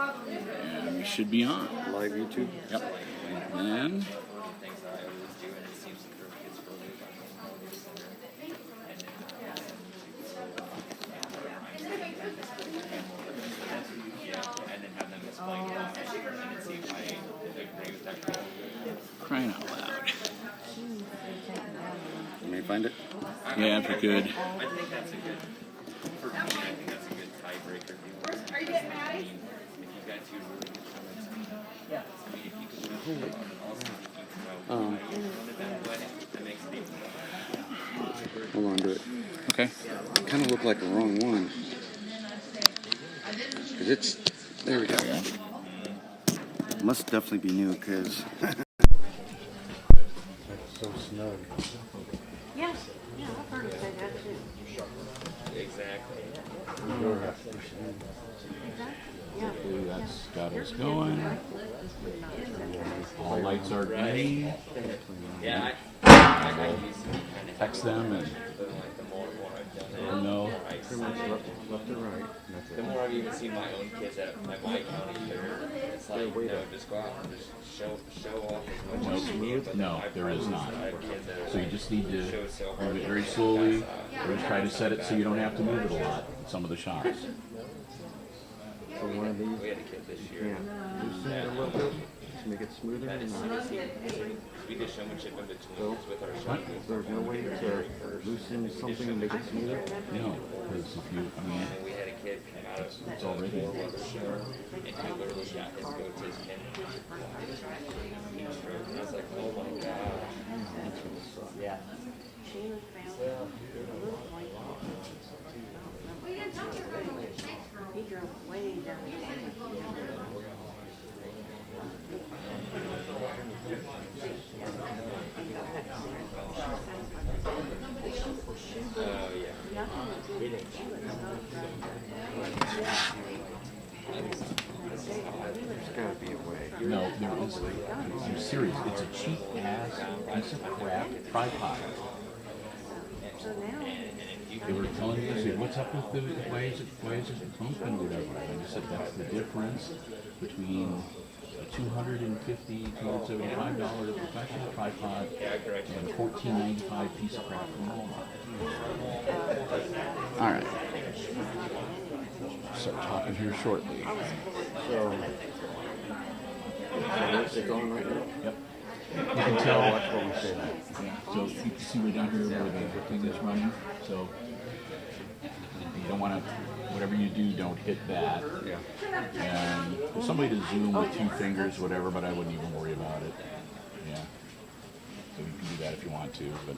And we should be on. Live YouTube? Yep. And crying out loud. You may find it? Yeah, if you could. I think that's a good, for me, I think that's a good tiebreaker. Are you getting Maddie? If you've got two really good comments, yeah. I mean, if you can win also that makes it even. Hold on to it. Okay. It kind of looked like the wrong one. Because it's... There we go. Must definitely be new, because... That's so snug. Yes, yeah, I've heard of that too. Exactly. Yeah. That's got us going. All lights are green. Yeah, I used to be kind of Text them and like the more I've done it. let them know. Pretty much left to right. That's The it. more I've even seen my own kids at my county fair, it's like, you know, just go out and just show off as much as you need. But No, I there is not. I have kids that are So you like, just need to show so move hard. it very slowly. Or just try to set it so you don't have to move it a lot in some of the shots. So one of these, We had a kid this year. loosen it a little bit to make it smoother. That is And, we did showmanship in between with our shot. there's no way to loosen something and make it smoother. No, because if you, I mean, And we had a kid come out of it's already. the show, and he literally got his go-tos pin. And I was like, oh my god. Yeah. He drove way down Oh yeah. There's got to be a way. No, there is. I'm serious. It's a cheap ass piece of crap tripod. So now, They were telling me, they said, what's up with the, why is it bumping, whatever. And I just said, that's the difference between a $250, $275 professional tripod and a $14.95 piece of crap from Walmart. All right. Start talking here shortly. So it's on right now. Yep. You can tell. Watch what we say. So you can see right down here where the thing is running. So you don't want to, whatever you do, don't hit that. Yeah. And for somebody to zoom with two fingers, whatever, but I wouldn't even worry about it. Yeah. So you can do that if you want to. But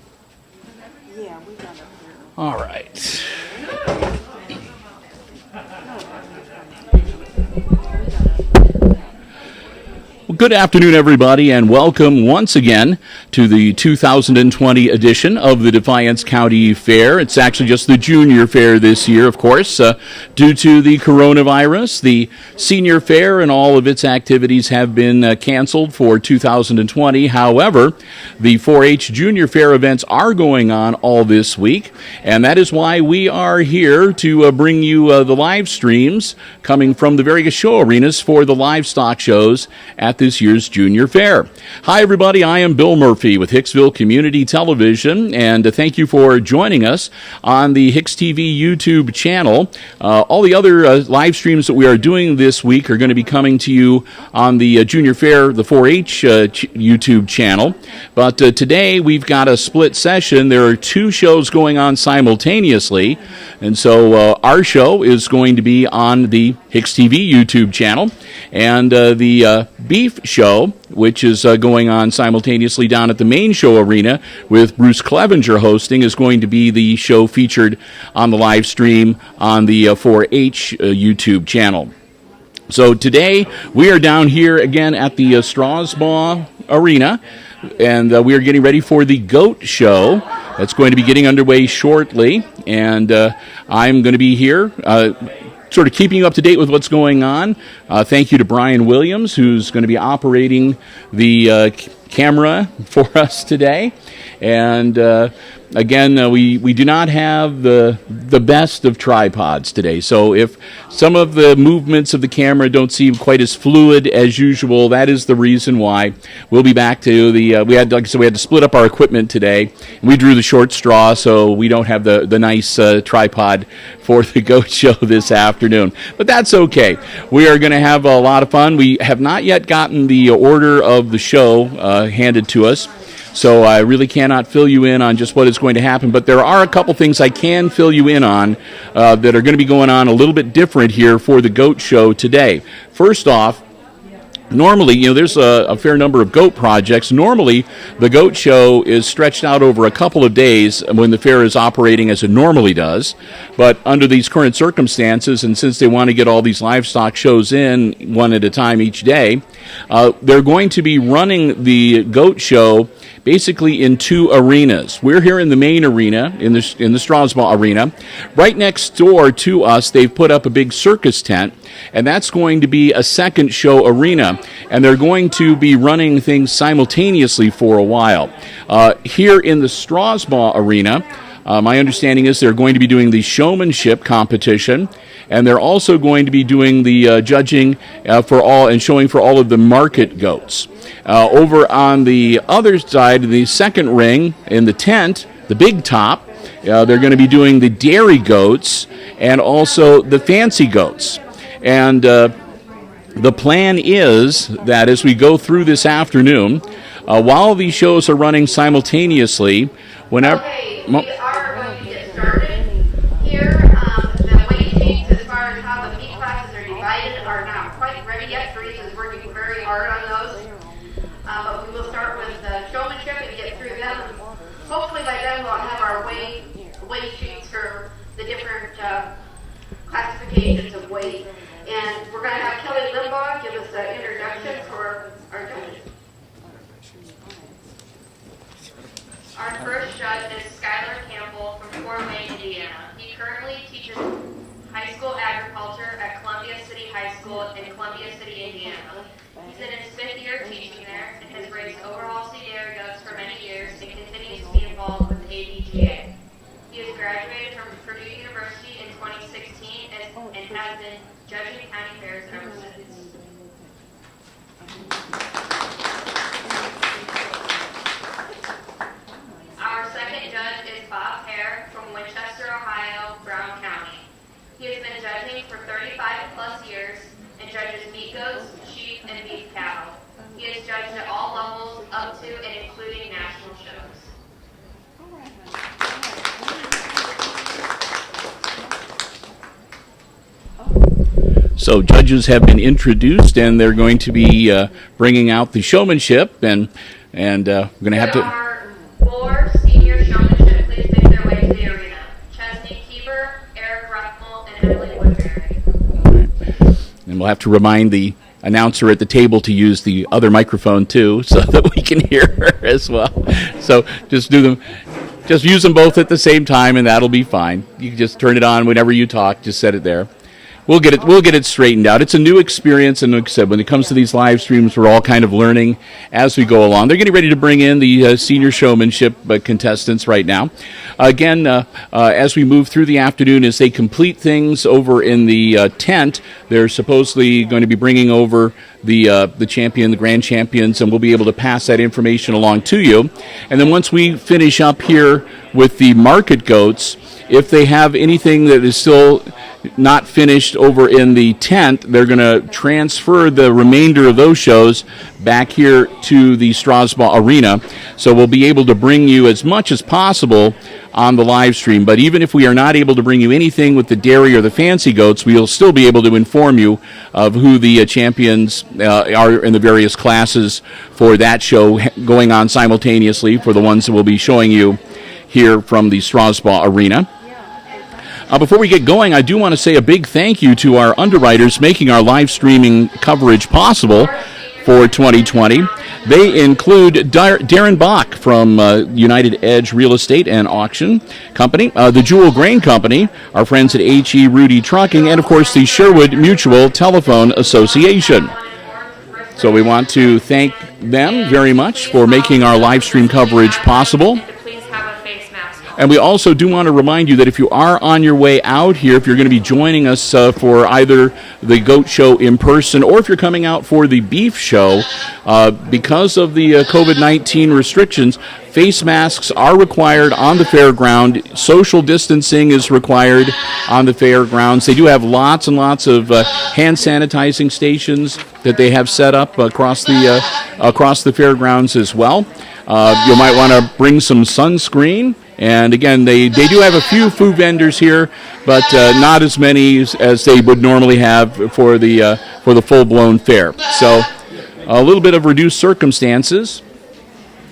yeah, we got up there. all right. Well, good afternoon, everybody, and welcome once again to the 2020 edition of the Defiance County Fair. It's actually just the junior fair this year, of course. Due to the coronavirus, the senior fair and all of its activities have been canceled for 2020. However, the 4-H junior fair events are going on all this week, and that is why we are here to bring you the live streams coming from the various show arenas for the livestock shows at this year's Junior Fair. Hi, everybody. I am Bill Murphy with Hicksville Community Television, and thank you for joining us on the HIX-TV YouTube channel. All the other live streams that we are doing this week are going to be coming to you on the Junior Fair, the 4-H YouTube channel. But today we've got a split session. There are two shows going on simultaneously, and so our show is going to be on the HIX-TV YouTube channel, and the beef show, which is going on simultaneously down at the main show arena with Bruce Clevenger hosting, is going to be the show featured on the live stream on the 4-H YouTube channel. So today we are down here again at the Strasbaugh Arena, and we are getting ready for the goat show that's going to be getting underway shortly, and I'm going to be here sort of keeping you up to date with what's going on. Thank you to Brian Williams, who's going to be operating the camera for us today. And again, we do not have the best of tripods today. So if some of the movements of the camera don't seem quite as fluid as usual, that is the reason why. We'll be back to the we had to split up our equipment today. We drew the short straw, so we don't have the nice tripod for the GOAT show this afternoon. But that's okay. We are going to have a lot of fun. We have not yet gotten the order of the show handed to us, so I really cannot fill you in on just what is going to happen. But there are a couple things I can fill you in on that are going to be going on a little bit different here for the GOAT show today. First off, normally, there's a fair number of GOAT projects. Normally, the GOAT show is stretched out over a couple of days when the fair is operating as it normally does. But under these current circumstances, and since they want to get all these livestock shows in one at a time each day, they're going to be running the GOAT show basically in two arenas. We're here in the main arena, in the Strasbourg arena. Right next door to us, they've put up a big circus tent, and that's going to be a second show arena. And they're going to be running things simultaneously for a while. Here in the Strasbourg arena, my understanding is they're going to be doing the showmanship competition, and they're also going to be doing the judging for all and showing for all of the market goats. Over on the other side, the second ring in the tent, the big top, they're going to be doing the dairy goats and also the fancy goats. And the plan is that as we go through this afternoon, while these shows are running simultaneously, whenever... Okay, we are going to get started here. The weight sheets as far as how the meat classes are divided are not quite ready yet. Teresa's working very hard on those. But we will start with the showmanship and get through them. Hopefully by then we'll have our weight sheets for the different classifications of weight. And we're going to have Kelly Limbaugh give us an introduction for our judges. Our first judge is Skylar Campbell from Fort Wayne, Indiana. He currently teaches high school agriculture at Columbia City High School in Columbia City, Indiana. He's in his 5th year teaching there and has raised overall sea dairy goats for many years and continues to be involved with the ADGA. He has graduated from Purdue University in 2016 and has been judging county fairs ever since. Our second judge is Bob Hare from Winchester, Ohio, Brown County. He has been judging for 35 plus years and judges meat goats, sheep, and beef cattle. He has judged at all levels up to and including national shows. So judges have been introduced, and they're going to be bringing out the showmanship, and we're going to have to... Our 4 senior showmanship, please make their way to the arena. Chesney Keeper, Eric Ruffel, and Emily Woodbury. And we'll have to remind the announcer at the table to use the other microphone too, so that we can hear her as well. So just use them both at the same time, and that'll be fine. You can just turn it on whenever you talk. Just set it there. We'll get it straightened out. It's a new experience, and like I said, when it comes to these live streams, we're all kind of learning as we go along. They're getting ready to bring in the senior showmanship contestants right now. Again, as we move through the afternoon, as they complete things over in the tent, they're supposedly going to be bringing over the champion, the grand champions, and we'll be able to pass that information along to you. And then once we finish up here with the market goats, if they have anything that is still not finished over in the tent, they're going to transfer the remainder of those shows back here to the Strasbourg Arena. So we'll be able to bring you as much as possible on the live stream. But even if we are not able to bring you anything with the dairy or the fancy goats, we'll still be able to inform you of who the champions are in the various classes for that show going on simultaneously for the ones that we'll be showing you here from the Strasbourg Arena. Before we get going, I do want to say a big thank you to our underwriters making our live streaming coverage possible for 2020. They include Darren Bach from United Edge Real Estate and Auction Company, the Jewel Grain Company, our friends at H.E. Rudy Trucking, and, of course, the Sherwood Mutual Telephone Association. So we want to thank them very much for making our live stream coverage possible. And to please have a face mask on. And we also do want to remind you that if you are on your way out here, if you're going to be joining us for either the goat show in person or if you're coming out for the beef show, because of the COVID-19 restrictions, face masks are required on the fairground. Social distancing is required on the fairgrounds. They do have lots and lots of hand sanitizing stations that they have set up across the fairgrounds as well. You might want to bring some sunscreen. And again, they do have a few food vendors here, but not as many as they would normally have for the full-blown fair. So a little bit of reduced circumstances.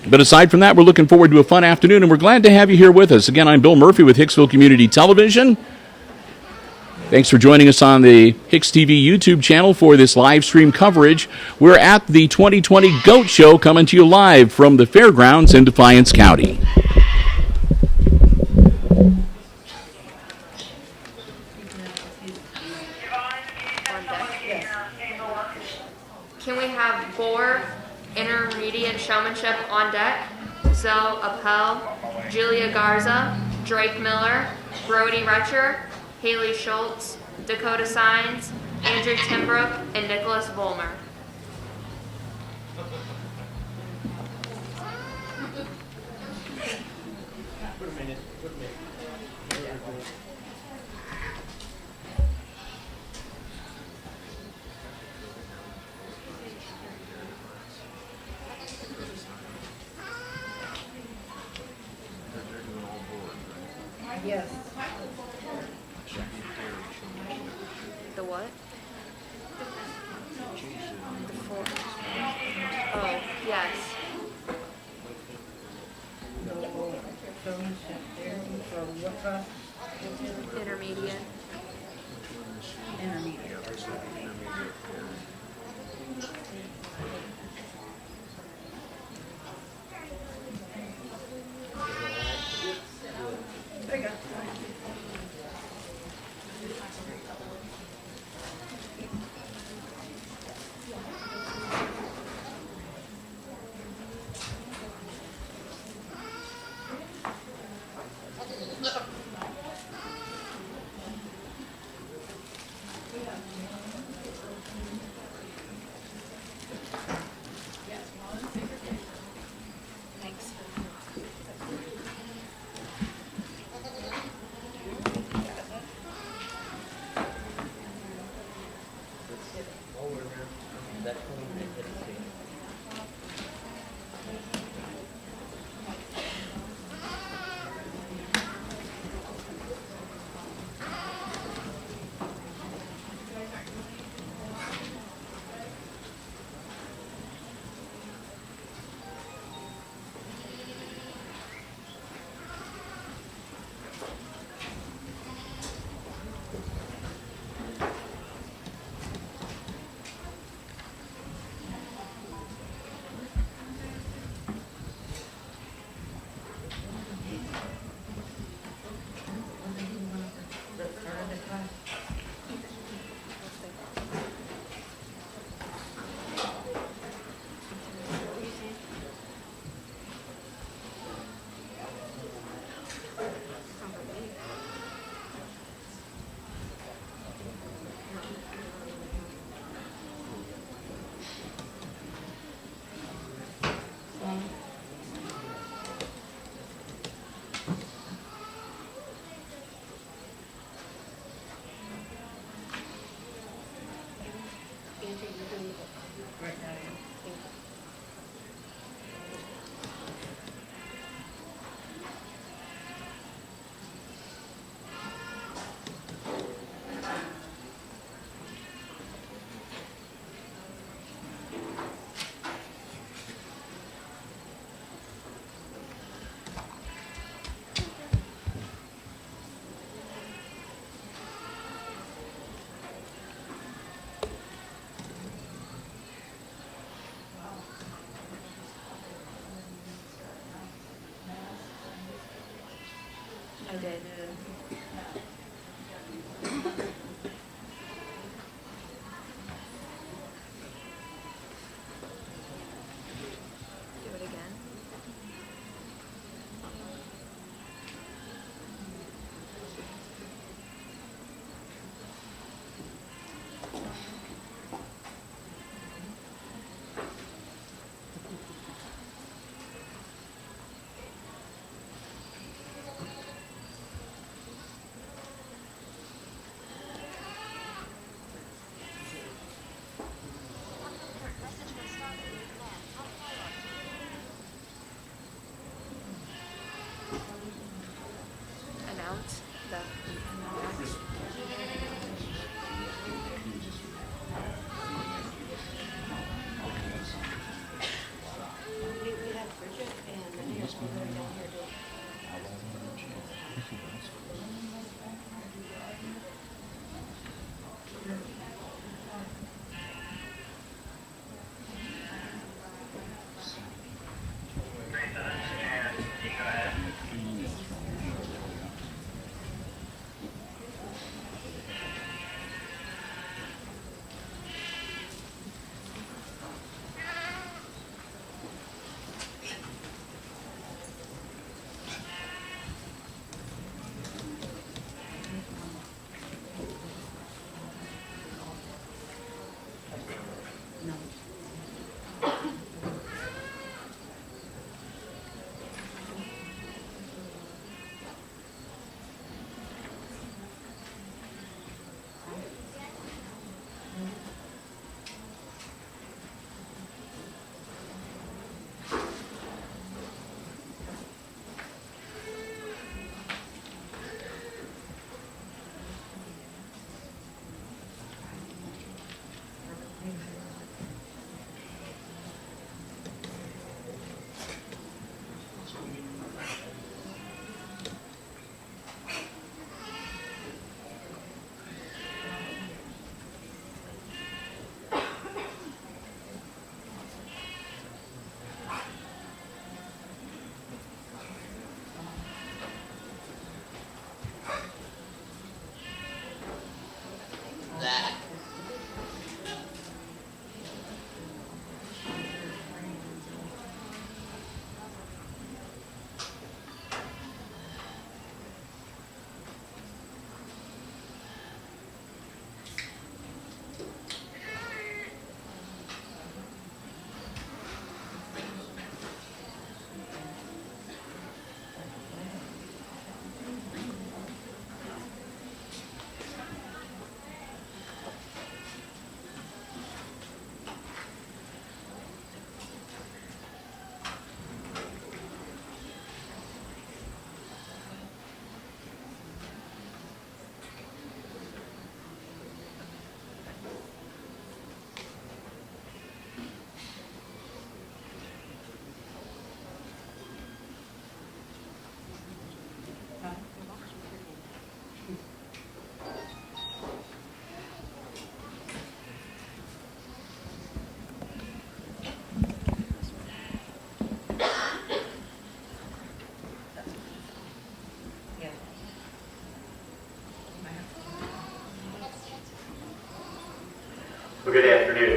But aside from that, we're looking forward to a fun afternoon, and we're glad to have you here with us. Again, I'm Bill Murphy with Hicksville Community Television. Thanks for joining us on the HIX-TV YouTube channel for this live stream coverage. We're at the 2020 Goat Show, coming to you live from the fairgrounds in Defiance County. Can we have Boar, Intermediate Showmanship on deck? Zoe Appel, Julia Garza, Drake Miller, Brody Retcher, Haley Schultz, Dakota Signs, Andrew Timbrook, and Nicholas Volmer. Yes. The what? The four. Oh, yes. Intermediate. I did.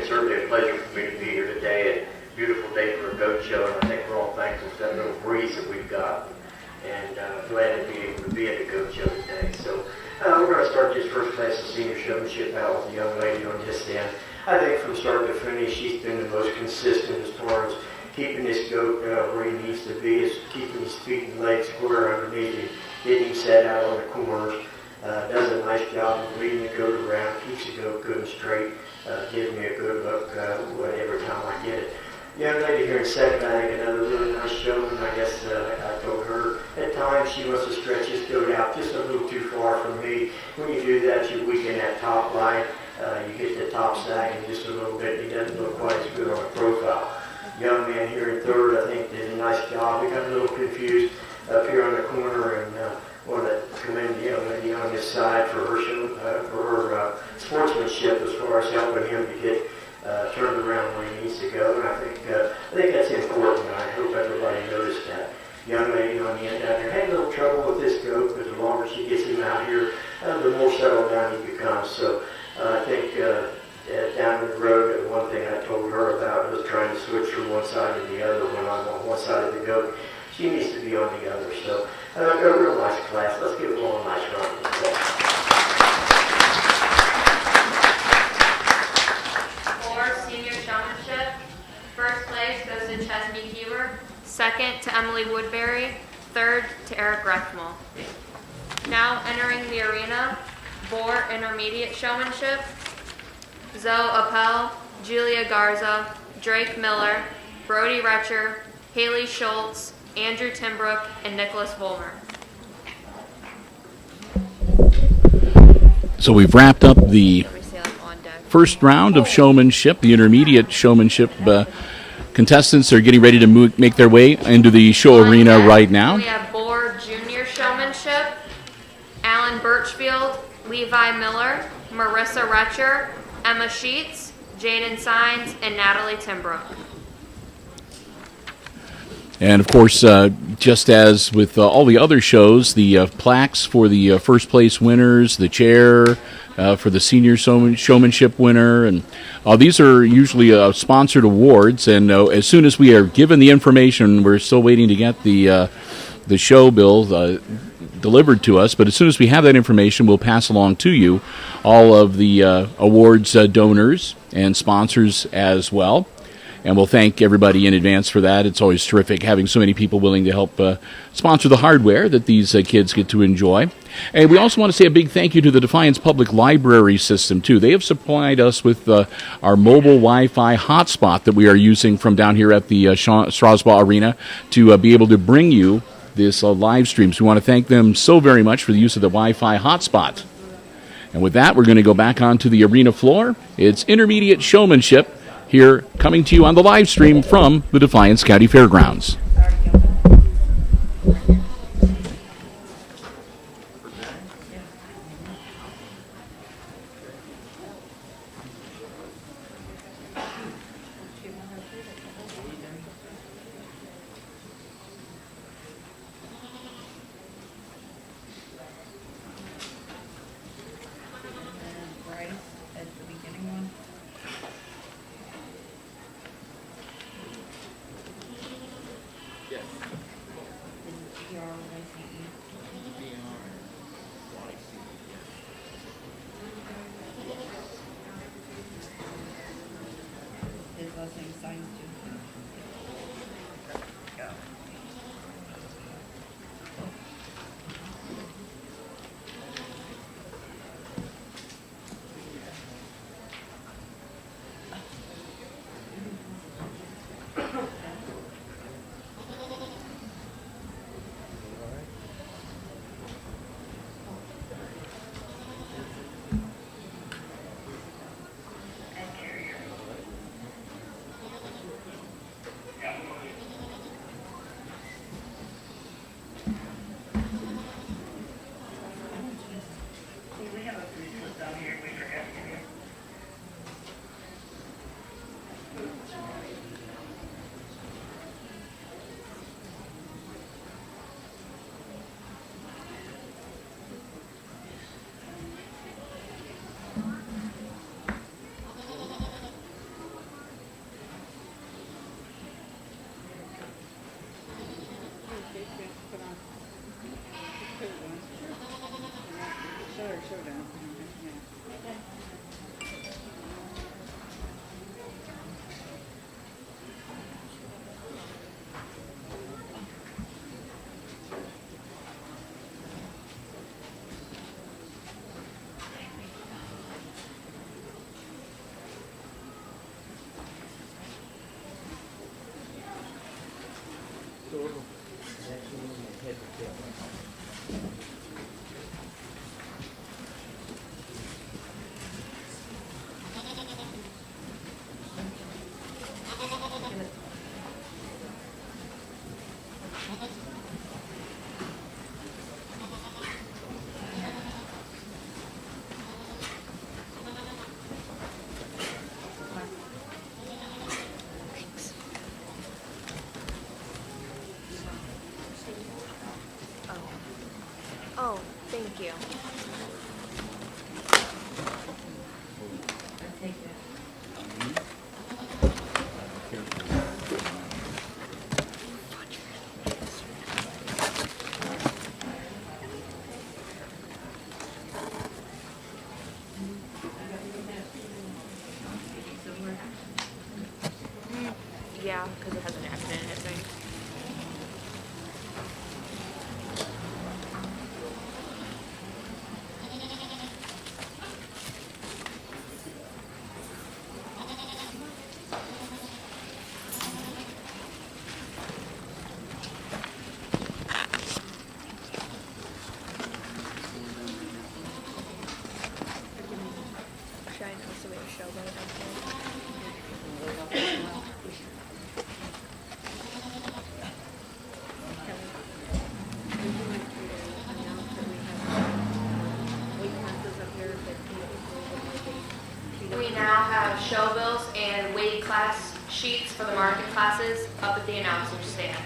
certainly a pleasure for me to be here today. A beautiful day for a goat show, and I think we're all thankful for that little breeze that we've got. And glad to be able to be at the goat show today. So we're going to start this first class of senior showmanship out with a young lady on this end. I think from start to finish, she's been the most consistent as far as keeping this goat where he needs to be, is keeping his feet and legs square underneath him, getting him set out on the corners. Does a nice job of leading the goat around, keeps the goat good and straight, gives me a good look every time I get it. Young lady here in second, I think another really nice showman. I guess I told her at times she wants to stretch this goat out just a little too far from me. When you do that, you weaken that top line. You get the top sagging just a little bit. He doesn't look quite as good on the profile. Young man here in third, I think, did a nice job. We got a little confused up here on the corner, and want to commend the young lady on this side for her show, for her sportsmanship as far as helping him to get turned around where he needs to go. And I think that's important. I hope everybody noticed that. Young lady on the end down here had a little trouble with this goat, but the longer she gets him out here, the more settled down he becomes. So I think down the road, one thing I told her about was trying to switch from one side to the other when I'm on one side of the goat. She needs to be on the other. So a real nice class. Let's give them all a nice round of applause. For senior showmanship, first place goes to Chesney Keeler, second to Emily Woodbury, third to Eric Grethmel. Now entering the arena, for intermediate showmanship, Zoe Appel, Julia Garza, Drake Miller, Brody Retcher, Haley Schultz, Andrew Timbrook, and Nicholas Volmer. So we've wrapped up the first round of showmanship. The intermediate showmanship contestants are getting ready to make their way into the show arena right now. We have Boar Junior Showmanship, Alan Birchfield, Levi Miller, Marissa Retcher, Emma Sheets, Jaden Sines, and Natalie Timbrook. And, of course, just as with all the other shows, the plaques for the first place winners, the chair for the senior showmanship winner, and these are usually sponsored awards. And as soon as we are given the information, we're still waiting to get the show bill delivered to us. But as soon as we have that information, we'll pass along to you all of the awards donors and sponsors as well. And we'll thank everybody in advance for that. It's always terrific having so many people willing to help sponsor the hardware that these kids get to enjoy. And we also want to say a big thank you to the Defiance Public Library System, too. They have supplied us with our mobile Wi-Fi hotspot that we are using from down here at the Strasbourg Arena to be able to bring you this live stream. So we want to thank them so very much for the use of the Wi-Fi hotspot. And with that, we're going to go back onto the arena floor. It's intermediate showmanship here, coming to you on the live stream from the Defiance County Fairgrounds. Oh, thank you. Yeah, because it has an accident in it, right? Should I know somebody to show about We now have show bills and weight class sheets for the market classes up at the announcer's stand.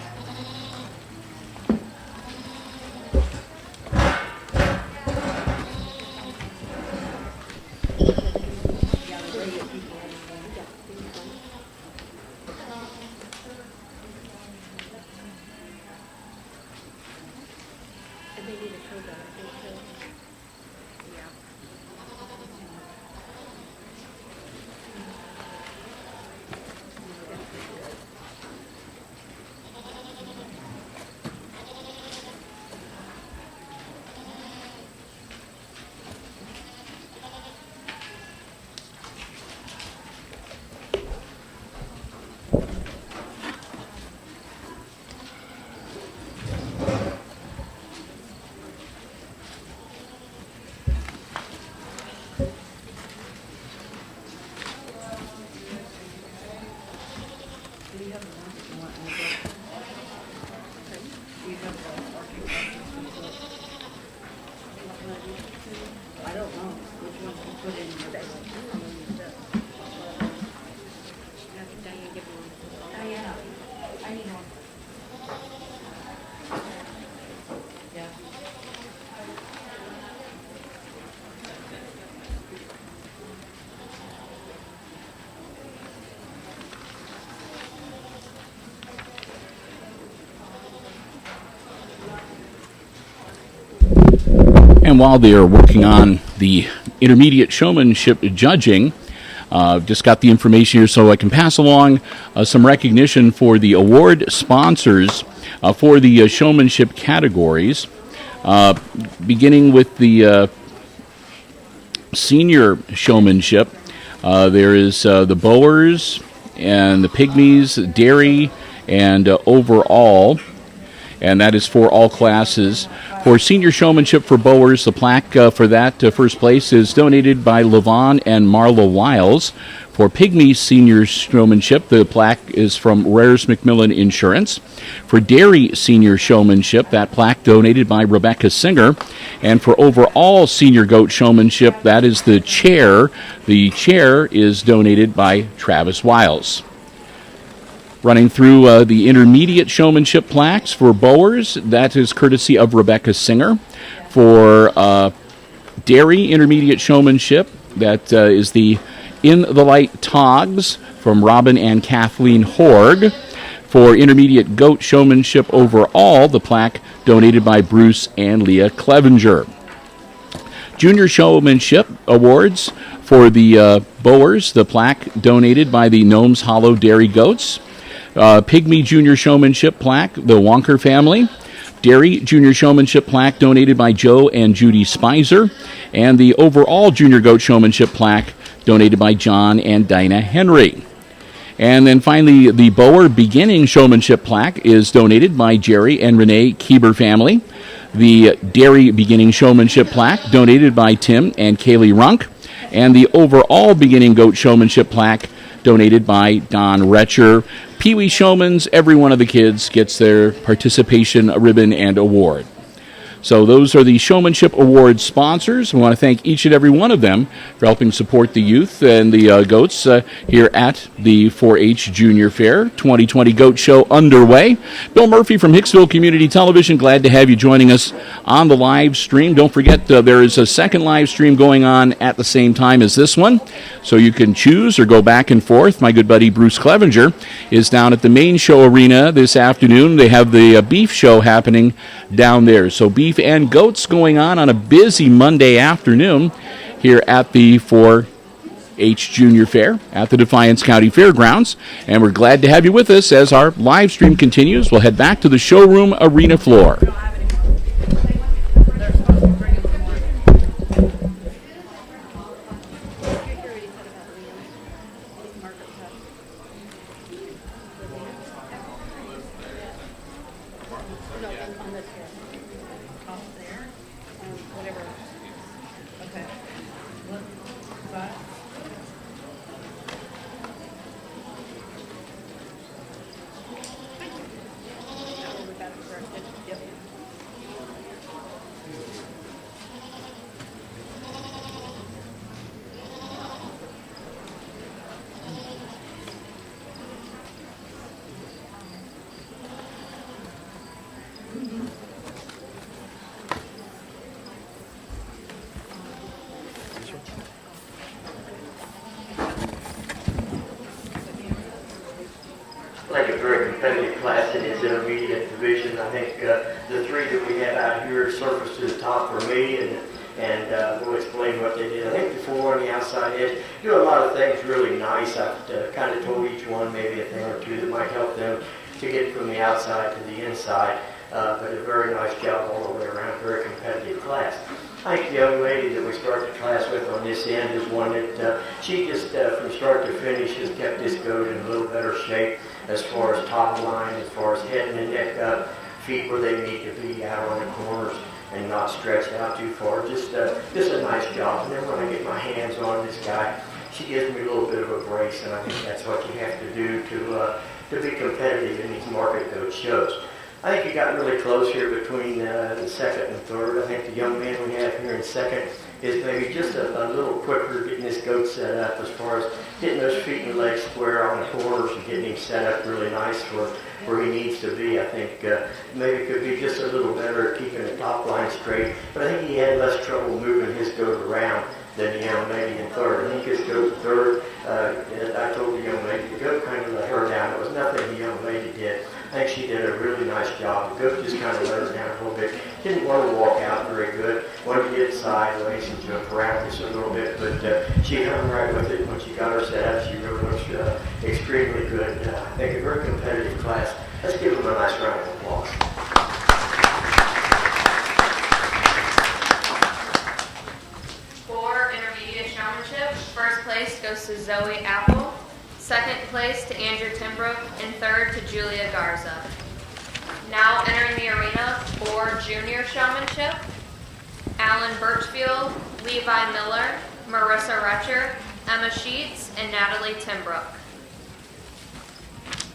And while they're working on the intermediate showmanship judging, just got the information here so I can pass along some recognition for the award sponsors for the showmanship categories, beginning with the senior showmanship. There is the Boers and the Pygmies, Dairy, and overall, and that is for all classes. For senior showmanship for Boers, the plaque for that first place is donated by Levon and Marla Wiles. For Pygmy senior showmanship, the plaque is from Rares McMillan Insurance. For Dairy senior showmanship, that plaque donated by Rebecca Singer. And for overall senior goat showmanship, that is the chair. The chair is donated by Travis Wiles. Running through the intermediate showmanship plaques for Boers, that is courtesy of Rebecca Singer. For Dairy intermediate showmanship, that is the In the Light Togs from Robin and Kathleen Horg. For intermediate goat showmanship overall, the plaque donated by Bruce and Leah Clevenger. Junior showmanship awards for the Boers, the plaque donated by the Gnomes Hollow Dairy Goats. Pygmy Junior Showmanship plaque, the Wonker family. Dairy Junior Showmanship plaque donated by Joe and Judy Spicer. And the overall Junior Goat Showmanship plaque donated by John and Dinah Henry. And then finally, the Bower Beginning Showmanship Plaque is donated by Jerry and Renee Kieber family. The Dairy Beginning Showmanship Plaque donated by Tim and Kaylee Runk. And the Overall Beginning Goat Showmanship Plaque donated by Don Retcher. Pee Wee Showmans, every one of the kids gets their participation ribbon and award. So those are the Showmanship Award sponsors. We want to thank each and every one of them for helping support the youth and the goats here at the 4-H Junior Fair 2020 Goat Show underway. Bill Murphy from Hicksville Community Television, glad to have you joining us on the live stream. Don't forget there is a second live stream going on at the same time as this one, so you can choose or go back and forth. My good buddy Bruce Clevenger is down at the main show arena this afternoon. They have the beef show happening down there. So beef and goats going on a busy Monday afternoon here at the 4-H Junior Fair at the Defiance County Fairgrounds. And we're glad to have you with us as our live stream continues. We'll head back to the showroom arena floor. Like a very competitive class in his intermediate division. I think the three that we had out here surfaced to the top for me, and we'll explain what they did. I think the four on the outside edge do a lot of things really nice. I've kind of told each one maybe a thing or two that might help them to get from the outside to the inside, but a very nice job all the way around, very competitive class. I think the young lady that we start the class with on this end is one that she just from start to finish has kept this goat in a little better shape as far as top line, as far as head and neck up, feet where they need to be out on the corners and not stretched out too far. Just a nice job. And then when I get my hands on this guy, she gives me a little bit of a brace, and I think that's what you have to do to be competitive in these market goat shows. I think he got really close here between the second and third. I think the young man we have here in second is maybe just a little quicker getting this goat set up as far as getting those feet and legs square on the corners and getting him set up really nice for where he needs to be. I think maybe could be just a little better at keeping the top line straight, but I think he had less trouble moving his goat around than the young lady in third. I think his goat in third, I told the young lady, the goat kind of let her down. It was nothing the young lady did. I think she did a really nice job. The goat just kind of let her down a little bit. Didn't want to walk out very good. Wanted to get sideways and jump around just a little bit, but she hung right with it when she got her set up. She really looks extremely good. I think a very competitive class. Let's give them a nice round of applause. For intermediate showmanship, first place goes to Zoe Apple, second place to Andrew Timbrook, and third to Julia Garza. Now entering the arena for junior showmanship, Alan Birchfield, Levi Miller, Marissa Retcher, Emma Sheets, and Natalie Timbrook.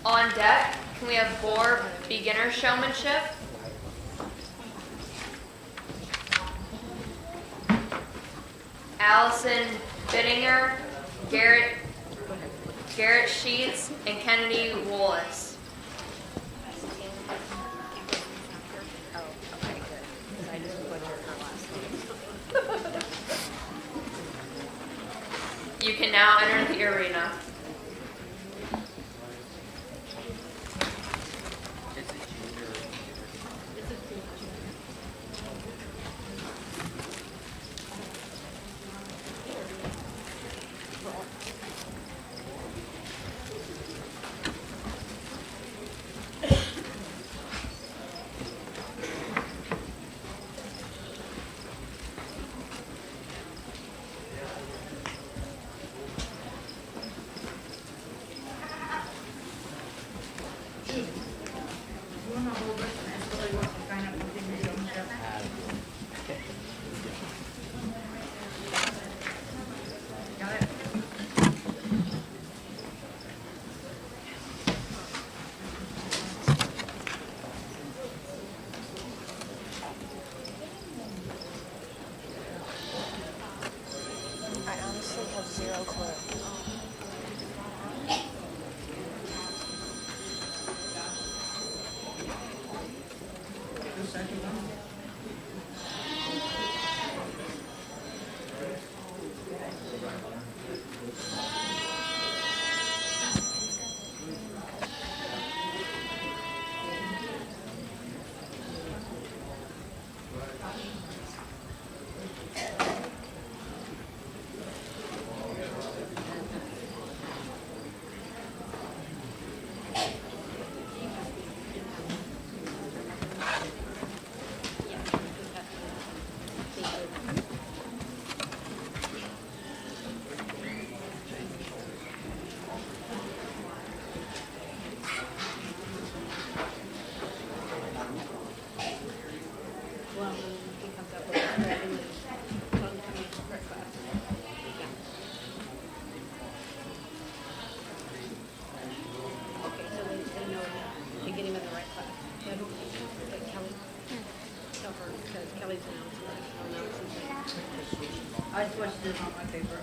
On deck, can we have for beginner showmanship? Allison Bittinger, Garrett Sheets, and Kennedy Wallace. You can now enter the arena. what she did on my paper.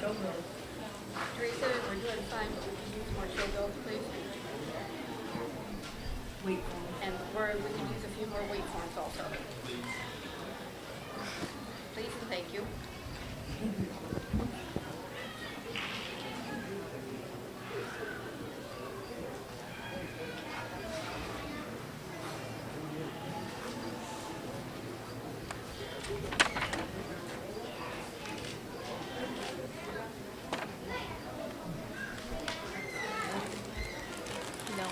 Showgirls. Teresa, we're doing fine, but we can use more showgirls, please. Wait. And we can use a few more weight forms also. Please and thank you. No.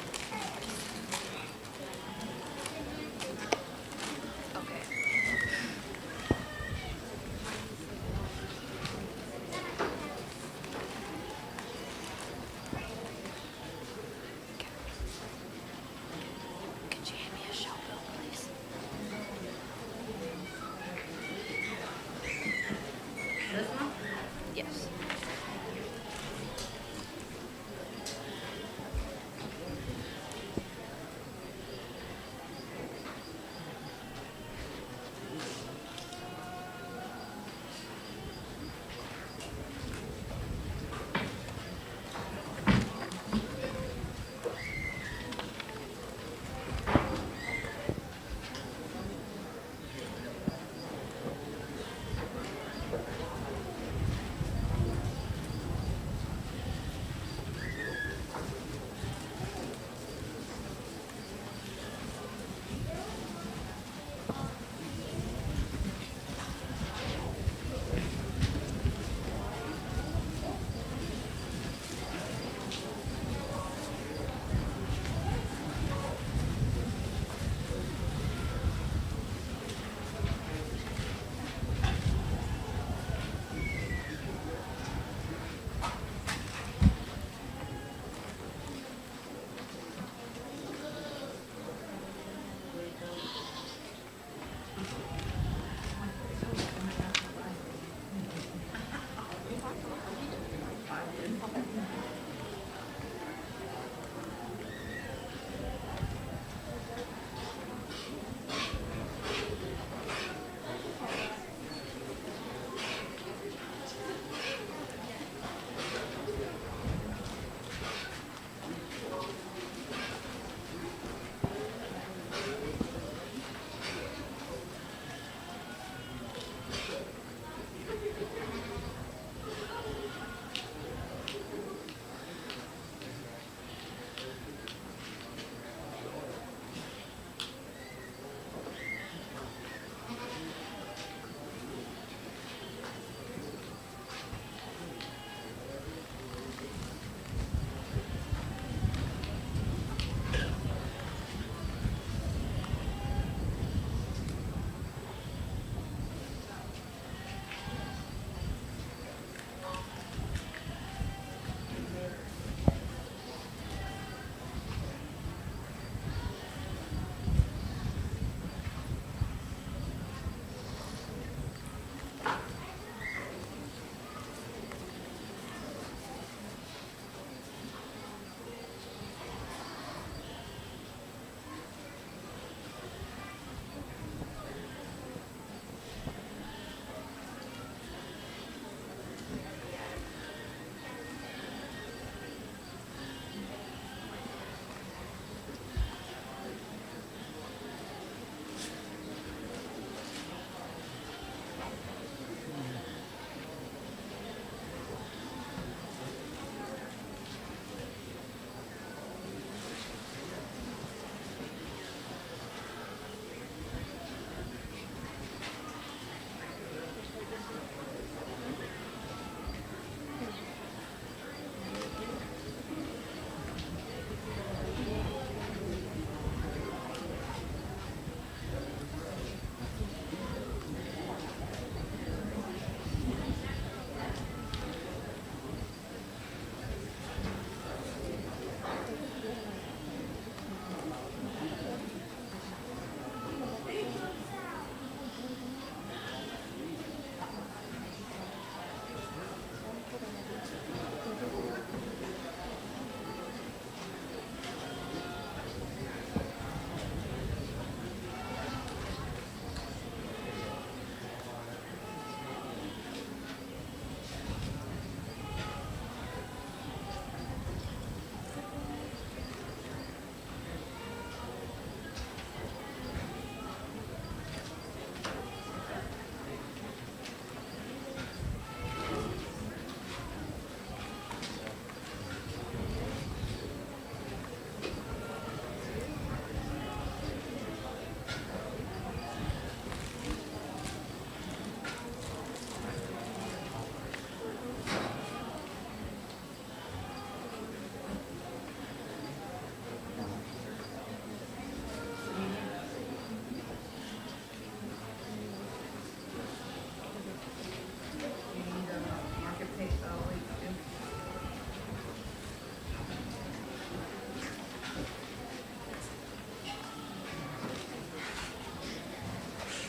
Okay.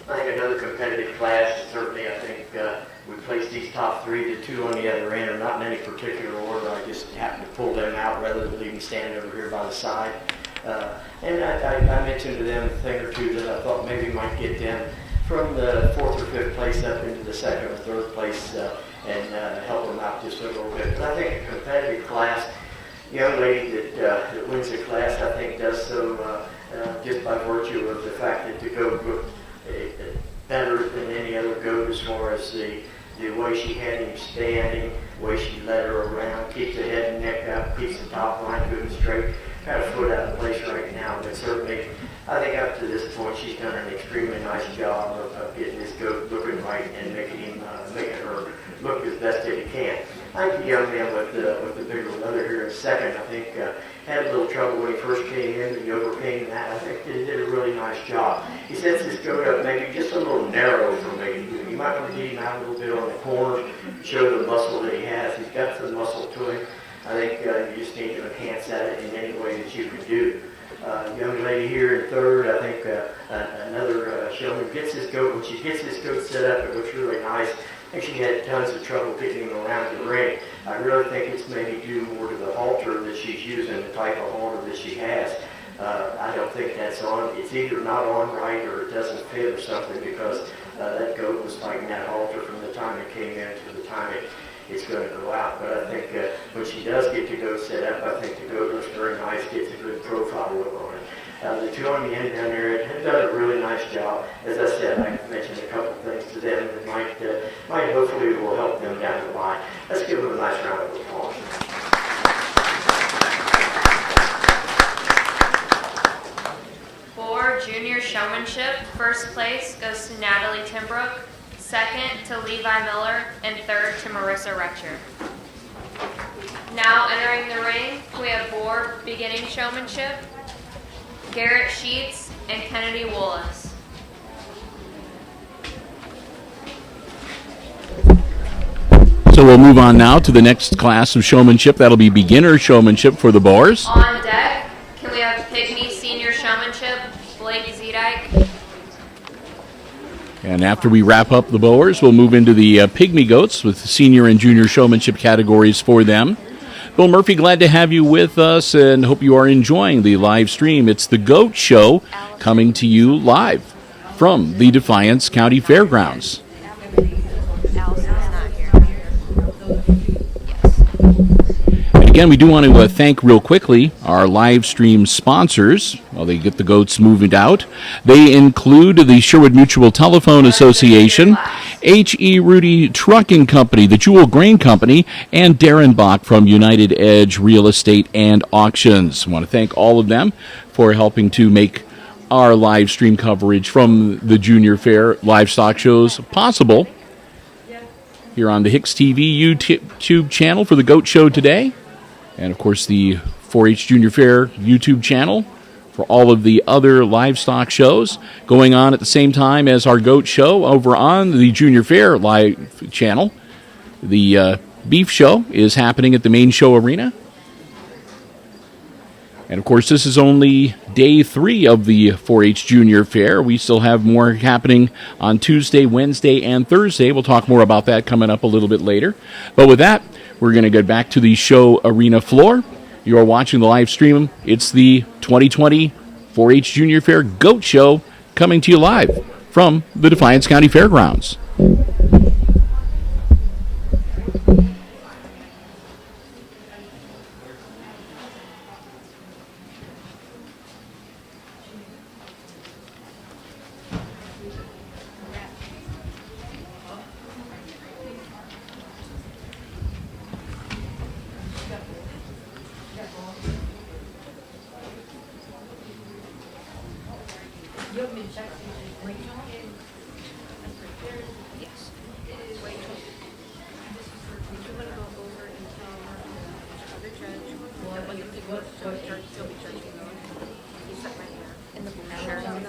I think another competitive class, certainly I think we placed these top three. The two on the other end are not in any particular order. I just happened to pull them out rather than leave them standing over here by the side. And I mentioned to them a thing or two that I thought maybe might get them from the 4th or 5th place up into the 2nd or 3rd place and help them out just a little bit. But I think a competitive class, young lady that wins the class, I think does so just by virtue of the fact that the goat looked better than any other goat as far as the way she had him standing, the way she led her around, keeps the head and neck up, keeps the top line good and straight. Got a foot out of place right now, but certainly I think up to this point she's done an extremely nice job of getting this goat looking right and making her look as best as he can. I think the young man with the bigger leather here in second, I think had a little trouble when he first came in, but he overcame that. I think he did a really nice job. He sets his goat up maybe just a little narrow for me. You might want to get him out a little bit on the corner, show the muscle that he has. He's got some muscle to him. I think you just need to enhance that in any way that you can do. Young lady here in third, I think another showman gets his goat. When she gets his goat set up, it looks really nice. I think she had tons of trouble getting him around the ring. I really think it's maybe due more to the halter that she's using, the type of halter that she has. I don't think that's on. It's either not on right or it doesn't fit or something, because that goat was fighting that halter from the time it came in to the time it's going to go out. But I think when she does get the goat set up, I think the goat looks very nice, gets a good profile look on it. The two on the end down there have done a really nice job. As I said, I mentioned a couple things to them that might hopefully will help them down the line. Let's give them a nice round of applause. For junior showmanship, first place goes to Natalie Timbrook, second to Levi Miller, and third to Marissa Retcher. Now entering the ring, we have board beginning showmanship, Garrett Sheets and Kennedy Woolas. So we'll move on now to the next class of showmanship. That'll be beginner showmanship for the Boers. On deck, can we have Pygmy senior showmanship, Blake Zedike. And after we wrap up the Boers, we'll move into the Pygmy Goats with senior and junior showmanship categories for them. Bill Murphy, glad to have you with us and hope you are enjoying the live stream. It's the Goat Show coming to you live from the Defiance County Fairgrounds. And again, we do want to thank real quickly our live stream sponsors while they get the goats moved out. They include the Sherwood Mutual Telephone Association, H.E. Rudy Trucking Company, the Jewel Grain Company, and Darren Bach from United Edge Real Estate and Auctions. I want to thank all of them for helping to make our live stream coverage from the Junior Fair livestock shows possible here on the HIX-TV YouTube channel for the Goat Show today. And, of course, the 4-H Junior Fair YouTube channel for all of the other livestock shows going on at the same time as our Goat Show over on the Junior Fair live channel. The beef show is happening at the main show arena. And, of course, this is only day 3 of the 4-H Junior Fair. We still have more happening on Tuesday, Wednesday, and Thursday. We'll talk more about that coming up a little bit later. But with that, we're going to go back to the show arena floor. You are watching the live stream. It's the 2020 4-H Junior Fair Goat Show coming to you live from the Defiance County Fairgrounds.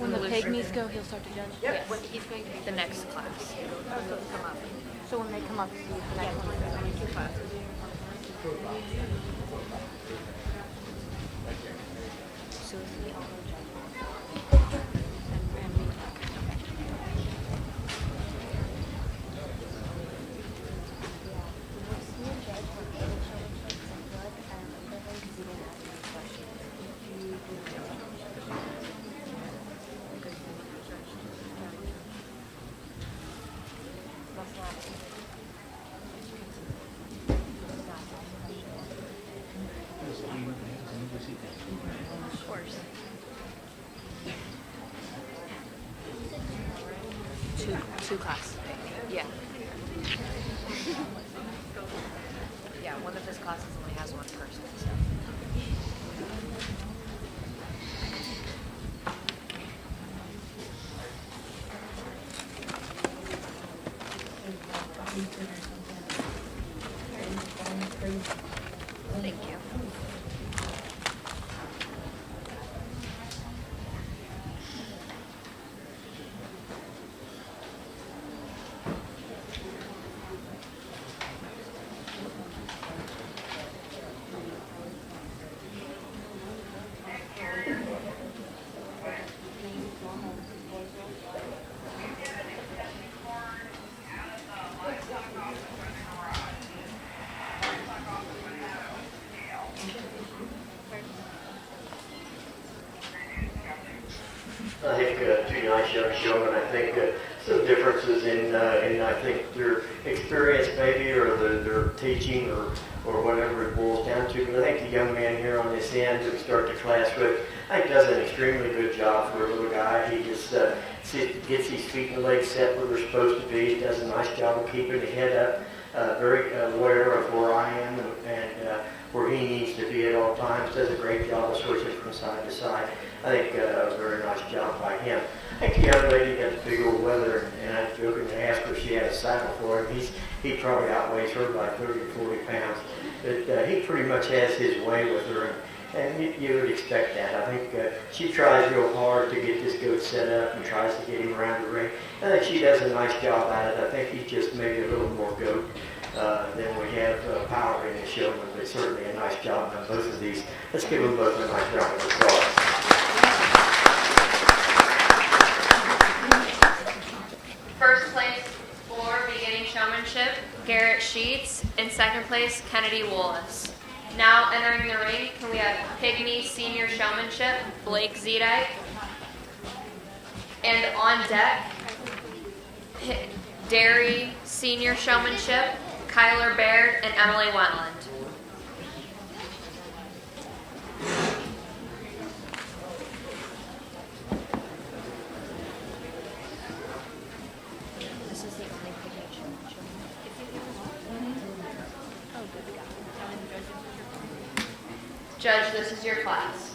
When the pygmies go, he'll start to judge? Yes. He's going to be the next class. So when they come up, see the next one. So is he all judge? And we talk. two classes. Yeah. Yeah, one of his classes only has one person, so. Thank you. I think two nice young showmen. I think some differences in I think their experience maybe, or their teaching, or whatever it boils down to. But I think the young man here on this end who we start the class with, I think does an extremely good job for a little guy. He just gets his feet and legs set where they're supposed to be. He does a nice job of keeping the head up, very aware of where I am and where he needs to be at all times. Does a great job of switching from side to side. I think a very nice job by him. I think the young lady got the big old weather, and I jokingly asked her if she had a saddle for him. He probably outweighs her by 30 or 40 pounds. But he pretty much has his way with her, and you would expect that. I think she tries real hard to get this goat set up and tries to get him around the ring. I think she does a nice job at it. I think he's just maybe a little more goat than we have power in the showman, but certainly a nice job on both of these. Let's give them both a nice round of applause. First place for beginning showmanship, Garrett Sheets. In second place, Kennedy Wallace. Now entering the ring, can we have Pygmy Senior Showmanship, Blake Zedike. And on deck, Dairy Senior Showmanship, Kyler Baird and Emily Wetland. This is the only picture. Oh, good God. Judge, this is your class.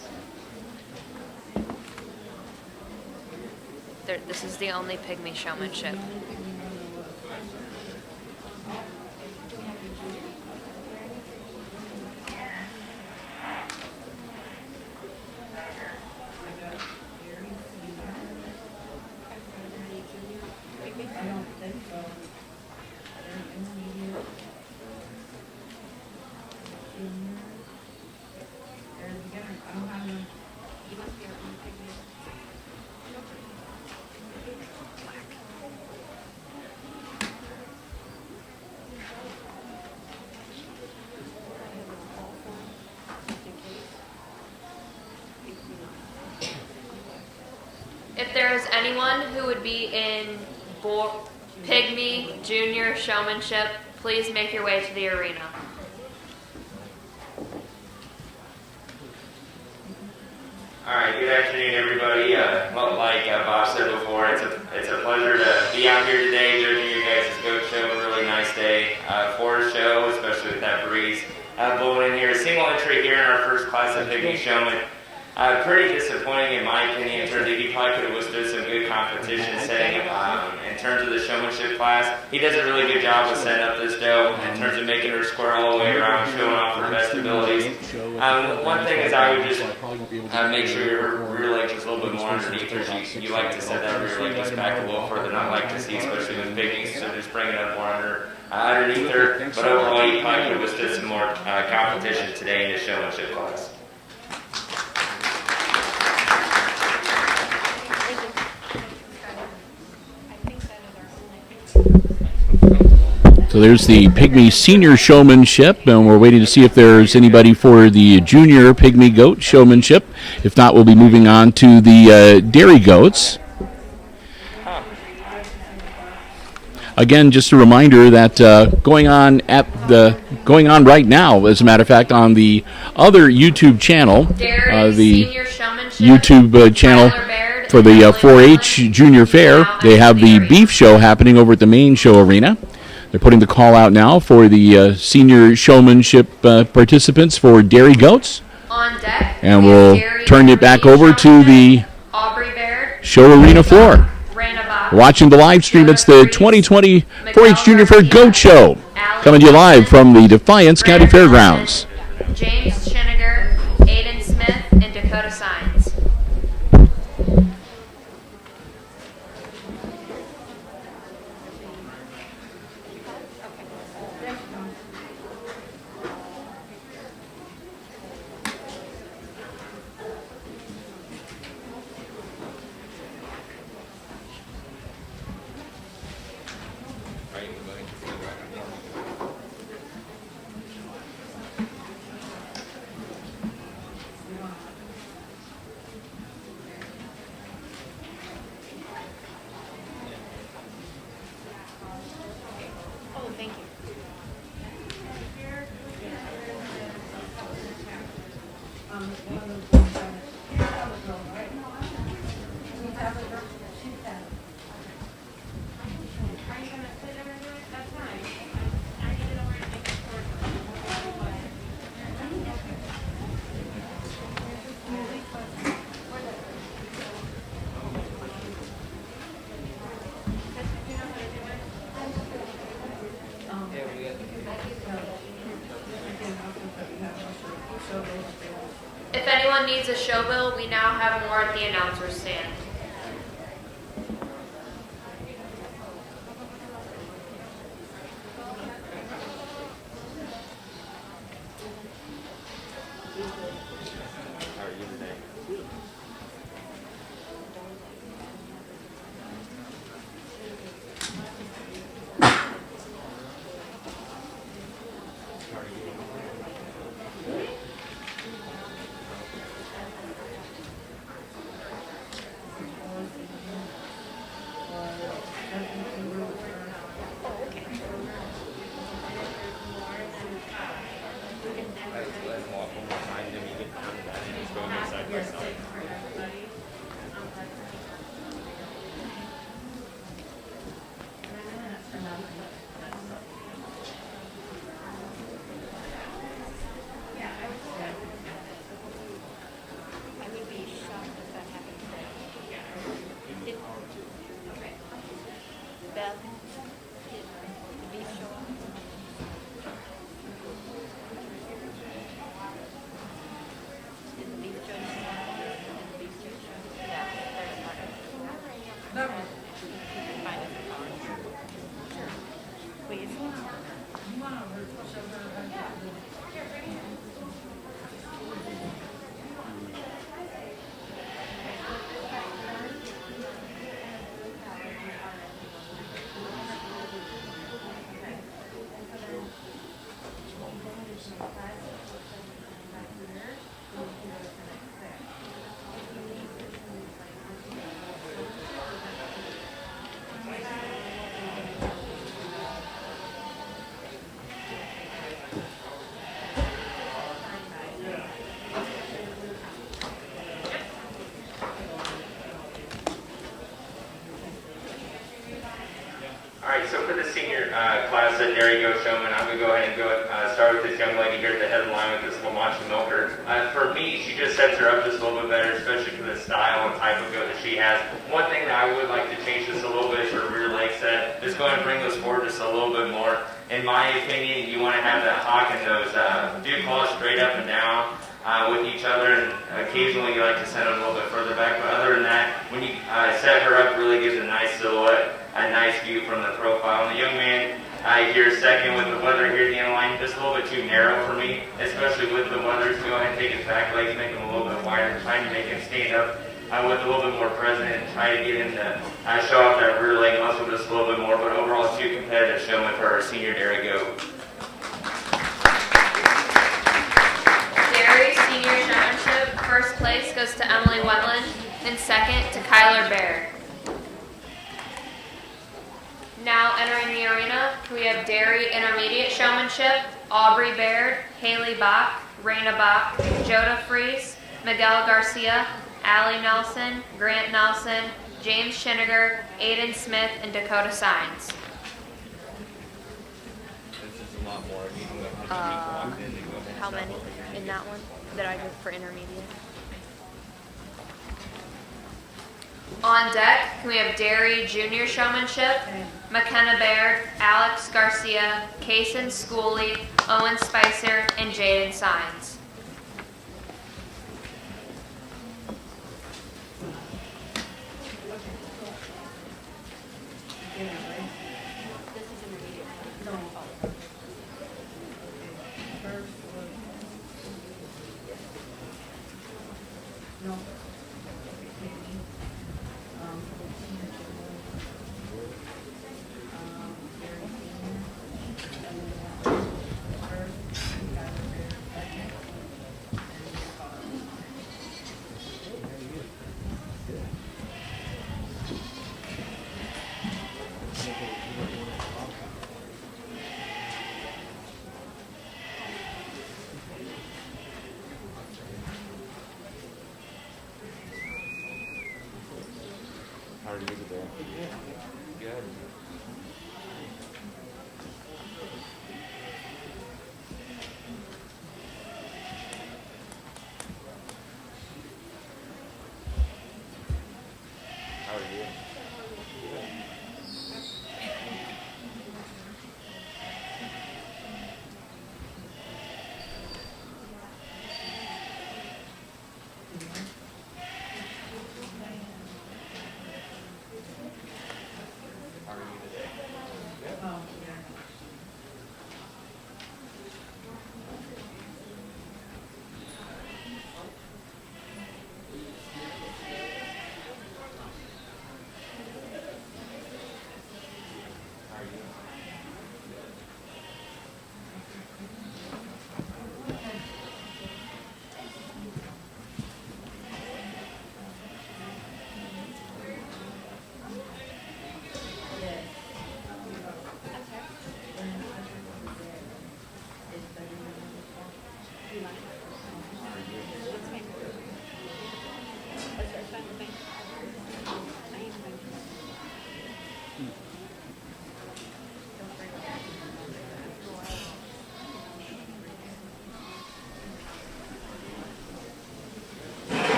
This is the only pygmy showmanship. If there is anyone who would be in Pygmy Junior Showmanship, please make your way to the arena. All right, good afternoon, everybody. Like Bob said before, it's a pleasure to be out here today judging your guys' goat show. A really nice day for a show, especially with that breeze blowing in here. A single entry here in our first class of Pygmy Showman. Pretty disappointing in my opinion in terms of he probably could have withstood some good competition setting in terms of the showmanship class. He does a really good job of setting up this doe in terms of making her square all the way around, showing off her best abilities. One thing is I would just make sure your rear leg's just a little bit more underneath her. You like to set that rear leg just back a little further, not like to see, especially with pygmies, so just bring it up more underneath her. But overall, you probably could have withstood some more competition today in the showmanship class. So there's the Pygmy Senior Showmanship, and we're waiting to see if there's anybody for the Junior Pygmy Goat Showmanship. If not, we'll be moving on to the Dairy Goats. Again, just a reminder that going on right now, as a matter of fact, on the other YouTube channel, Dairy the Senior Showmanship, YouTube channel Tyler Baird for the 4-H Junior Fair. They have the beef show happening over at the main show arena. They're putting the call out now for the senior showmanship participants for dairy goats. On deck, And we have we'll Dairy turn it back over to the Aubrey Baird, show arena floor. Rana Bach, Watching the live stream, it's the 2020 4-H Junior Fair Goat Show. Coming to you live from the Defiance County Fairgrounds. James Schiniger, Aiden Smith, and Dakota Signs. Oh, thank you. If anyone needs a show bill, we now have more at the announcer's stand. How are you today? I would be shocked if that happened today. Okay. Beth, did the beef show up? Did the beef show show up? Did the beef show show up? Yeah, there's part of it. That one. Find it for power. Sure. Please. All right, so for the senior class at Dairy Goat Showman, I'm going to go ahead and start with this young lady here at the head of the line with this La Mancha milker. For me, she just sets her up just a little bit better, especially for the style and type of goat that she has. One thing that I would like to change this a little bit is her rear leg set. Just go ahead and bring those forward just a little bit more. In my opinion, you want to have that hock and those dew claws straight up and down with each other, and occasionally you like to send them a little bit further back. But other than that, when you set her up, really gives a nice silhouette, a nice view from the profile. And the young man here second with the weather here at the end line, just a little bit too narrow for me, especially with the weather. So go ahead and take his back legs, make them a little bit wider, trying to make him stand up with a little bit more present and try to get him to show off that rear leg muscle just a little bit more. But overall, it's too competitive showing for our senior dairy goat. Dairy Senior Showmanship, first place goes to Emily Wetland, and second to Kyler Baird. Now entering the arena, we have Dairy Intermediate Showmanship, Aubrey Baird, Haley Bach, Raina Bach, Joda Fries, Miguel Garcia, Allie Nelson, Grant Nelson, James Schiniger, Aiden Smith, and Dakota Signs. This is a lot more. You can go ahead and walk in and go ahead and How start many over here. in that one that I did for intermediate? On deck, can we have Dairy Junior Showmanship, McKenna Baird, Alex Garcia, Kaysen Schooley, Owen Spicer, and Jaden Signs. How are you today? Good. How are you? How are you today? Good. How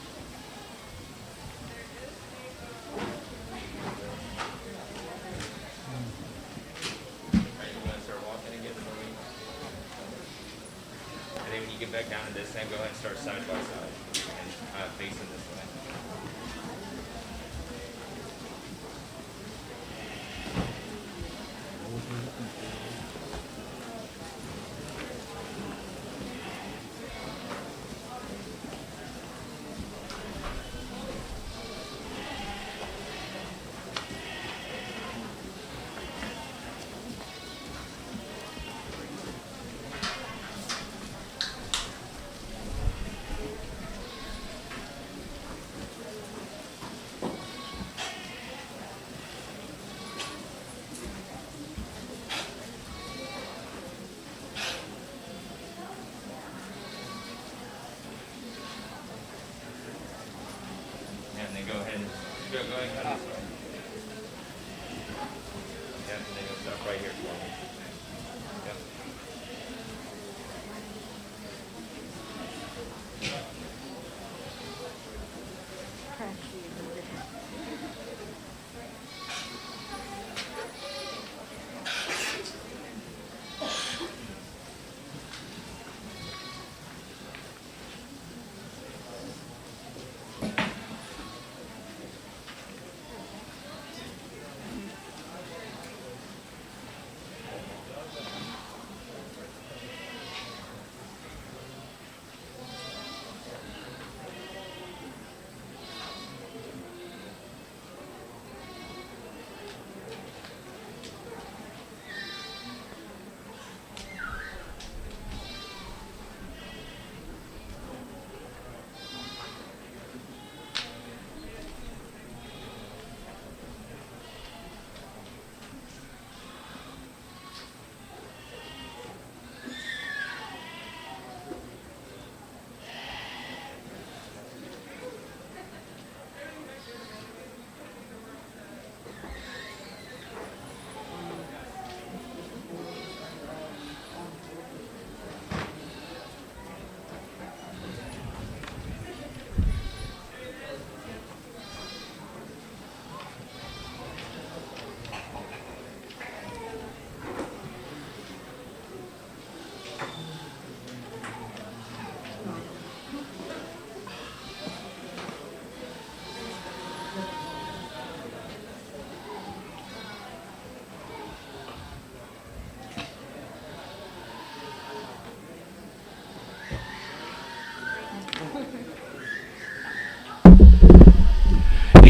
are you? Get back down to this and go ahead and start side by side and facing this way. And then go ahead and go ahead and cut this way. Yeah, and then you'll stop right here for me.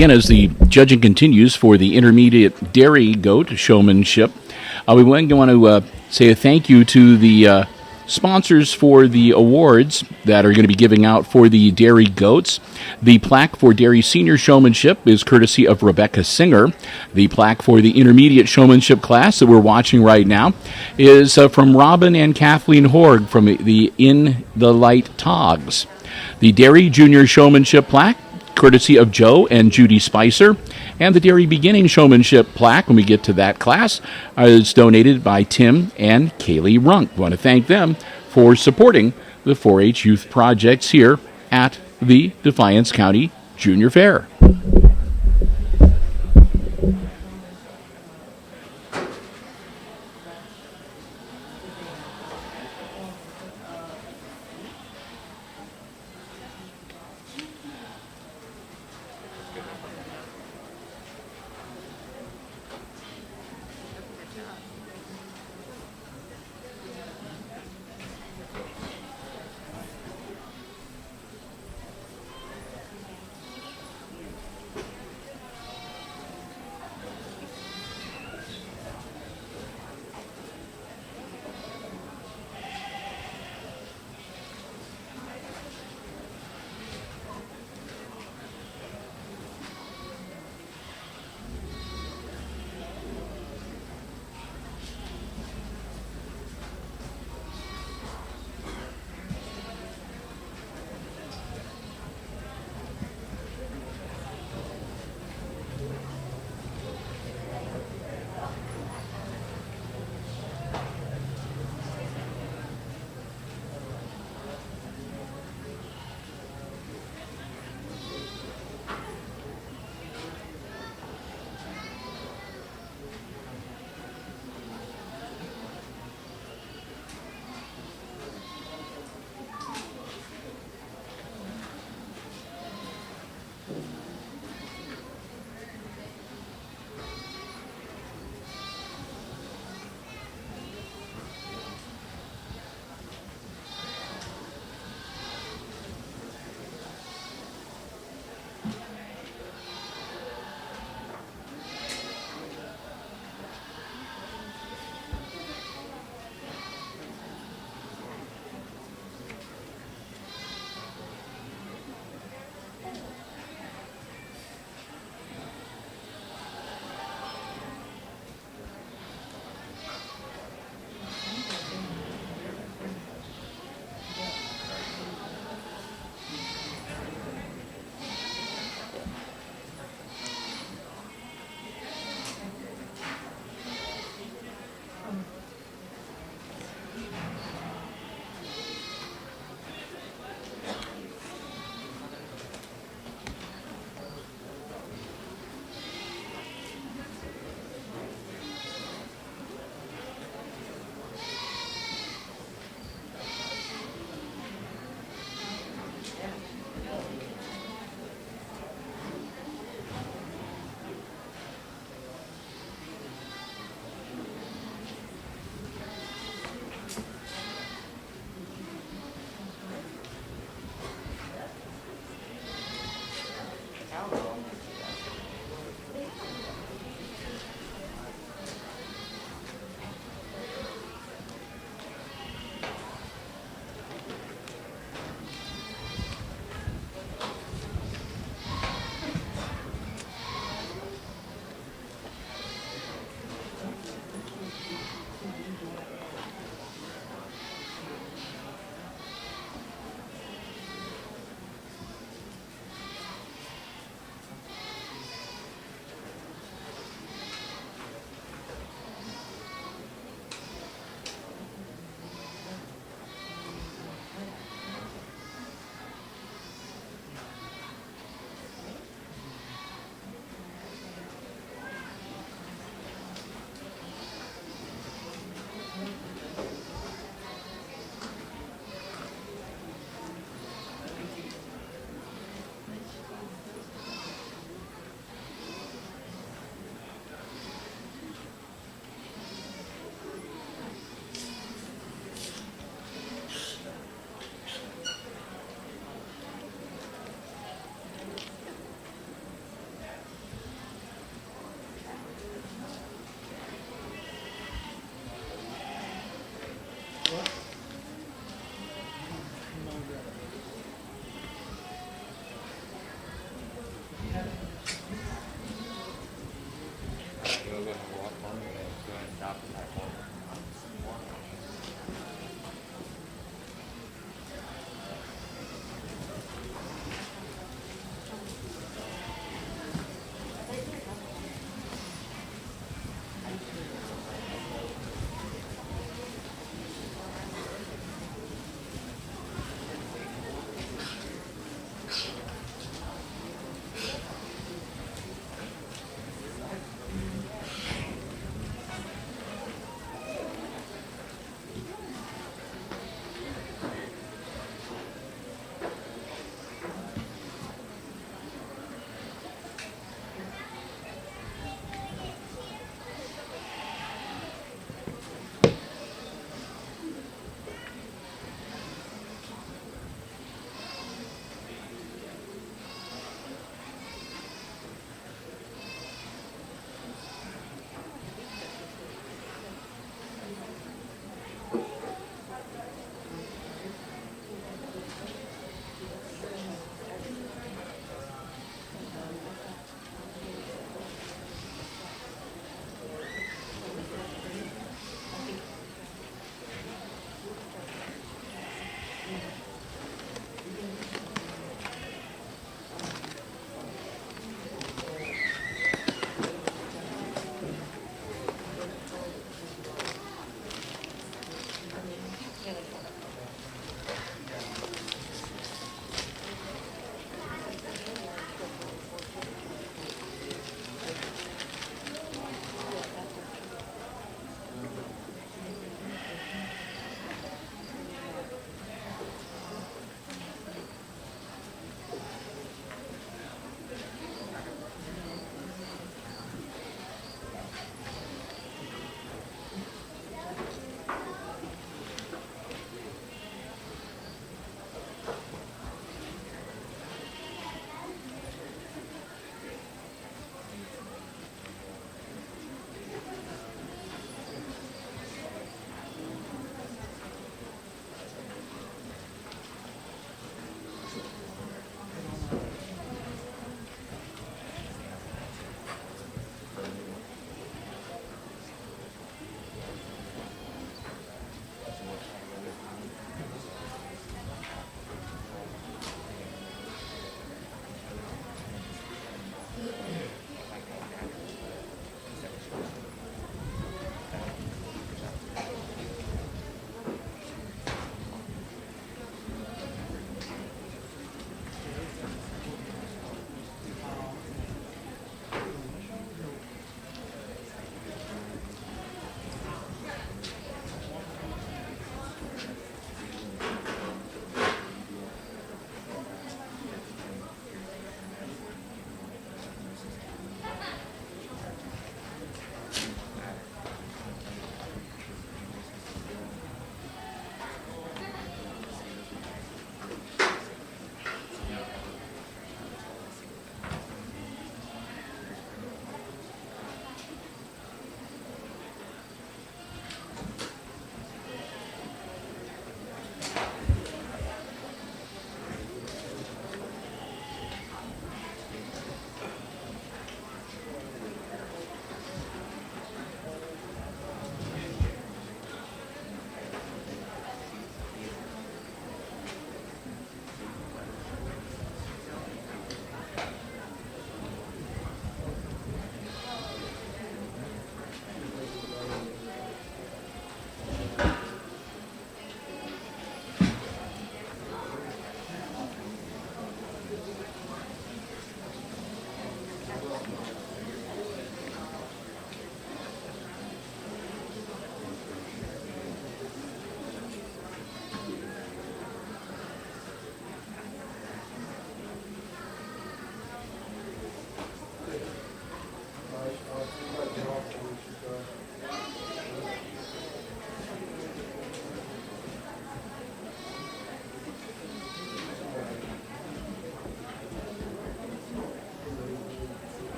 again, as the judging continues for the intermediate dairy goat showmanship, we want to say a thank you to the sponsors for the awards that are going to be giving out for the dairy goats. The plaque for dairy senior showmanship is courtesy of Rebecca Singer. The plaque for the intermediate showmanship class that we're watching right now is from Robin and Kathleen Horg from the In the Light Togs. The dairy junior showmanship plaque, courtesy of Joe and Judy Spicer, and the Dairy Beginning Showmanship plaque, when we get to that class, is donated by Tim and Kaylee Runk. We want to thank them for supporting the 4-H youth projects here at the Defiance County Junior Fair.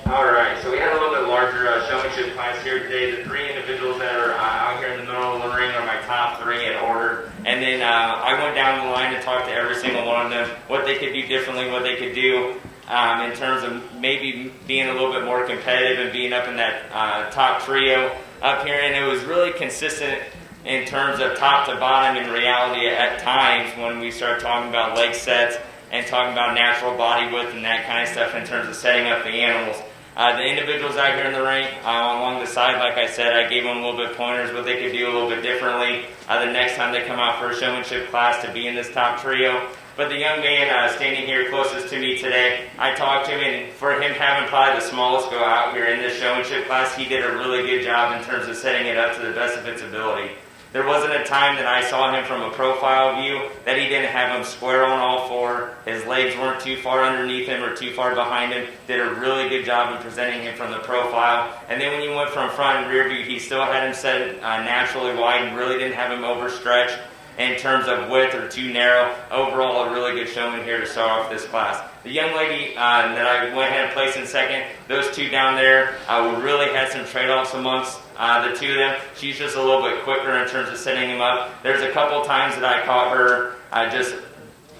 Alright, so we had a little bit larger showmanship class here today. The three individuals that are out here in the middle of the ring are my top three in order. And then I went down the line and talked to every single one of them, what they could do differently, what they could do in terms of maybe being a little bit more competitive and being up in that top trio up here. And it was really consistent in terms of top to bottom in reality at times when we started talking about leg sets and talking about natural body width and that kind of stuff in terms of setting up the animals. The individuals out here in the ring, along the side, like I said, I gave them a little bit pointers what they could do a little bit differently the next time they come out for a showmanship class to be in this top trio. But the young man standing here closest to me today, I talked to him, and for him having probably the smallest go out here in this showmanship class, he did a really good job in terms of setting it up to the best of its ability. There wasn't a time that I saw him from a profile view that he didn't have him square on all four. His legs weren't too far underneath him or too far behind him. Did a really good job in presenting him from the profile. And then when you went from front and rear view, he still had him set naturally wide and really didn't have him overstretched in terms of width or too narrow. Overall, a really good showman here to start off this class. The young lady that I went ahead and placed in second, those two down there, we really had some trade-offs amongst the two of them. She's just a little bit quicker in terms of setting him up. There's a couple times that I caught her just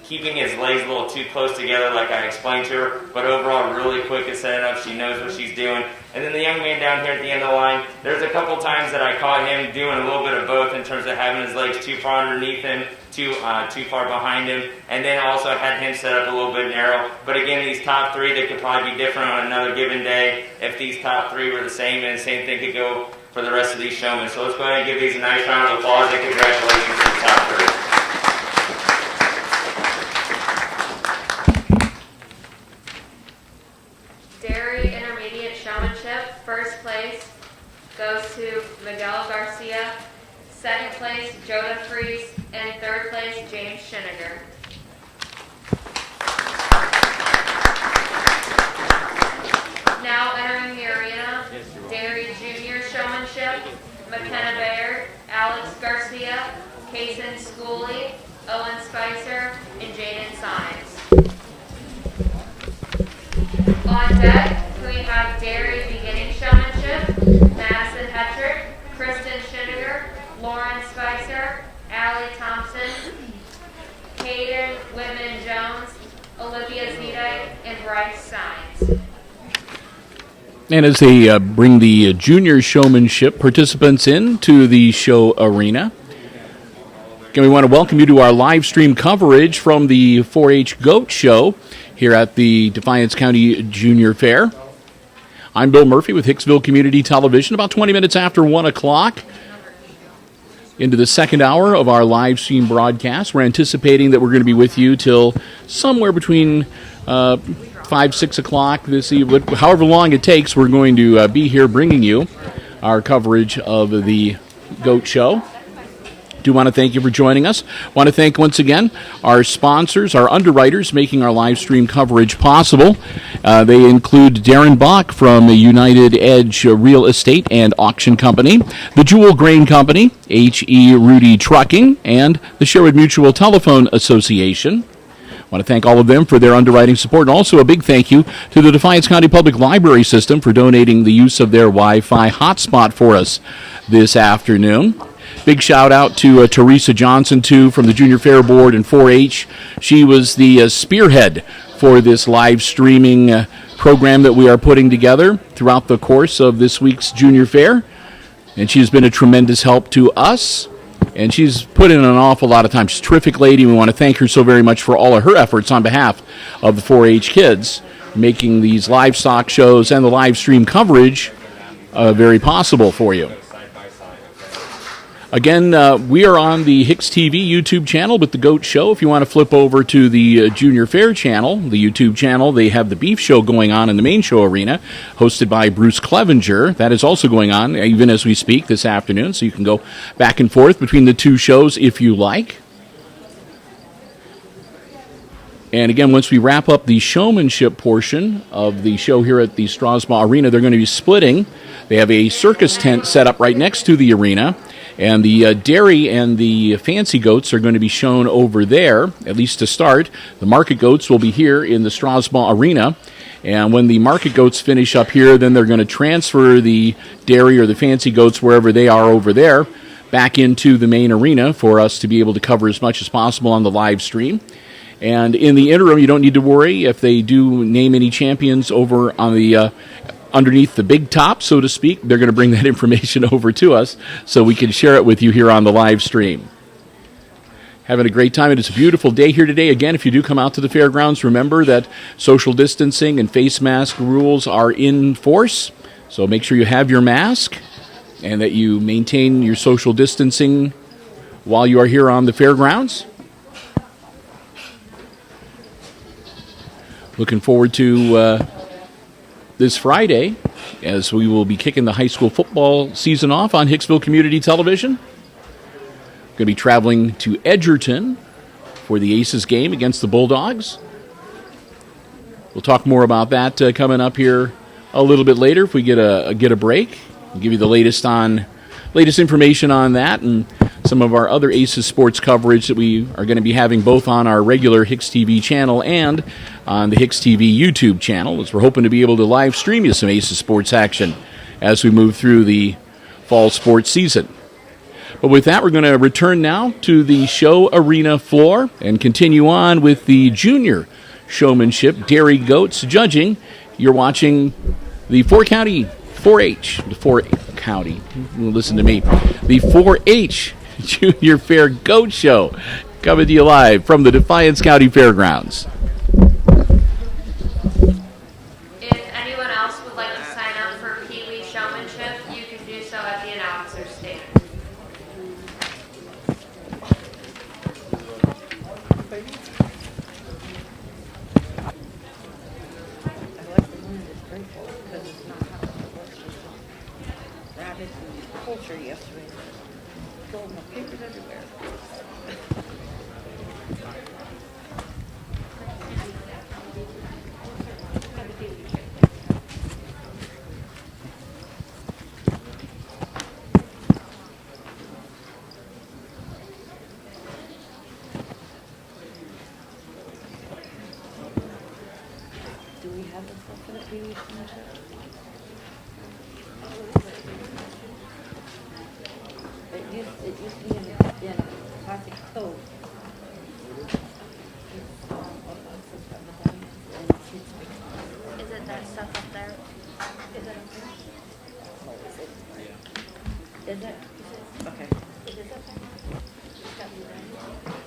keeping his legs a little too close together like I explained to her, but overall really quick at setting up. She knows what she's doing. And then the young man down here at the end of the line, there's a couple times that I caught him doing a little bit of both in terms of having his legs too far underneath him, too far behind him, and then also had him set up a little bit narrow. But again, these top three, they could probably be different on another given day. If these top three were the same, and the same thing could go for the rest of these showmen. So let's go ahead and give these a nice round of applause and congratulations to the top three. Dairy Intermediate Showmanship, first place goes to Miguel Garcia, second place Joda Fries, and third place James Schiniger. Now entering the arena, Dairy Junior Showmanship, McKenna Baird, Alex Garcia, Kaysen Schooley, Owen Spicer, and Jaden Sines. On deck, we have Dairy Beginning Showmanship, Madison Hetrick, Kristen Schiniger, Lauren Spicer, Allie Thompson, Hayden Whitman-Jones, Olivia Zedike, and Bryce Sines. And as they bring the junior showmanship participants into the show arena, again, we want to welcome you to our live stream coverage from the 4-H Goat Show here at the Defiance County Junior Fair. I'm Bill Murphy with Hicksville Community Television. About 20 minutes after 1 o'clock into the second hour of our live stream broadcast. We're anticipating that we're going to be with you till somewhere between 5, 6 o'clock this evening. However long it takes, we're going to be here bringing you our coverage of the Goat Show. Do want to thank you for joining us. Want to thank once again our sponsors, our underwriters making our live stream coverage possible. They include Darren Bach from the United Edge Real Estate and Auction Company, the Jewel Grain Company, H.E. Rudy Trucking, and the Sherwood Mutual Telephone Association. I want to thank all of them for their underwriting support, and also a big thank you to the Defiance County Public Library System for donating the use of their Wi-Fi hotspot for us this afternoon. Big shout out to Teresa Johnson, too, from the Junior Fair Board and 4-H. She was the spearhead for this live streaming program that we are putting together throughout the course of this week's Junior Fair. And she's been a tremendous help to us. And she's put in an awful lot of time. She's a terrific lady. We want to thank her so very much for all of her efforts on behalf of the 4-H kids, making these livestock shows and the live stream coverage very possible for you. Again, we are on the HIX-TV YouTube channel with the Goat Show. If you want to flip over to the Junior Fair channel, the YouTube channel, they have the Beef Show going on in the main show arena, hosted by Bruce Clevenger. That is also going on, even as we speak, this afternoon, so you can go back and forth between the two shows if you like. And again, once we wrap up the showmanship portion of the show here at the Strasbourg Arena, they're going to be splitting. They have a circus tent set up right next to the arena. And the dairy and the fancy goats are going to be shown over there, at least to start. The market goats will be here in the Strasbourg Arena. And when the market goats finish up here, then they're going to transfer the dairy or the fancy goats, wherever they are over there, back into the main arena for us to be able to cover as much as possible on the live stream. And in the interim, you don't need to worry if they do name any champions over on the underneath the big top, so to speak. They're going to bring that information over to us so we can share it with you here on the live stream. Having a great time. It is a beautiful day here today. Again, if you do come out to the fairgrounds, remember that social distancing and face mask rules are in force. So make sure you have your mask and that you maintain your social distancing while you are here on the fairgrounds. Looking forward to this Friday, as we will be kicking the high school football season off on Hicksville Community Television. Going to be traveling to Edgerton for the Aces game against the Bulldogs. We'll talk more about that coming up here a little bit later if we get a break. We'll give you the latest information on that and some of our other Aces sports coverage that we are going to be having both on our regular HIX-TV channel and on the HIX-TV YouTube channel, as we're hoping to be able to live stream you some Aces sports action as we move through the fall sports season. But with that, we're going to return now to the show arena floor and continue on with the junior showmanship, Dairy Goats judging. You're watching the 4-H, listen to me, the 4-H Junior Fair Goat Show, coming to you live from the Defiance County Fairgrounds. If anyone else would like to sign up for Pee Wee Showmanship, you can do so at the announcer's stand. Yesterday. Gold papers everywhere. Do we have a stuff for the TV showmanship? it used to be in a plastic tote. Is it that stuff up there? Is it? Is it? Okay. Is it up there?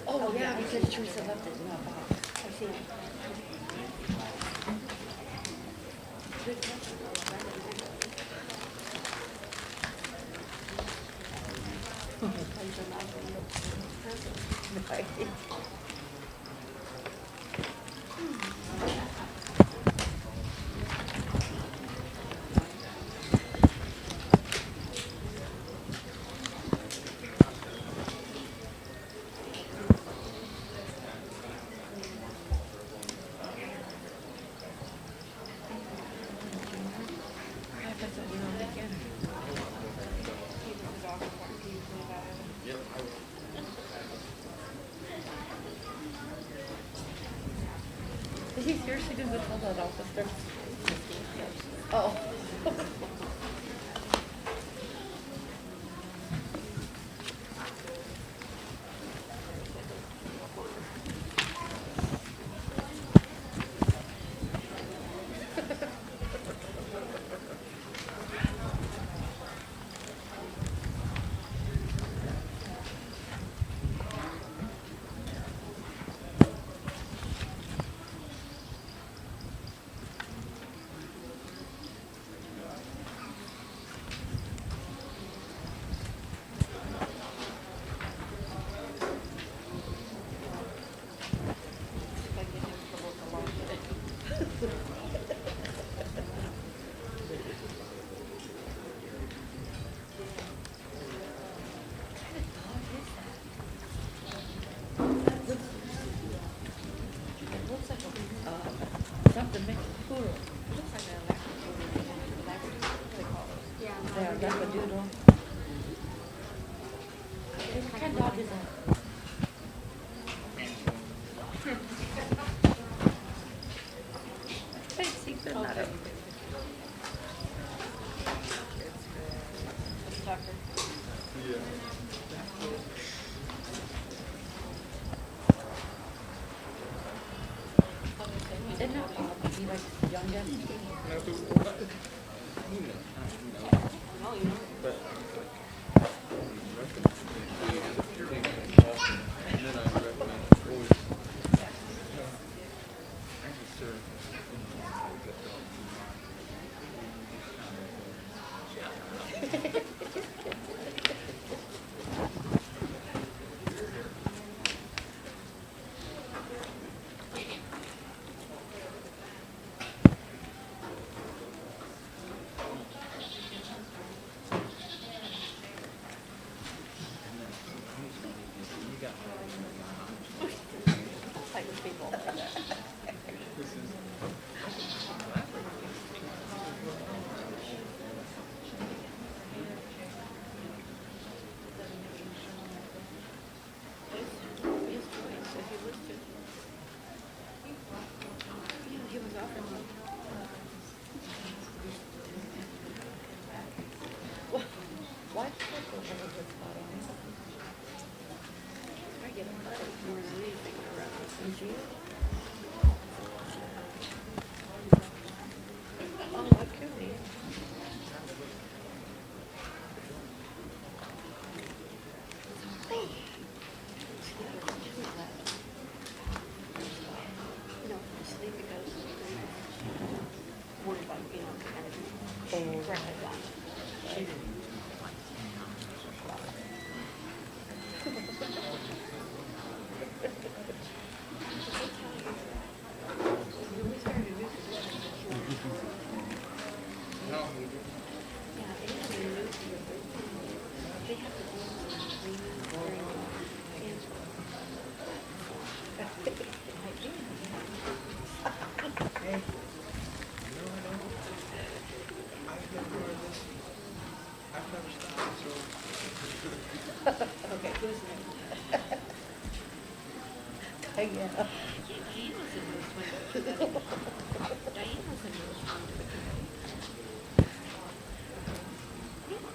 Oh, yeah, because Teresa left it in that box. I see. Good question. Right. Is he seriously going to tell that officer? Oh. Something makes it cool. It looks like a labradoodle. What do they call it? Yeah, Yeah, labradoodle. What kind of dog is that? Hey, secret letter. Tucker. Isn't that odd? He likes the youngest. No, you know. Like with people. His choice, if he listed. Yeah, he was offering one. Why should I go have a good spot on it? I get him more than anything around. Did you? Oh, it could be. No, sleep because worried about, kind of crap like that. Okay, who's next? Yeah. Diane was in this one. Diane was in this one.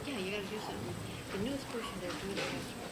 Yeah, you gotta do something. The newest person they're doing it.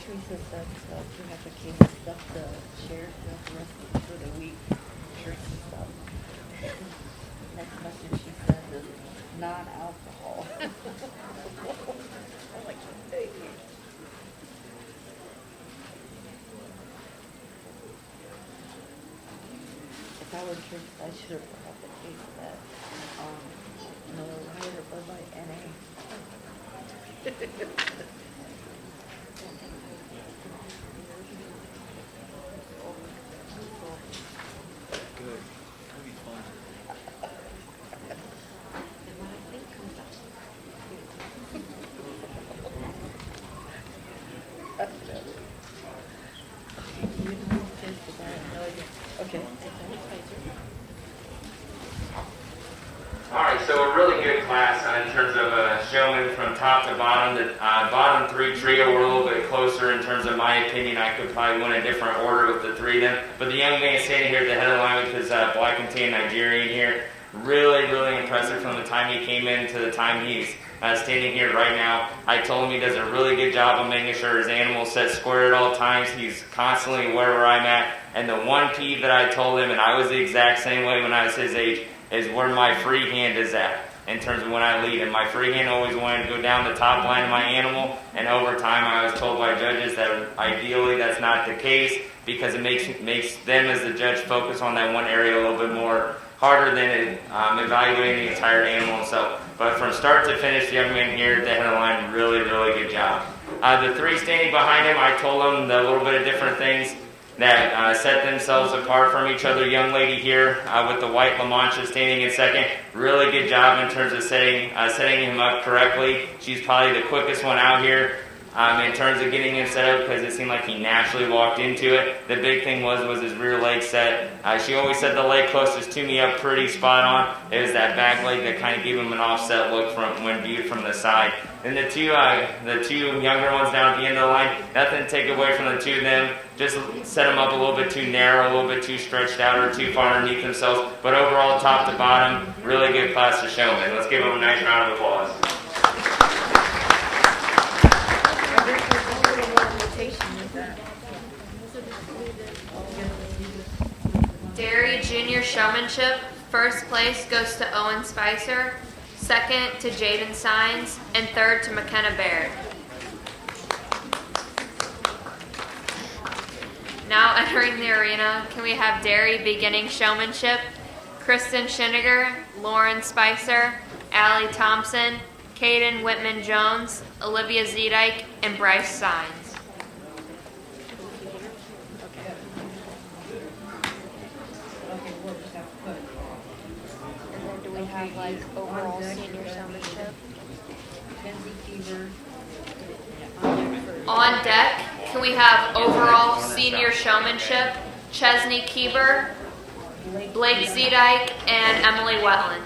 Teresa said we have to keep stuff to share throughout the rest for the week, shirts and stuff. Next message she said is non-alcohol. I'm like, thank you. If I were Teresa, I should have brought up the case that, no, higher Bud Light NA. Okay. All right, so a really good class in terms of showing from top to bottom. The bottom three trio were a little bit closer in terms of my opinion. I could probably win a different order with the three of them. But the young man standing here at the head of the line with his black and tan Nigerian here, really, really impressive from the time he came in to the time he's standing here right now. I told him he does a really good job of making sure his animal's set square at all times. He's constantly aware where I'm at. And the one peeve that I told him, and I was the exact same way when I was his age, is where my free hand is at in terms of when I lead. And my free hand always wanted to go down the top line of my animal. And over time, I was told by judges that ideally that's not the case because it makes them as the judge focus on that one area a little bit more harder than evaluating the entire animal itself. But from start to finish, the young man here at the head of the line, really, really good job. The three standing behind him, I told them the little bit of different things that set themselves apart from each other. Young lady here with the white La Mancha standing in second. Really good job in terms of setting him up correctly. She's probably the quickest one out here in terms of getting him set up because it seemed like he naturally walked into it. The big thing was his rear leg set. She always said the leg closest to me up pretty spot on. It was that back leg that kind of gave him an offset look when viewed from the side. And the two younger ones down at the end of the line, nothing to take away from the two of them. Just set them up a little bit too narrow, a little bit too stretched out or too far underneath themselves. But overall, top to bottom, really good class of showmen. Let's give them a nice round of applause. Dairy Junior Showmanship, first place goes to Owen Spicer, second to Jaden Sines, and third to McKenna Baird. Now entering the arena, can we have Dairy Beginning Showmanship, Kristen Schiniger, Lauren Spicer, Allie Thompson, Caden Whitman-Jones, Olivia Zedike, and Bryce Sines. Do we have like overall senior showmanship? On deck, can we have overall senior showmanship, Chesney Keeber, Blake Zedike, and Emily Wetland.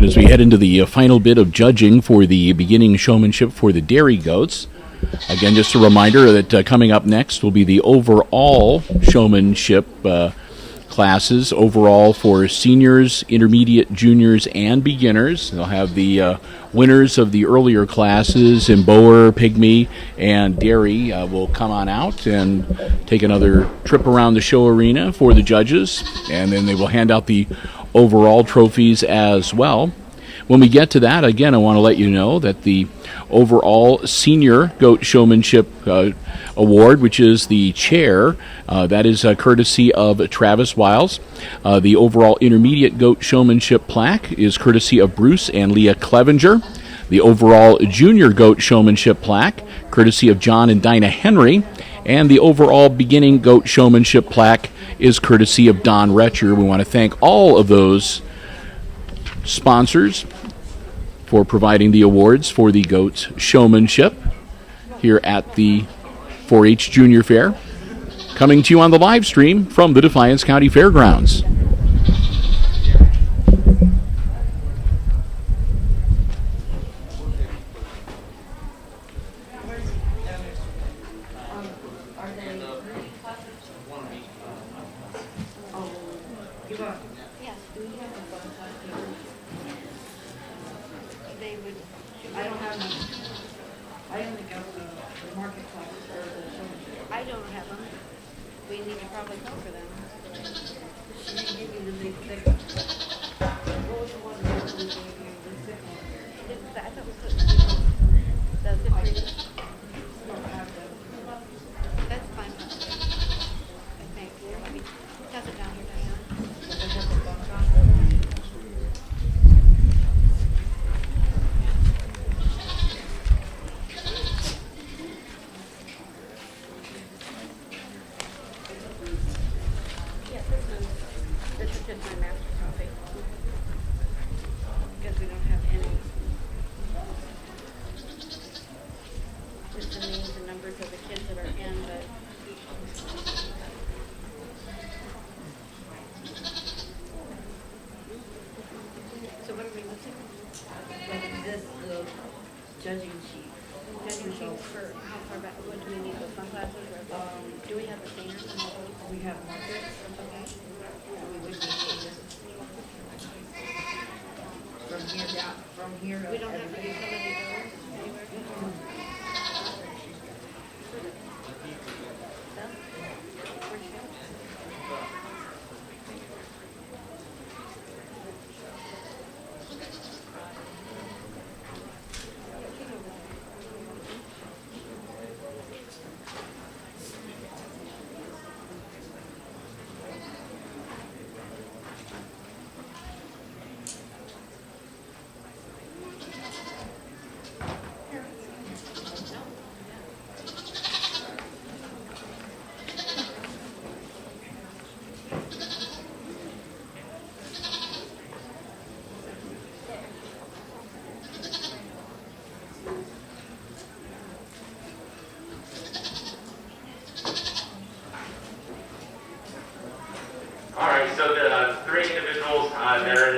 As we head into the final bit of judging for the beginning showmanship for the dairy goats, again, just a reminder that coming up next will be the overall showmanship classes, overall for seniors, intermediate, juniors, and beginners. They'll have the winners of the earlier classes in Boer, Pygmy, and Dairy will come on out and take another trip around the show arena for the judges, and then they will hand out the overall trophies as well. When we get to that, again, I want to let you know that the overall senior goat showmanship award, which is the chair, that is courtesy of Travis Wiles. The overall intermediate goat showmanship plaque is courtesy of Bruce and Leah Clevenger. The overall junior goat showmanship plaque, courtesy of John and Dinah Henry. And the overall beginning goat showmanship plaque is courtesy of Don Retcher. We want to thank all of those sponsors for providing the awards for the goat showmanship here at the 4-H Junior Fair. Coming to you on the live stream from the Defiance County Fairgrounds.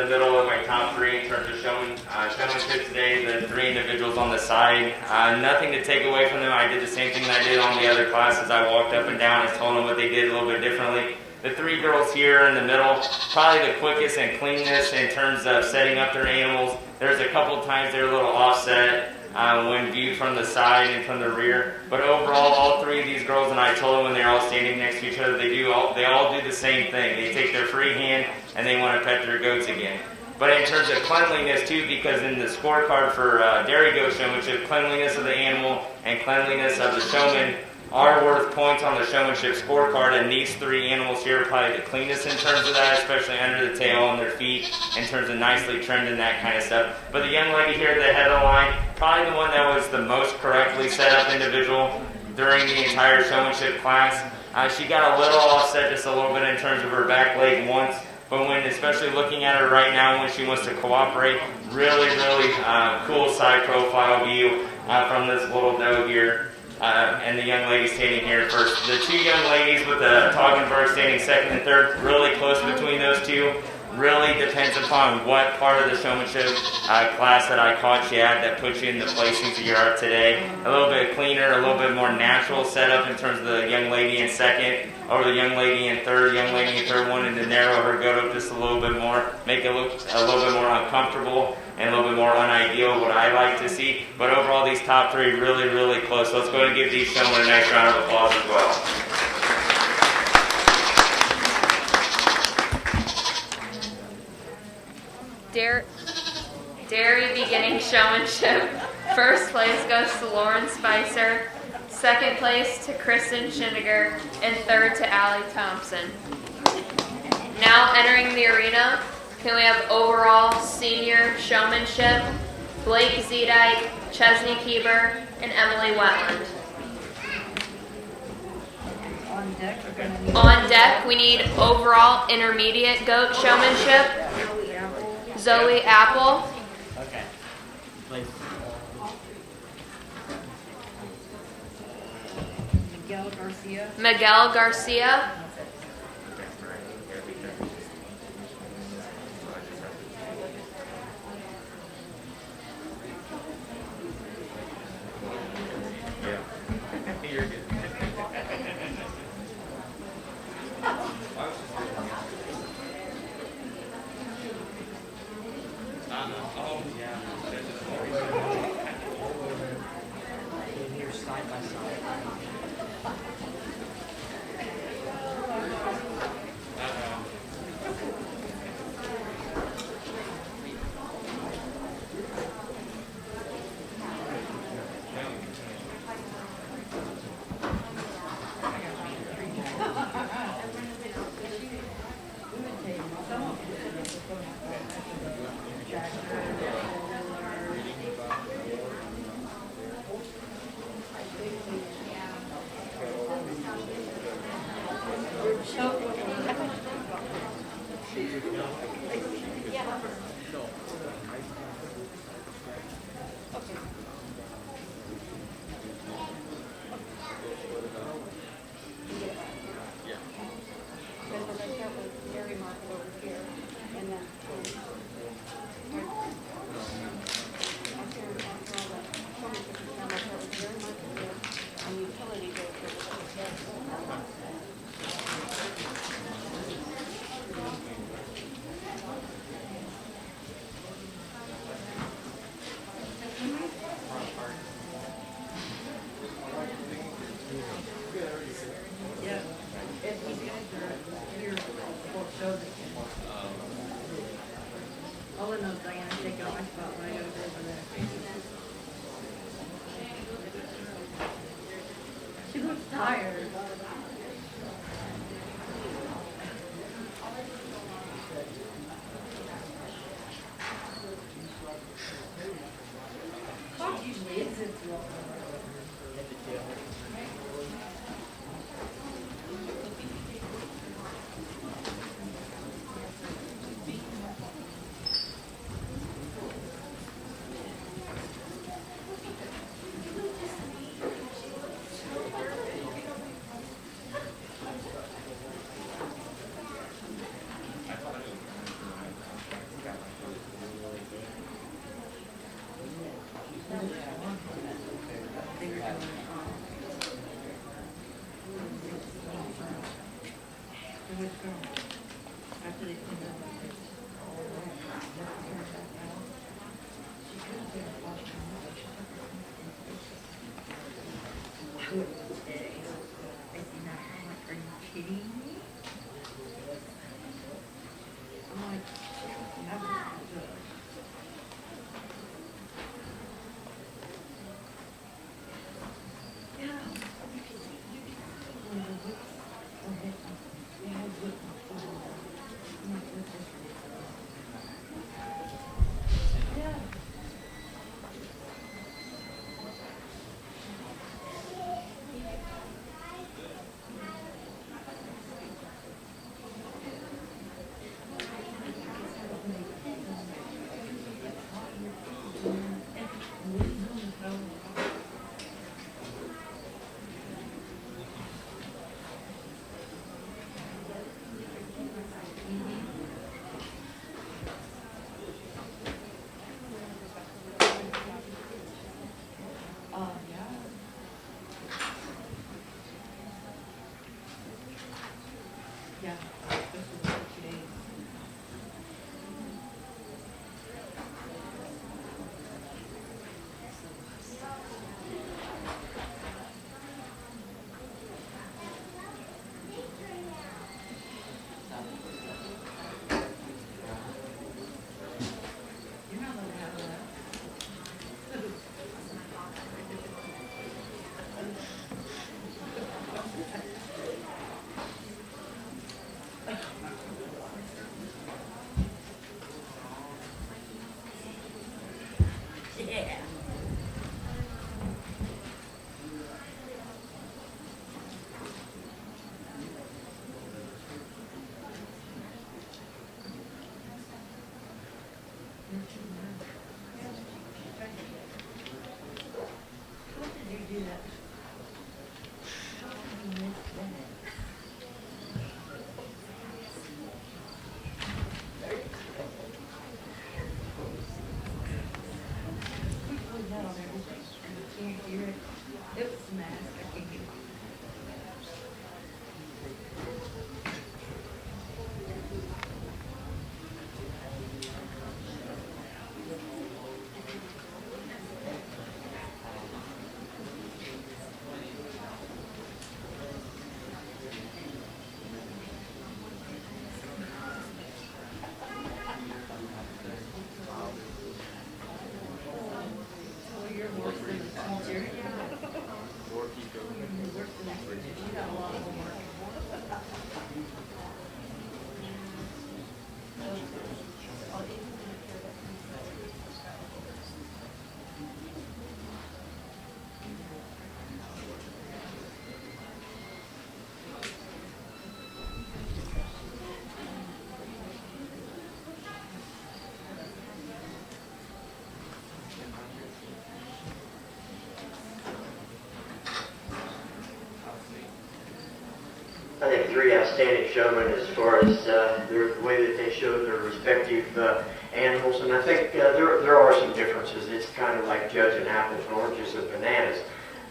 the middle of my top three in terms of showmanship today. The three individuals on the side, nothing to take away from them. I did the same thing that I did on the other classes. I walked up and down and told them what they did a little bit differently. The three girls here in the middle, probably the quickest and cleanest in terms of setting up their animals. There's a couple times they're a little offset when viewed from the side and from the rear. But overall, all three of these girls, and I told them when they're all standing next to each other, they all do the same thing. They take their free hand and they want to pet their goats again. But in terms of cleanliness too, because in the scorecard for dairy goat showmanship, cleanliness of the animal and cleanliness of the showman are worth points on the showmanship scorecard, and these three animals here are probably the cleanest in terms of that, especially under the tail and their feet, in terms of nicely trimmed and that kind of stuff. But the young lady here at the head of the line, probably the one that was the most correctly set up individual during the entire showmanship class. She got a little offset just a little bit in terms of her back leg once, but when, especially looking at her right now when she wants to cooperate, really cool side profile view from this little doe here. And the young lady standing here first. The two young ladies with the Toggenburg standing second and third, really close between those two. Really depends upon what part of the showmanship class that I caught you at that puts you in the placings that you are today. A little bit cleaner, a little bit more natural setup in terms of the young lady in second, over the young lady in third. Young lady in third wanted to narrow her goat up just a little bit more, make it look a little bit more uncomfortable and a little bit more unideal, what I like to see. But overall, these top three really close. So let's go ahead and give these showmen a nice round of applause as well. Dairy beginning showmanship. First place goes to Lauren Spicer, second place to Kristen Schindiger, and third to Allie Thompson. Now entering the arena, can we have overall senior showmanship, Blake Zedike, Chesney Keeber, and Emily Wetland. On deck, we need overall intermediate goat showmanship, Zoe Apple. Okay. Please. Miguel Garcia. I think three outstanding showmen as far as the way that they showed their respective animals, and I think there are some differences. It's kind of like judging apples and oranges and bananas.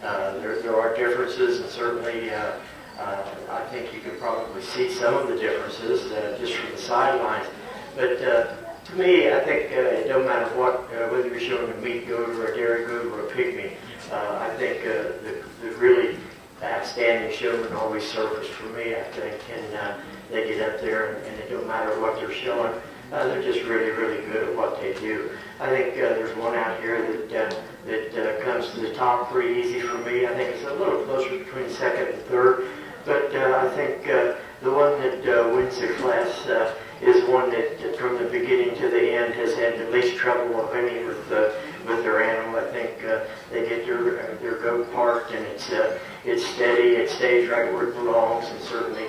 There are differences, and certainly I think you can probably see some of the differences just from the sidelines. But to me, I think it don't matter what, whether you're showing a meat goat or a dairy goat or a pygmy. I think the really outstanding showmen always surface for me, I think, and they get up there and it don't matter what they're showing. They're just really, really good at what they do. I think there's one out here that comes to the top pretty easy for me. I think it's a little closer between second and third, but I think the one that wins the class is one that from the beginning to the end has had the least trouble of any with their animal. I think they get their goat parked and it's steady, it stays right where it belongs, and certainly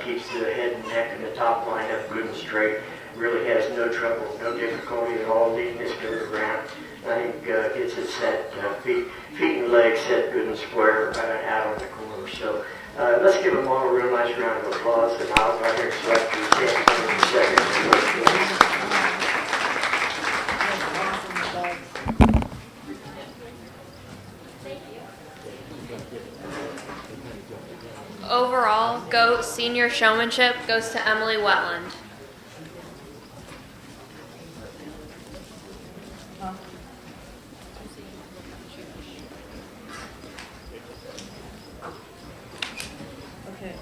keeps the head and neck and the top line up good and straight. Really has no trouble, no difficulty at all leading this goat around. I think gets it set, feet and legs set good and square out on the corner. So let's give them all a real nice round of applause, and I'll go here and select the champion in seconds. Overall, GOAT Senior Showmanship goes to Emily Wetland. Okay.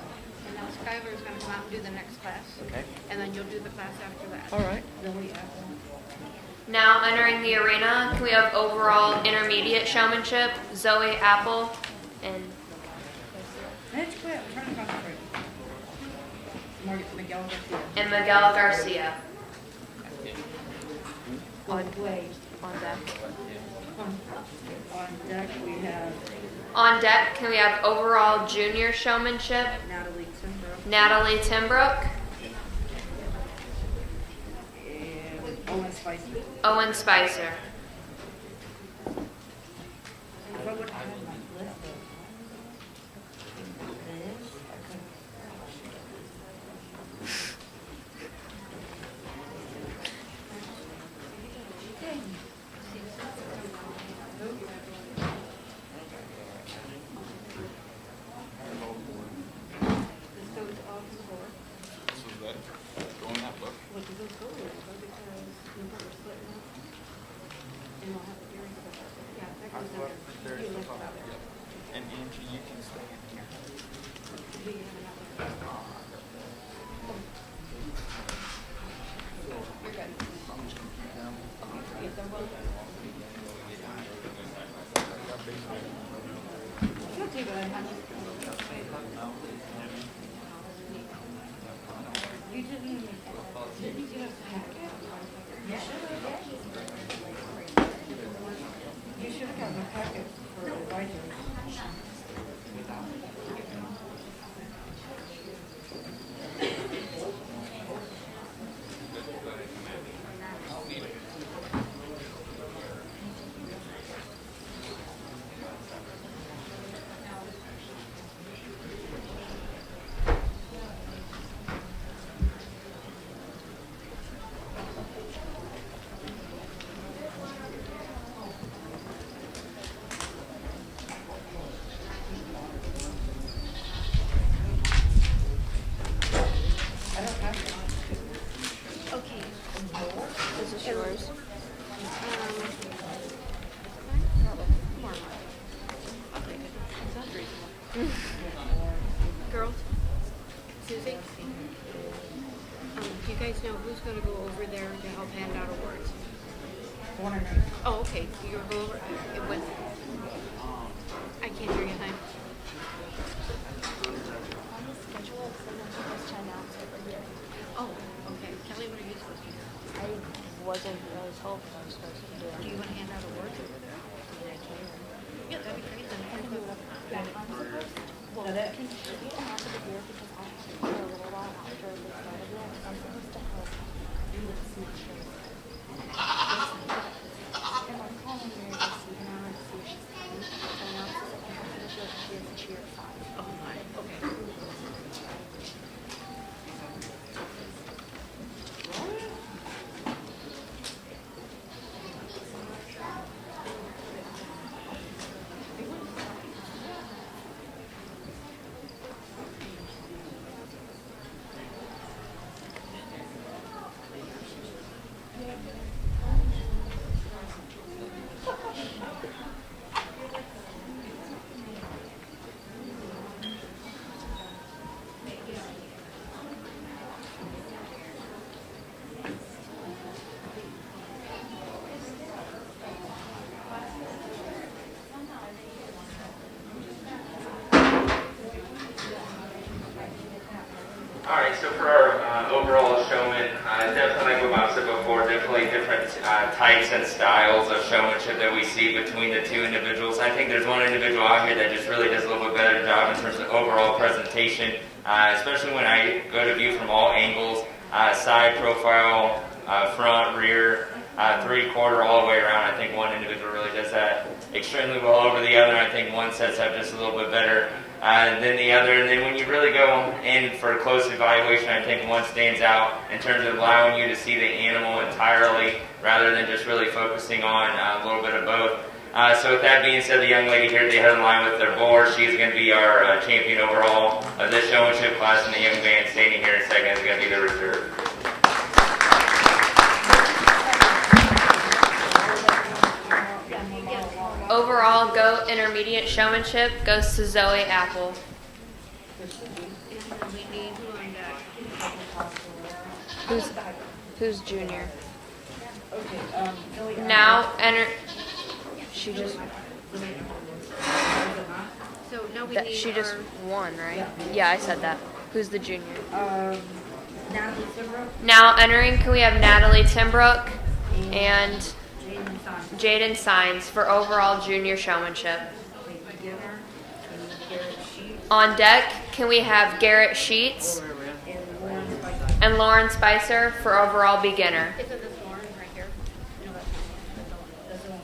And now Skylar's going to come out and do the next class. Okay. And then you'll do the class after that. All right. Now entering the arena, can we have overall intermediate showmanship, Zoe Apple and That's quick. Miguel Garcia. and Miguel Garcia. On deck. On deck, we have On deck, can we have overall junior showmanship? Natalie Timbrook Natalie Timbrook, and Owen Spicer. Owen Spicer. If I would have had my list of this, This goes off the board. So is that go in that book? What does this go with? Because we put a split in it. And we'll have the earrings with it. Yeah, that goes under. You lift it up. And Angie, you can stay in here. We can have another. You're good. Yes, I will. You'll do good, honey. You didn't even, didn't you get a packet? You should have. You should have gotten a packet for advisors. Okay. Is this yours? Girls, Susie, do you guys know who's going to go over there to help hand out awards? Oh, okay. You're go over. It went. I can't hear you, honey. On the schedule, it's someone supposed to announce over here. Oh, okay. Kelly, what are you supposed to do? I wasn't really told what I was supposed to do. Do you want to hand out awards over there? Yeah, that'd be great. Then I can do it up. Yeah, I'm supposed to. Well, can you announce it here because I have to for a little while after the start of it. I'm supposed to help do the signature. And I'm calling Mary to see now and see if she's coming. So now it's just like I'm sure she is cheer at 5. Oh my. Okay. All right, so for our overall showman, definitely like what Bob said before, definitely different types and styles of showmanship that we see between the two individuals. I think there's one individual out here that just really does a little bit better job in terms of overall presentation, especially when I go to view from all angles, side profile, front, rear, three-quarter, all the way around. I think one individual really does that extremely well over the other. I think one sets up just a little bit better than the other. And then when you really go in for a close evaluation, I think one stands out in terms of allowing you to see the animal entirely rather than just really focusing on a little bit of both. So with that being said, the young lady here at the head of the line with their board, she's going to be our champion overall of this showmanship class, and the young man standing here in second is going to be the reserve. Overall goat intermediate showmanship goes to Zoe Apple. And we need who on deck? Who's junior? Now enter. She just So now we need She just our, won, right? Yeah, I said that. Who's the junior? Natalie Timbrook Now entering, can we have Natalie Timbrook and Jaden Simon. Jaden Signs for overall junior showmanship? Beginner and Garrett Sheets On deck, can we have Garrett Sheets and Lauren Spicer. and Lauren Spicer for overall beginner? Isn't this Lauren right here? No, that's not. That's the one.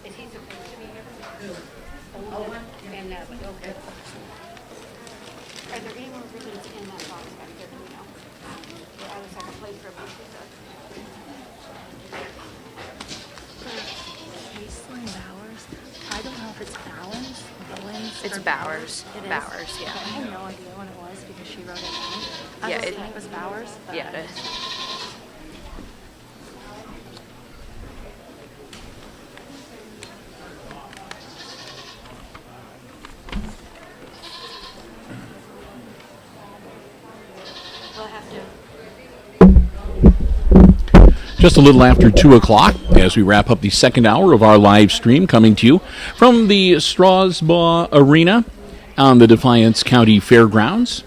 Is he supposed to be here? Who? Owen? And Natalie, okay. Are there any more ribbons in that box back there, do we know? Yeah, I was like a place for a bunch of stuff. Caitlin Bowers. I don't know if it's Bowens. Bowens. It's or Bowers. It is? Bowers, yeah. Okay, I had no idea what it was because she wrote it down. I Yeah, was it- thinking it was Bowers. But Yeah, it is. We'll have to. Just a little after 2 o'clock as we wrap up the second hour of our live stream, coming to you from the Strasbaugh Arena on the Defiance County Fairgrounds.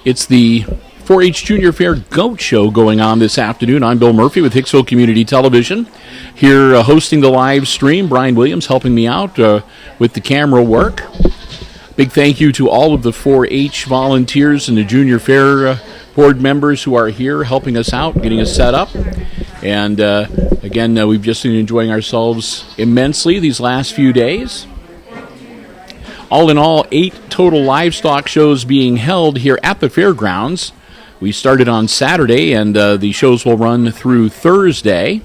It's the 4-H Junior Fair Goat Show going on this afternoon. I'm Bill Murphy with Hicksville Community Television. Here hosting the live stream, Brian Williams helping me out with the camera work. Big thank you to all of the 4-H volunteers and the Junior Fair board members who are here helping us out, getting us set up. And again, we've just been enjoying ourselves immensely these last few days. All in all, 8 total livestock shows being held here at the fairgrounds. We started on Saturday, and the shows will run through Thursday.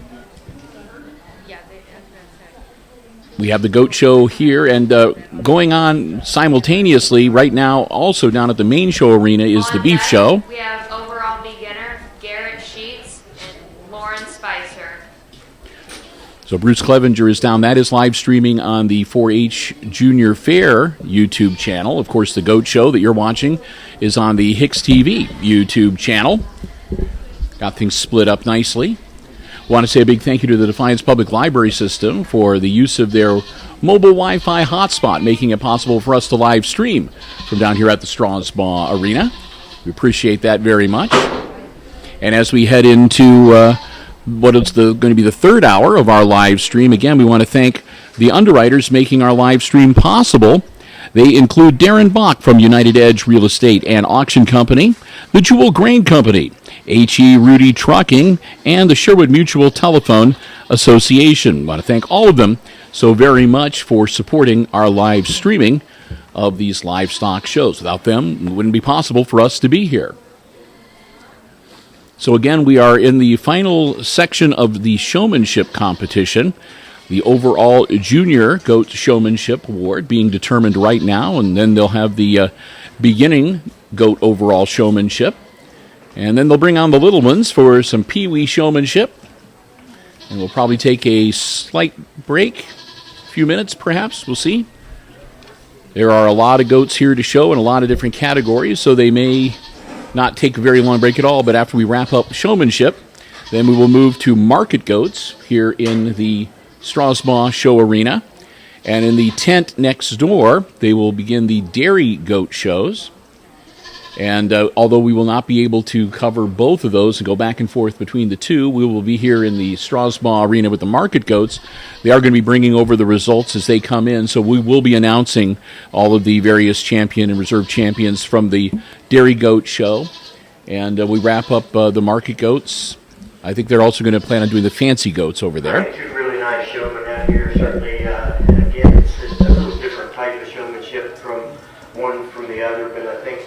We have the goat show here, and going on simultaneously right now, also down at the main show arena, is the On beef deck, show. We have overall beginner Garrett Sheets and Lauren Spicer. So Bruce Clevenger is down. That is live streaming on the 4-H Junior Fair YouTube channel. Of course, the goat show that you're watching is on the HIX-TV YouTube channel. Got things split up nicely. Want to say a big thank you to the Defiance Public Library System for the use of their mobile Wi-Fi hotspot, making it possible for us to live stream from down here at the Strasbaugh Arena. We appreciate that very much. And as we head into what is going to be the third hour of our live stream, again, we want to thank the underwriters making our live stream possible. They include Darren Bach from United Edge Real Estate and Auction Company, the Jewel Grain Company, H.E. Rudy Trucking, and the Sherwood Mutual Telephone Association. I want to thank all of them so very much for supporting our live streaming of these livestock shows. Without them, it wouldn't be possible for us to be here. So again, we are in the final section of the showmanship competition. The overall junior goat showmanship award being determined right now, and then they'll have the beginning goat overall showmanship. And then they'll bring on the little ones for some pee-wee showmanship. And we'll probably take a slight break, a few minutes perhaps, we'll see. There are a lot of goats here to show in a lot of different categories, so they may not take a very long break at all. But after we wrap up showmanship, then we will move to market goats here in the Strasbaugh Show Arena. And in the tent next door, they will begin the dairy goat shows. And although we will not be able to cover both of those and go back and forth between the two, we will be here in the Strasbaugh Arena with the market goats. They are going to be bringing over the results as they come in, so we will be announcing all of the various champion and reserve champions from the dairy goat show. And we wrap up the market goats. I think they're also going to plan on doing the fancy goats over there. Two really nice showmen out here. Certainly, again, it's a little different type of showmanship from one from the other, but I think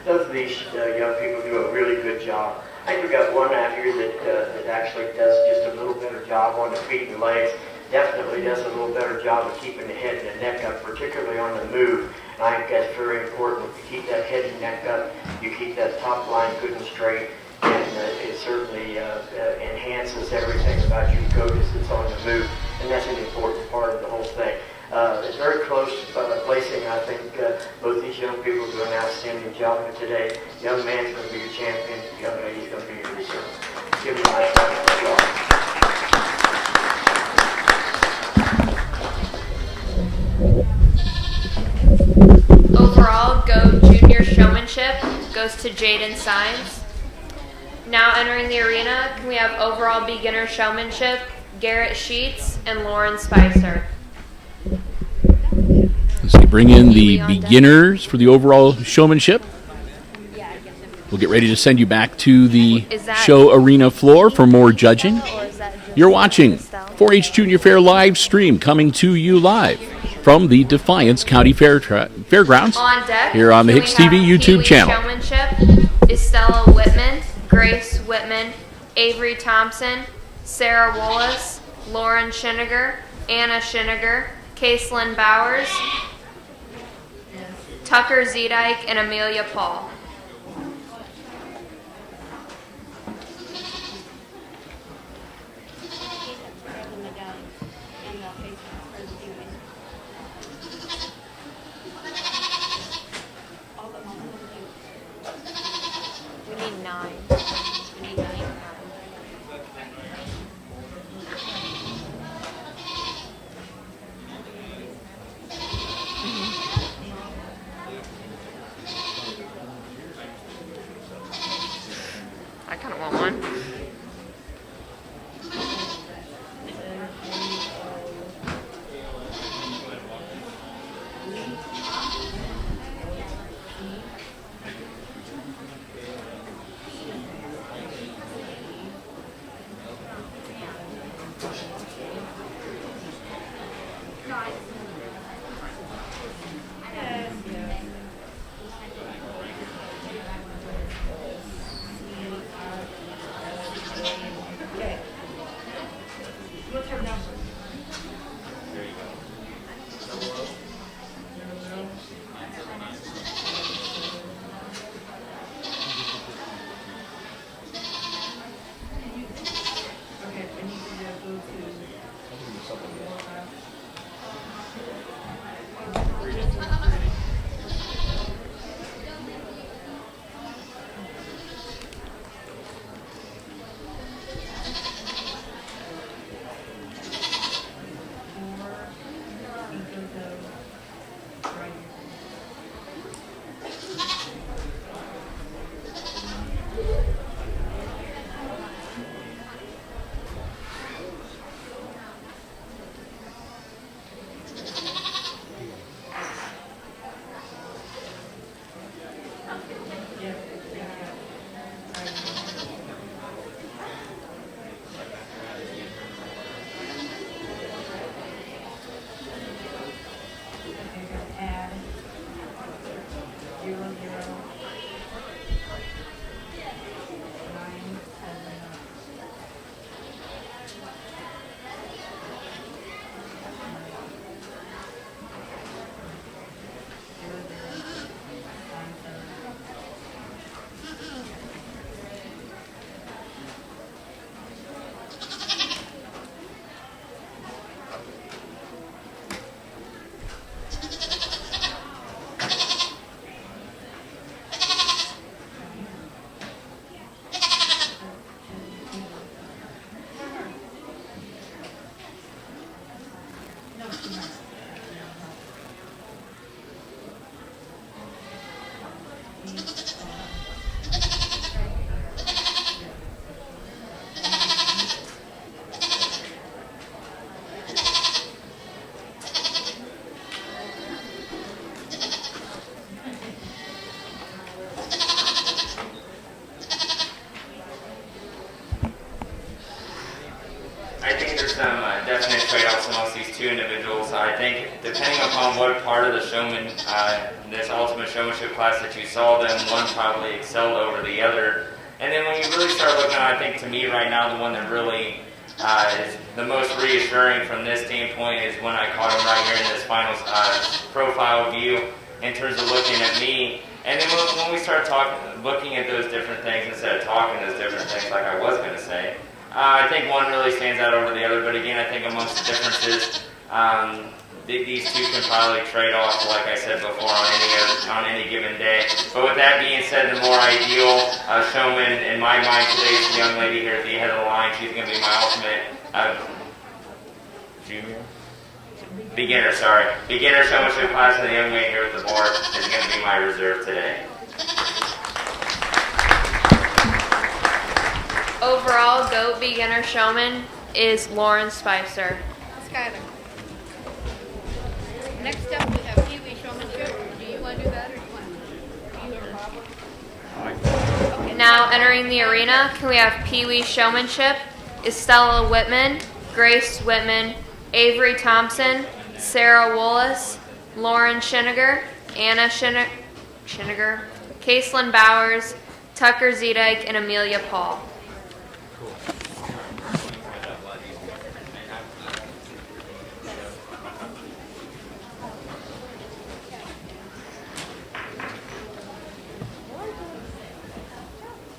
both of these young people do a really good job. I think we got one out here that actually does just a little better job on the feet and legs. Definitely does a little better job of keeping the head and the neck up, particularly on the move. And I think that's very important. If you keep that head and neck up, you keep that top line good and straight, and it certainly enhances everything about your goat as it's on the move. And that's an important part of the whole thing. It's very close placing. I think both these young people do an outstanding job of today. Young man's going to be your champion. Young lady's going to be your reserve. Give me a nice round of applause. showmanship goes to Jaden Sines. Now entering the arena, we have overall beginner showmanship, Garrett Sheets and Lauren Spicer. So you bring in the beginners for the overall showmanship. We'll get ready to send you back to the show arena floor for more judging. You're watching 4-H Junior Fair live stream coming to you live from the Defiance County Fairgrounds On deck, here on the HIX-TV YouTube channel. Showmanship is Stella Whitman, Grace Whitman, Avery Thompson, Sarah Wallace, Lauren Schiniger, Anna Schiniger, Kaislyn Bowers, Tucker Zedike, and Amelia Paul. We need 9. We need 9. I kind of want one. Some definite trade-offs amongst these two individuals. I think depending upon what part of the showman, this ultimate showmanship class that you saw them, one probably excelled over the other. And then when you really start looking at, I think to me right now, the one that really is the most reassuring from this standpoint is when I caught him right here in this final profile view in terms of looking at me. And then when we start looking at those different things instead of talking those different things like I was going to say, I think one really stands out over the other, but again, I think amongst the differences, these two can probably trade off, like I said before, on any given day. But with that being said, the more ideal showman in my mind today is the young lady here at the head of the line. She's going to be my ultimate beginner showmanship class, and the young lady here with the board is going to be my reserve today. Overall goat beginner showman is Lauren Spicer. Skylar. Next up, we have Pee Wee showmanship. Do you want to do that, or do you or Bob? Okay. Now entering the arena, can we have Pee Wee showmanship? Estella Whitman, Grace Whitman, Avery Thompson, Sarah Wollis, Lauren Schiniger, Anna Schiniger, Caitlin Bowers, Tucker Zedek, and Amelia Paul.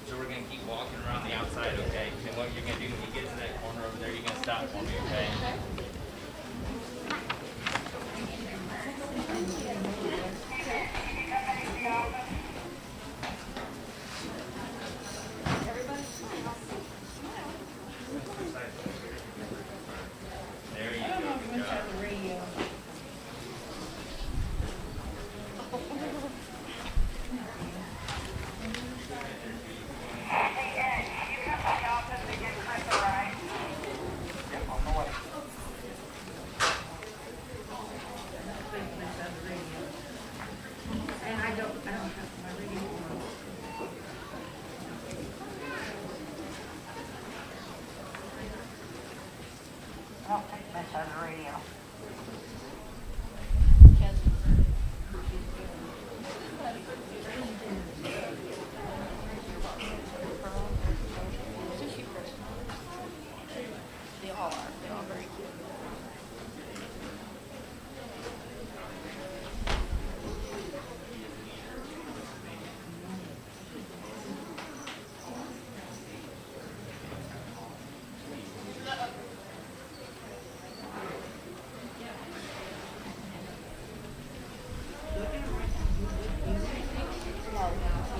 So we're going to keep walking around the outside, okay? And what you're going to do when you get to that corner over there, you're going to stop for me, okay? There you go. Good job. They all are. They're all very cute.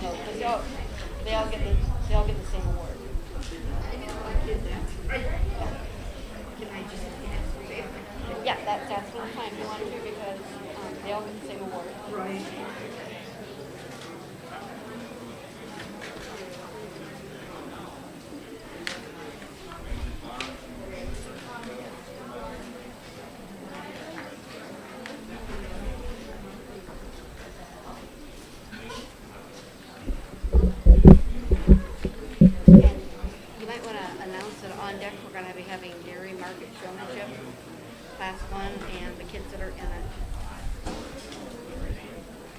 No, because they all get the same award. Yeah, that's absolutely fine if you want to, because they all get the same award. Right. You might want to announce that on deck we're going to be having dairy market showmanship, class 1, and the kids that are in it.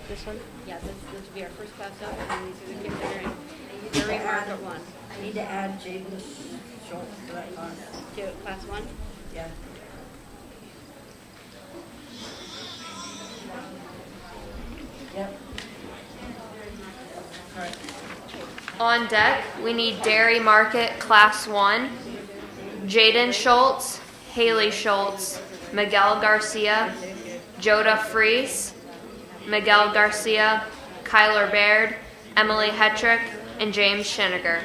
This one? Yeah, this will be our first class up, and these are the kids that are in dairy market 1. I need to add Jaden Schultz to that class. To class 1? Yeah. Yep. All right. On deck, we need Dairy Market Class 1, Jaden Schultz, Haley Schultz, Miguel Garcia, Joda Fries, Miguel Garcia, Kyler Baird, Emily Hetrick, and James Schiniger.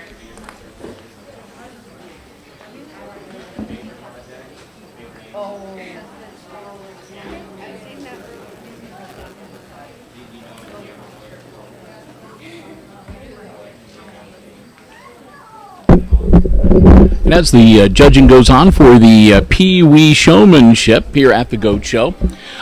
And as the judging goes on for the Pee Wee showmanship here at the Goat Show,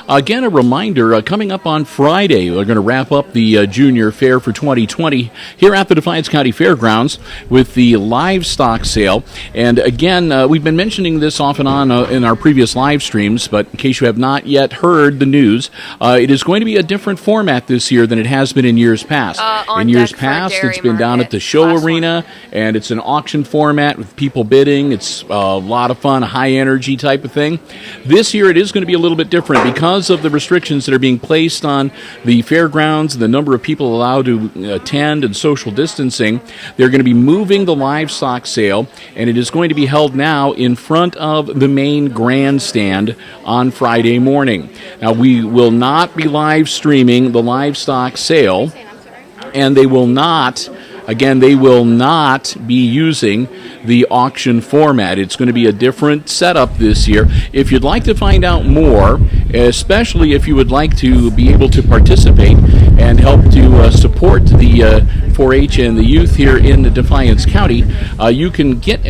again, a reminder, coming up on Friday, we're going to wrap up the Junior Fair for 2020 here at the Defiance County Fairgrounds with the livestock sale. And again, we've been mentioning this off and on in our previous live streams, but in case you have not yet heard the news, it is going to be a different format this year than it has been in years past. In years past, it's been down at the show arena, and it's an auction format with people bidding. It's a lot of fun, a high energy type of thing. This year it is going to be a little bit different because of the restrictions that are being placed on the fairgrounds, the number of people allowed to attend, and social distancing. They're going to be moving the livestock sale, and it is going to be held now in front of the main grandstand on Friday morning. Now, we will not be live streaming the livestock sale, and they will not again, they will not be using the auction format. It's going to be a different setup this year. If you'd like to find out more, especially if you would like to be able to participate and help to support the 4-H and the youth here in Defiance County, you can get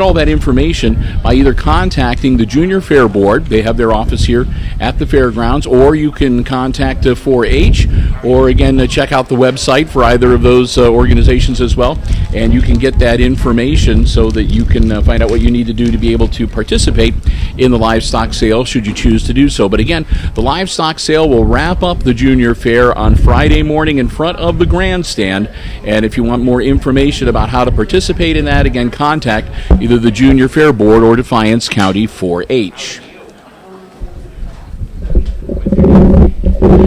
all that information by either contacting the Junior Fair Board. They have their office here at the fairgrounds, or you can contact 4-H, or again check out the website for either of those organizations as well, and you can get that information so that you can find out what you need to do to be able to participate in the livestock sale should you choose to do so. But again, the livestock sale will wrap up the Junior Fair on Friday morning in front of the grandstand, and if you want more information about how to participate in that, again, contact either the Junior Fair Board or Defiance County 4-H.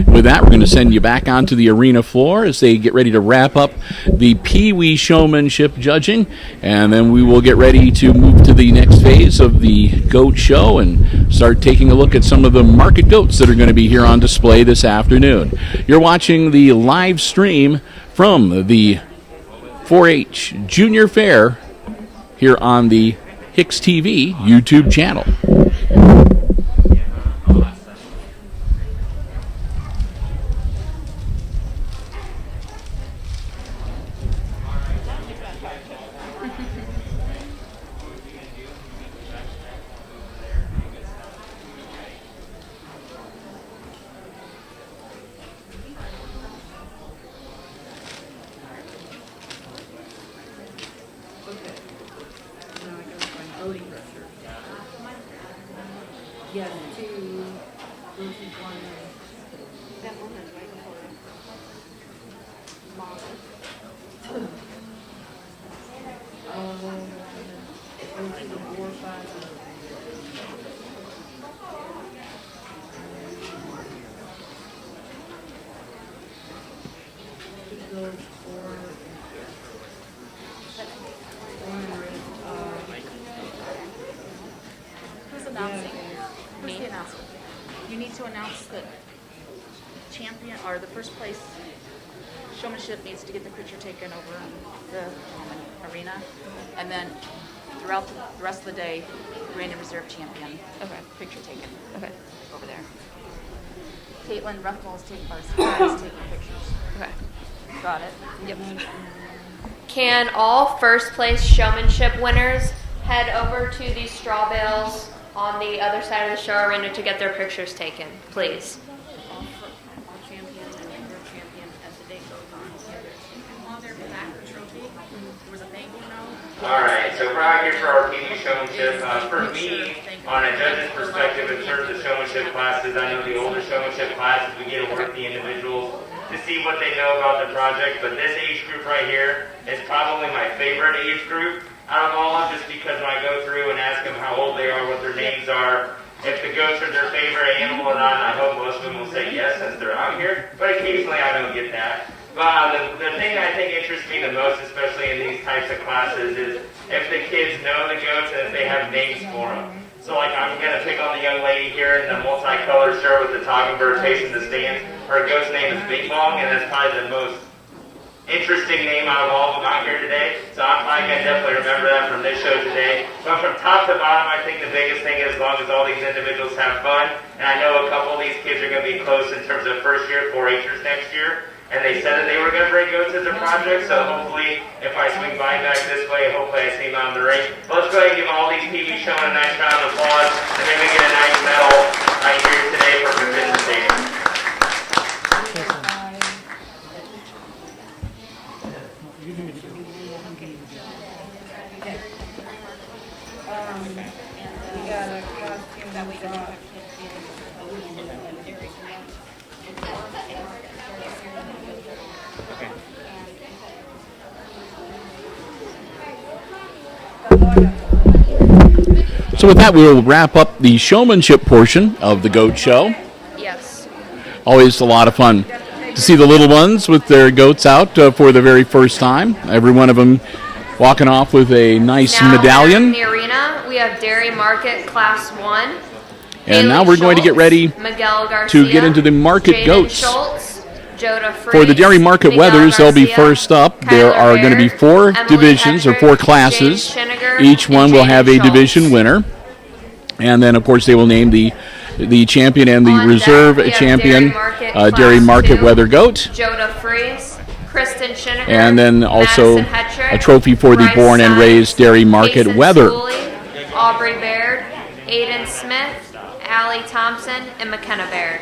With that, we're going to send you back onto the arena floor as they get ready to wrap up the Pee Wee showmanship judging, and then we will get ready to move to the next phase of the goat show and start taking a look at some of the market goats that are going to be here on display this afternoon. You're watching the live stream from the 4-H Junior Fair here on the HIX-TV YouTube channel. Yeah, two versus one. That one is right before it. Mom. Versus the 4-5. Goes for Who's announcing? Who's the announcer? You need to announce the champion, or the first place showmanship needs to get the picture taken over in the arena. And then throughout the rest of the day, Grand and Reserve champion. Okay. Picture taken. Okay. Over there. Caitlin Ruffles taking pictures. Okay. Got it. Yep. Can all first place showmanship winners head over to these straw bales on the other side of the show arena to get their pictures taken, please? All champion and reserve champion as the day goes on. On their back trophy, there was a thank you note. All right, so we're out here for our Pee Wee showmanship. For me, on a judge's perspective, in terms of showmanship classes, I know the older showmanship classes, we get to work the individuals to see what they know about the project, but this age group right here is probably my favorite age group out of all of them, just because when I go through and ask them how old they are, what their names are, if the goats are their favorite animal or not, I hope most of them will say yes since they're out here, but occasionally I don't get that. But the thing that I think interests me the most, especially in these types of classes, is if the kids know the goats and if they have names for them. So like I'm going to pick on the young lady here in the multicolored shirt with the talking bird facing the stands. Her goat's name is Bing Bong, and that's probably the most interesting name out of all of them out here today. So I'm probably going to definitely remember that from this show today. But from top to bottom, I think the biggest thing is as long as all these individuals have fun, and I know a couple of these kids are going to be close in terms of first year 4-Hers next year, and they said that they were going to bring goats as a project, so hopefully if I swing by back this way, hopefully I see them out in the ring. But let's go ahead and give all these TV showing a nice round of applause, and then we get a nice medal right here today for participating. We got a costume that we got. So with that, we'll wrap up the showmanship portion of the goat show. Yes. Always a lot of fun to see the little ones with their goats out for the very first time. Every one of them walking off with a nice medallion. In the arena, we have Dairy Market Class 1. And now we're going to get ready Miguel Garcia, to get into the market Jaden goats. Schultz, For the Dairy Market Weathers, they'll be first up. There are going to be 4 divisions or 4 classes. Each one will have a division winner. And then, of course, they will name the champion and the reserve champion, Dairy Market Weather Goat. Joda Freeze, Kristen Schinniger, And then also Madison Hetrick, a trophy for the Bryce Born and Sines, Raised Dairy Market Mason Weather. Schooley, Aubrey Baird, Aiden Smith, Allie Thompson, and McKenna Baird.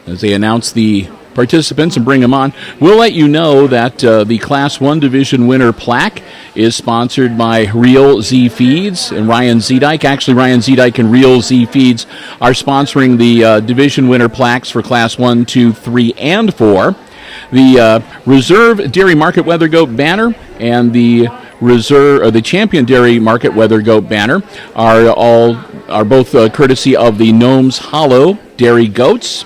As they announce the participants and bring them on, we'll let you know that the Class 1 Division winner plaque is sponsored by Real Z Feeds and Ryan Zedike. Actually, Ryan Zedike and Real Z Feeds are sponsoring the division winner plaques for Class 1, 2, 3, and 4. The Reserve Dairy Market Weather Goat banner and the Reserve or the Champion Dairy Market Weather Goat banner are both courtesy of the Gnomes Hollow Dairy Goats.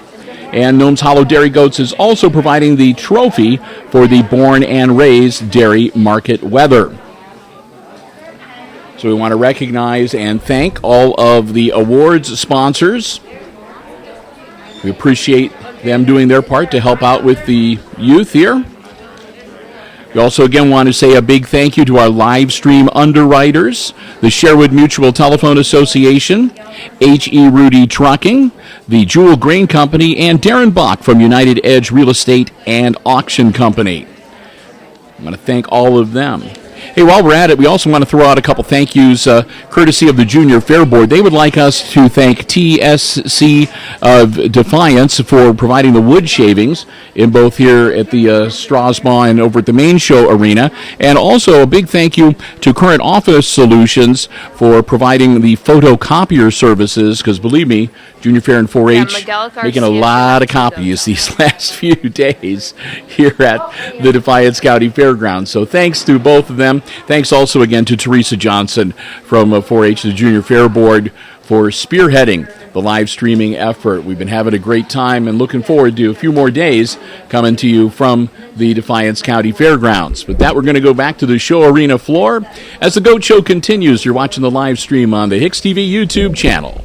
And Gnomes Hollow Dairy Goats is also providing the trophy for the Born and Raised Dairy Market Weather. So we want to recognize and thank all of the awards sponsors. We appreciate them doing their part to help out with the youth here. We also again want to say a big thank you to our live stream underwriters, the Sherwood Mutual Telephone Association, H.E. Rudy Trucking, the Jewel Grain Company, and Darren Bach from United Edge Real Estate and Auction Company. I want to thank all of them. Hey, while we're at it, we also want to throw out a couple thank yous courtesy of the Junior Fair Board. They would like us to thank TSC of Defiance for providing the wood shavings in both here at the Strasbaugh and over at the main show arena. And also a big thank you to Current Office Solutions for providing the photocopier services, because believe me, Junior Fair and 4-H making a lot of copies these last few days here at the Defiance County Fairgrounds. So thanks to both of them. Thanks also again to Teresa Johnson from 4-H, the Junior Fair Board, for spearheading the live streaming effort. We've been having a great time and looking forward to a few more days coming to you from the Defiance County Fairgrounds. With that, we're going to go back to the show arena floor as the Goat Show continues. You're watching the live stream on the HIX-TV YouTube channel.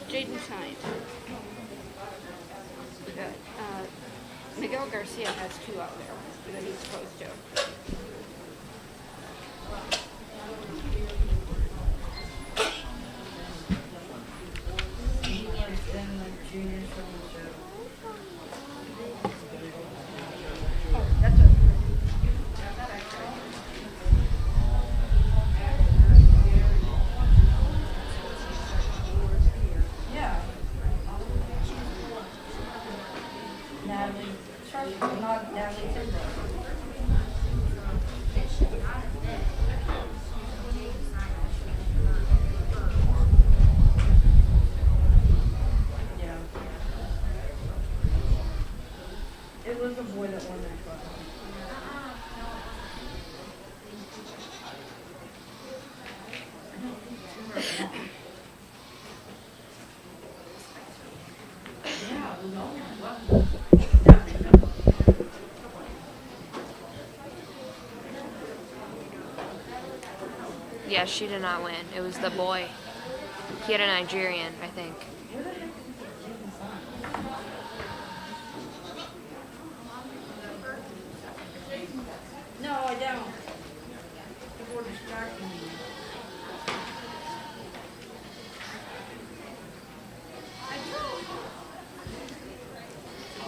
Jaden signed. Miguel Garcia has 2 out there that he's supposed to. It was a boy that won that class. Yes, she did not win. It was the boy. He had a Nigerian, I think. No, I don't. People are distracting me.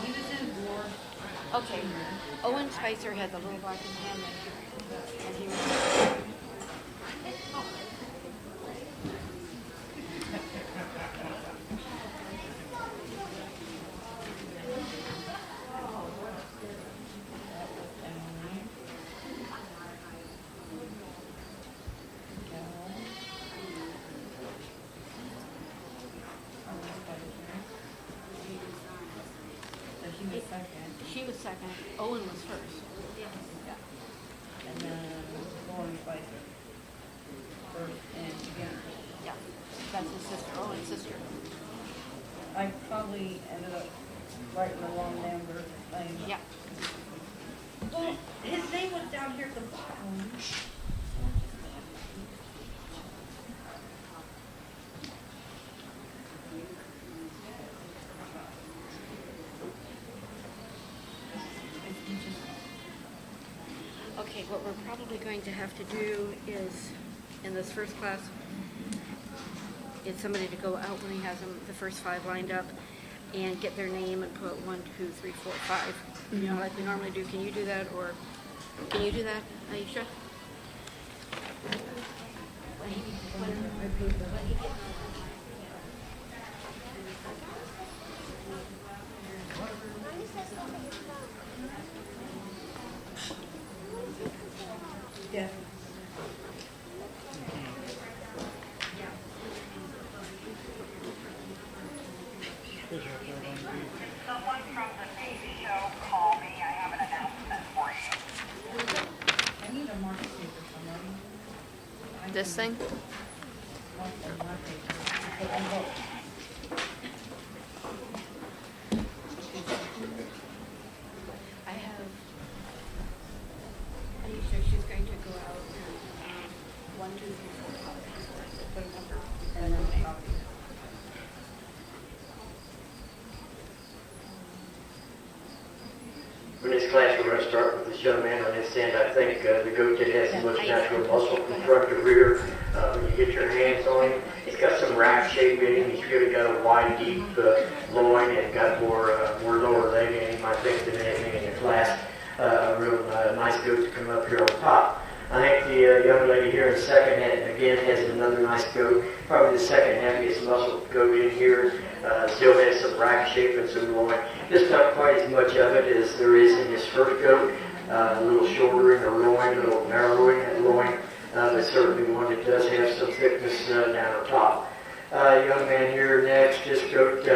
He was in war. Okay. Owen Spicer had the little black hand and he was. He was She was second. Owen was first. Yeah. And then Lauren Spicer. First and Jennifer. Yeah. That's his sister, Owen's sister. I probably ended up writing the wrong number thing. Yeah. Well, his name was down here at the bottom. Okay, what we're probably going to have to do is, in this first class, is somebody to go out when he has them, the first 5 lined up, and get their name and put 1, 2, 3, 4, 5. You know, like we normally do. Can you do that, or can you do that, Aisha? Yeah. Someone from the TV show call me. I have an announcement for you. I need a market paper somebody. This thing? Want a market paper. Put on both. I have. Aisha, she's going to go out and 1, 2, 3, 4, 5. Put a number. And then copy. For this class, we're going to start with this young man on this end. I think the goat that has the most natural muscle from front to rear. When you get your hands on him, he's got some rack shape in him. He's really got a wide, deep loin and got more lower leg in him, I think, than anything in the class. A real nice goat to come up here on top. I think the young lady here in second, again, has another nice goat. Probably the second heaviest muscle goat in here. Still has some rack shape and some loin. Just not quite as much of it as there is in this first goat. A little shorter in the loin, a little narrower in that loin. But certainly one that does have some thickness down the top. Young man here next, this goat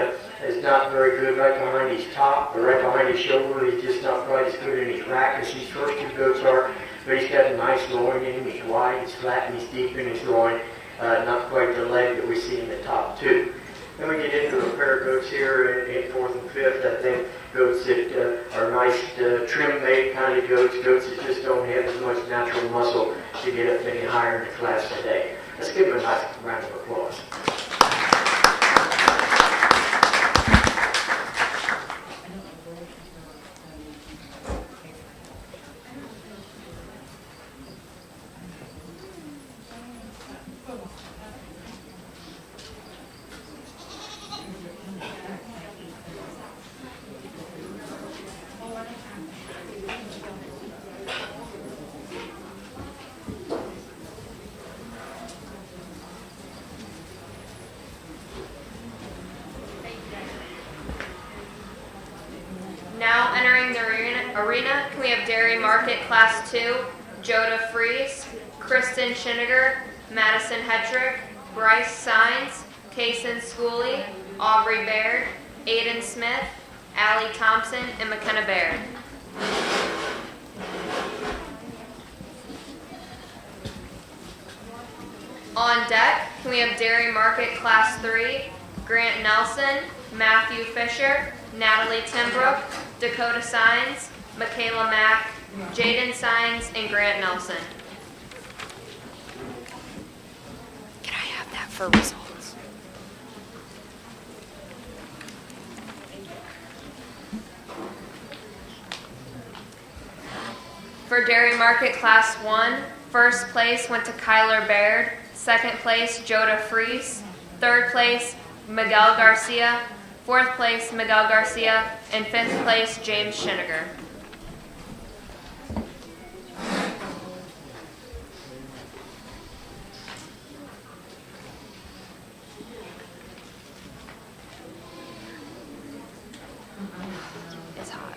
is not very good right behind his top, or right behind his shoulder. He's just not quite as good in his rack as these first 2 goats are. But he's got a nice loin in him. He's wide, he's flat, and he's deep in his loin. Not quite the leg that we see in the top 2. Then we get into the pair of goats here in 4th and 5th. I think goats that are nice, trim-made kind of goats, goats that just don't have as much natural muscle to get up any higher in the class today. Let's give them a nice round of applause. Now entering the arena, can we have Dairy Market Class 2, Joda Fries, Kristen Schiniger, Madison Hetrick, Bryce Sines, Kaysen Schooley, Aubrey Baird, Aiden Smith, Allie Thompson, and McKenna Baird. On deck, can we have Dairy Market Class 3, Grant Nelson, Matthew Fisher, Natalie Timbrook, Dakota Sines, Michaela Mack, Jaden Sines, and Grant Nelson. Can I have that for results? For Dairy Market Class 1, first place went to Kyler Baird, second place Joda Fries, third place Miguel Garcia, fourth place Miguel Garcia, and fifth place James Schiniger. It's hot.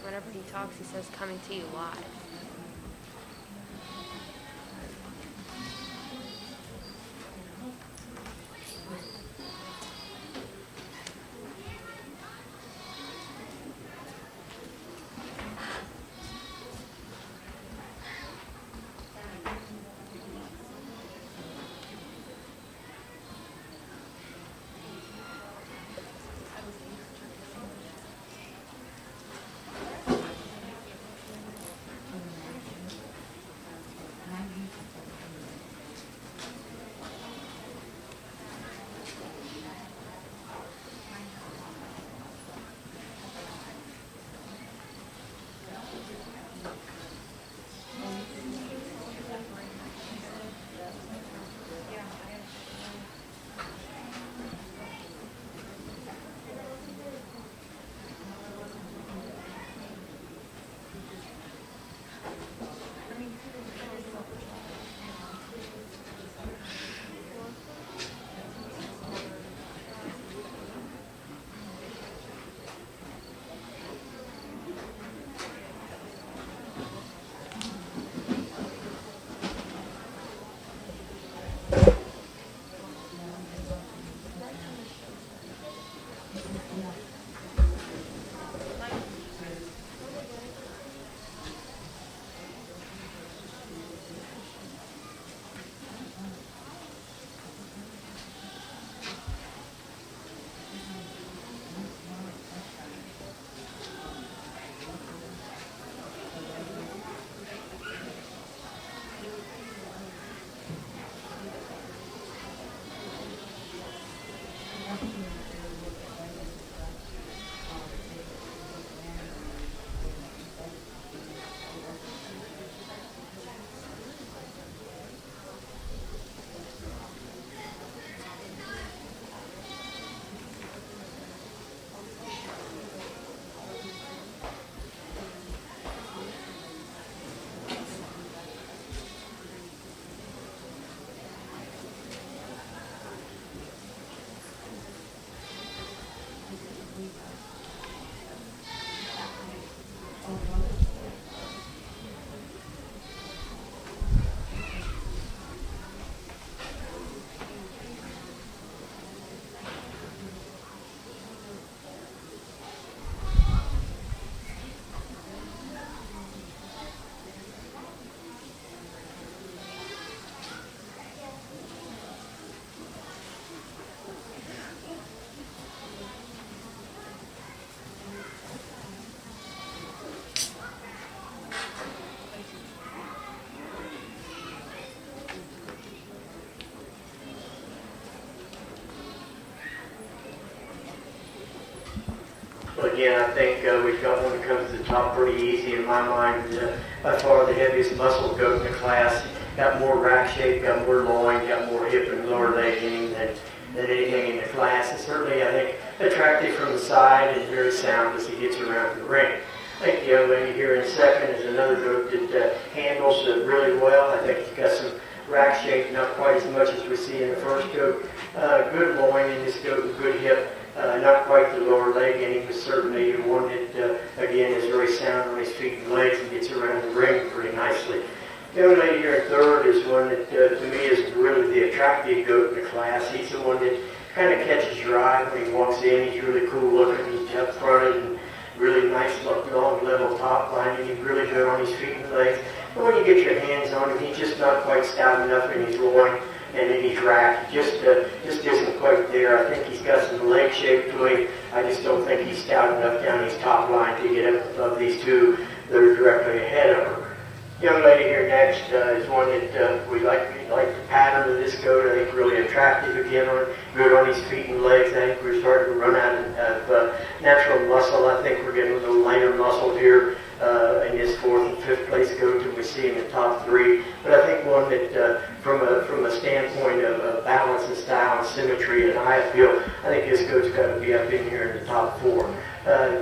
Whenever he talks, he says, coming to you live. Well, again, I think we've got one that comes to the top pretty easy in my mind. By far the heaviest muscle goat in the class. Got more rack shape, got more loin, got more hip and lower leg gain than anything in the class. And certainly, I think, attractive from the side and very sound as he gets around the ring. I think the young lady here in second is another goat that handles really well. I think he's got some rack shape, not quite as much as we see in the first goat. Good loin in this goat, good hip. Not quite the lower leg gain, but certainly one that, again, is very sound on his feet and legs and gets around the ring pretty nicely. The young lady here in third is one that, to me, is really the attractive goat in the class. He's the one that kind of catches your eye when he walks in. He's really cool looking. He's up fronted and really nice, long, level top line. He's really good on his feet and legs. But when you get your hands on him, he's just not quite stout enough in his loin and in his rack. Just isn't quite there. I think he's got some leg shape to him. I just don't think he's stout enough down his top line to get up above these two that are directly ahead of him. Young lady here next is one that we like the pattern of this goat. I think really attractive again, good on his feet and legs. I think we're starting to run out of natural muscle. I think we're getting a little lighter muscle here in this fourth and fifth place goat that we see in the top three. But I think one that from a standpoint of balance and style and symmetry and eye appeal, I think this goat's got to be up in here in the top four.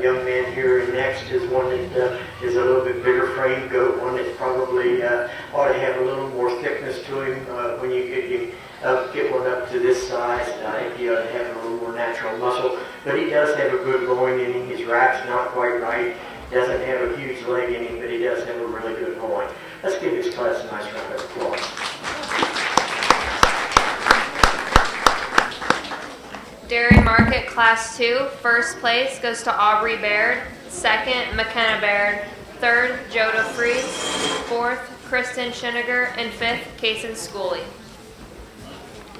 Young man here next is one that is a little bit bigger frame goat, one that probably ought to have a little more thickness to him when you get one up to this size. I think he ought to have a little more natural muscle, but he does have a good loin in him. His rack's not quite right. Doesn't have a huge leg in him, but he does have a really good loin. Let's give this class a nice round of applause. Dairy Market Class 2, first place goes to Aubrey Baird, second, McKenna Baird, third, Joda Fries, fourth, Kristen Schiniger, and fifth, Kason Schooley.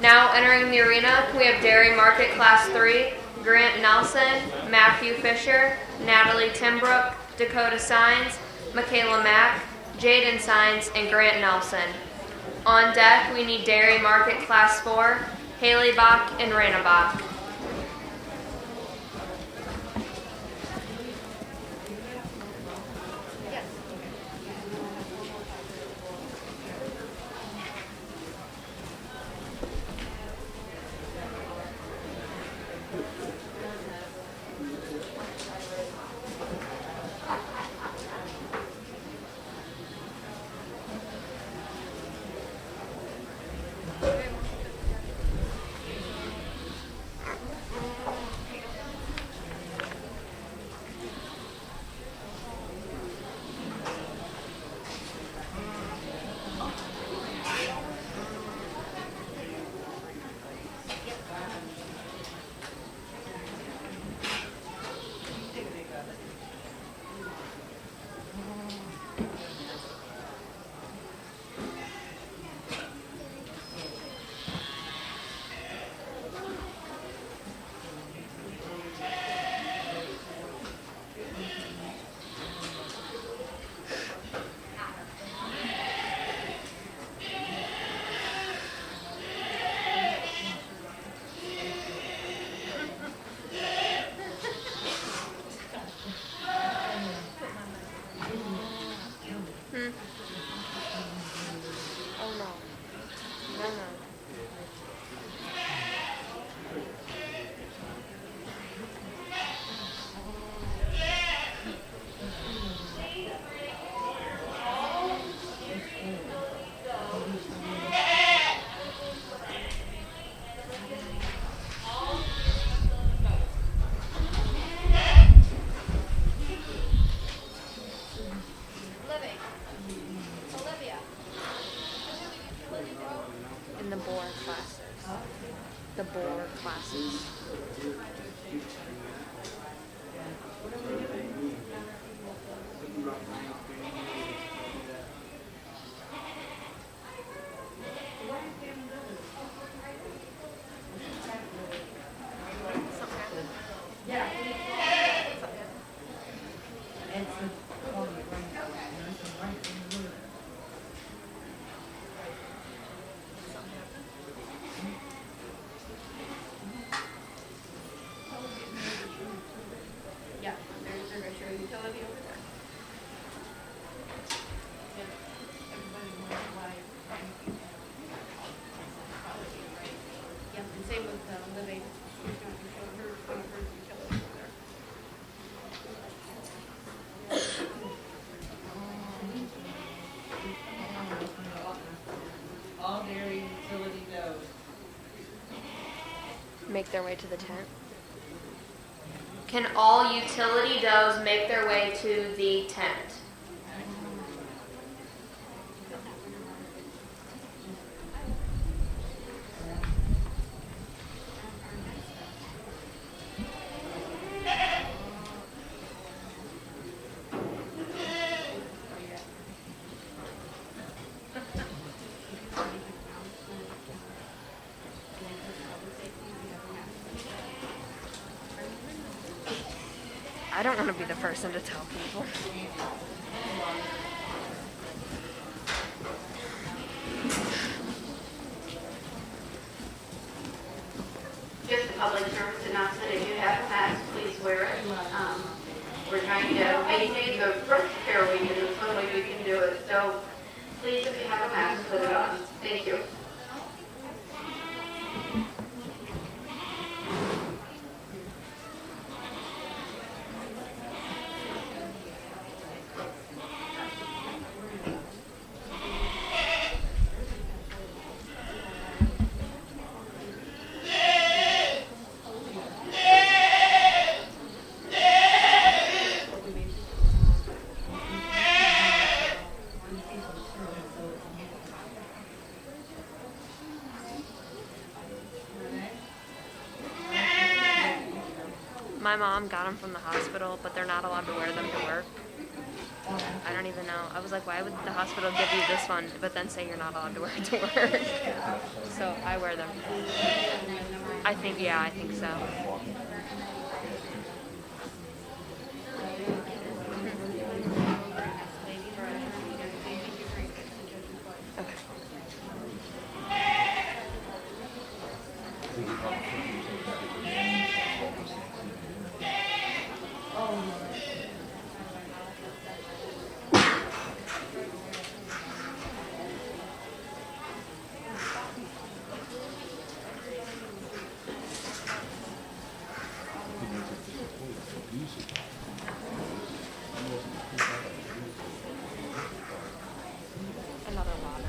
Now entering the arena, we have Dairy Market Class 3, Grant Nelson, Matthew Fisher, Natalie Timbrook, Dakota Sines, Michaela Mack, Jaden Sines, and Grant Nelson. On deck, we need Dairy Market Class 4, Haley Bach and Raina Bach. utility over there. Yep, and same with Living. She's going to show her one of her utilities over there. All dairy utility doughs. Make their way to the tent. Can all utility doughs make their way to the tent? I don't want to be the person to tell people. Just a public service announcement, if you have a mask, please wear it. We're trying to maintain the first care we can, the only way we can do it. So please, if you have a mask, put it on. Thank you. My mom got them from the hospital, but they're not allowed to wear them to work. I don't even know. I was like, why would the hospital give you this one, but then say you're not allowed to wear it to work? So I wear them. I think so. Okay. Another robin.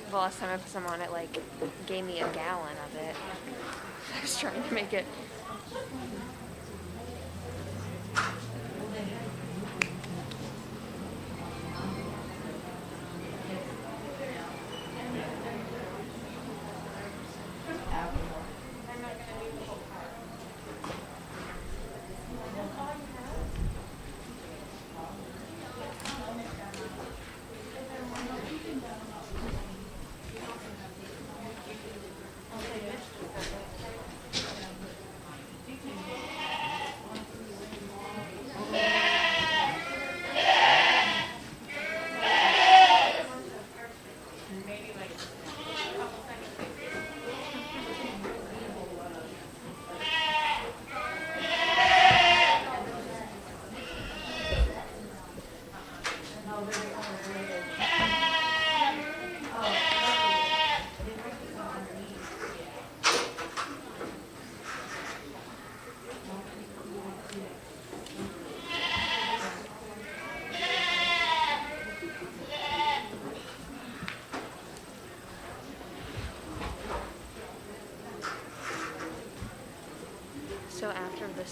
The last time I put some on it, like, gave me a gallon of it. I was trying to make it.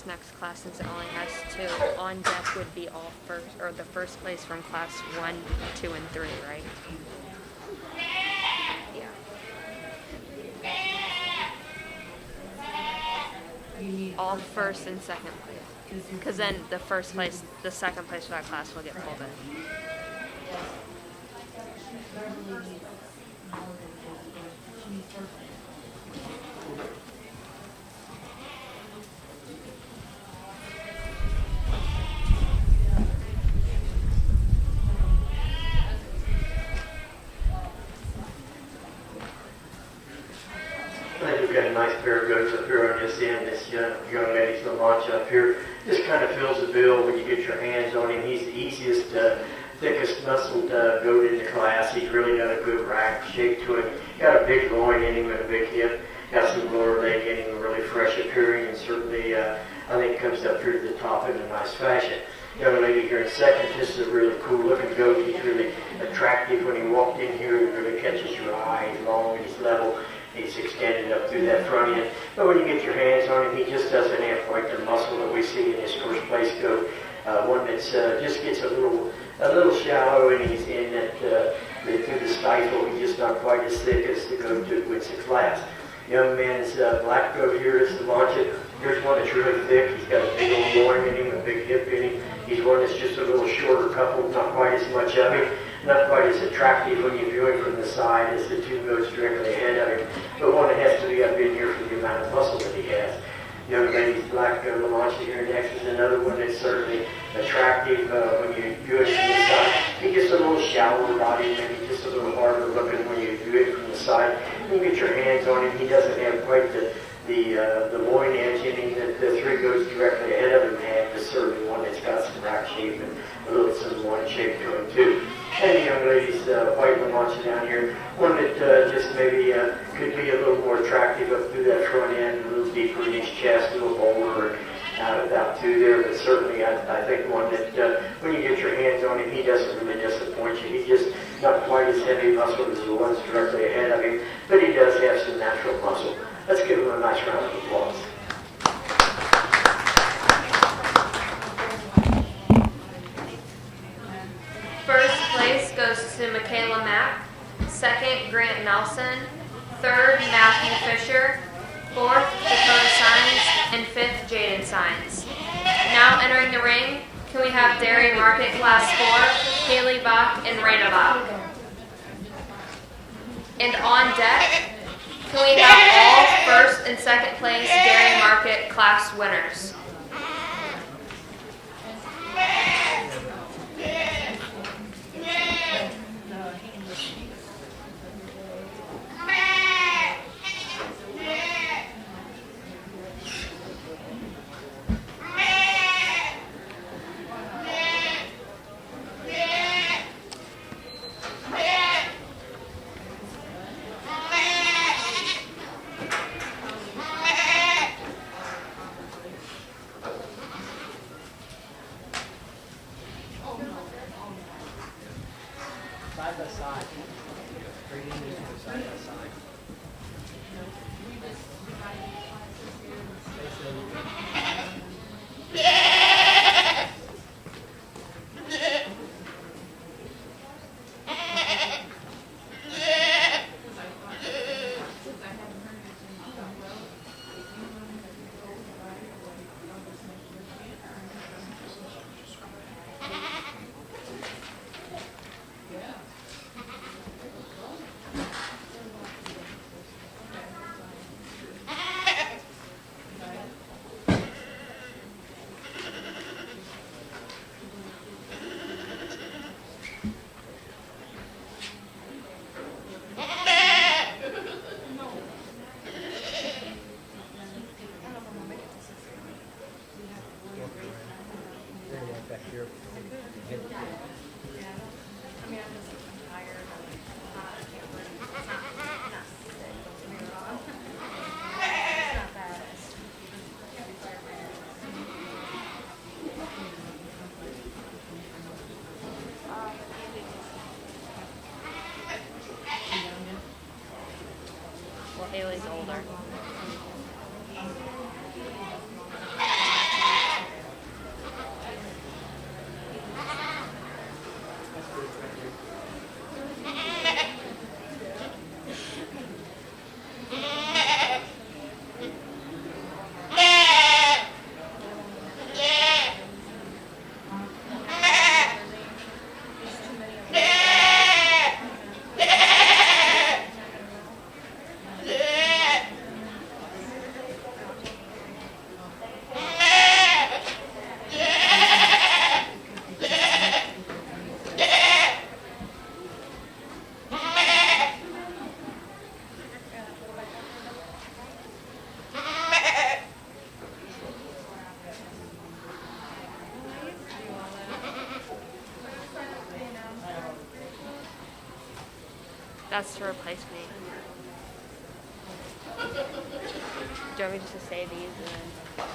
next class, since it only has 2, on deck would be all first, or the first place from class 1, 2, and 3, right? Yeah. All first and second place. Because then the first place, the second place for that class will get pulled in. I think we've got a nice pair of goats up here on this end. This young lady's going to launch up here. Just kind of fills the bill when you get your hands on him. He's the easiest, thickest muscled goat in the class. He's really got a good rack shape to him. Got a big loin in him and a big hip. Got some lower leg in him, really fresh appearing, and certainly I think comes up here to the top in a nice fashion. Young lady here in second, this is a really cool looking goat. He's really attractive. When he walked in here, he really catches your eye. He's long and he's level. He's extended up through that front end. But when you get your hands on him, he just doesn't have quite the muscle that we see in his first place goat. One that's just gets a little shallow, and he's in that through the stifle. He's just not quite as thick as the goat that wins the class. Young man's black goat here is the launch it. Here's one that's really thick. He's got a big old loin in him, a big hip in him. He's one that's just a little shorter couple, not quite as much of him. Not quite as attractive when you view him from the side as the 2 goats directly ahead of him, but one that has to be up in here for the amount of muscle that he has. Young lady's black Lamancha here next is another one that's certainly attractive when you view it from the side. He gets a little shallower body, maybe just a little harder looking when you view it from the side. When you get your hands on him, he doesn't have quite the loin edge in him that the 3 goats directly ahead of him have. There's certainly one that's got some rack shape and a little some loin shape to him too. And the young lady's white Lamancha down here, one that just maybe could be a little more attractive up through that front end, a little deeper in his chest, a little bolder, about 2 there, but certainly I think one that when you get your hands on him, he doesn't really disappoint you. He's just not quite as heavy muscle as the ones directly ahead of him, but he does have some natural muscle. Let's give him a nice round of applause. First place goes to Michaela Mack. Second, Grant Nelson. Third, Matthew Fisher. Fourth, Dakota Sines. And fifth, Jaden Sines. Now entering the ring, can we have Dairy Market Class 4, Haley Bach and Raina Bach. And on deck, can we have all first and second place Dairy Market Class winners. Side by side. Bring it in side by side. Well, Haley's older. That's to replace me. Do you want me just to say these and then?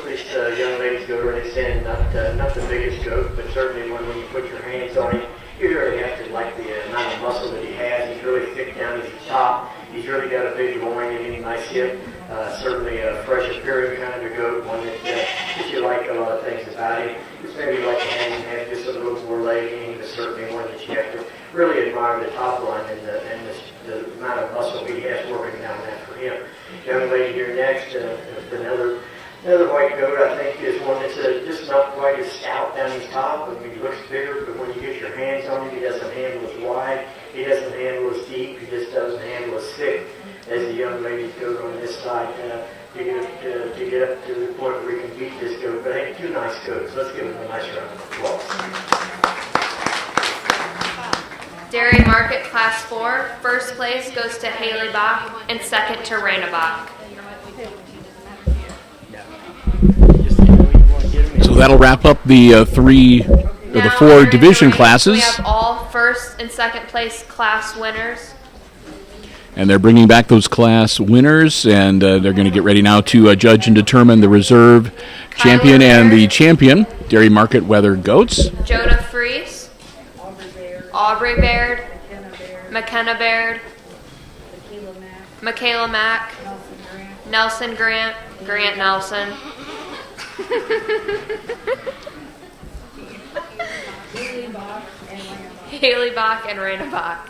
These young ladies go right in, not the biggest goat, but certainly when you put your hands on him, you really have to like the amount of muscle that he has. He's really thick down at the top. He's really got a big loin and a nice hip. Certainly a fresh appearing kind of goat, one that you like a lot of things about him. Just maybe like to have just a little more legging, but certainly one that you have to really admire the top line and the amount of muscle he has working down that for him. Young lady here next, another white goat, I think, is one that's just not quite as stout down his top. I mean, he looks bigger, but when you get your hands on him, he doesn't handle as wide. He doesn't handle as deep. He just doesn't handle as thick as the young ladies goat on this side to get up to the point where we can beat this goat. But ain't two nice goats. Let's give them a nice round of applause. Dairy Market Class 4, first place goes to Haley Bach and second to Raina Bach. So that'll wrap up the the four division classes. We have all first and second place class winners. And they're bringing back those class winners, and they're going to get ready now to judge and determine the reserve champion and the champion, Dairy Market Weather Goats. Joda Fries, Aubrey Baird, McKenna Baird, Michaela Mack, Nelson Grant, Grant Nelson. Haley Bach and Raina Bach.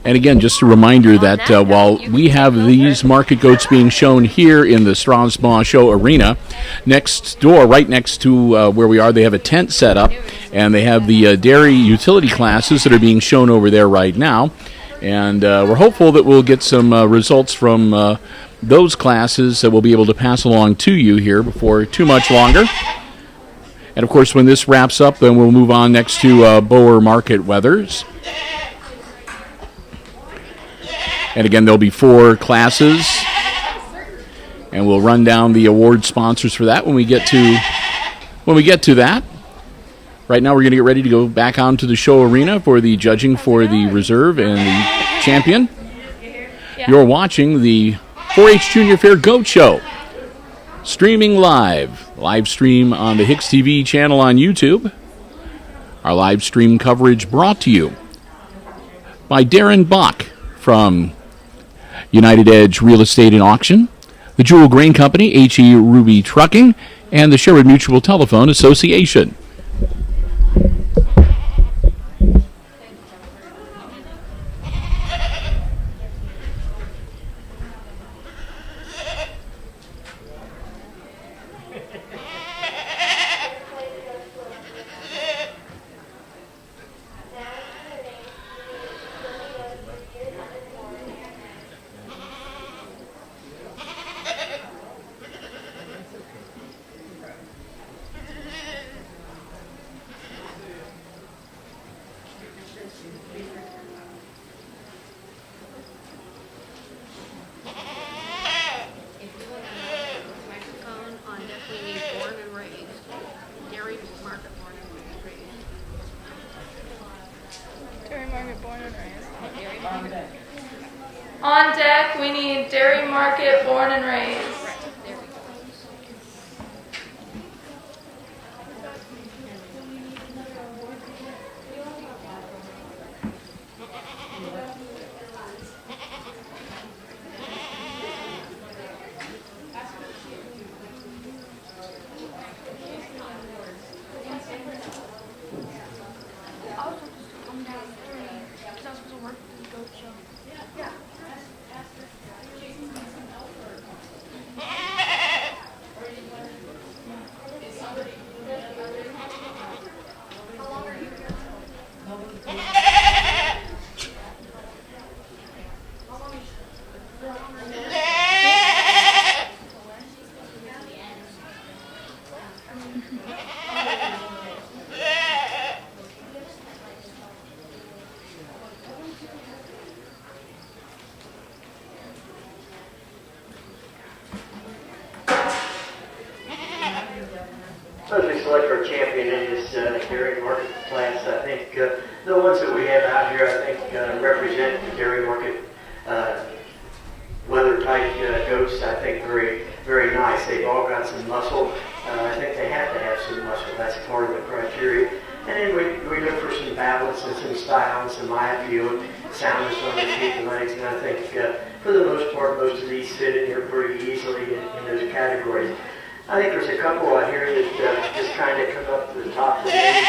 And again, just a reminder that while we have these market goats being shown here in the Strasbourg Show Arena, next door, right next to where we are, they have a tent set up, and they have the dairy utility classes that are being shown over there right now. And we're hopeful that we'll get some results from those classes that we'll be able to pass along to you here before too much longer. And, of course, when this wraps up, then we'll move on next to Boer Market Weathers. And again, there'll be four classes, and we'll run down the award sponsors for that when we get to that. Right now, we're going to get ready to go back onto the show arena for the judging for the reserve and the champion. You're watching the 4-H Junior Fair Goat Show, streaming live stream on the HIX-TV channel on YouTube. Our live stream coverage brought to you by Darren Bach from United Edge Real Estate and Auction, the Jewel Grain Company, H.E. Ruby Trucking, and the Sherwood Mutual Telephone Association. On deck, we need Dairy Market, born and raised. select our champion in this dairy market class. I think the ones that we have out here, I think, represent the dairy market leather type goats. I think very, very nice. They've all got some muscle. I think they have to have some muscle. That's part of the criteria. And then we look for some balance and some style and some eye appeal, soundness on the feet and legs. And I think for the most part, most of these fit in here pretty easily in those categories. I think there's a couple out here that just kind of come up to the top of the game.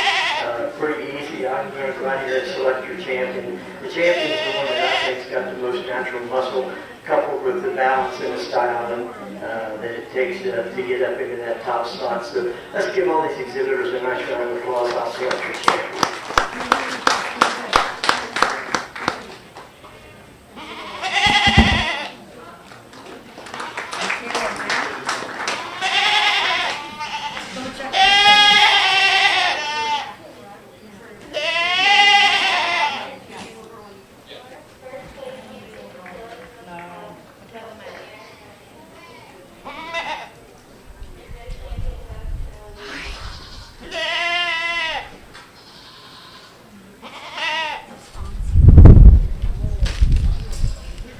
Pretty easy. I'm going to go out here and select your champion. The champion is the one that I think's got the most natural muscle, coupled with the balance and the style that it takes to get up into that top slot. So let's give all these exhibitors a nice round of applause. I'll select your champion.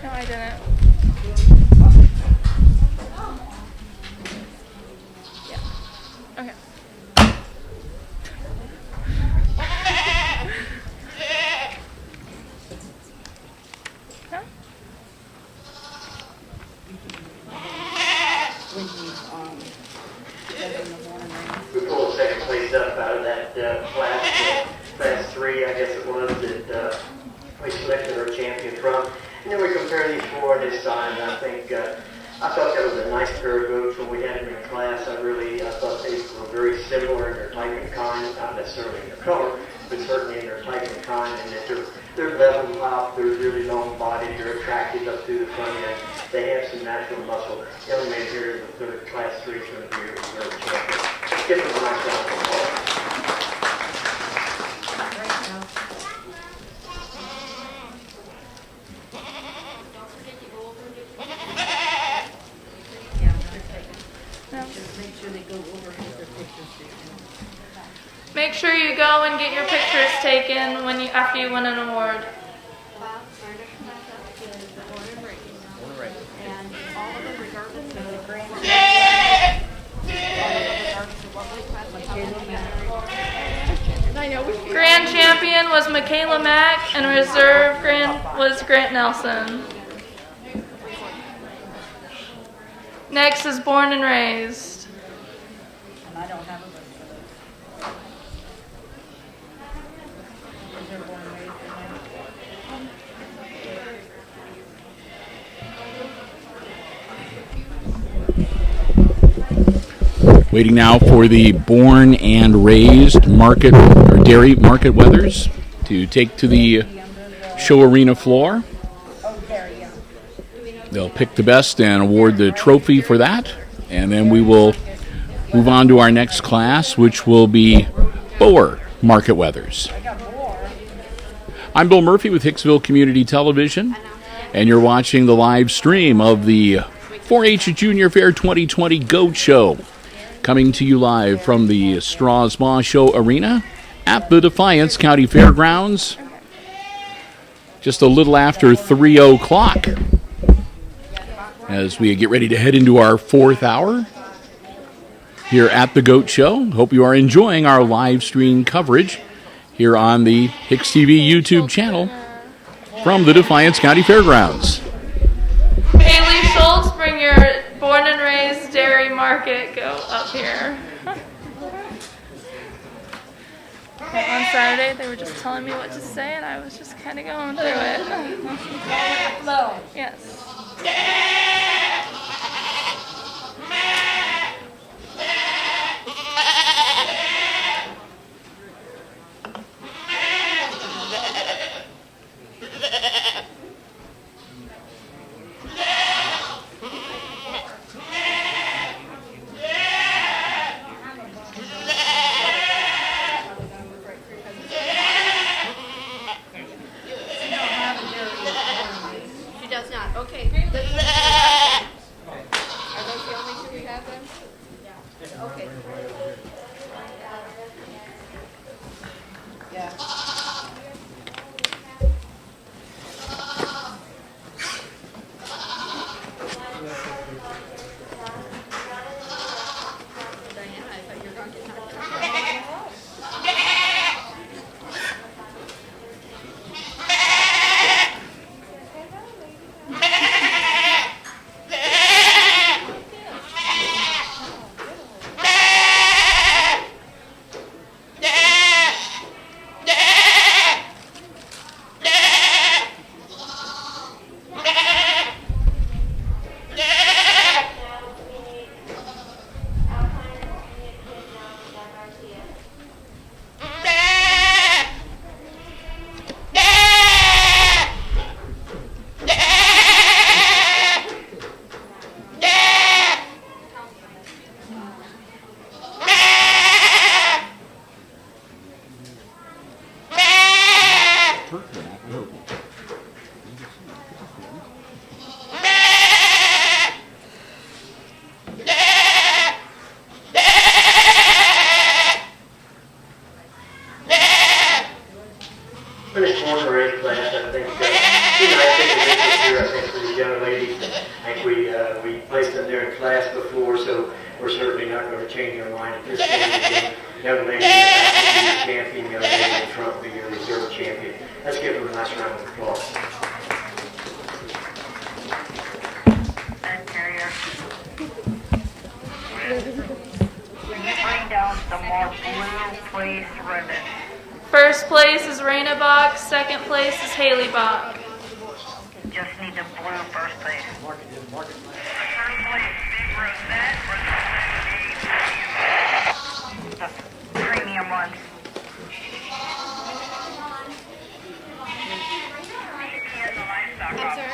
No, I didn't. Yeah. Okay. Huh? We pulled second place up out of that class 3, I guess it was, that we selected our champion from. And then we compare these four on this side, and I think I thought that was a nice pair of goats when we had them in class. I thought they were very similar in their type and kind, not necessarily in their color, but certainly in their type and kind, and that they're level out, they're really long bodied, they're attractive up through the front end. They have some natural muscle. The young man here in the third class 3 is going to be a reserve champion. Give them a nice round of applause. Make sure you go and get your pictures taken after you win an award. Grand champion was Michaela Mack, and reserve was Grant Nelson. Next is born and raised. And I don't have a list for those. Is there born and raised in there? Waiting now for the born and raised market or dairy market weathers to take to the show arena floor. They'll pick the best and award the trophy for that, and then we will move on to our next class, which will be Boer market weathers. I'm Bill Murphy with Hicksville Community Television, and you're watching the live stream of the 4-H Junior Fair 2020 Goat Show, coming to you live from the Straws Maw Show Arena at the Defiance County Fairgrounds, just a little after 3 o'clock. As we get ready to head into our 4th hour here at the Goat Show. Hope you are enjoying our live stream coverage here on the HIX-TV YouTube channel from the Defiance County Fairgrounds. Haley Schultz, bring your born and raised dairy market goat up here. On Saturday, they were just telling me what to say, and I was just kind of going through it. Yes. She does not. Okay. class. I think, I think it this year, I think for the young ladies, I think we placed them there in class before, so we're certainly not going to change our mind at this point. Again, young lady in the back will be your champion, young lady in front will be your reserve champion. Let's give them a nice round of applause. And carrier. Bring down some more blue place ribbon. First place is Raina Bach. Second place is Haley Bach. Just need the blue first place. Market. First place, big rosette, the premium ones. I'm sorry?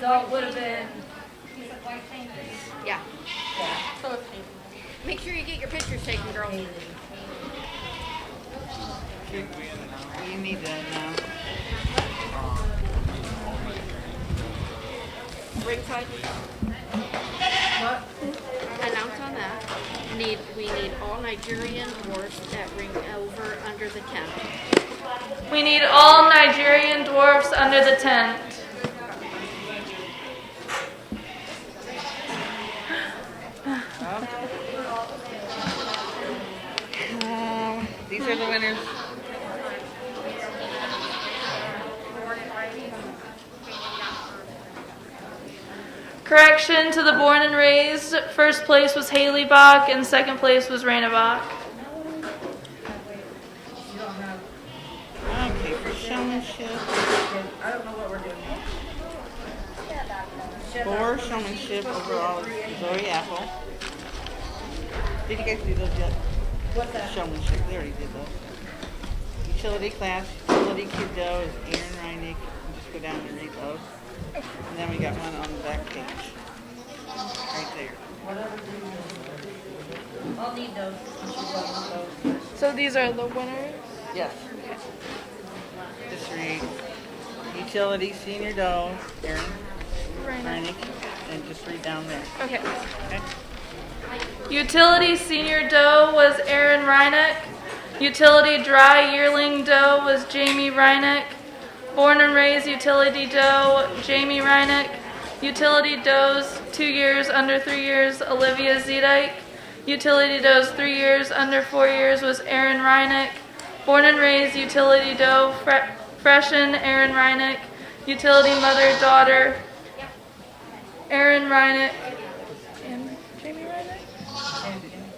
So it would have been. Yeah. Make sure you get your pictures taken, girl. You need that now. Ringside. Announce on that. We need all Nigerian dwarfs that ring over under the tent. We need all Nigerian dwarfs under the tent. These are the winners. Correction to the born and raised. First place was Haley Bach and second place was Raina Bach. Okay, for showmanship. I don't know what we're doing. For showmanship overall is Zoe Apple. Did you guys do those yet? What's that? Showmanship, they already did those. Utility class, utility kiddo is Aaron Reinig. Just go down and read those. And then we got one on the back page. Right there. I'll need those. She's on those. So these are the winners? Yes. Just read utility senior doe, Aaron Reinig, and just read down there. Okay. Okay? Utility senior doe was Aaron Reineck. Utility dry yearling doe was Jamie Reineck. Born and raised utility doe, Jamie Reineck. Utility does 2 years, under 3 years, Olivia Zedike. Utility does 3 years, under 4 years was Aaron Reineck. Born and raised utility doe, freshen, Aaron Reineck. Utility mother, daughter, Aaron Reineck. And Jamie Reineck?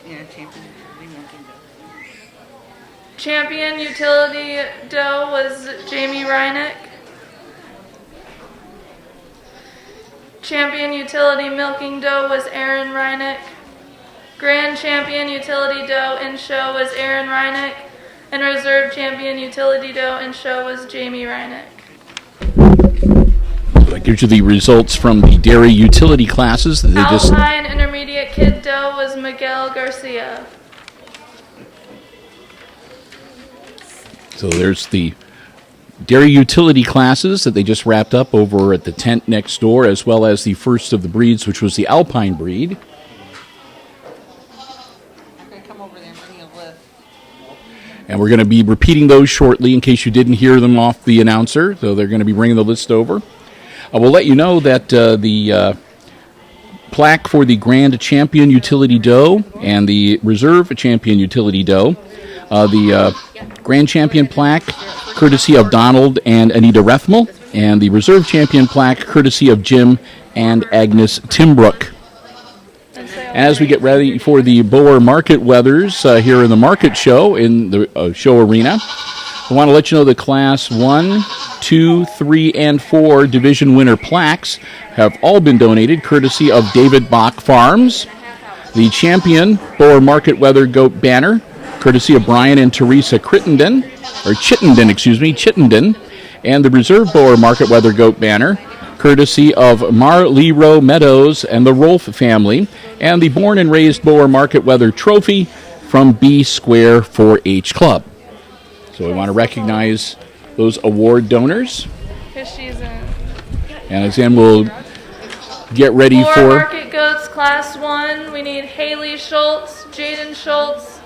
Yeah, champion. Champion utility doe was Jamie Reineck. Champion utility milking doe was Aaron Reineck. Grand champion utility doe in show was Aaron Reineck. And reserve champion utility doe in show was Jamie Reineck. That gives you the results from the dairy utility classes that they just. Alpine intermediate kid doe was Miguel Garcia. So there's the dairy utility classes that they just wrapped up over at the tent next door, as well as the first of the breeds, which was the Alpine breed. I'm going to come over there and bring you a list. And we're going to be repeating those shortly in case you didn't hear them off the announcer. So they're going to be bringing the list over. I will let you know that the plaque for the Grand Champion Utility Doe and the Reserve Champion Utility Doe, the Grand Champion plaque, courtesy of Donald and Anita Rethmel, and the Reserve Champion plaque, courtesy of Jim and Agnes Timbrook. As we get ready for the Boer Market Weathers here in the Market Show, in the show arena, I want to let you know the Class 1, 2, 3, and 4 division winner plaques have all been donated, courtesy of David Bach Farms. The Champion Boer Market Weather Goat banner, courtesy of Brian and Teresa Chittenden, and the Reserve Boer Market Weather Goat banner, courtesy of Mar Leroy Meadows and the Rolfe family, and the Born and Raised Boer Market Weather Trophy from B Square 4-H Club. So we want to recognize those award donors. Because she's in. And again, we'll get ready Boer for. Market 8 goats, class 1. We need Haley Schultz, Jaden Schultz,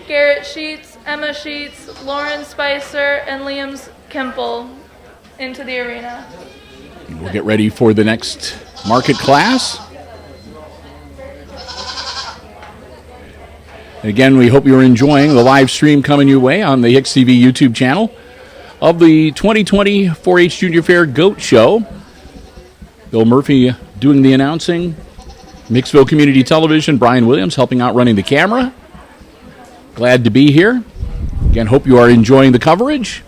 Garrett Sheets, Emma Sheets, Lauren Spicer, and Liam Kemple into the arena. We'll get ready for the next market class. Again, we hope you're enjoying the live stream coming your way on the HIX-TV YouTube channel of the 2020 4-H Junior Fair Goat Show. Bill Murphy doing the announcing. Mixville Community Television, Brian Williams helping out running the camera. Glad to be here. Again, hope you are enjoying the coverage.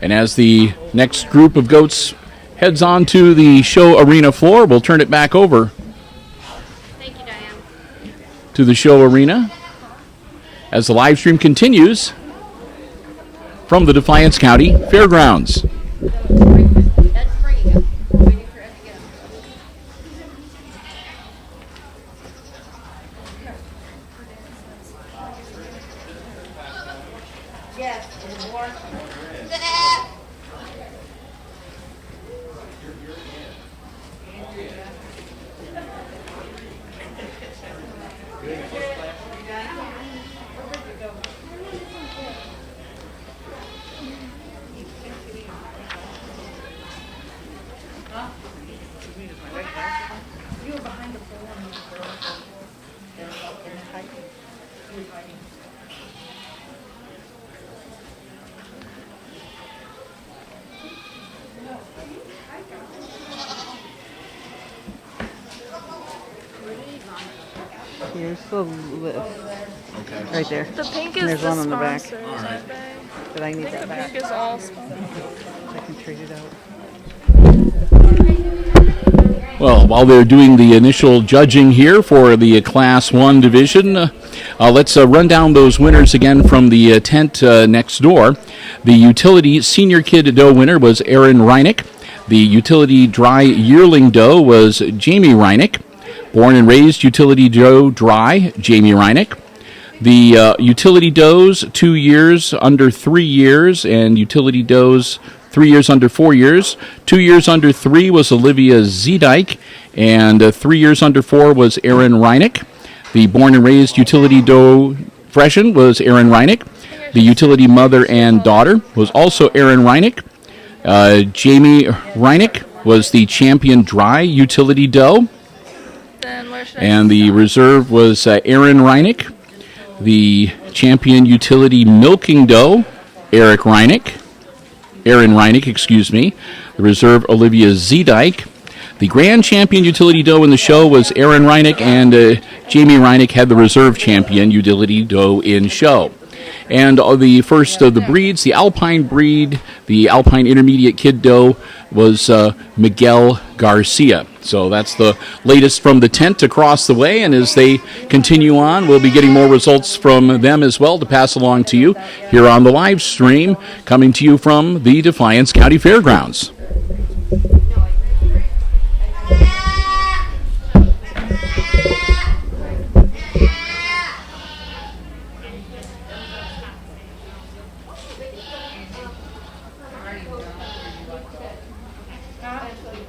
And as the next group of goats heads on to the show arena floor, we'll turn it back over to the show arena as the live stream continues from the Defiance County Fairgrounds. Here's the list. Okay. Right there. The pink And is there's the one on the back. sponsors, All right. aren't they? But I need I think that the back. pink is all sponsors. I can trade it out. Well, while they're doing the initial judging here for the Class 1 division, let's run down those winners again from the tent next door. The Utility Senior Kid Doe winner was Aaron Reinick. The Utility Dry Yearling Doe was Jamie Reinick. Born and raised Utility Doe Dry, Jamie Reinick. The Utility Does 2 years under 3 years, and Utility Does 3 years under 4 years. 2 years under 3 was Olivia Zedike, and 3 years under 4 was Aaron Reinick. The born and raised Utility Doe Freshen was Aaron Reinick. The Utility Mother and Daughter was also Aaron Reinick. Jamie Reinick was the Champion Dry Utility Doe. And the reserve was Aaron Reinick. The Champion Utility Milking Doe, Aaron Reinick. The reserve, Olivia Zedike. The Grand Champion Utility Doe in the show was Aaron Reinick, and Jamie Reinick had the Reserve Champion Utility Doe in show. And the first of the breeds, the Alpine breed, the Alpine Intermediate Kid Doe, was Miguel Garcia. So that's the latest from the tent across the way, and as they continue on, we'll be getting more results from them as well to pass along to you here on the live stream, coming to you from the Defiance County Fairgrounds.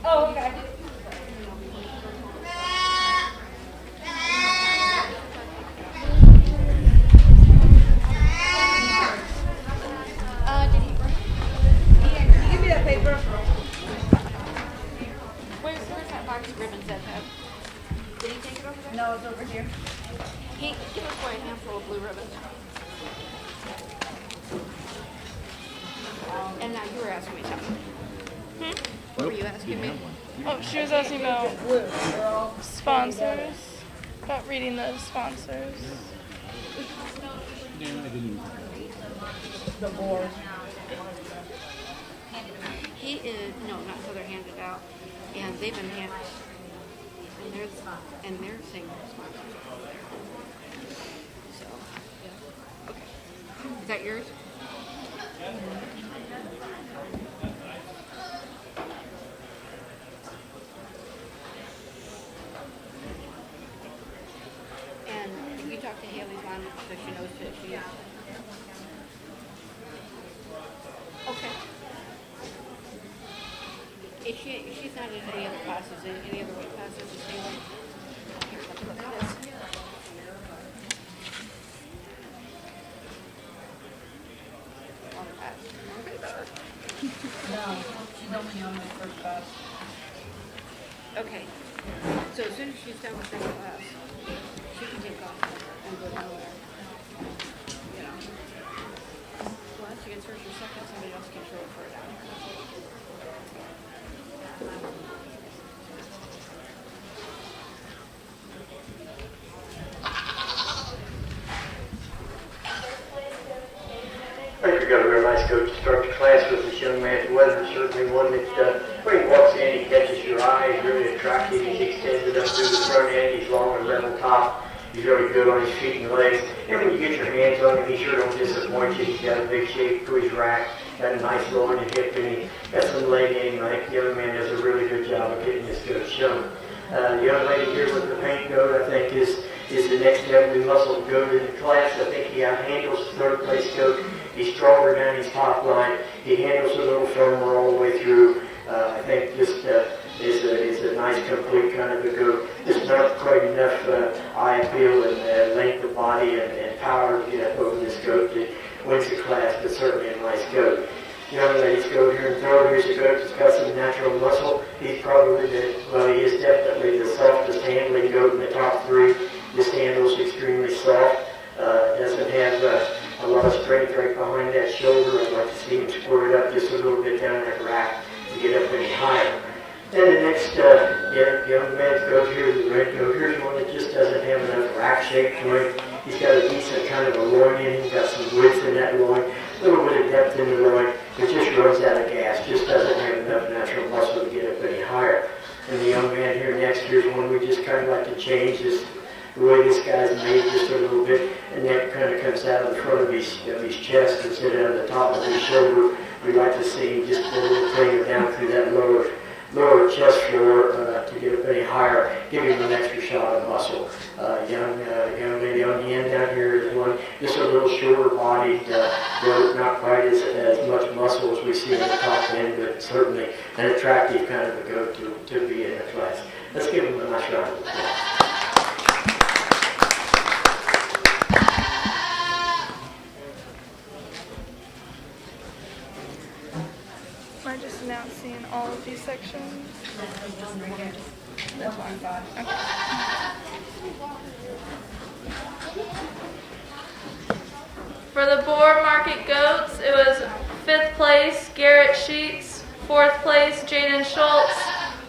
Oh, okay. Give me that paper. Where's that box of ribbons that have? Did he take it over there? No, it's over here. He give us boy a handful of blue ribbons. And now you were asking me something. What were you asking me? Oh, she was asking about sponsors. About reading the sponsors. The board. He is, no, not so they're handed out. And they've been handed, and they're saying sponsors over there. So, okay. Is that yours? And you talk to Haley's mom so she knows that she is. Okay. Is she she's not in any other classes, any other weight classes, is she like? Look at this. No, she's only on my first class. Okay, so as soon as she's done with this class, she can take off and go nowhere. You know. Once she gets hers or second, somebody else can show it for her down. I think we got a real nice coach to start the class with. This young man's weather, certainly one that when he walks in, he catches your eye. He's really attractive. He's extended up through the front end. He's long and level top. He's really good on his feet and legs. And when you get your hands on him, he sure don't disappoint you. He's got a big shape to his rack, got a nice lower and hip, and he got some leg aim. I think the young man does a really good job of getting this coach shown. The young lady here with the paint coat, I think, is the next heavily muscled goat in the class. I think he handles the third place coat. He's stronger down his top line. He handles a little firmer all the way through. I think just is a nice complete kind of a goat. Just not quite enough eye appeal and length of body and power to get up over this goat that wins the class, but certainly a nice goat. Young ladies goat here in third. Here's a goat that's got some natural muscle. He's probably he is definitely the softest handling goat in the top three. This handle's extremely soft. Doesn't have a lot of strength right behind that shoulder. I'd like to see him squirt up just a little bit down that rack to get up any higher. Then the next young man's goat here, the red goat. Here's one that just doesn't have enough rack shape to him. He's got a decent kind of a loin in him, got some width in that loin, a little bit of depth in the loin. It just runs out of gas, just doesn't have enough natural muscle to get up any higher. And the young man here next, here's one we just kind of like to change this. The way this guy's made just a little bit, and that kind of comes out of the front of his chest instead of the top of his shoulder. We'd like to see him just a little finger down through that lower chest floor to get up any higher, give him an extra shot of muscle. Young lady on the end down here is one, just a little shorter bodied, not quite as much muscle as we see in the top end, but certainly an attractive kind of a goat to be in the class. Let's give him a nice round of applause. Am I just announcing all of these sections? That's fine. Okay. For the Boer Market Goats, it was 5th place, Garrett Sheets. 4th place, Jaden Schultz.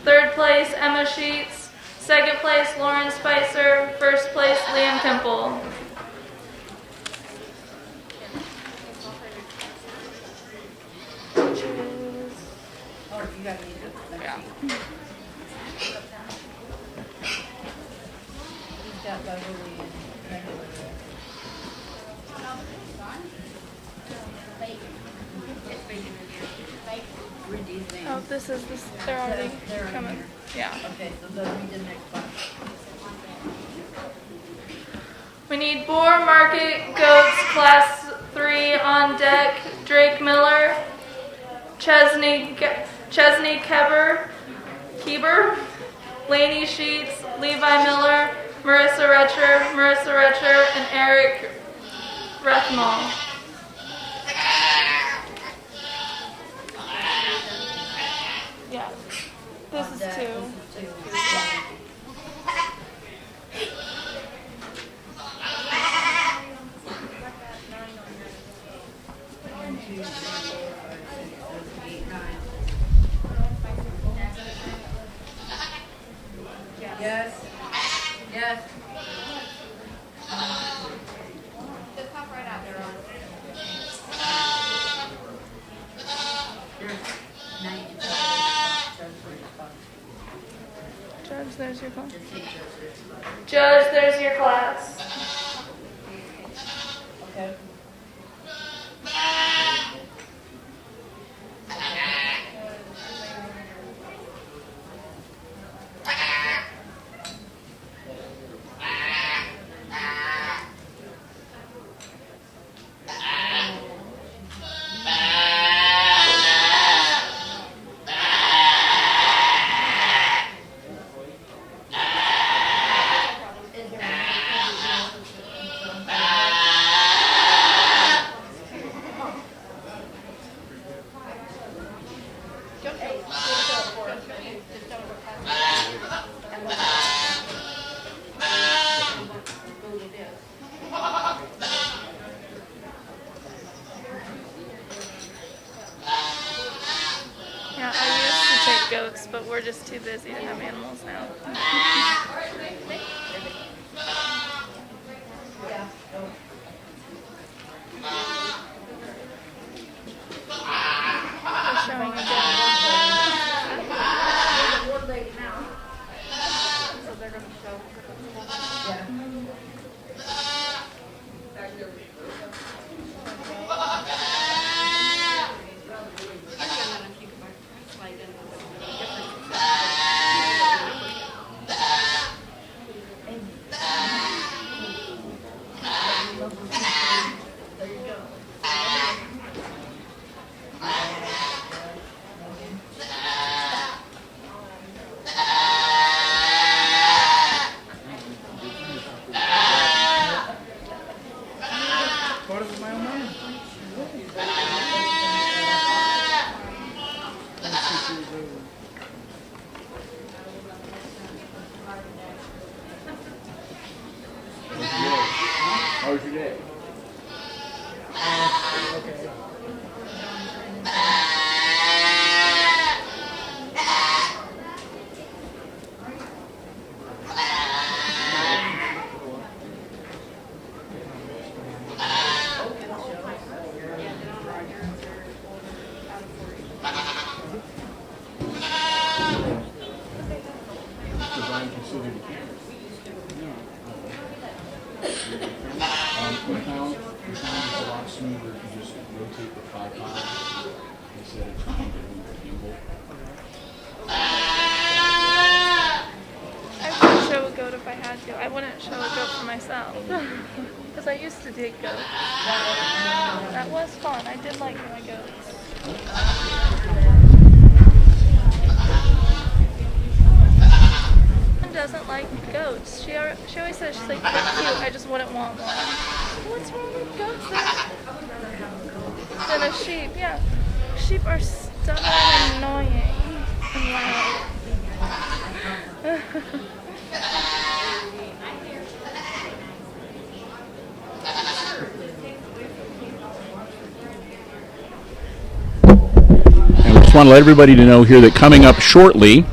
3rd place, Emma Sheets. 2nd place, Lauren Spicer. 1st place, Liam Temple. Oh, you gotta need it. Yeah. He's got Beverly and regular. Read these names. Oh, this is this. They're already They're in coming. here. Yeah. Okay, so they'll read the next one. We need Boer Market Goats Class 3 on deck. Drake Miller, Chesney Keber, Laney Sheets, Levi Miller, Marissa Retcher, and Eric Rethmal. Yeah, this is 2. Yes. Yes. Just pop right out there. Judge, there's your class. Judge, there's your class. Okay. goats, but we're just too busy to have animals now. We're showing a goat. So they're gonna show. How was your day? The sound is a lot smoother if you just rotate the tripod instead of trying to move the gimbal. I would show a goat if I had to. I wouldn't show a goat for myself. Because I used to take goats. That was fun. I did like my goats. Doesn't like goats. She always says she's like, they're cute, I just wouldn't want one. What's wrong with goats than a sheep? Yeah. Sheep are stubborn and annoying and loud. And we just want to let everybody to know here that coming up shortly,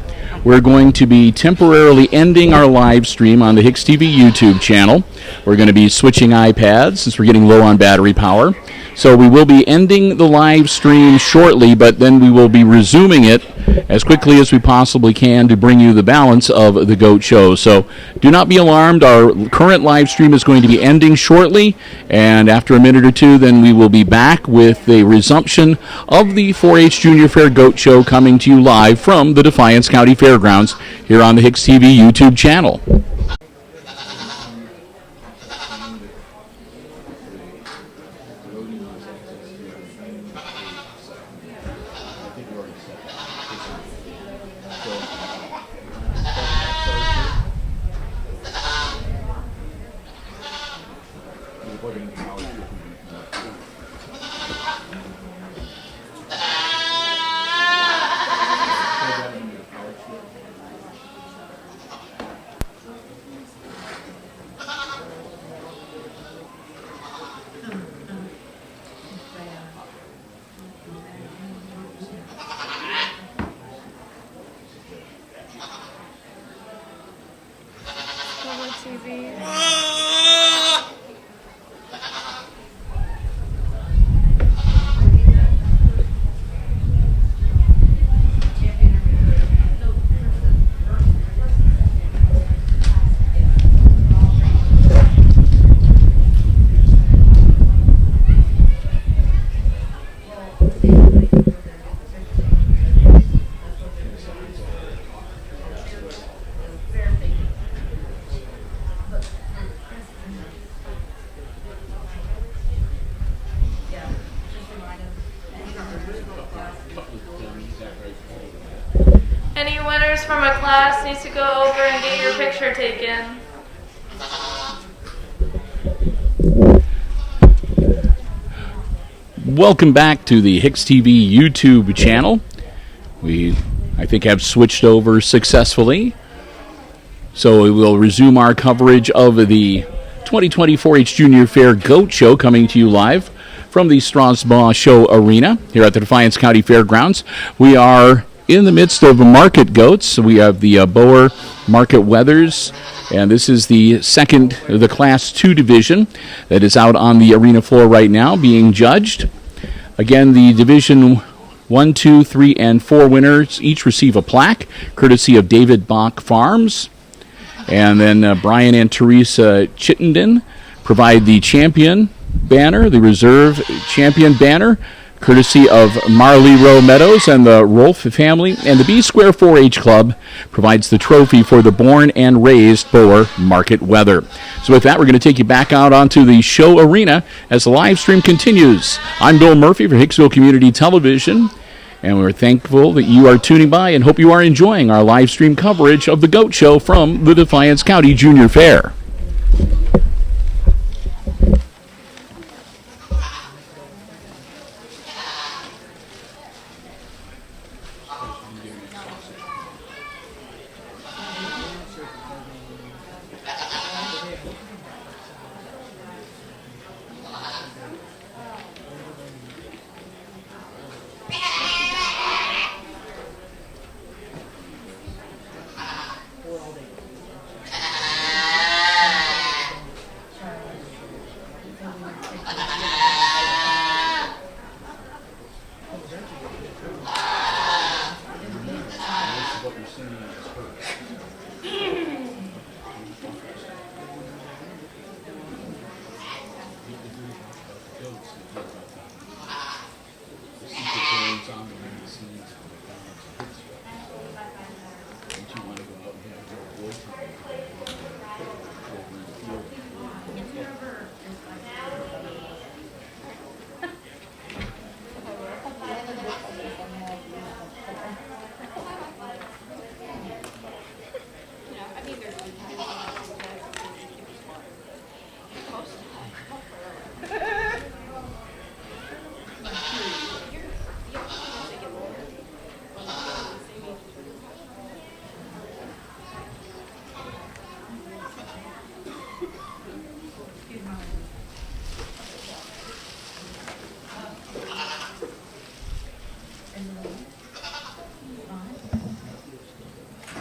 we're going to be temporarily ending our live stream on the HIX-TV YouTube channel. We're going to be switching iPads since we're getting low on battery power. So we will be ending the live stream shortly, but then we will be resuming it as quickly as we possibly can to bring you the balance of the GOAT show. So do not be alarmed. Our current live stream is going to be ending shortly, and after a minute or two, then we will be back with a resumption of the 4-H Junior Fair GOAT show coming to you live from the Defiance County Fairgrounds here on the HIX-TV YouTube channel. TV. Any winners from a class needs to go over and get your picture taken. Welcome back to the HIX-TV YouTube channel. We, I think, have switched over successfully. So we will resume our coverage of the 2020 4-H Junior Fair GOAT Show, coming to you live from the Strasbourg Show Arena here at the Defiance County Fairgrounds. We are in the midst of market goats. We have the Boer Market Weathers, and this is the second of the Class 2 division that is out on the arena floor right now being judged. Again, the Division 1, 2, 3, and 4 winners each receive a plaque, courtesy of David Bach Farms. And then Brian and Teresa Chittenden provide the champion banner, the reserve champion banner, courtesy of Marley Row Meadows and the Rolfe family. And the B Square 4-H Club provides the trophy for the born and raised Boer Market Weather. So with that, we're going to take you back out onto the show arena as the live stream continues. I'm Bill Murphy for Hicksville Community Television, and we're thankful that you are tuning by and hope you are enjoying our live stream coverage of the Goat Show from the Defiance County Junior Fair.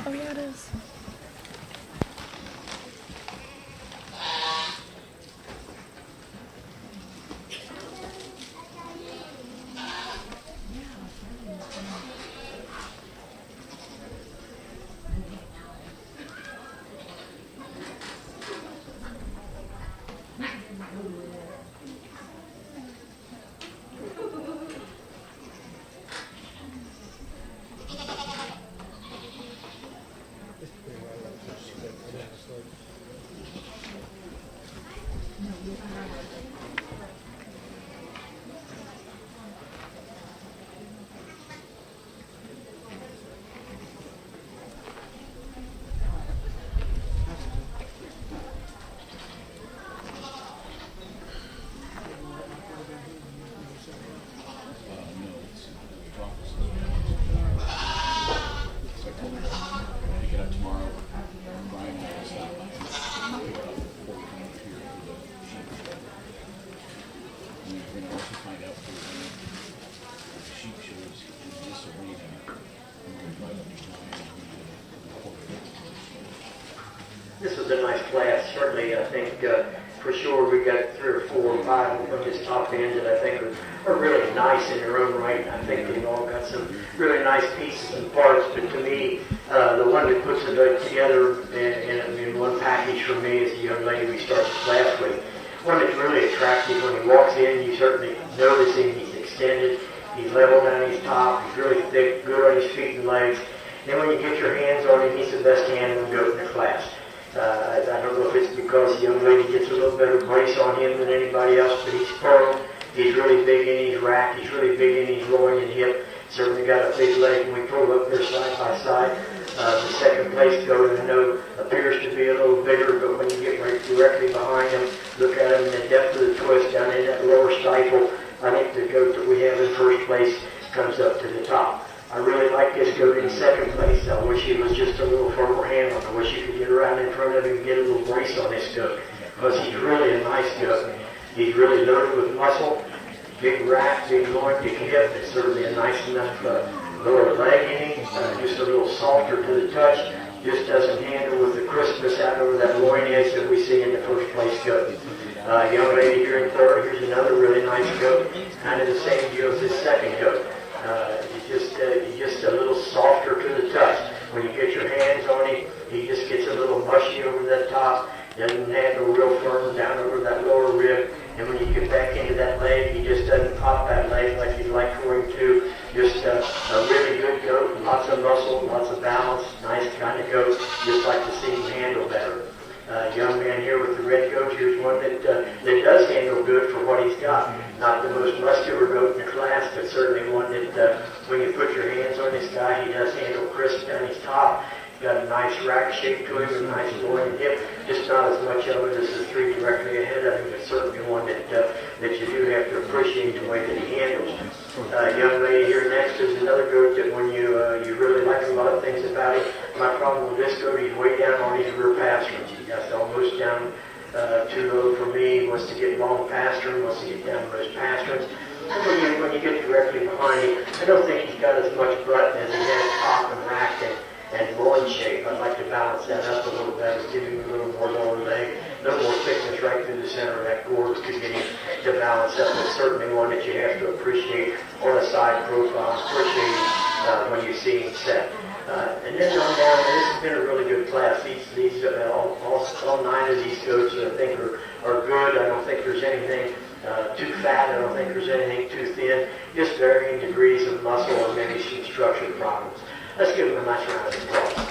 Oh, yeah, it is. This was a nice class. Certainly, I think for sure we got 3 or 4 or 5 of this top end that I think are really nice in their own right. I think they've all got some really nice pieces and parts. But to me, the one that puts it together in one package for me is the young lady we started the class with. One that's really attractive. When he walks in, you certainly notice him. He's extended. He's level down his top. He's really thick, good on his feet and legs. Then when you get your hands on him, he's the best handling goat in the class. I don't know if it's because the young lady gets a little better brace on him than anybody else, but he's firm. He's really big in his rack. He's really big in his groin and hip. Certainly got a big leg, and we pull up there side by side. The second place goat, I know, appears to be a little bigger, but when you get right directly behind him, look at him in the depth of the twist down in that lower stifle, I think the goat that we have in first place comes up to the top. I really like this goat in second place. I wish he was just a little firmer handle. I wish you could get around in front of him and get a little brace on this goat, because he's really a nice goat. He's really loaded with muscle, big rack, big loin, big hip. It's certainly a nice enough lower leg any, just a little softer to the touch, just doesn't handle with the crispness out over that loin edge that we see in the first place goat. Young lady here in third, here's another really nice goat, kind of the same deal as this second goat. He's just a little softer to the touch. When you get your hands on him, he just gets a little mushy over the top, doesn't handle real firm down over that lower rib, and when you get back into that leg, he just doesn't pop that leg like you'd like for him to. Just a really good goat, lots of muscle, lots of balance, nice kind of goat, just like to see him handle better. Young man here with the red goat, here's one that does handle good for what he's got. Not the most muscular goat in the class, but certainly one that when you put your hands on this guy, he does handle crisp down his top. He's got a nice rack shape to him, a nice loin hip, just not as much of it as the three directly ahead of him, but certainly one that you do have to appreciate the way that he handles. Young lady here next is another goat that when you really like a lot of things about him. My problem with this goat, he's way down on his rear pasterns. That's almost down too low for me. He wants to get long pastern, wants to get down to those pasterns. And when you get directly behind him, I don't think he's got as much butt as he has top and rack and loin shape. I'd like to balance that up a little better, give him a little more lower leg, a little more thickness right through the center of that gourd to get him to balance up. But certainly one that you have to appreciate on a side profile, appreciate when you see him set. And then on down, this has been a really good class. All 9 of these goats I think are good. I don't think there's anything too fat. I don't think there's anything too thin. Just varying degrees of muscle and maybe some structural problems. Let's give them a nice round of applause.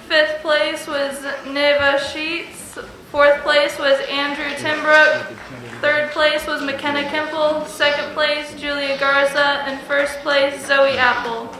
Fifth place was Neva Sheets. Fourth place was Andrew Timbrook. Third place was McKenna Kimple. Second place, Julia Garza. And first place, Zoe Apple.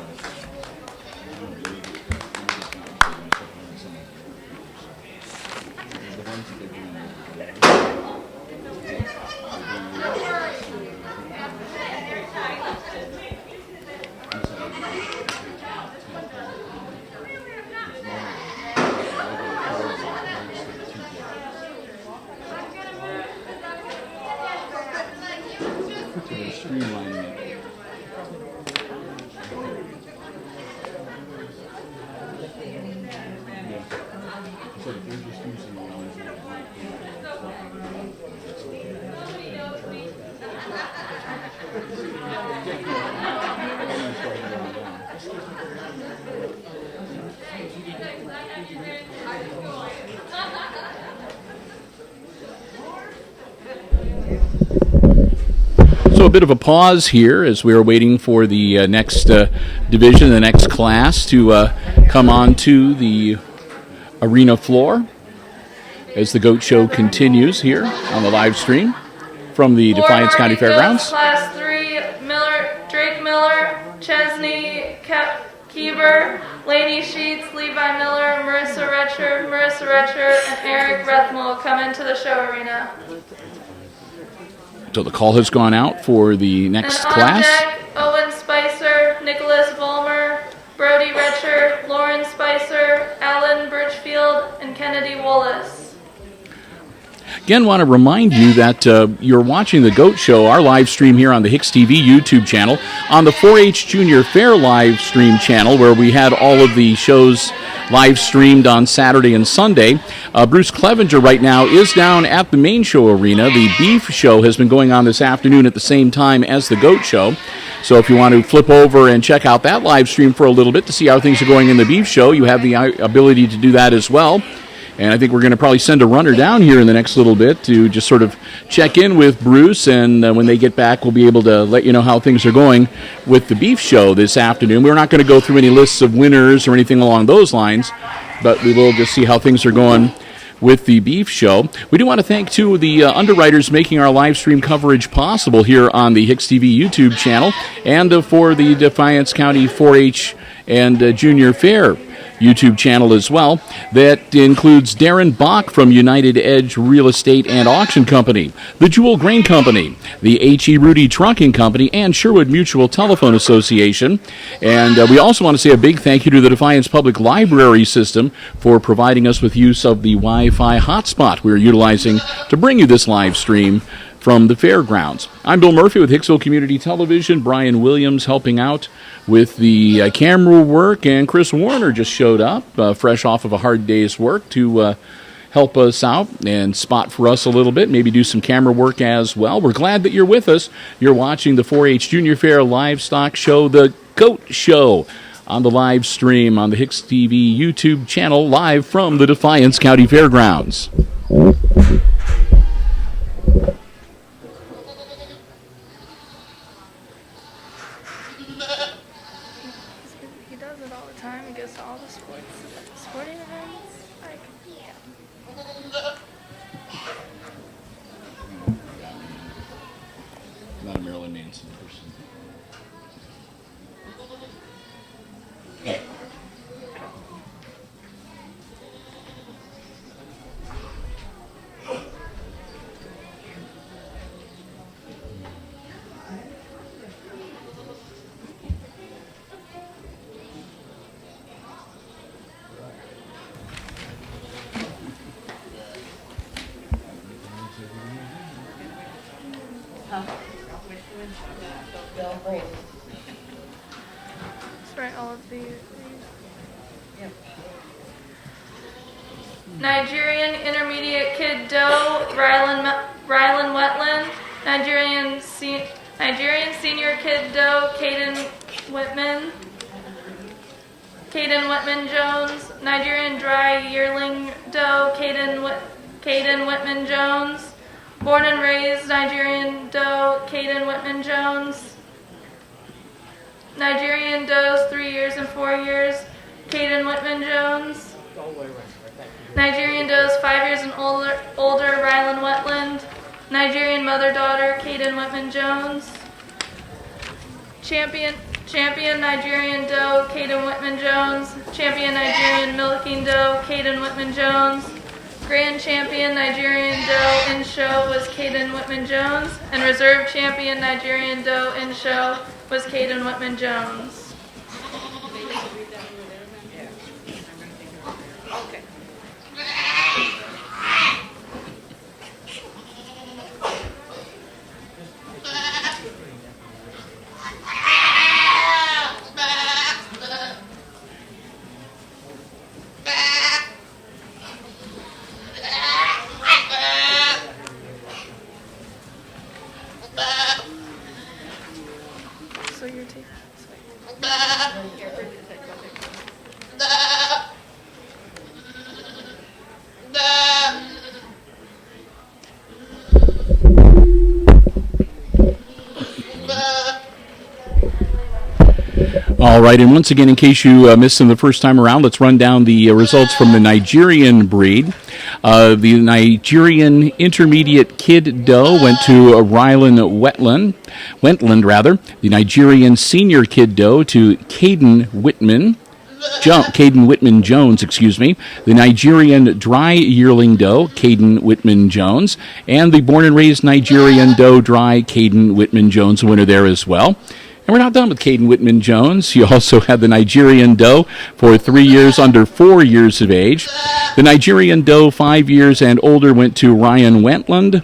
So a bit of a pause here as we are waiting for the next division, the next class to come on to the arena floor as the goat show continues here on the live stream from the Defiance County Fairgrounds. Class 3, Drake Miller, Chesney Keeber, Laney Sheets, Levi Miller, Marissa Retcher, and Eric Rethmel come into the show arena. So the call has gone out for the next and class. On deck, Owen Spicer, Nicholas Vollmer, Brody Retcher, Lauren Spicer, Alan Birchfield, and Kennedy Wallace. Again, want to remind you that you're watching the Goat Show, our live stream here on the HIX-TV YouTube channel, on the 4-H Junior Fair live stream channel, where we had all of the shows live streamed on Saturday and Sunday. Bruce Clevenger right now is down at the main show arena. The Beef Show has been going on this afternoon at the same time as the Goat Show. So if you want to flip over and check out that live stream for a little bit to see how things are going in the Beef Show, you have the ability to do that as well. And I think we're going to probably send a runner down here in the next little bit to just sort of check in with Bruce, and when they get back, we'll be able to let you know how things are going with the Beef Show this afternoon. We're not going to go through any lists of winners or anything along those lines, but we will just see how things are going with the Beef Show. We do want to thank, too, the underwriters making our live stream coverage possible here on the HIX-TV YouTube channel, and for the Defiance County 4-H and Junior Fair YouTube channel as well. That includes Darren Bach from United Edge Real Estate and Auction Company, the Jewel Grain Company, the H.E. Rudy Trucking Company, and Sherwood Mutual Telephone Association. And we also want to say a big thank you to the Defiance Public Library System for providing us with use of the Wi-Fi hotspot we're utilizing to bring you this live stream from the fairgrounds. I'm Bill Murphy with Hicksville Community Television. Brian Williams helping out with the camera work, and Chris Warner just showed up, fresh off of a hard day's work, to help us out and spot for us a little bit, maybe do some camera work as well. We're glad that you're with us. You're watching the 4-H Junior Fair Livestock Show, the Goat Show, on the live stream on the HIX-TV YouTube channel, live from the Defiance County Fairgrounds. He does it all the time. He goes to all the sporting events. Like, yeah. Not a Marilyn Manson person. Sorry, all of these. Nigerian Intermediate Kid Doe, Rylan Wetland. Nigerian Senior Kid Doe, Caden Whitman. Jones. Nigerian Dry Yearling Doe, Caden Whitman Jones. Born and raised Nigerian Doe, Caden Whitman Jones. Nigerian Does 3 years and 4 years, Caden Whitman Jones. Nigerian Does 5 years and older, Rylan Wetland. Nigerian mother-daughter, Caden Whitman Jones. Champion Nigerian Doe, Caden Whitman Jones. Champion Nigerian Milking Doe, Caden Whitman Jones. Grand Champion Nigerian Doe in show was Caden Whitman Jones. And Reserve Champion Nigerian Doe in show was Caden Whitman Jones. Okay. So you're taking. All right, and once again, in case you missed them the first time around, let's run down the results from the Nigerian breed. The Nigerian Intermediate Kid Doe went to Rylan Wetland. The Nigerian Senior Kid Doe to Caden Whitman Jones, the Nigerian Dry Yearling Doe, Caden Whitman Jones, and the born and raised Nigerian Doe Dry, Caden Whitman Jones, the winner there as well. And we're not done with Caden Whitman Jones. You also had the Nigerian Doe for 3 years under 4 years of age. The Nigerian Doe 5 years and older went to Ryan Wetland.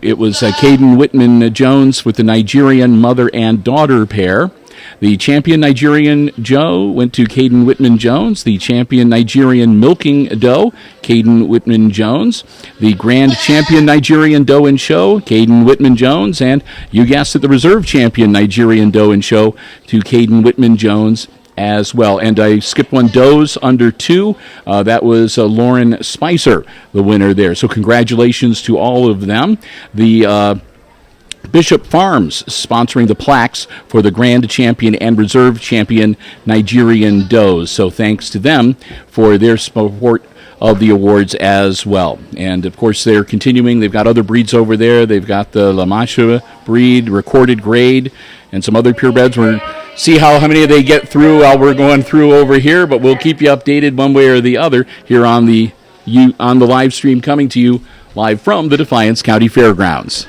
It was Caden Whitman Jones with the Nigerian mother and daughter pair. The champion Nigerian Joe went to Caden Whitman Jones. The champion Nigerian Milking Doe, Caden Whitman Jones. The grand champion Nigerian Doe in show, Caden Whitman Jones. And you guessed it, the reserve champion Nigerian Doe in show to Caden Whitman Jones as well. And I skipped one, Does under 2. That was Lauren Spicer, the winner there. So congratulations to all of them. The Bishop Farms sponsoring the plaques for the Grand Champion and Reserve Champion Nigerian Does. So thanks to them for their support of the awards as well. And of course, they're continuing. They've got other breeds over there. They've got the La Mancha breed, recorded grade, and some other purebreds. We're see how many they get through while we're going through over here, but we'll keep you updated one way or the other here on the live stream, coming to you live from the Defiance County Fairgrounds.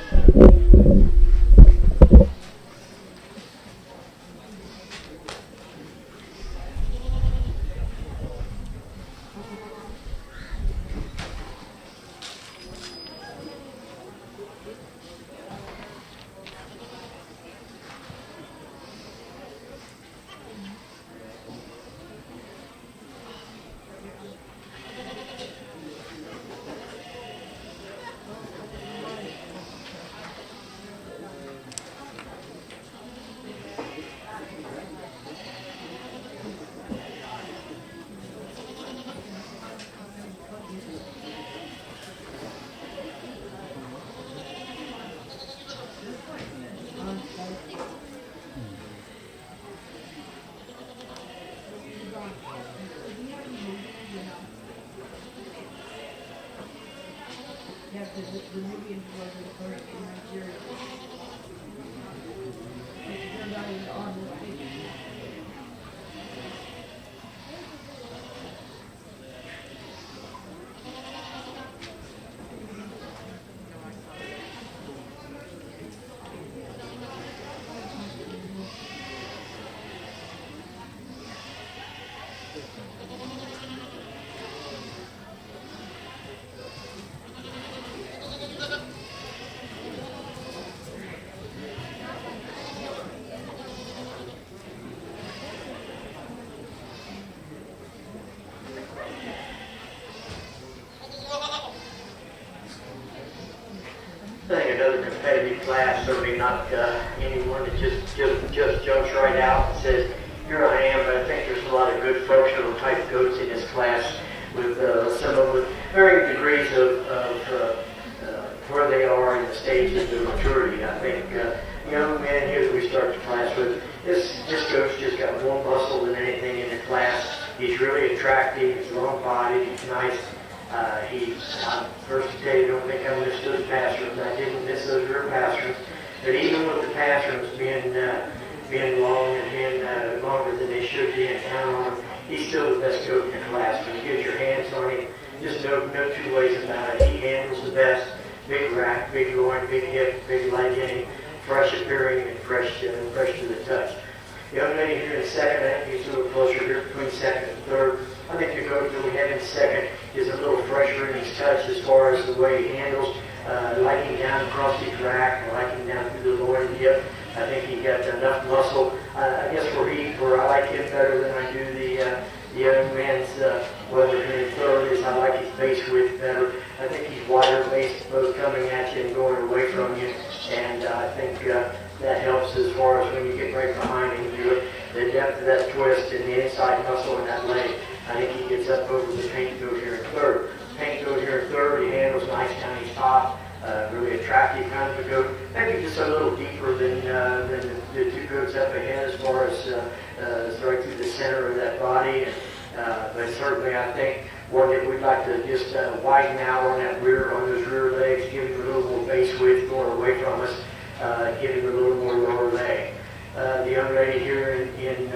I think another competitive class, certainly not anyone that just jumps right out and says, here I am, but I think there's a lot of good functional type goats in this class with some of them with varying degrees of where they are in the stages of maturity. I think young man here that we start the class with, this goat's just got more muscle than anything in the class. He's really attractive, he's long-bodied, he's nice. First to tell you, don't think I missed those pastrums. I didn't miss those rear pastrums. But even with the pastrums being long and being longer than they should be and count on him, he's still the best goat in the class. When you get your hands on him, just no two ways about it. He handles the best. Big rack, big loin, big hip, big leg in him, fresh appearing and fresh to the touch. The young lady here in second, I think he's a little closer here between second and third. I think the goat that we have in second is a little fresher in his touch as far as the way he handles, liking down across his rack, liking down through the loin and hip. I think he got enough muscle. I guess where I like him better than I do the young man's whether in third is I like his base width better. I think he's wider base, both coming at you and going away from you, and I think that helps as far as when you get right behind him. The depth of that twist and the inside muscle in that leg. I think he gets up over the paint goat here in third. Paint goat here in third, he handles nice down his top, really attractive kind of a goat. Maybe just a little deeper than the two goats up ahead as far as right through the center of that body. But certainly I think one that we'd like to just widen out on that on those rear legs, give him a little more base width going away from us, give him a little more lower leg. The young lady here in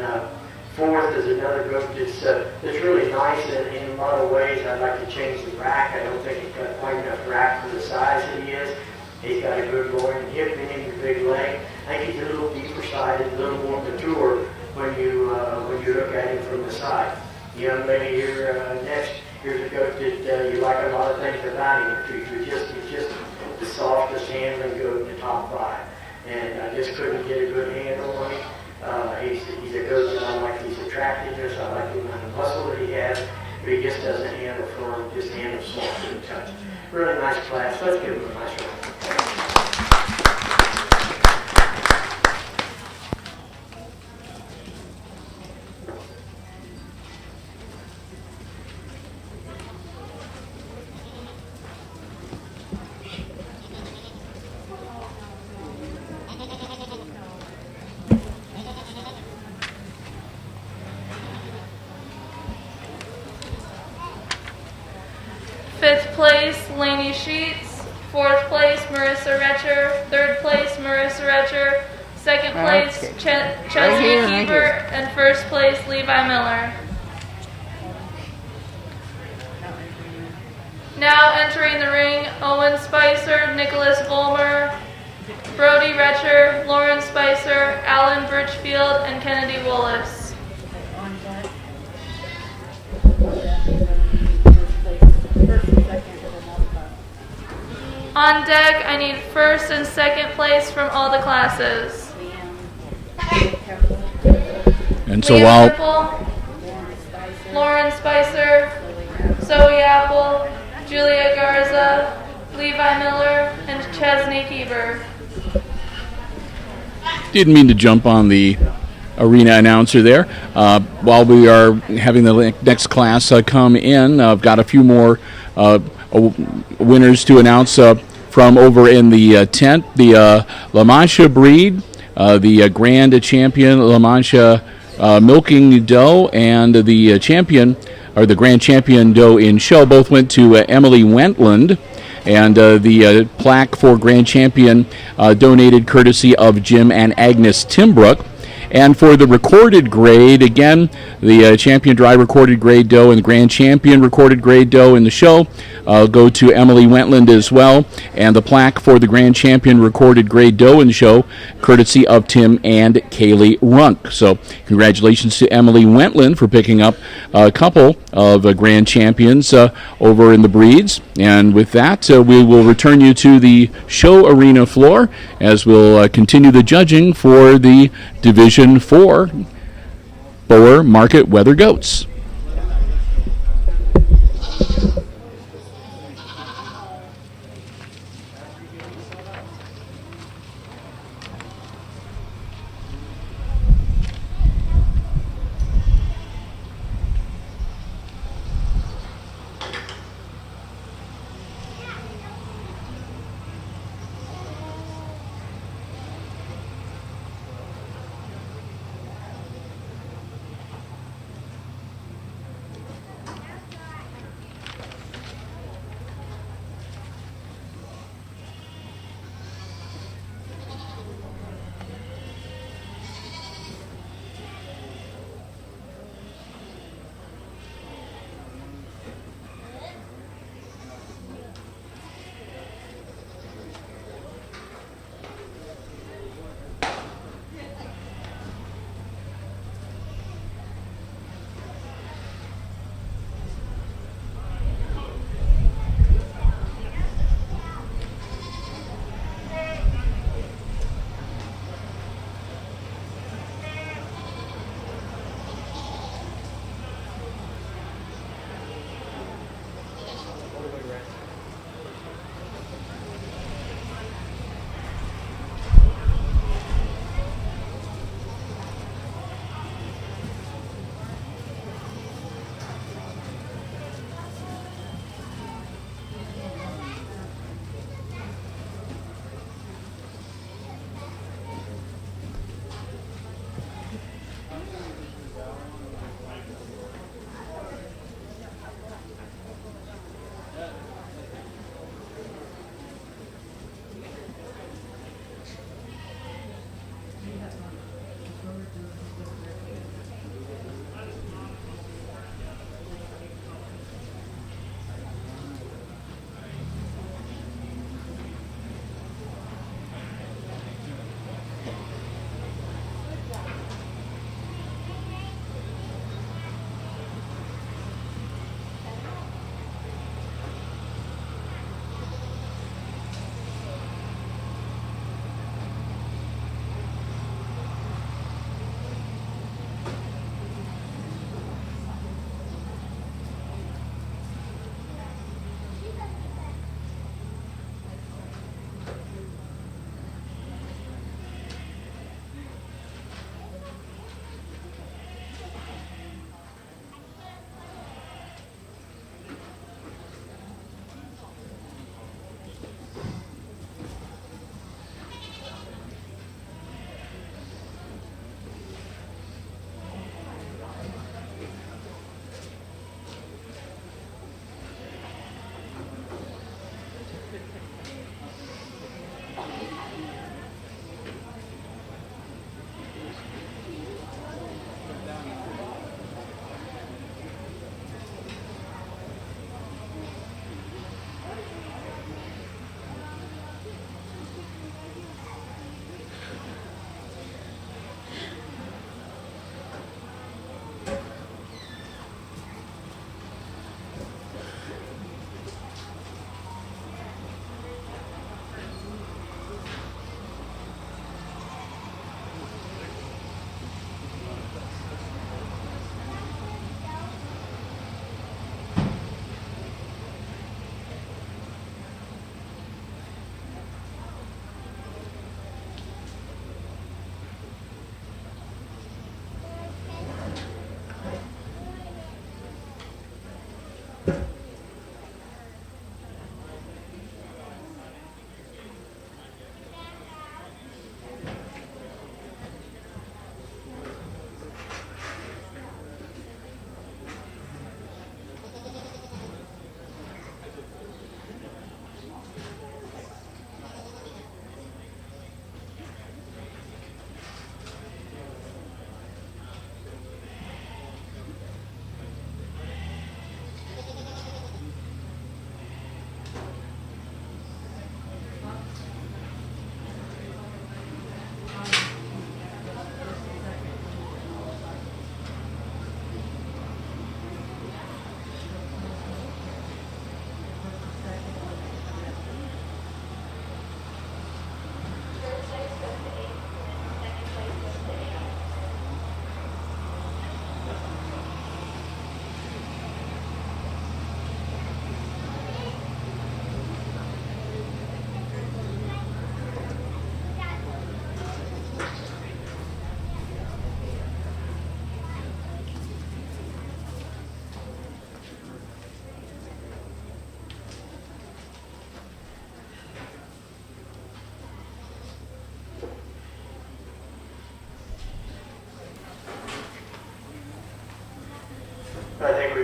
fourth is another goat that's really nice in a lot of ways. I'd like to change the rack. I don't think he's got quite enough rack for the size that he is. He's got a good loin and hip in him, a big leg. I think he's a little deeper sided, a little more mature when you look at him from the side. The young lady here next, here's a goat that you like a lot of things about him. He's just the softest handling goat in the top five. And I just couldn't get a good handle on him. He's a goat that I like his attractiveness. I like the amount of muscle that he has. But he just doesn't handle firm, just handles soft to the touch. Really nice class. Let's give him a nice round. Lainey Sheets. Fourth place, Marissa Retcher. Third place, Marissa Retcher. Second place, Okay. Chesney Right here, right Keeper. here. And first place, Levi Miller. Now entering the ring, Owen Spicer, Nicholas Volmer, Brody Retcher, Lauren Spicer, Alan Birchfield, and Kennedy Willis. On deck. First and second of another class. On deck, I need first and second place from all the classes. And so Liam while Whipple, Lauren Spicer, Zoe Apple, Julia Garza, Levi Miller, and Chesney Keeber. didn't mean to jump on the arena announcer there. While we are having the next class come in, I've got a few more winners to announce from over in the tent. The La Mancha breed, the grand champion La Mancha milking doe, and the champion, or the grand champion doe in show, both went to Emily Wentland. And the plaque for grand champion donated courtesy of Jim and Agnes Timbrook. And for the recorded grade, again, the champion dry recorded grade doe and the grand champion recorded grade doe in the show go to Emily Wentland as well. And the plaque for the grand champion recorded grade doe in the show, courtesy of Tim and Kaylee Runk. So congratulations to Emily Wentland for picking up a couple of grand champions over in the breeds. And with that, we will return you to the show arena floor as we'll continue the judging for the Division 4 Boer Market Weather Goats.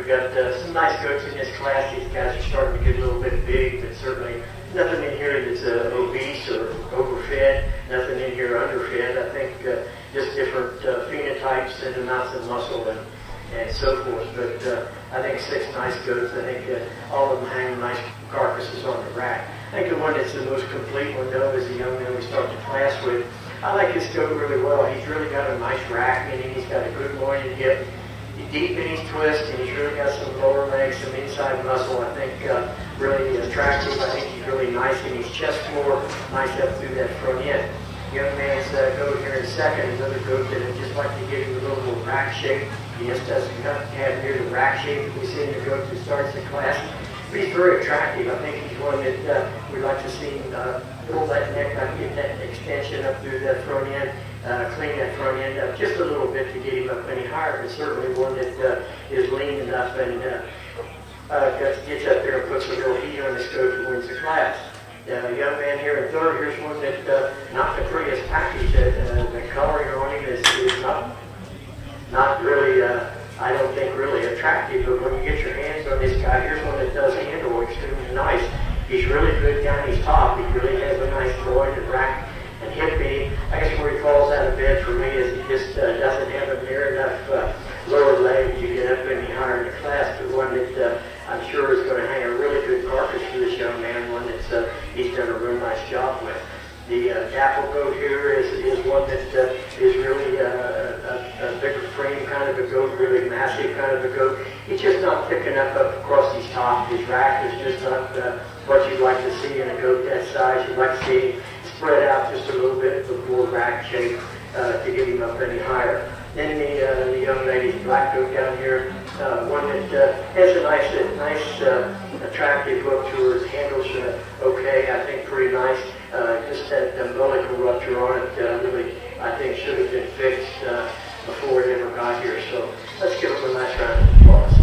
we've got some nice goats in this class. These guys are starting to get a little bit big, but certainly nothing in here that's obese or overfed, nothing in here underfed. I think just different phenotypes and amounts of muscle and so forth. But I think 6 nice goats. I think all of them hang nice carcasses on the rack. I think the one that's the most complete one, though, is the young man we start the class with. I like this goat really well. He's really got a nice rack in him. He's got a good loin and hip. He's deep in his twist, and he's really got some lower legs, some inside muscle. I think really attractive. I think he's really nice in his chest floor, nice up through that front end. Young man's goat here in second, another goat that I'd just like to give him a little more rack shape. He just doesn't have near the rack shape that we see in the goat that starts the class. But he's very attractive. I think he's one that we'd like to see him pull that neck up, get that extension up through that front end, clean that front end up just a little bit to get him up any higher. But certainly one that is lean enough and gets up there and puts a little heat on his goat and wins the class. The young man here in third, here's one that not the prettiest package. The coloring on him is not really, I don't think really attractive, but when you get your hands on this guy, here's one that does handle extremely nice. He's really good down his top. He really has a nice loin and rack and hip in him. I guess where he falls out of bed for me is he just doesn't have a near enough lower leg to get up any higher in the class, but one that I'm sure is going to hang a really good carcass for this young man, one that's he's done a real nice job with. The dapple goat here is one that is really a bigger frame kind of a goat, really massive kind of a goat. He's just not thick enough up across his top. His rack is just not what you'd like to see in a goat that size. You'd like to see him spread out just a little bit with more rack shape to get him up any higher. Then the young lady's black goat down here, one that has a nice attractive look to her. It handles okay, I think pretty nice. Just that umbilical rupture on it really, I think, should have been fixed before it ever got here. So let's give them a nice round of applause.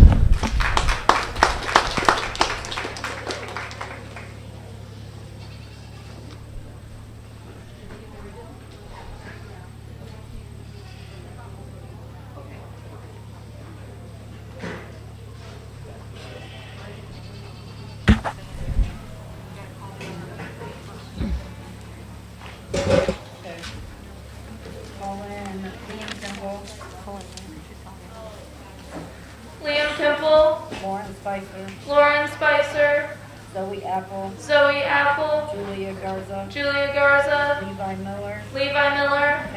Liam Temple, Lauren Spicer, Lauren Spicer, Zoe Apple, Zoe Apple, Julia Garza, Julia Garza, Levi Miller, Levi Miller,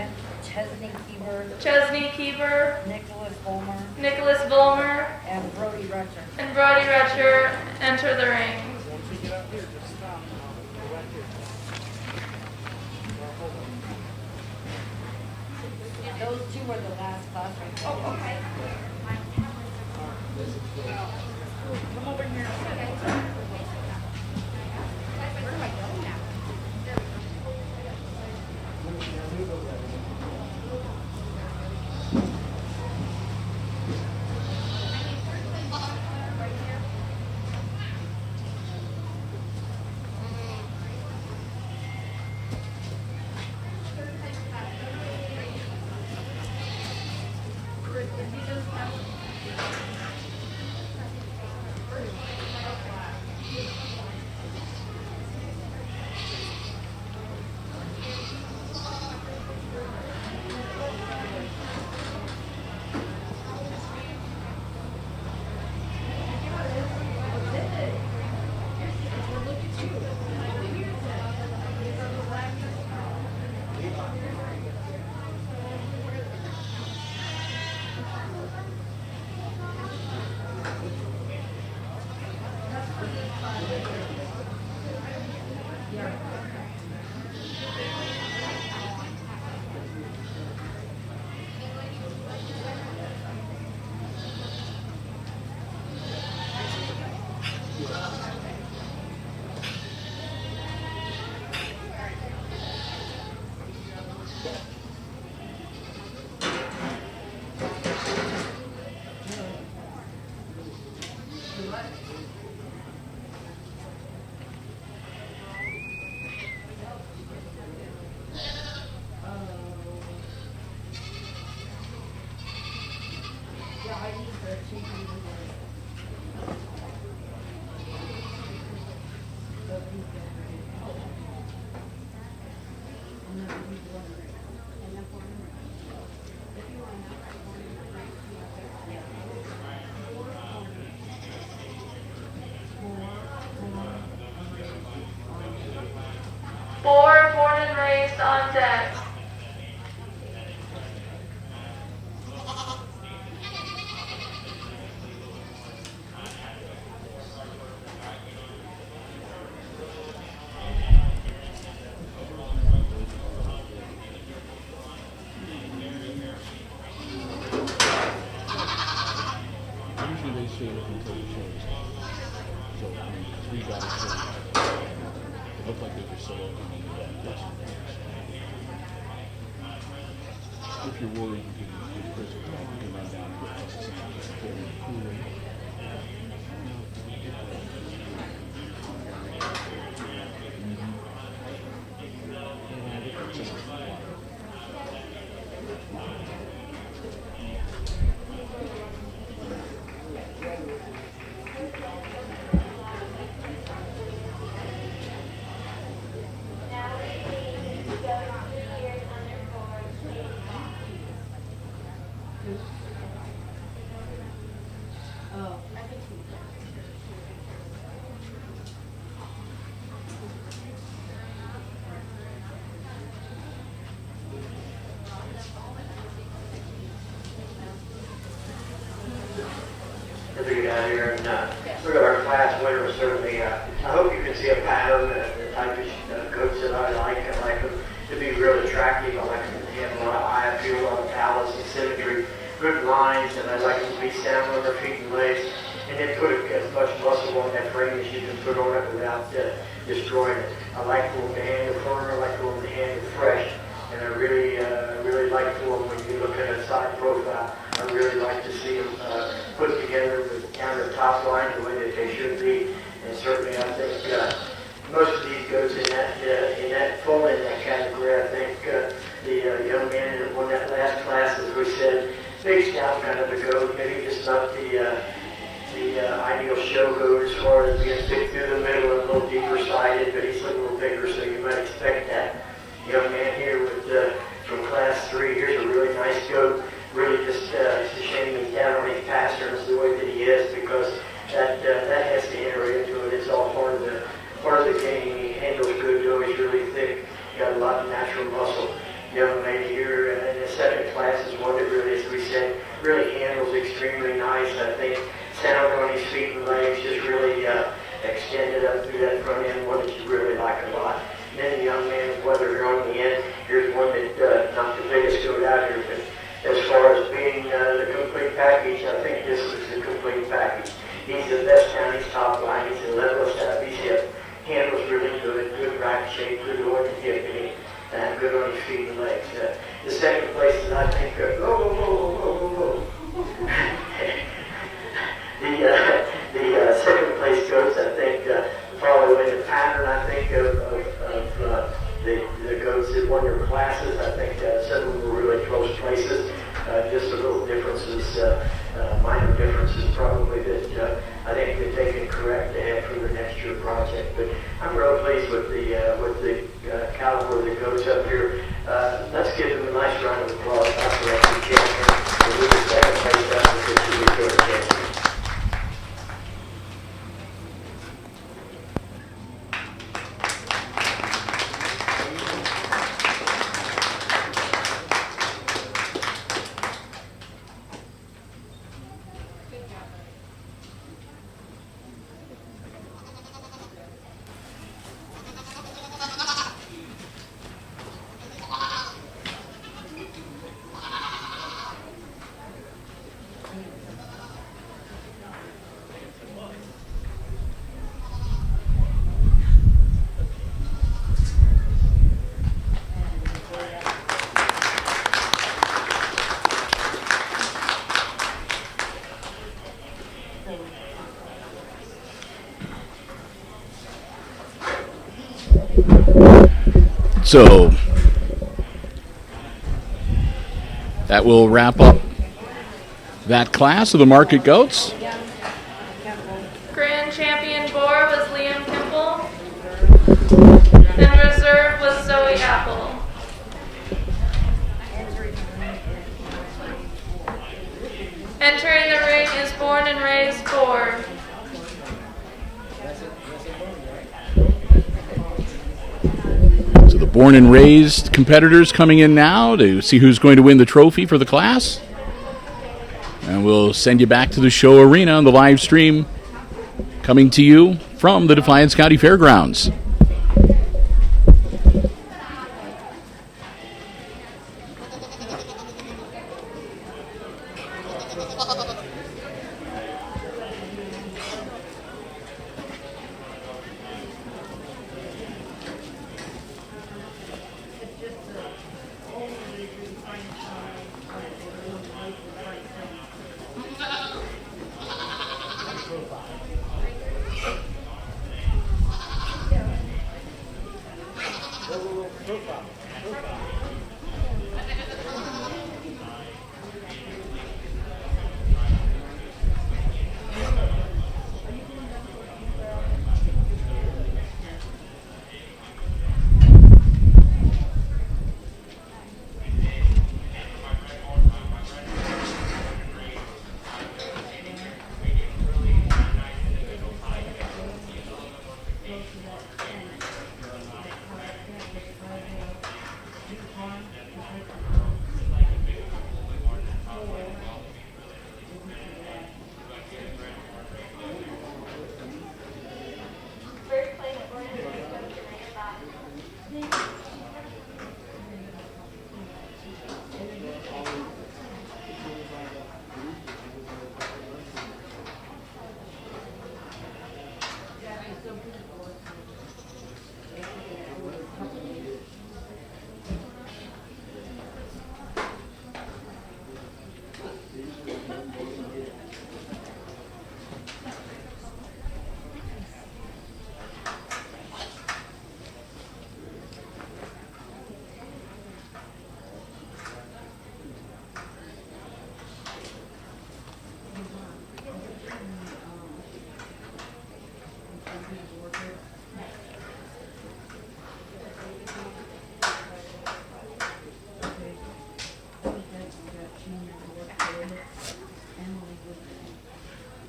Chesney Keeber, Chesney Keeper, Nicholas Volmer, Nicholas Volmer, and Brody Retcher. and Brody Retcher enter the ring. Those two were the last class right there. Oh, okay. Come over here. Where do I go now? placed on deck. Usually they say it until the show is so, I mean, 3 guys it looked like they were still open in the dressing rooms. If you're worried, you can run down and get some snacks and put them in the cooler. As we get out here and look at our class winners, certainly, I hope you can see a pattern, the type of goats that I like. I like them to be real attractive. I like them to have a lot of eye appeal, a lot of balance and symmetry, good lines, and I like them to be sound on their feet and legs, and then put as much muscle on that frame as you can put on it without destroying it. I like for them to handle firm, I like for them to handle fresh, and I really like for them when you look at a side profile. I really like to see them put together with counter top line the way that they should be, and certainly I think most of these goats fall in that category. I think the young man that won that last class, as we said, big stout kind of a goat, maybe just not the ideal show goat as far as being thick through the middle and a little deeper sided, but he's a little bigger, so you might expect that. Young man here from class 3, here's a really nice goat. Really just, it's a shame he's down on his pasterns the way that he is, because that has to enter into it. It's all part of the game. He handles good though. He's really thick. Got a lot of natural muscle. Young lady here in the second class is one that really, as we said, really handles extremely nice. I think sound on his feet and legs just really extended up through that front end, one that you really like a lot. And then the young man, whether you're on the end, here's one that not the biggest goat out here, but as far as being the complete package, I think this is the complete package. He's the best down his top line. He's a level of his hip. Handles really good rack shape, good on his hip, and good on his feet and legs. The second place is, I think, the second place goats, I think, following the pattern, I think, of the goats that won their classes. I think some of them were really close places. Just a little differences, minor differences probably that I think that they can correct ahead for the next year project. But I'm real pleased with the caliber of the goats up here. Let's give them a nice round of applause. After that, the champion, with the second place applicant to the third champion. So that will wrap up that class of the Market Goats. Grand champion boar was Liam Kimball, and reserve was Zoe Apple. Entering the ring is born and raised boar. So the born and raised competitors coming in now to see who's going to win the trophy for the class. And we'll send you back to the show arena on the live stream coming to you from the Defiance County Fairgrounds.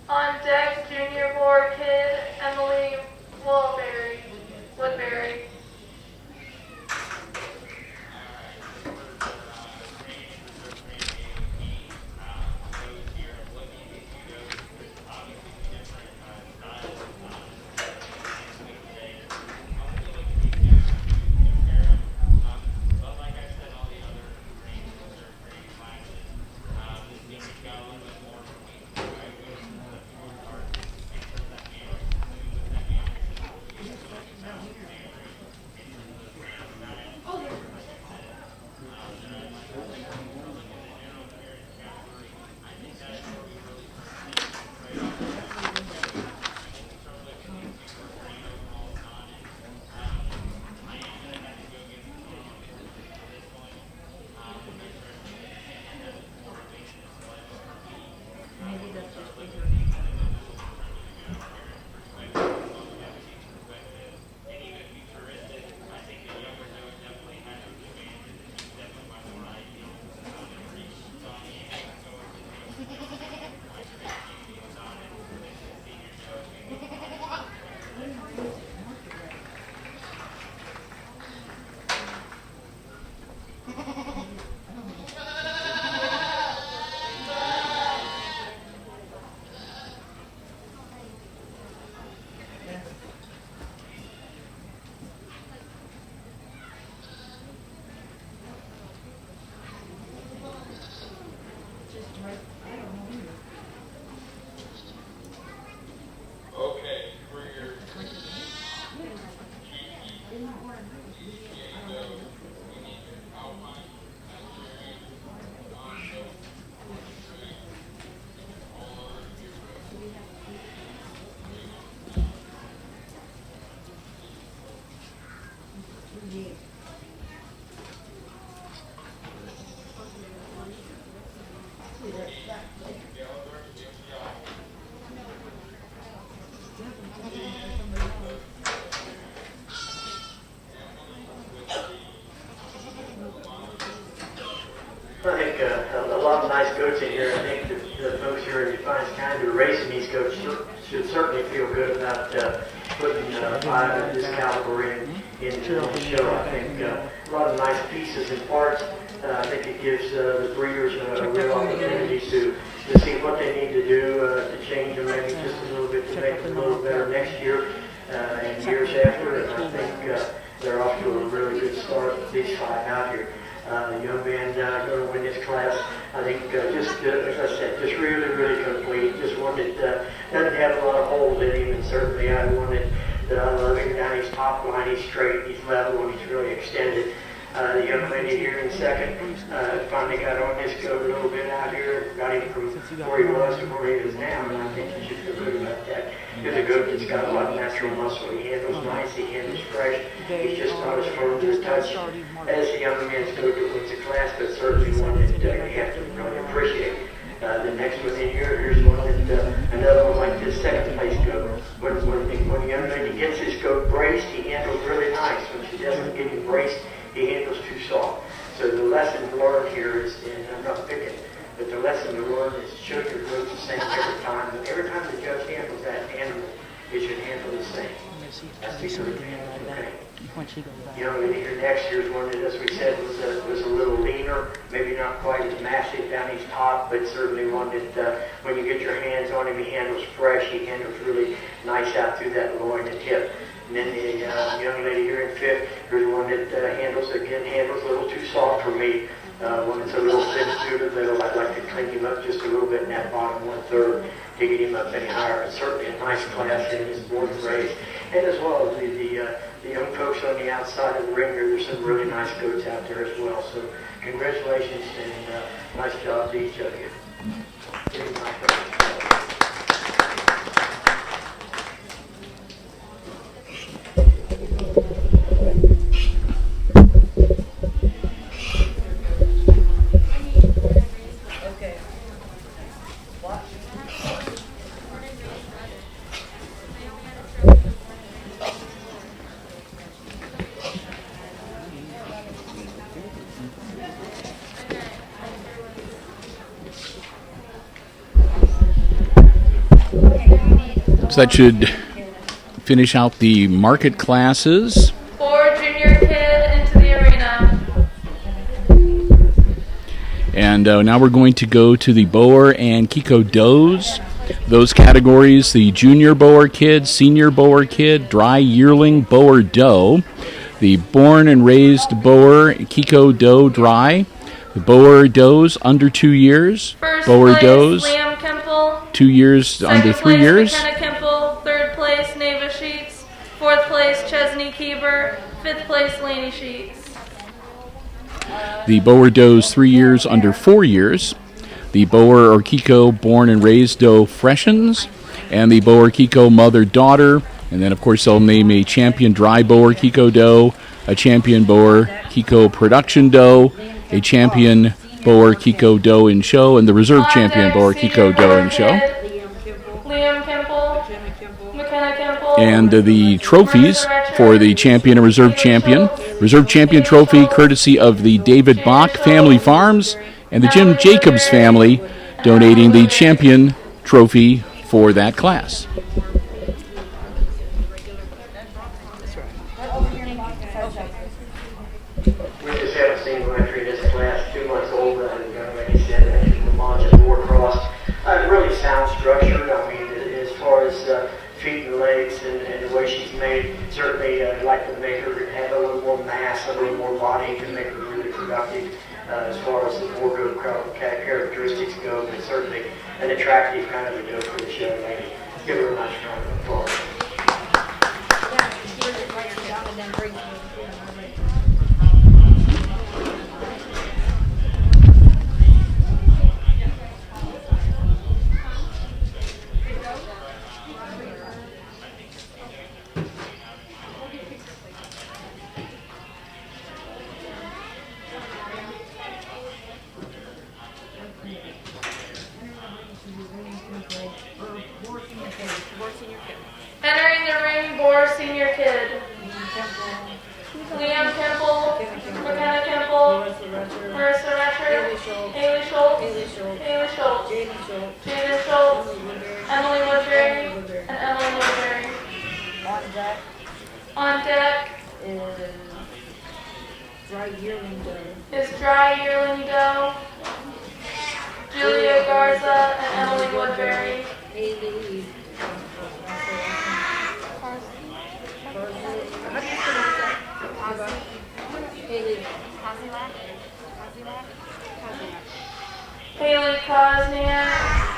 On deck, junior board kid Emily Woodbury. I think a lot of nice goats in here. I think the folks here in Defiance County who are racing these goats should certainly feel good about putting 5 of this caliber into the show. I think a lot of nice pieces and parts. I think it gives the breeders a real opportunity to see what they need to do to change them maybe just a little bit to make them a little better next year and years after. And I think they're off to a really good start with these 5 out here. The young man going to win this class. I think just as I said, just really, really complete. Just one that doesn't have a lot of holes in him, and certainly I wanted that I love him down his top line. He's straight, he's level, and he's really extended. The young lady here in second finally got on this goat a little bit out here, got him from where he was to where he is now, and I think you should feel good about that. He's a goat that's got a lot of natural muscle. He handles nice, he handles fresh. He's just not as firm to the touch as the young man's goat that wins the class, but certainly one that you have to really appreciate. The next one in here, here's one that another one like this second place goat. When the young lady gets his goat braced, he handles really nice. When she doesn't get him braced, he handles too soft. So the lesson learned here is, and I'm not picking, but the lesson to learn is show your goats the same every time. But every time the judge handles that animal, it should handle the same. That's the good handle, okay? You know, here next year's one that, as we said, was a little leaner, maybe not quite as massive down his top, but certainly one that when you get your hands on him, he handles fresh, he handles really nice out through that loin and hip. And then the young lady here in fifth, here's one that handles a little too soft for me. One that's a little thin through the middle. I'd like to clean him up just a little bit in that bottom 1/3 to get him up any higher. It's certainly a nice class in his born and raised. And as well as the young folks on the outside of the ring here, there's some really nice goats out there as well. So congratulations and nice job to each of you. Getting my So that should finish out the market classes. 4 junior kid into the arena. And now we're going to go to the Boer and Kiko Does. Those categories, the junior Boer kid, senior Boer kid, dry yearling Boer doe, the born and raised Boer Kiko Doe dry, the Boer does under 2 years, First Boer place, does Liam Kemple. 2 years to under 3 years. Second place, McKenna Kemple. Third place, Neva Sheets. Fourth place, Chesney Kieber. Fifth place, Laney Sheets. The Boer does 3 years under 4 years. The Boer or Kiko born and raised doe freshens, and the Boer Kiko mother-daughter. And then, of course, they'll name a champion dry Boer Kiko doe, a champion Boer Kiko production doe, a champion Boer Kiko doe in show, and the reserve champion Boer Kiko doe in show. Liam Kemple, McKenna Kemple. And the trophies for the champion and reserve champion. Reserve champion trophy courtesy of the David Bach Family Farms and the Jim Jacobs family, donating the champion trophy for that class. We just have a single entry in this class, 2 months old, and the young lady said that she will launch a 4-cross. Really sound structured. I mean, as far as feet and legs and the way she's made, certainly I'd like to make her have a little more mass, a little more body to make her really productive as far as the wardrobe characteristics go, but certainly an attractive kind of a doe for this young lady. Give her a nice round of applause. Entering the ring, Boer senior kid. Liam Kemple, McKenna Kemple, Marissa Retcher, Haley Schultz, Jaden Schultz, Emily Woodbury, and Emily Woodbury. deck On deck is dry yearling dough. is dry yearling dough, Julia Garza and Emily Woodbury. Haley. How do you pronounce that? Haley. Haley Kosniak.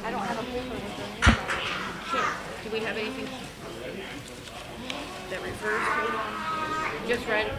I don't have a paper with their name on it. Do we have anything that refers to it? Just write it.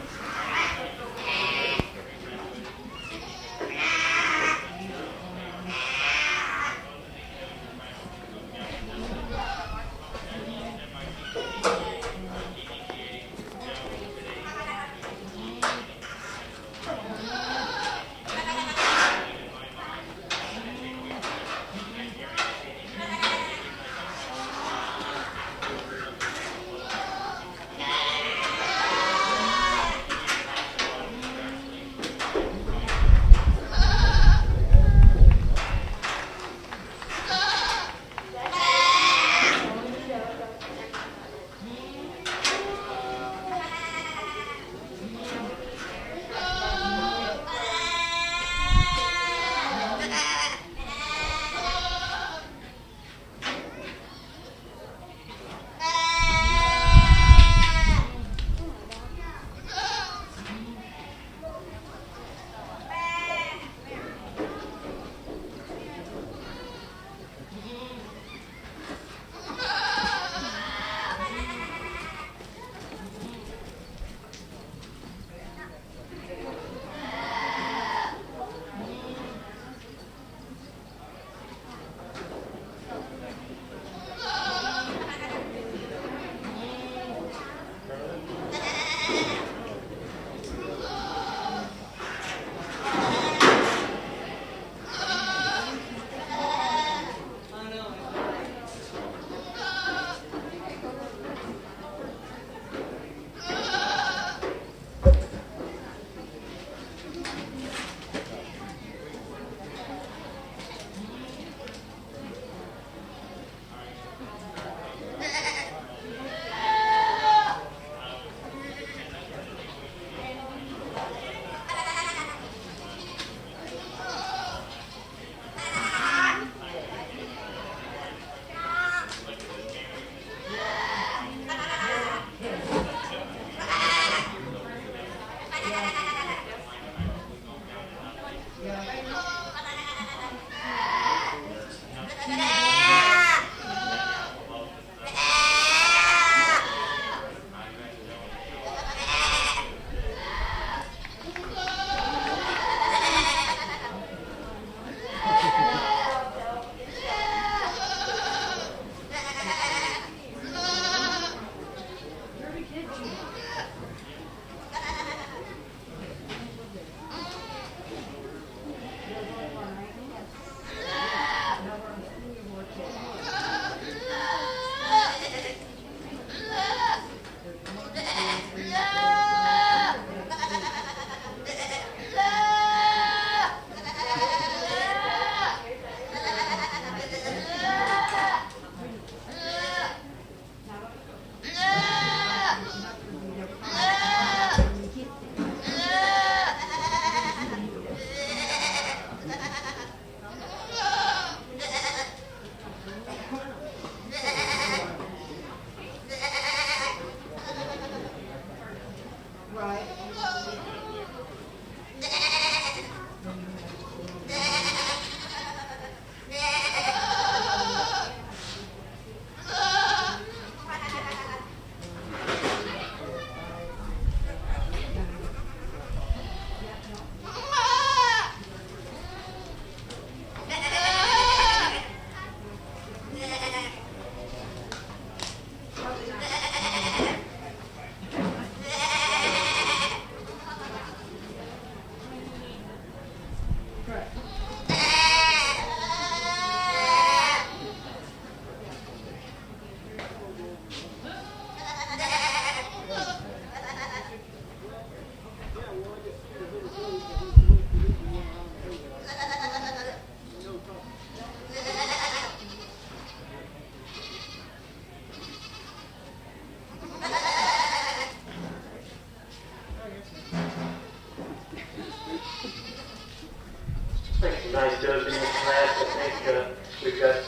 think we've got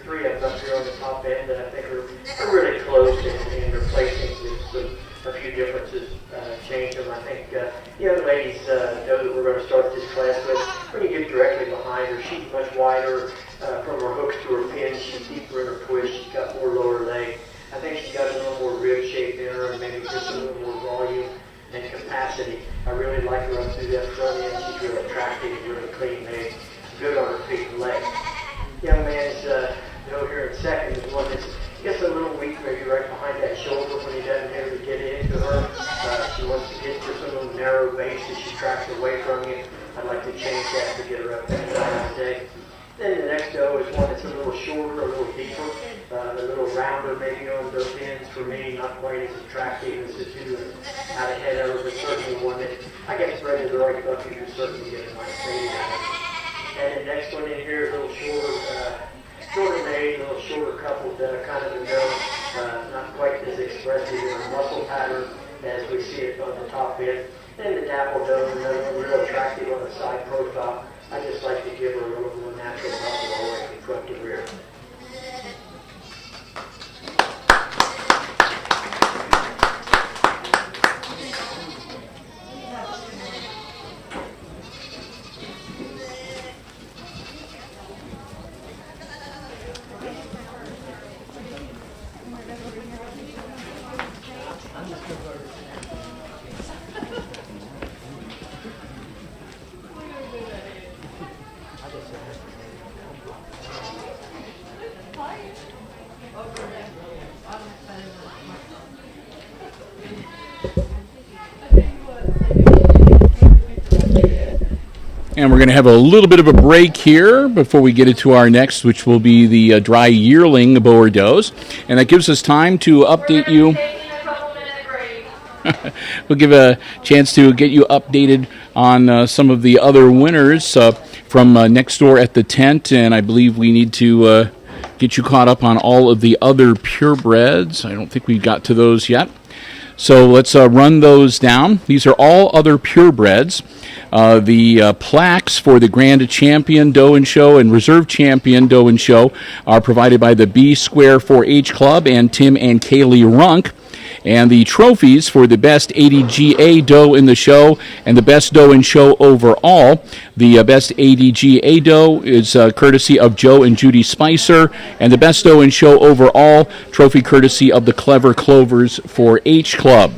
three of them up here on the top end that I think are really close in replacing a few differences, change them. I think the young ladies know that we're going to start this class with. When you get directly behind her, she's much wider from her hooks to her pins. She's deeper in her twist. She's got more lower leg. I think she's got a little more rib shape in her and maybe just a little more volume and capacity. I really like her up through that front end. She's really attractive, really clean made, good on her feet and legs. Young man's here in second is one that's just a little weak, maybe right behind that shoulder when he doesn't have to get into her. She wants to get to some little narrow base as she tracks away from you. I'd like to change that to get her up that side today. Then the next doe is one that's a little shorter, a little deeper, a little rounder maybe on the pins for me, not quite as attractive as the two out ahead of her, but certainly one that I guess bred to the right buck, you can certainly get a nice baby out of it. And the next one in here is a little shorter made, a little shorter coupled, kind of a doe, not quite as expressive in her muscle pattern as we see it on the top end. And the dapple doe, another real attractive on the side profile. I just like to give her a little more natural muscle all the way from front to rear. And we're going to have a little bit of a break here before we get into our next, which will be the dry yearling boer does. And that gives us time to update you. We'll give a chance to get you updated on some of the other winners from next door at the tent. And I believe we need to get you caught up on all of the other purebreds. I don't think we got to those yet. So let's run those down. These are all other purebreds. The plaques for the Grand Champion Doe and Show and Reserve Champion Doe and Show are provided by the B Square 4-H Club and Tim and Kaylee Runk. And the trophies for the best ADGA doe in the show and the best doe in show overall. The best ADGA doe is courtesy of Joe and Judy Spicer, and the best doe in show overall trophy courtesy of the Clever Clovers 4-H Club.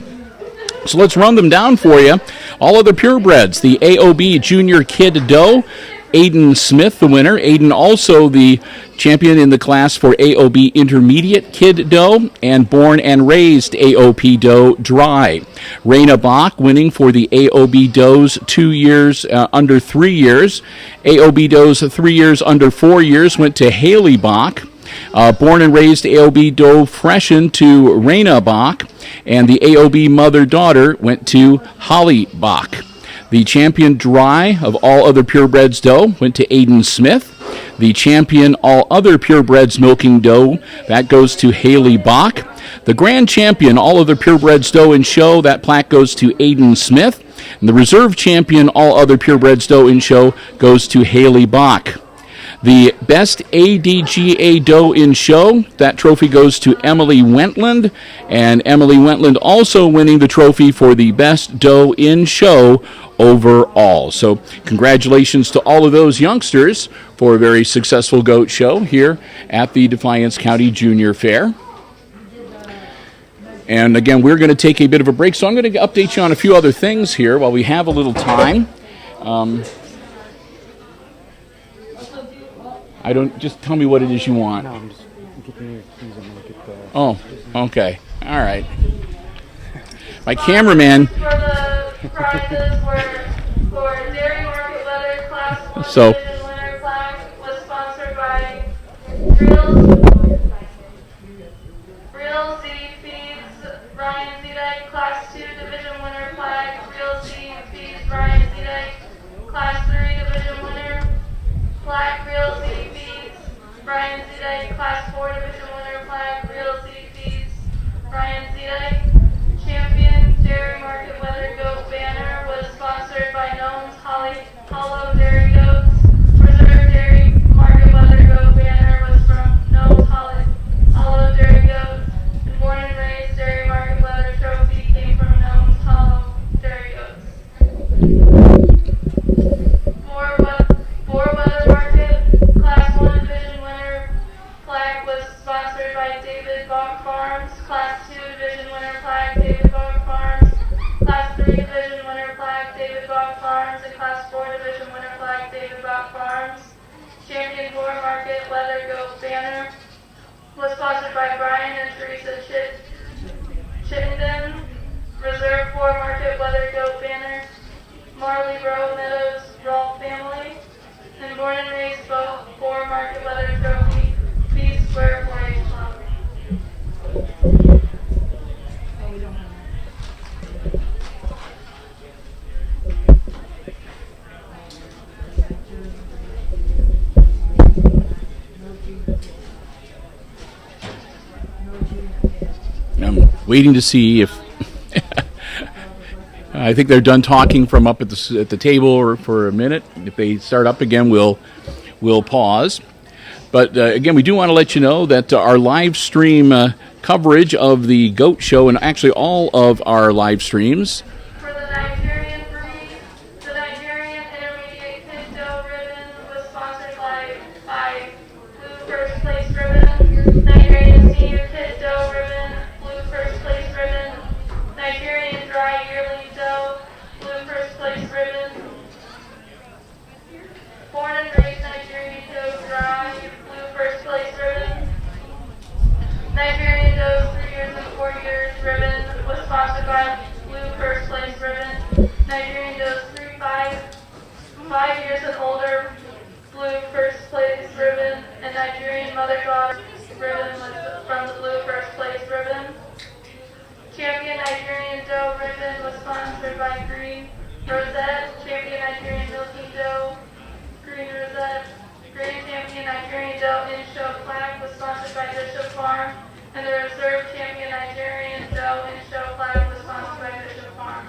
So let's run them down for you. All other purebreds, the AOB Junior Kid Doe, Aiden Smith, the winner. Aiden also the champion in the class for AOB Intermediate Kid Doe and Born and Raised AOP Doe Dry. Raina Bach winning for the AOB Does 2 years under 3 years. AOB Does 3 years under 4 years went to Haley Bach. Born and Raised AOB Doe Freshen to Raina Bach. And the AOB Mother-Daughter went to Holly Bach. The champion dry of all other purebreds doe went to Aiden Smith. The champion all other purebreds milking doe, that goes to Haley Bach. The grand champion all other purebreds doe and show, that plaque goes to Aiden Smith. And the reserve champion all other purebreds doe and show goes to Haley Bach. The best ADGA doe in show, that trophy goes to Emily Wentland, and Emily Wentland also winning the trophy for the best doe in show overall. So congratulations to all of those youngsters for a very successful goat show here at the Defiance County Junior Fair. And again, we're going to take a bit of a break, so I'm going to update you on a few other things here while we have a little time. Just tell me what it is you want. No, I'm just getting your keys. I'm going to get the... Oh, okay. All right. My cameraman... For the prizes were for Dairy Market Weather Class 1 So- Division winner plaque was sponsored by Real Z Feeds, Ryan Zedek, Class 2 Division winner plaque, Real Z Feeds, Ryan Zedek, Class 3 Division winner plaque, Real Z Feeds, Ryan Zedek, Class 4 Division winner plaque, Real Z Feeds, Ryan Zedek. Champion Dairy Market Weather Goat banner was sponsored by Gnomes Hollow Dairy Goats. Reserve Dairy Market champion Boar Market Leather Goat banner was sponsored by Brian and Teresa Chittenden. Reserve Boar Market Leather Goat banner, Marley Rowe Meadows Rolfe family. And born and raised Boar Market Leather Trophy, Peace Square 4-H Club. I'm waiting to see if I think they're done talking from up at the table or for a minute. If they start up again, we'll pause. But again, we do want to let you know that our live stream coverage of the GOAT show, and actually all of our live streams, For the Nigerian breed, the Nigerian Intermediate Kid Dough ribbon was sponsored by Blue First Place ribbon. Nigerian Senior Kid Dough ribbon, Blue First Place ribbon. Nigerian Dry Yearling Dough, Blue First Place ribbon. Born and raised Nigerian Dough Dry, Blue First Place ribbon. Nigerian Dough 3 years and 4 years ribbon was sponsored by Blue First Place ribbon. Nigerian Dough 5 years and older, Blue First Place ribbon. And Nigerian Mother-Daughter ribbon was from the Blue First Place ribbon. Champion Nigerian Dough ribbon was sponsored by Green Rosette. Champion Nigerian Milking Dough, Green Rosette. Grand Champion Nigerian Dough in-show flag was sponsored by Bishop Farm. And the Reserve Champion Nigerian Dough in-show flag was sponsored by Bishop Farm.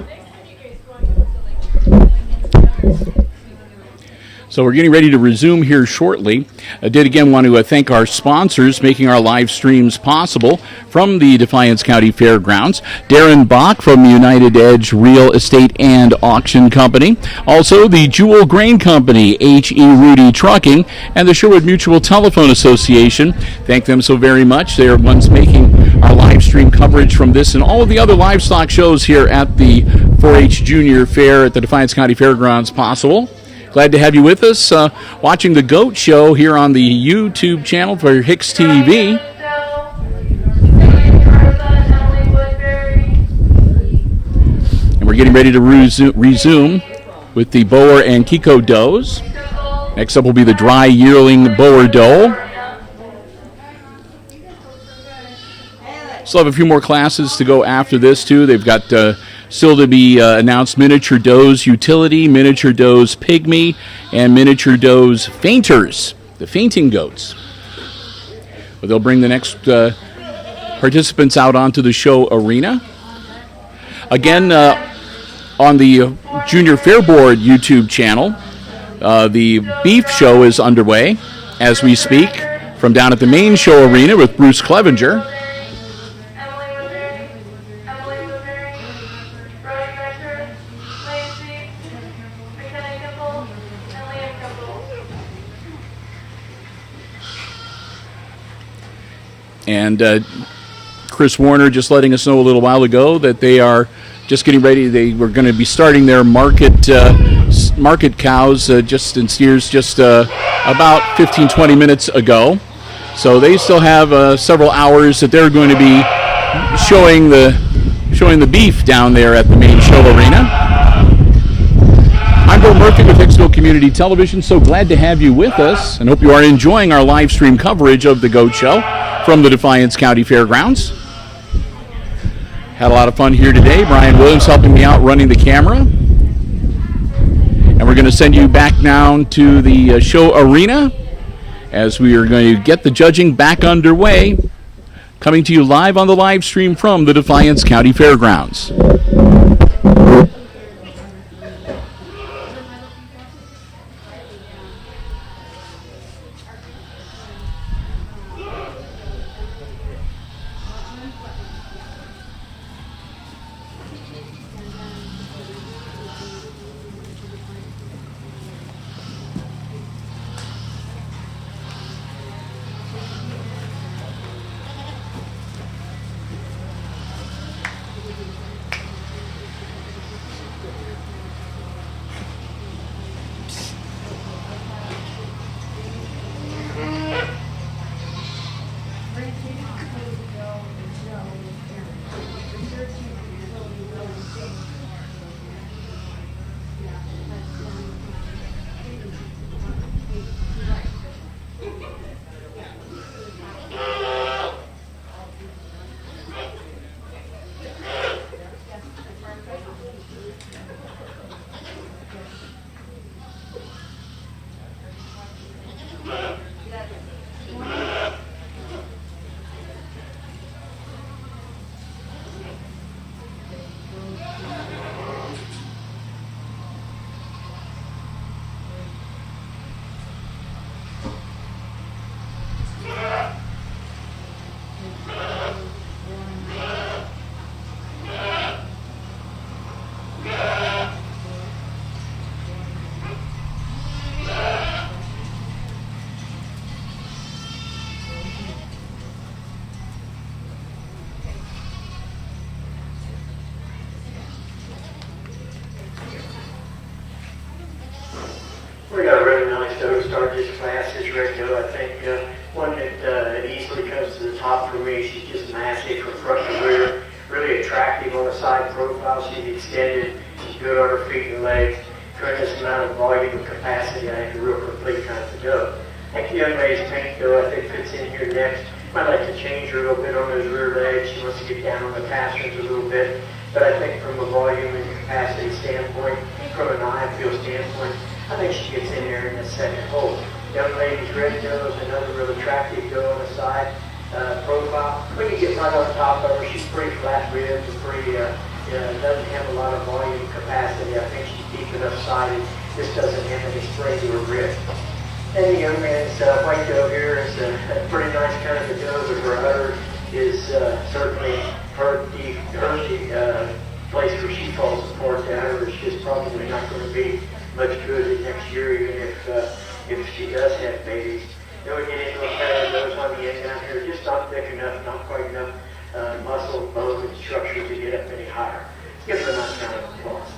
so we're getting ready to resume here shortly. I did again want to thank our sponsors making our live streams possible from the Defiance County Fairgrounds. Darren Bach from United Edge Real Estate and Auction Company. Also the Jewel Grain Company, H.E. Rudy Trucking, and the Sherwood Mutual Telephone Association. Thank them so very much. They are ones making our live stream coverage from this and all of the other livestock shows here at the 4-H Junior Fair at the Defiance County Fairgrounds possible. Glad to have you with us watching the GOAT show here on the YouTube channel for HIX-TV. And we're getting ready to resume with the Boer and Kiko does. Next up will be the dry yearling Boer doe. Still have a few more classes to go after this too. They've got still to be announced miniature does utility, miniature does pygmy, and miniature does fainters, the fainting goats. But they'll bring the next participants out onto the show arena. Again, on the Junior Fair Board YouTube channel, the beef show is underway as we speak from down at the main show arena with Bruce Clevenger. And Chris Warner just letting us know a little while ago that they are just getting ready. They were going to be starting their market cows and steers just about 15-20 minutes ago. So they still have several hours that they're going to be showing the beef down there at the main show arena. I'm Bill Murphy with Hicksville Community Television. So glad to have you with us and hope you are enjoying our live stream coverage of the GOAT Show from the Defiance County Fairgrounds. Had a lot of fun here today. Brian Williams helping me out running the camera. And we're going to send you back down to the show arena as we are going to get the judging back underway. Coming to you live on the live stream from the Defiance County Fairgrounds. show. I think one that easily comes to the top for me. She's just massive from front to rear, really attractive on the side profile. She's extended, she's good on her feet and legs, tremendous amount of volume and capacity. I think a real complete kind of doe. I think the young lady's tank, though, I think fits in here next. Might like to change her a little bit on those rear legs. She wants to get down on the pasterns a little bit. But I think from a volume and capacity standpoint, from an eye feel standpoint, I think she gets in there in the second hole. Young lady's red nose, another real attractive doe on the side profile. When you get right on top of her, she's pretty flat ribbed and pretty, doesn't have a lot of volume capacity. I think she's deep enough sided. This doesn't have any spray to her rib. And the young man's white doe here is a pretty nice kind of a doe, but her udder is certainly her place where she falls apart down, which is probably not going to be much good next year, even if she does have babies. Then we get into a pair of those on the end down here, just not thick enough, not quite enough muscle, bone, and structure to get up any higher. Give her a nice round of applause.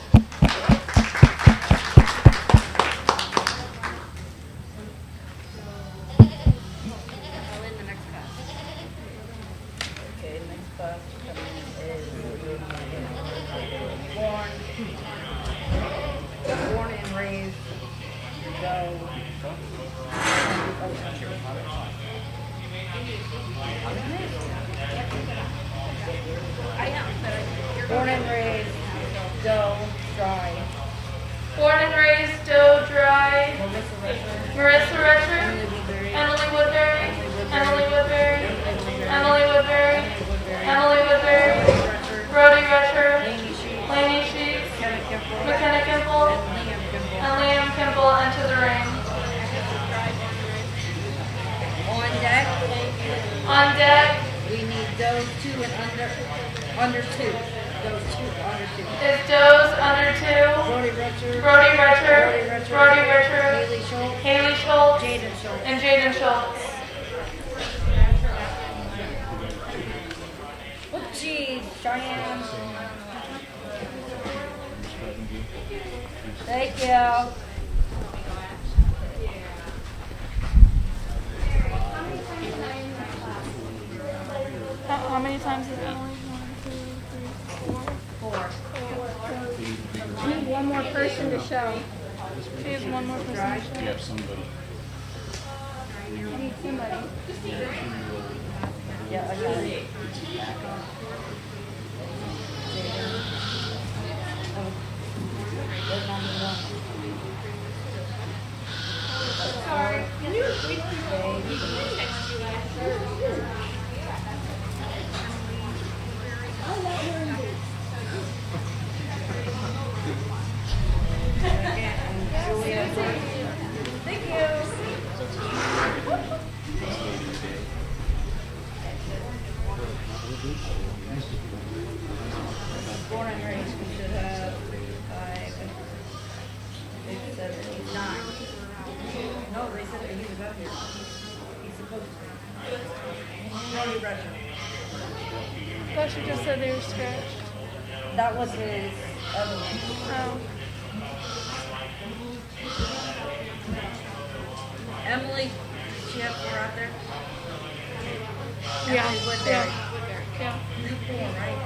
Okay, next class is born and raised doe. Born and raised doe dry. Born and raised doe dry. Marissa Retcher. Emily Woodbury. Emily Woodbury. Emily Woodbury. Emily Woodbury. Brody Retcher. Laney Sheets. McKenna Kimple. And Liam Kimple enter the ring. On deck. On deck We need doe 2 and under 2. Doe 2 under 2. is does under 2. Brody Retcher. Brody Retcher. Brody Retcher. Haley Schultz. Haley Schultz. Jaden Schultz. And Jaden Schultz. Oh, geez, Cheyenne. Thank you. How many times is Emily? 1, 2, 3, 4. 4. We need one more person to show. She has one more person to show. You have somebody. I need somebody. Yeah, I got it. Sorry. Can you repeat Thank you. Born and raised, we should have 5, 6, 7, 8, 9. No, they said that he was out here. He's supposed to. Brody Retcher. I thought she just said they were scratched. That was his other one. Oh. Emily, she have 4 out there? Yeah. Emily Woodbury. Yeah. 4, right?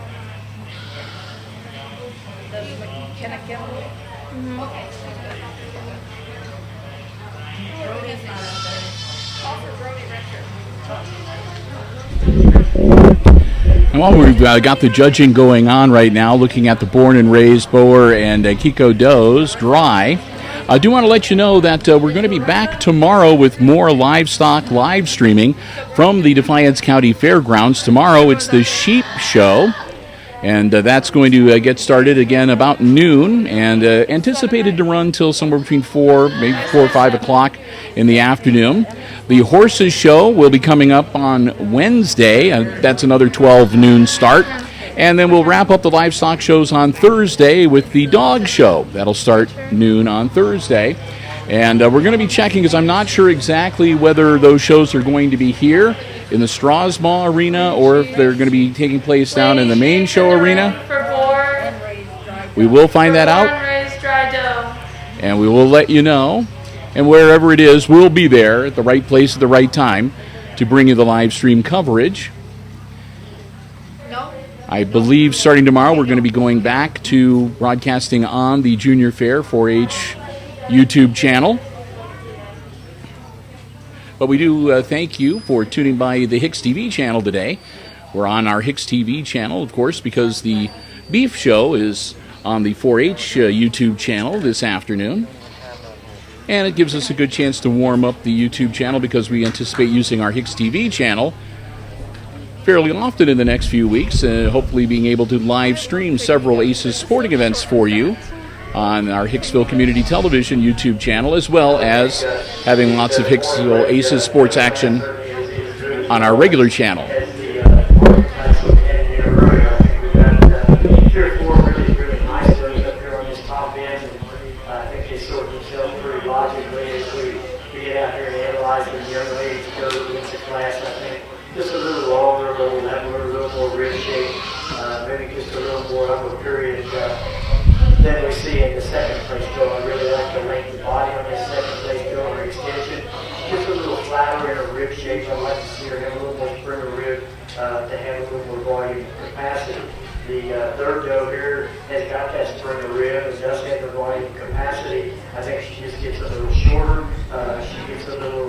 Does McKenna Kimball? Brody's not out there. Call for Brody Retcher. Well, we've got the judging going on right now, looking at the born and raised Boer and Kiko does dry. I do want to let you know that we're going to be back tomorrow with more livestock live streaming from the Defiance County Fairgrounds. Tomorrow it's the sheep show, and that's going to get started again about noon and anticipated to run till somewhere between 4, maybe 4 or 5 o'clock in the afternoon. The horses show will be coming up on Wednesday. That's another 12 noon start. And then we'll wrap up the livestock shows on Thursday with the dog show. That'll start noon on Thursday. And we're going to be checking because I'm not sure exactly whether those shows are going to be here in the Strasbourg Arena or if they're going to be taking place down in the main show arena. For boar. We will find that out. Born and raised dry doe. And we will let you know. And wherever it is, we'll be there at the right place at the right time to bring you the live stream coverage. I believe starting tomorrow we're going to be going back to broadcasting on the Junior Fair 4-H YouTube channel. But we do thank you for tuning by the HIX-TV channel today. We're on our HIX-TV channel, of course, because the beef show is on the 4-H YouTube channel this afternoon. And it gives us a good chance to warm up the YouTube channel because we anticipate using our HIX-TV channel fairly often in the next few weeks, hopefully being able to live stream several ACES sporting events for you on our Hicksville Community Television YouTube channel, as well as having lots of Hicksville ACES sports action on our regular channel. Just a little longer, a little leveler, a little more rib shape, maybe just a little more upper period than we see in the second place go. I really like the length of body on this second place go, her extension. Just a little flatter in her rib shape. I'd like to see her have a little more spring of rib to have a little more volume capacity. The third doe here has got that spring of rib and does have the volume capacity. I think she just gets a little shorter. She gets a little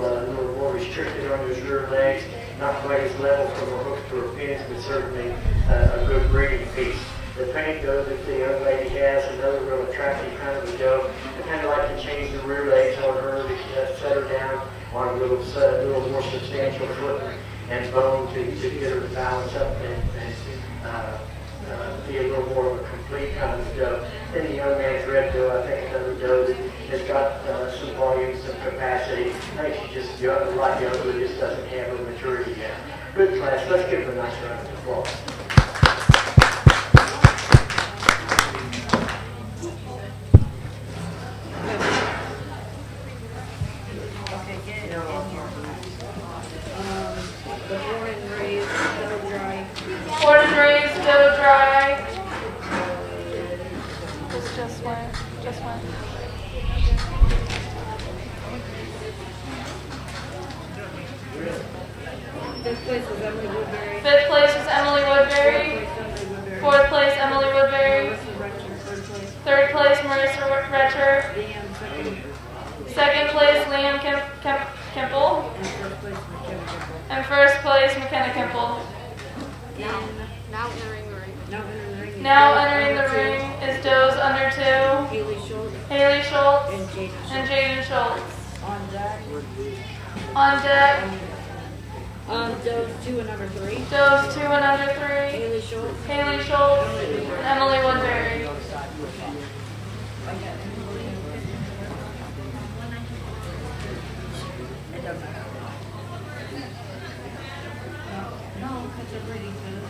more restricted on those rear legs. Not quite as level from her hooks to her pins, but certainly a good breeding piece. The paint doe that the young lady has, another real attractive kind of a doe. I kind of like to change the rear legs on her to set her down on a little more substantial foot and bone to get her to balance up and be a little more of a complete kind of doe. Then the young man's red doe, I think another doe that has got some volume, some capacity. I think she's just young, a lot younger, but just doesn't have her maturity yet. Good class. Let's give her a nice round of applause. Born and raised, doe dry. Just one. Fifth place was Emily Woodbury. Fifth place was Emily Woodbury. Fourth place, Emily Woodbury. Third place, Marissa Retcher. Second place, Liam Kemple. And first place, McKenna Kemple. Now entering the ring. Now entering the ring is does under 2, Haley Schultz, and Jaden Schultz. On deck. Does 2 and under 3. Does 2 and under 3. Haley Schultz, and Emily Woodbury. No, because they're breeding food.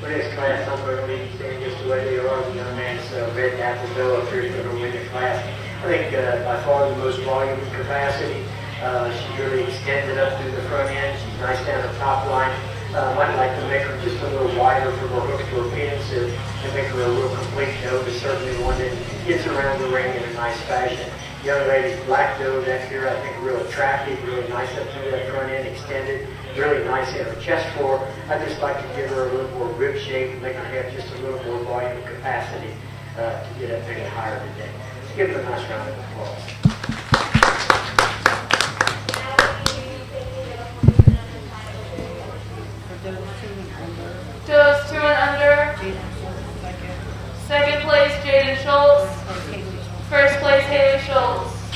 For this class, I'm going to be saying just the way they are. The young man's red apple doe up here is going to win the class. I think by far the most volume and capacity. She really extended up through the front end. She's nice down the top line. I'd like to make her just a little wider from her hooks to her pins and make her a little complete doe, but certainly one that gets around the ring in a nice fashion. Young lady's black doe back here, I think real attractive, really nice up through that front end, extended, really nice in her chest floor. I'd just like to give her a little more rib shape, make her have just a little more volume and capacity to get up any higher today. Let's give her a nice round of applause. Does 2 and under. Second place, Jaden Schultz. First place, Haley Schultz.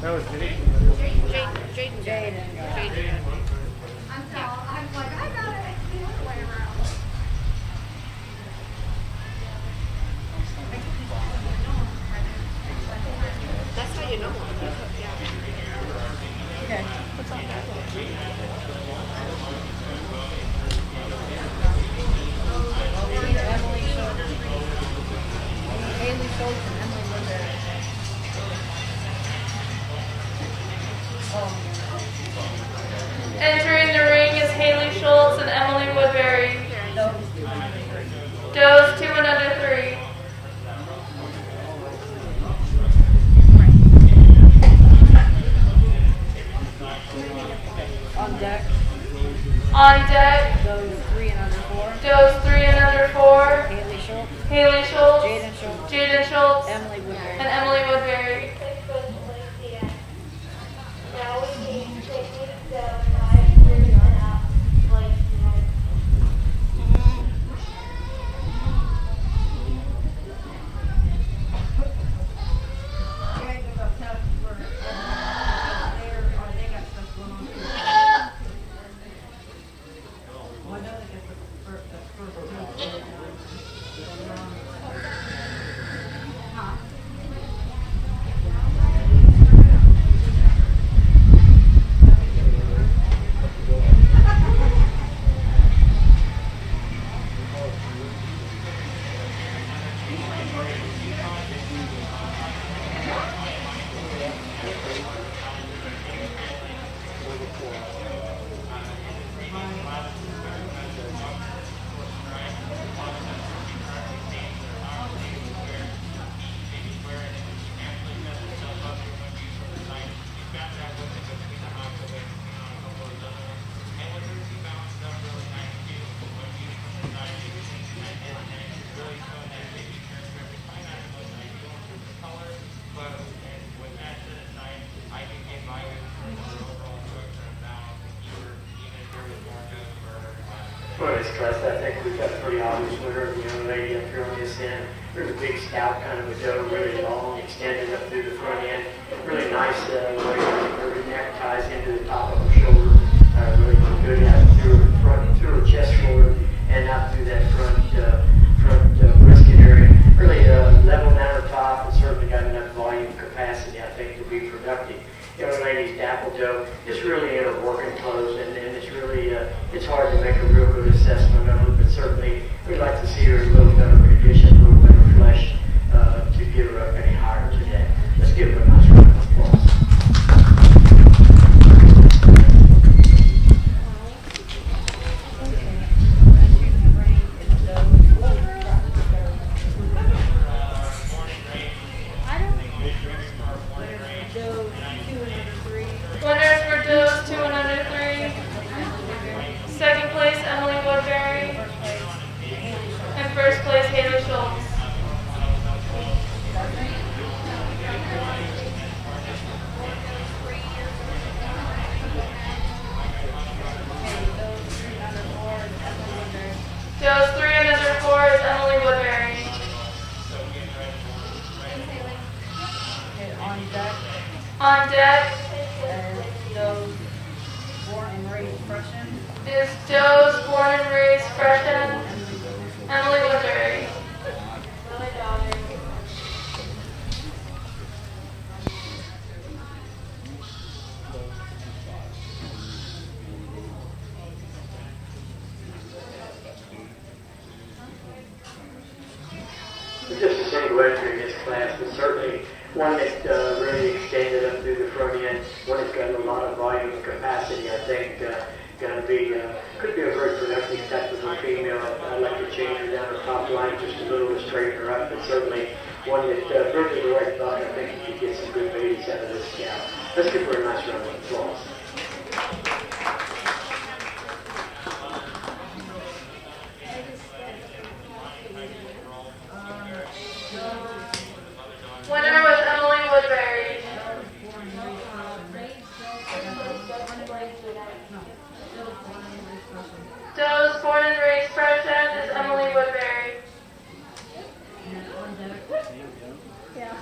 That was Jaden. Jaden. I'm like, I got it the other way around. That's how you know him. Okay. What's on that? Emily Schultz. Haley Schultz and Emily Woodbury. Entering the ring is Haley Schultz and Emily Woodbury. Does 2 and under 3. On deck. On deck, Those 3 and under 4. Does 3 and under 4. Haley Schultz. Haley Schultz, Jaden Schultz. Jaden Schultz, Emily Woodbury. and Emily Woodbury. For this class, I think we've got a pretty obvious winner, the young lady up here on this end. There's a big scout kind of a doe, really long, extended up through the front end. Really nice way her neck ties into the top of her shoulder. Really good out through her front, through her chest forward, and out through that front brisket area. Really level down her top, and certainly got enough volume capacity, I think, to be productive. Young lady's dapple doe is really in her working clothes, and it's really it's hard to make a real good assessment of her, but certainly we'd like to see her a little better condition, a little better flesh to get her up any higher today. Let's give her a nice round of applause. Winners were Does 2 and under 3. Second place, Emily Woodbury. And first place, Haley Schultz. Does 3 and under 4 is Emily Woodbury. On deck. On deck Those born and raised freshmen. is Does born and raised freshman, Emily Woodbury. Just a single entry in this class, but certainly one that really extended up through the front end. One that's got a lot of volume and capacity, I think, going to be, could be a very productive type of a female. I'd like to change her down the top line just a little to straighten her up, but certainly one that bridges the right buck. I think you could get some good babies out of this scout. Let's give her a nice round of applause. Winner was Emily Woodbury. Does born and raised freshman is Emily Woodbury. Yeah.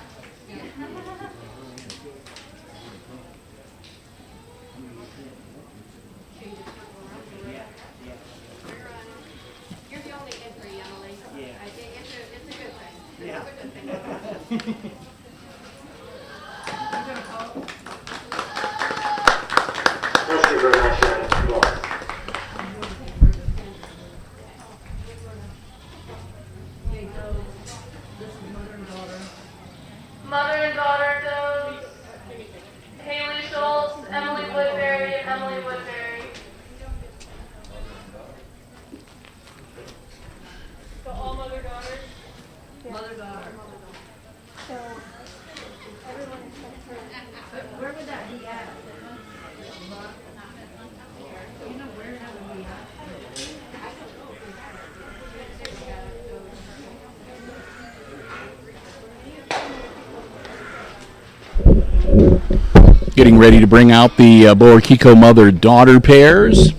Thank you very much, Shannon. Come on. Okay, so this is mother and daughter. Mother and daughter goes Haley Schultz, Emily Woodbury, and Emily Woodbury. So all mother daughters. Mother daughter. So, everyone except for... Where would that be at? You know where that would be at? Getting ready to bring out the Boer Kiko mother-daughter pairs.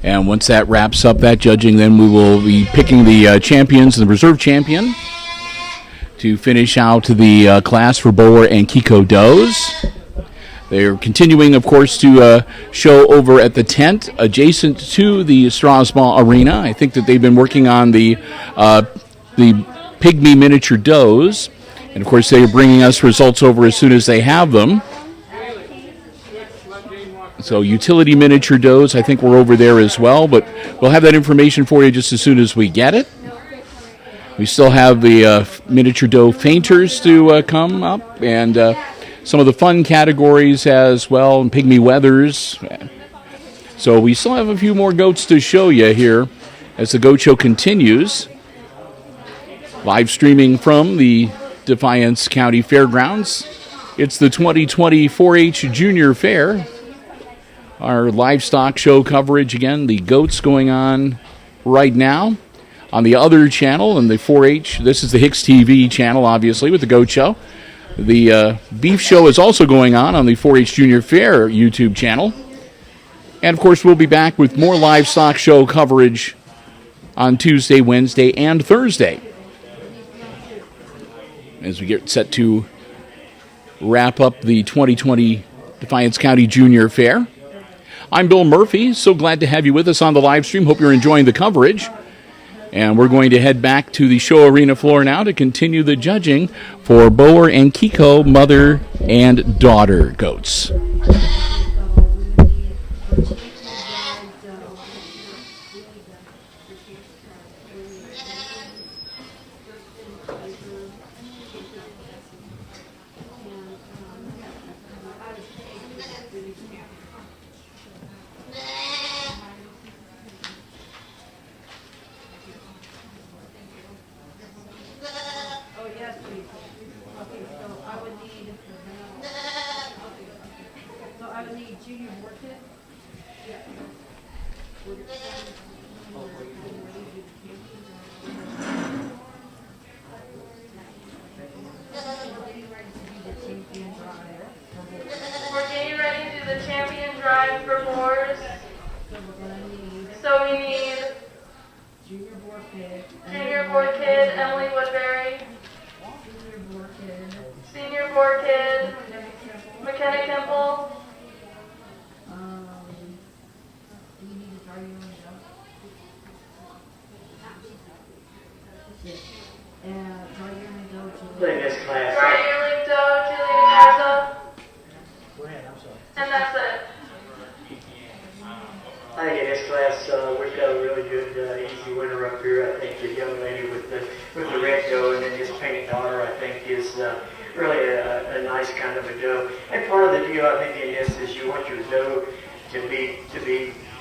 And once that wraps up that judging, then we will be picking the champions and the reserve champion to finish out the class for Boer and Kiko does. They're continuing, of course, to show over at the tent adjacent to the Strasbourg Arena. I think that they've been working on the pygmy miniature does. And, of course, they are bringing us results over as soon as they have them. So utility miniature does, I think we're over there as well, but we'll have that information for you just as soon as we get it. We still have the miniature doe fainters to come up, and some of the fun categories as well, and pygmy weathers. So we still have a few more goats to show you here as the goat show continues. Live streaming from the Defiance County Fairgrounds. It's the 2020 4-H Junior Fair. Our livestock show coverage, again, the goats going on right now. On the other channel, in the 4-H, this is the HIX-TV channel, obviously, with the goat show. The beef show is also going on the 4-H Junior Fair YouTube channel. And, of course, we'll be back with more livestock show coverage on Tuesday, Wednesday, and Thursday, as we get set to wrap up the 2020 Defiance County Junior Fair. I'm Bill Murphy. So glad to have you with us on the live stream. Hope you're enjoying the coverage. And we're going to head back to the show arena floor now to continue the judging for Boer and Kiko mother and daughter goats. Oh, yes, please. Okay, so I would need, junior board kit. We're getting ready to do the champion drive for Boers. So we need Junior board kit. junior board kid, Emily Woodbury, Senior board kit. senior board kid, McKenna Kemple, Do you need to draw your own jump? Yes. Draw your own jump. In this class, Dry Yearling Doe, Julian Garza, Go ahead, I'm sorry. and that's it. I think in this class, we've got a really good, easy winner up here. I think the young lady with the red doe and then his pink daughter, I think, is really a nice kind of a doe. And part of the deal, I think, in this is you want your doe to be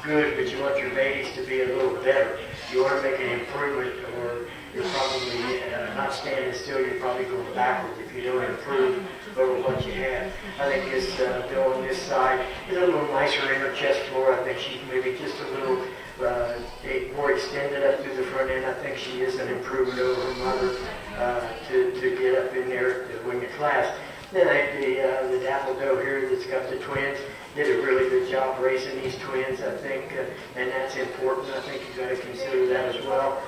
good, but you want your babies to be a little better. You want to make an improvement, or you're probably not standing still. You're probably going backwards if you don't improve over what you have. I think this doe on this side is a little nicer in her chest floor. I think she's maybe just a little more extended up through the front end. I think she is an improvement over her mother to get up in there to win the class. Then I think the dapple doe here that's got the twins did a really good job raising these twins, I think, and that's important. I think you've got to consider that as well.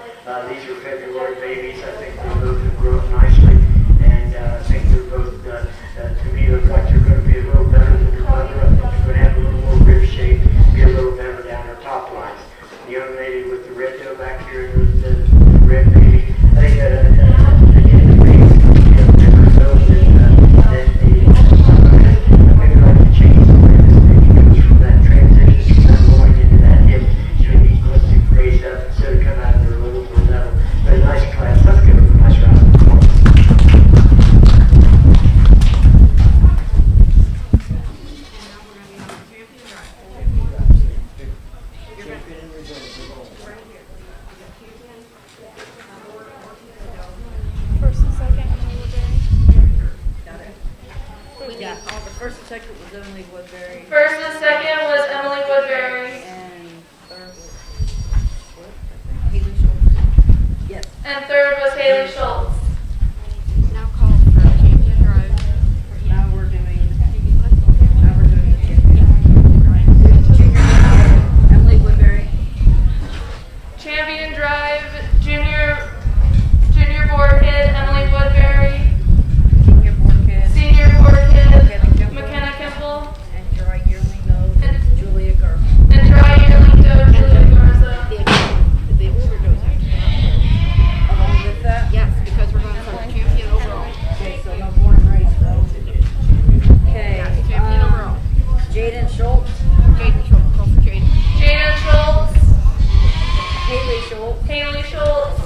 These are February babies. I think they both have grown nicely, and I think they're both, to me, look like they're going to be a little better than their mother. I think they're going to have a little more rib shape, be a little better down their top lines. The young lady with the red doe back here, the red baby, I think, again, the baby's going to be a better Haley Schultz. Now call for Champion Drive. Now we're doing junior Emily Woodbury. Champion Drive, junior board kid, Emily Woodbury. Senior board kid. Senior board kid, Kimball. McKenna Kimball. And dry yearling goes Julia Garfield. And dry yearling doe, Julia Garza. The overdose actually. Along with that? Yes, because we're going for champion overall. Okay, so no born and raised though. Okay. Champion overall. Jaden Schultz. Jaden Schultz. Call for Jaden. Jaden Schultz. Haley Schultz. Haley Schultz.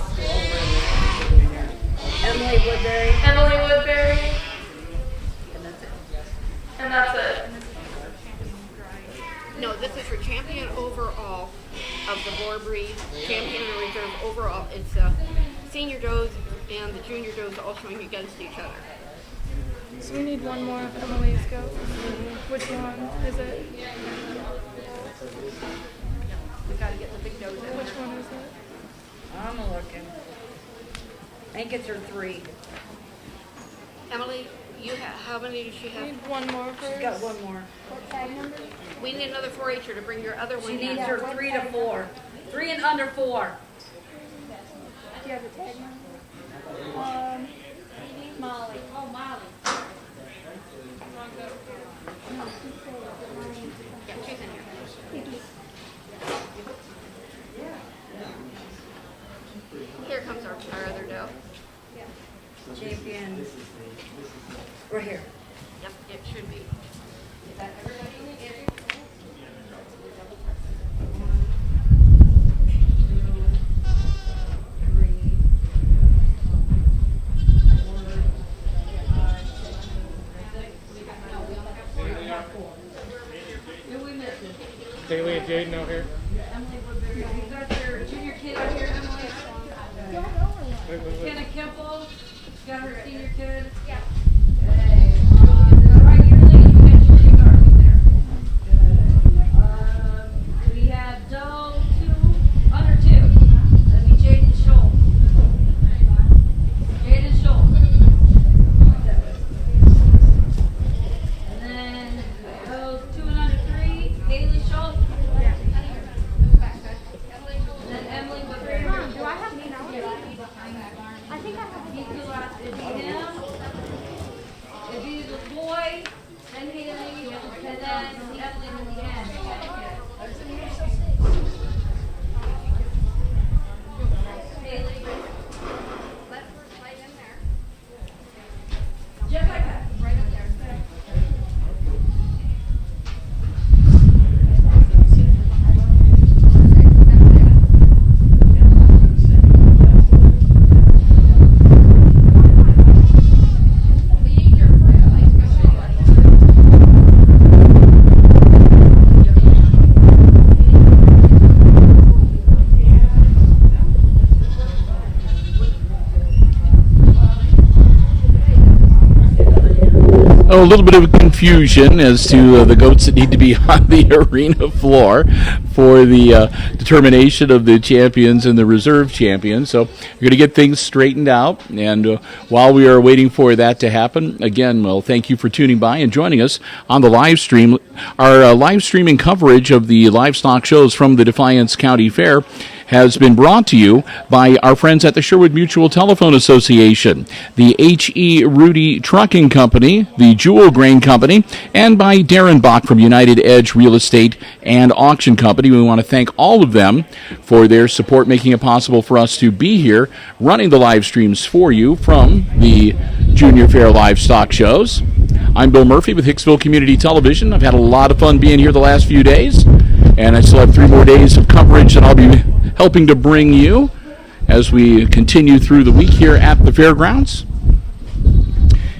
Emily Woodbury. Emily Woodbury. And that's it. And that's it. No, this is for champion overall of the boar breed. Champion and reserve overall. It's senior does and the junior does all showing against each other. So we need one more of Emily's goats. Which one is it? We gotta get the big does in. Which one is it? I'm looking. I think it's her 3. Emily, you have, how many does she We have? need one more first. She's got one more. We need another 4-H'er to bring your other one She in. needs her 3 to 4. 3 and under 4. Do you have a tag number? Molly. Oh, Molly. Yeah, she's in here. Here comes our other doe. Champion. Right here. Yep, it should be. Is that everybody in the area? 1, 2, 3, 4. Who we missing? Haley and Jaden out here. Emily Woodbury. You got your junior kid out here, Emily. Kenna Kimball. Got her senior kid. Yeah. Okay. Right yearly, you got Julia Garfield there. Good. We have Doe 2, under 2. That'd be Jaden Schultz. Jaden Schultz. And then those 2 and under 3, Haley Schultz. And then Emily Woodbury. Mom, do I have to know? I think I have It'd be him. It'd be the boy, then Haley, and then Emily at the end. Haley. Let's right in there. Just like that. Right up there. We need your place. Go show A little bit of confusion as to the goats that need to be on the arena floor for the determination of the champions and the reserve champions. So we're going to get things straightened out. And while we are waiting for that to happen, again, well, thank you for tuning by and joining us on the live stream. Our live streaming coverage of the livestock shows from the Defiance County Fair has been brought to you by our friends at the Sherwood Mutual Telephone Association, the H.E. Rudy Trucking Company, the Jewel Grain Company, and by Darren Bach from United Edge Real Estate and Auction Company. We want to thank all of them for their support, making it possible for us to be here running the live streams for you from the Junior Fair Livestock Shows. I'm Bill Murphy with Hicksville Community Television. I've had a lot of fun being here the last few days, and I still have 3 more days of coverage that I'll be helping to bring you as we continue through the week here at the fairgrounds.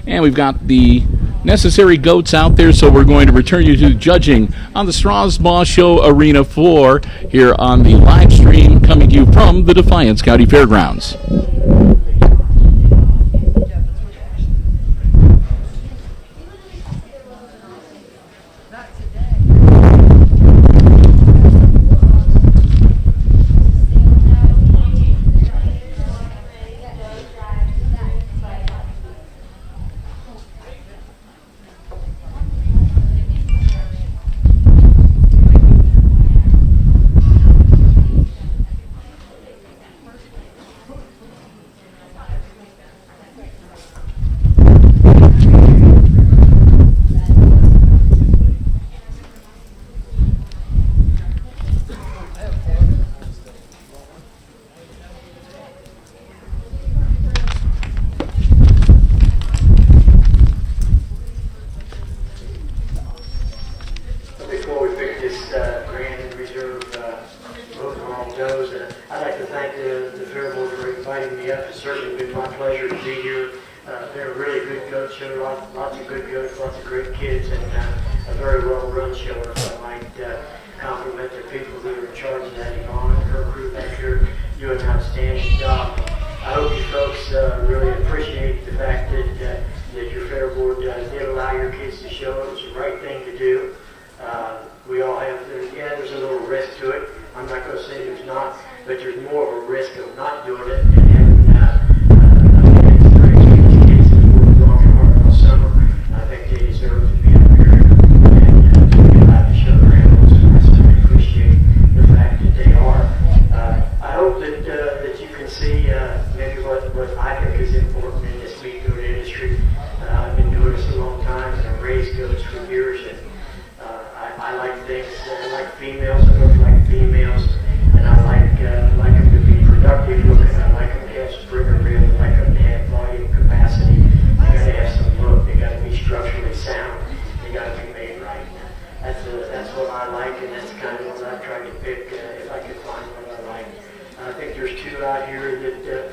And we've got the necessary goats out there, so we're going to return you to judging on the Strasbaugh Show Arena floor here on the live stream coming to you from the Defiance County Fairgrounds. both are all does. I'd like to thank the Fair Board for inviting me up. It's certainly been my pleasure to be here. Been a really good goat show, lots of good goats, lots of great kids, and a very well-run show. If I might compliment the people who are in charge of that, Yvonne and her crew back here, do an outstanding job. I hope you folks really appreciate the fact that your Fair Board did allow your kids to show. It was the right thing to do. We all have, there's a little risk to it. I'm not going to say there's not, but there's more of a risk of not doing it and having kids who are walking hard all summer. I think they deserve to be up here and to be allowed to show their animals. And I certainly appreciate the fact that they are. I hope that you can see maybe what I think is important in this meat goat industry. I've been doing this a long time, and I've raised goats for years, and I like things. I like females. I look like females, and I like them to be productive looking. I like them to have springer rib. I like them to have volume capacity. They got to have some look. They got to be structurally sound. They got to be made right. That's what I like, and that's kind of what I tried to pick if I could find what I like. I think there's two out here that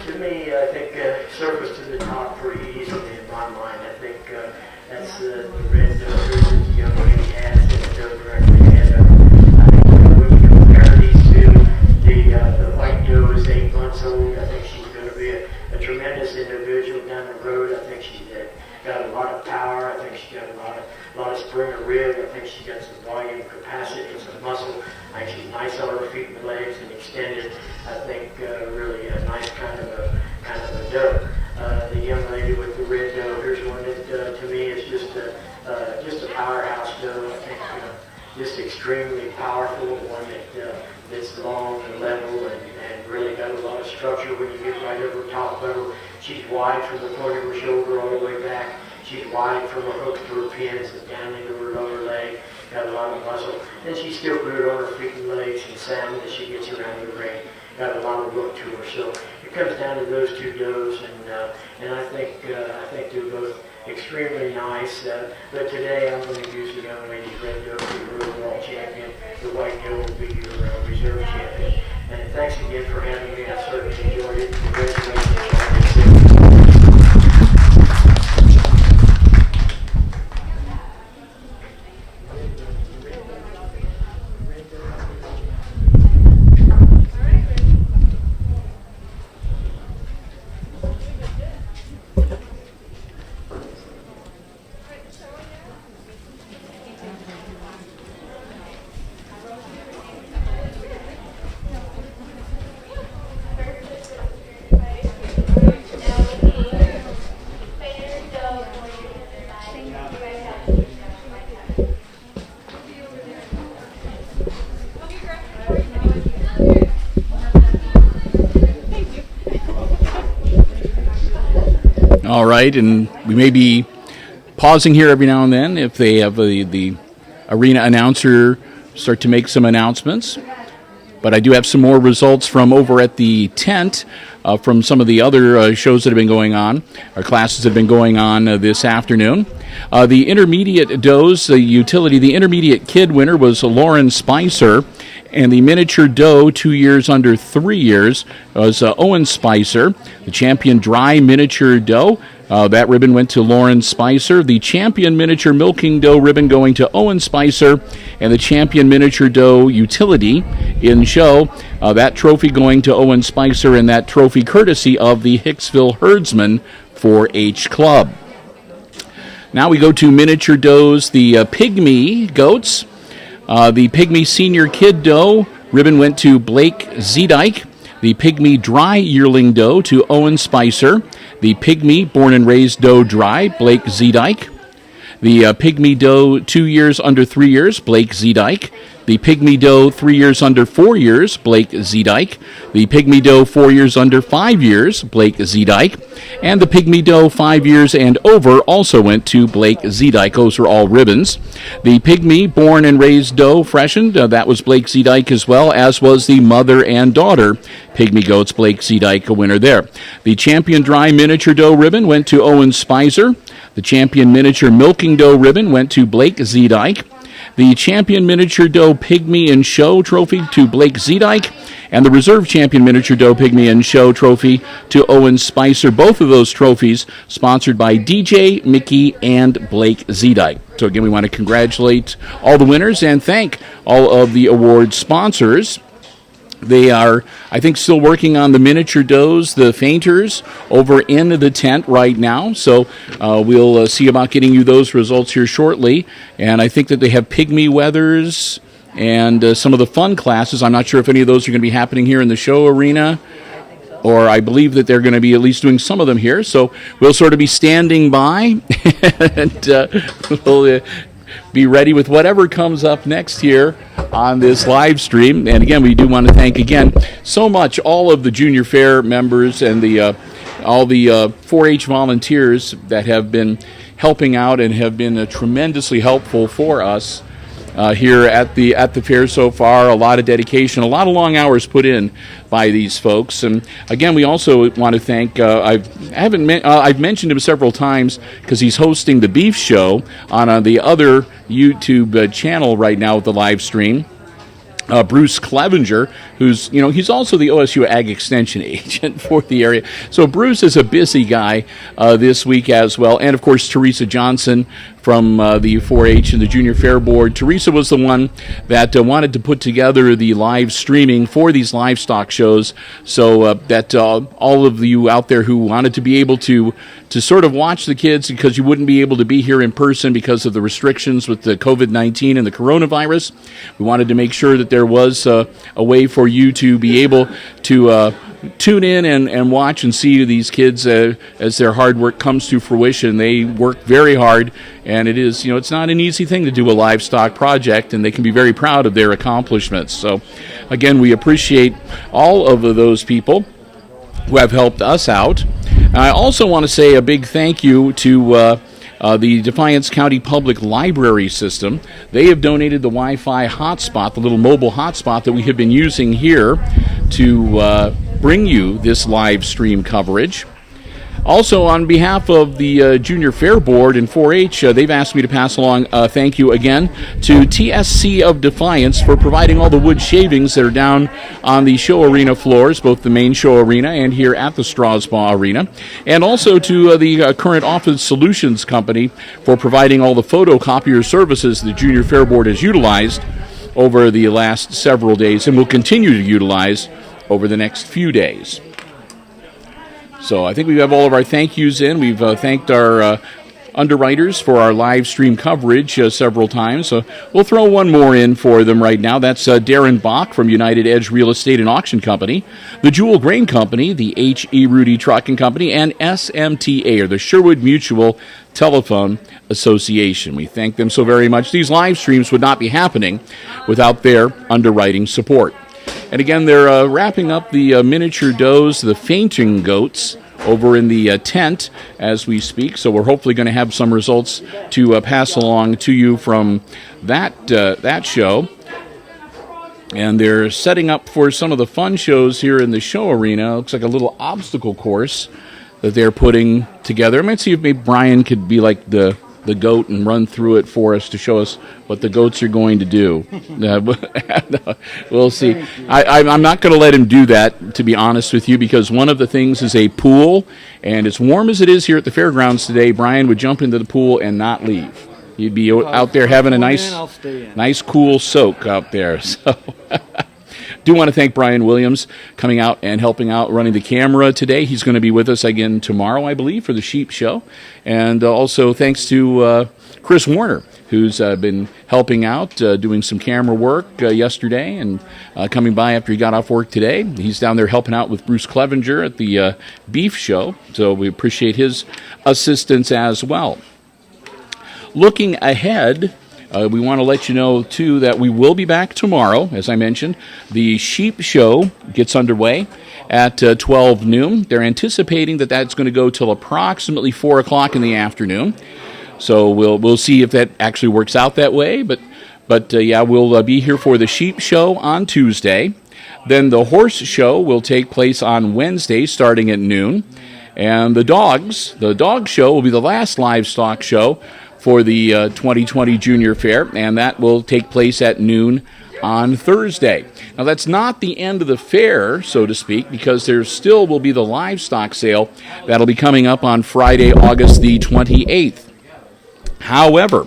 to me, I think surface to the top pretty easily in my mind. I think that's the red doe that the young lady has and the doe directly ahead of her. I think when you compare these two, the white doe is 8 months old. I think she's going to be a tremendous individual down the road. I think she's got a lot of power. I think she's got a lot of springer rib. I think she's got some volume capacity and some muscle. I think she's nice on her feet and legs and extended. I think really a nice kind of a doe. The young lady with the red doe, here's one that to me is just a powerhouse doe. I think just extremely powerful, one that's long and level and really got a lot of structure when you get right over top level. She's wide from the point of her shoulder all the way back. She's wide from her hook to her pins and down into her lower leg. Got a lot of muscle. And she's still good on her feet and legs and sound as she gets around the ring. Got a lot of look to her. So it comes down to those two does, and I think they're both extremely nice. But today I'm going to use the young lady's red doe for your overall champion. The white doe will be your reserve champion. And thanks again for having me. I certainly enjoyed it. Congratulations. All right, and we may be pausing here every now and then if they have the arena announcer start to make some announcements. But I do have some more results from over at the tent from some of the other shows that have been going on, or classes that have been going on this afternoon. The intermediate does, the intermediate kid winner was Lauren Spicer, and the miniature doe, 2 years under 3 years, was Owen Spicer. The champion dry miniature doe, that ribbon went to Lauren Spicer. The champion miniature milking doe ribbon going to Owen Spicer, and the champion miniature doe utility in show, that trophy going to Owen Spicer, and that trophy courtesy of the Hicksville Herdsman 4-H Club. Now we go to miniature does, the pygmy goats. The pygmy senior kid doe ribbon went to Blake Zedike. The pygmy dry yearling doe to Owen Spicer. The pygmy born and raised doe dry, Blake Zedike. The pygmy doe 2 years under 3 years, Blake Zedike. The pygmy doe 3 years under 4 years, Blake Zedike. The pygmy doe 4 years under 5 years, Blake Zedike. And the pygmy doe 5 years and over also went to Blake Zedike. Those are all ribbons. The pygmy born and raised doe freshened, that was Blake Zedike as well, as was the mother and daughter pygmy goats, Blake Zedike, a winner there. The champion dry miniature doe ribbon went to Owen Spicer. The champion miniature milking doe ribbon went to Blake Zedike. the Champion Miniature Doe Pygmy and Show Trophy to Blake Zedike, and the Reserve Champion Miniature Doe Pygmy and Show Trophy to Owen Spicer. Both of those trophies sponsored by DJ, Mickey, and Blake Zedike. So again, we want to congratulate all the winners and thank all of the award sponsors. They are, I think, still working on the miniature does, the fainters, over in the tent right now. So we'll see about getting you those results here shortly. And I think that they have pygmy weathers and some of the fun classes. I'm not sure if any of those are going to be happening here in the show arena, or I believe that they're going to be at least doing some of them here. So we'll sort of be standing by and we'll be ready with whatever comes up next here on this live stream. And again, we do want to thank again so much all of the Junior Fair members and the all the 4-H volunteers that have been helping out and have been tremendously helpful for us here at the fair so far. A lot of dedication, a lot of long hours put in by these folks. And again, we also want to thank, I've mentioned him several times because he's hosting the Beef Show on the other YouTube channel right now with the live stream. Bruce Clevenger, who's, he's also the OSU Ag Extension agent for the area. So Bruce is a busy guy this week as well. And, of course, Teresa Johnson from the 4-H and the Junior Fair Board. Teresa was the one that wanted to put together the live streaming for these livestock shows so that all of you out there who wanted to be able to sort of watch the kids because you wouldn't be able to be here in person because of the restrictions with the COVID-19 and the coronavirus. We wanted to make sure that there was a way for you to be able to tune in and watch and see these kids as their hard work comes to fruition. They work very hard, and it is, it's not an easy thing to do a livestock project, and they can be very proud of their accomplishments. So, again, we appreciate all of those people who have helped us out. I also want to say a big thank you to the Defiance County Public Library System. They have donated the Wi-Fi hotspot, the little mobile hotspot that we have been using here to bring you this live stream coverage. Also, on behalf of the Junior Fair Board and 4-H, they've asked me to pass along thank you again to TSC of Defiance for providing all the wood shavings that are down on the show arena floors, both the main show arena and here at the Strasbaugh Arena. And also to the Current Office Solutions Company for providing all the photocopier services the Junior Fair Board has utilized over the last several days and will continue to utilize over the next few days. So I think we have all of our thank yous in. We've thanked our underwriters for our live stream coverage several times. So we'll throw one more in for them right now. That's Darren Bach from United Edge Real Estate and Auction Company, the Jewel Grain Company, the H.E. Rudy Trucking Company, and SMTA, or the Sherwood Mutual Telephone Association. We thank them so very much. These live streams would not be happening without their underwriting support. And again, they're wrapping up the miniature does, the fainting goats, over in the tent as we speak. So we're hopefully going to have some results to pass along to you from that show. And they're setting up for some of the fun shows here in the show arena. It looks like a little obstacle course that they're putting together. I might see if maybe Brian could be like the goat and run through it for us to show us what the goats are going to do. We'll see. I'm not going to let him do that, to be honest with you, because one of the things is a pool, and as warm as it is here at the fairgrounds today, Brian would jump into the pool and not leave. He'd be out there having a nice cool soak out there. So do want to thank Brian Williams coming out and helping out running the camera today. He's going to be with us again tomorrow, I believe, for the Sheep Show. And also thanks to Chris Warner, who's been helping out, doing some camera work yesterday and coming by after he got off work today. He's down there helping out with Bruce Clevenger at the Beef Show, so we appreciate his assistance as well. Looking ahead, we want to let you know, too, that we will be back tomorrow. As I mentioned, the Sheep Show gets underway at 12 noon. They're anticipating that that's going to go till approximately 4 o'clock in the afternoon. So we'll see if that actually works out that way. But yeah, we'll be here for the Sheep Show on Tuesday. Then the Horse Show will take place on Wednesday starting at noon. And the Dog Show will be the last livestock show for the 2020 Junior Fair, and that will take place at noon on Thursday. Now, that's not the end of the fair, so to speak, because there still will be the livestock sale that'll be coming up on Friday, August the 28th. However,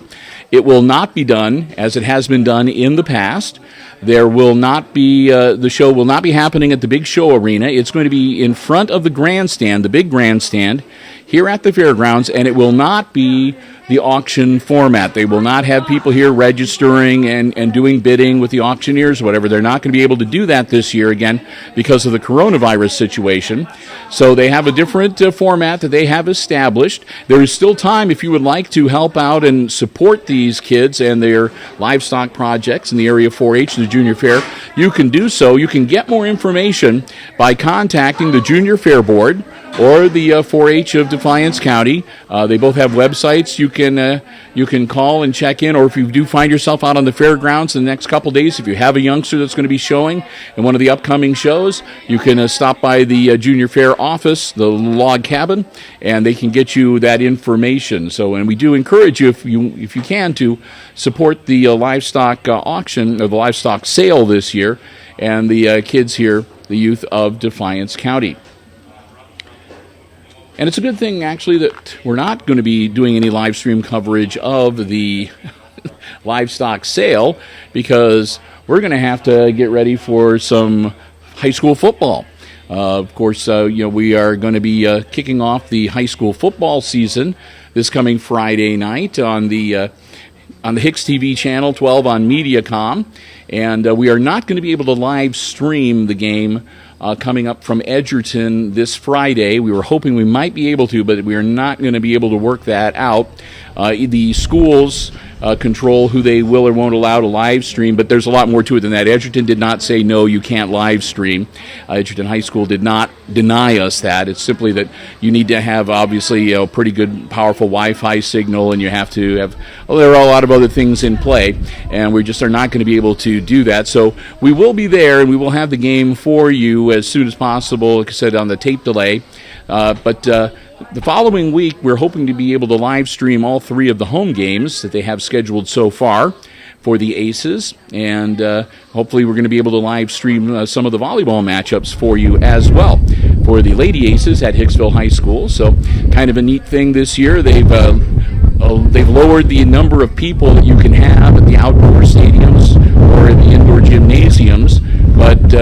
it will not be done as it has been done in the past. There will not be, the show will not be happening at the big show arena. It's going to be in front of the grandstand, the big grandstand, here at the fairgrounds, and it will not be the auction format. They will not have people here registering and doing bidding with the auctioneers or whatever. They're not going to be able to do that this year, again, because of the coronavirus situation. So they have a different format that they have established. There is still time if you would like to help out and support these kids and their livestock projects in the area of 4-H, the Junior Fair. You can do so. You can get more information by contacting the Junior Fair Board or the 4-H of Defiance County. They both have websites. You can call and check in, or if you do find yourself out on the fairgrounds in the next couple days, if you have a youngster that's going to be showing in one of the upcoming shows, you can stop by the Junior Fair office, the log cabin, and they can get you that information. So, and we do encourage you, if you can, to support the livestock auction or the livestock sale this year, and the kids here, the youth of Defiance County. And it's a good thing, actually, that we're not going to be doing any live stream coverage of the livestock sale, because we're going to have to get ready for some high school football. Of course, we are going to be kicking off the high school football season this coming Friday night on the HIX-TV channel 12 on Mediacom, and we are not going to be able to live stream the game coming up from Edgerton this Friday. We were hoping we might be able to, but we are not going to be able to work that out. The schools control who they will or won't allow to live stream, but there's a lot more to it than that. Edgerton did not say, no, you can't live stream. Edgerton High School did not deny us that. It's simply that you need to have, obviously, a pretty good, powerful Wi-Fi signal, and you have to have, there are a lot of other things in play, and we just are not going to be able to do that. So we will be there, and we will have the game for you as soon as possible, like I said, on the tape delay. But the following week, we're hoping to be able to live stream all three of the home games that they have scheduled so far for the Aces, and hopefully we're going to be able to live stream some of the volleyball matchups for you as well for the Lady Aces at Hicksville High School. So kind of a neat thing this year. They've lowered the number of people that you can have at the outdoor stadiums or in the indoor gymnasiums, but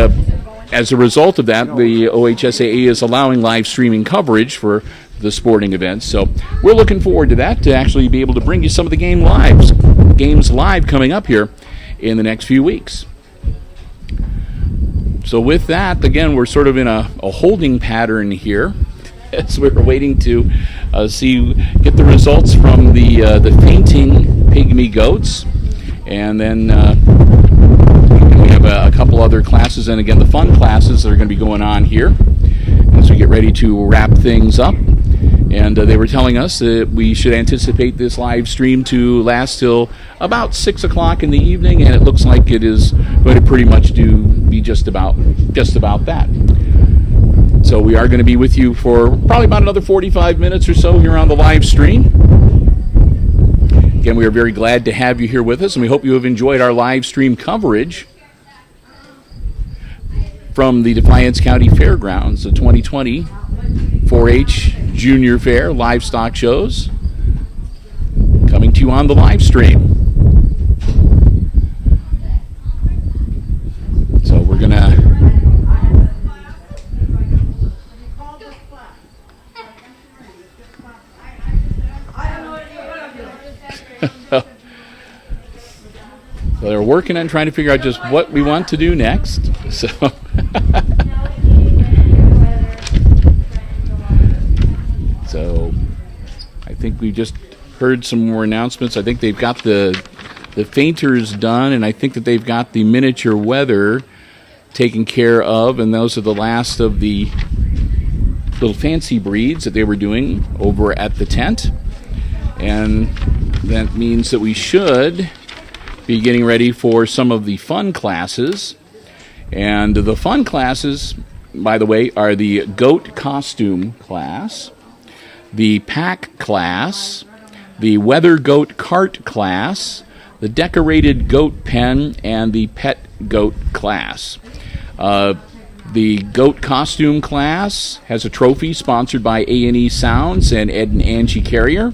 as a result of that, the OHSAA is allowing live streaming coverage for the sporting events. So we're looking forward to that, to actually be able to bring you some of the games live coming up here in the next few weeks. So with that, again, we're sort of in a holding pattern here as we're waiting to get the results from the fainting pygmy goats, and then we have a couple other classes, and again the fun classes that are going to be going on here as we get ready to wrap things up. And they were telling us that we should anticipate this live stream to last till about 6 o'clock in the evening, and it looks like it is going to pretty much be just about that. So we are going to be with you for probably about another 45 minutes or so here on the live stream. Again, we are very glad to have you here with us, and we hope you have enjoyed our live stream coverage from the Defiance County Fairgrounds, the 2020 4-H Junior Fair livestock shows coming to you on the live stream. So we're going to so they're working on trying to figure out just what we want to do next. So so I think we just heard some more announcements. I think they've got the fainters done, and I think that they've got the miniature weather taken care of, and those are the last of the little fancy breeds that they were doing over at the tent. And that means that we should be getting ready for some of the fun classes. And the fun classes, by the way, are the goat costume class, the pack class, the Weather Goat Cart class, the Decorated Goat Pen, and the Pet Goat class. The Goat Costume class has a trophy sponsored by A&E Sounds and Ed and Angie Carrier.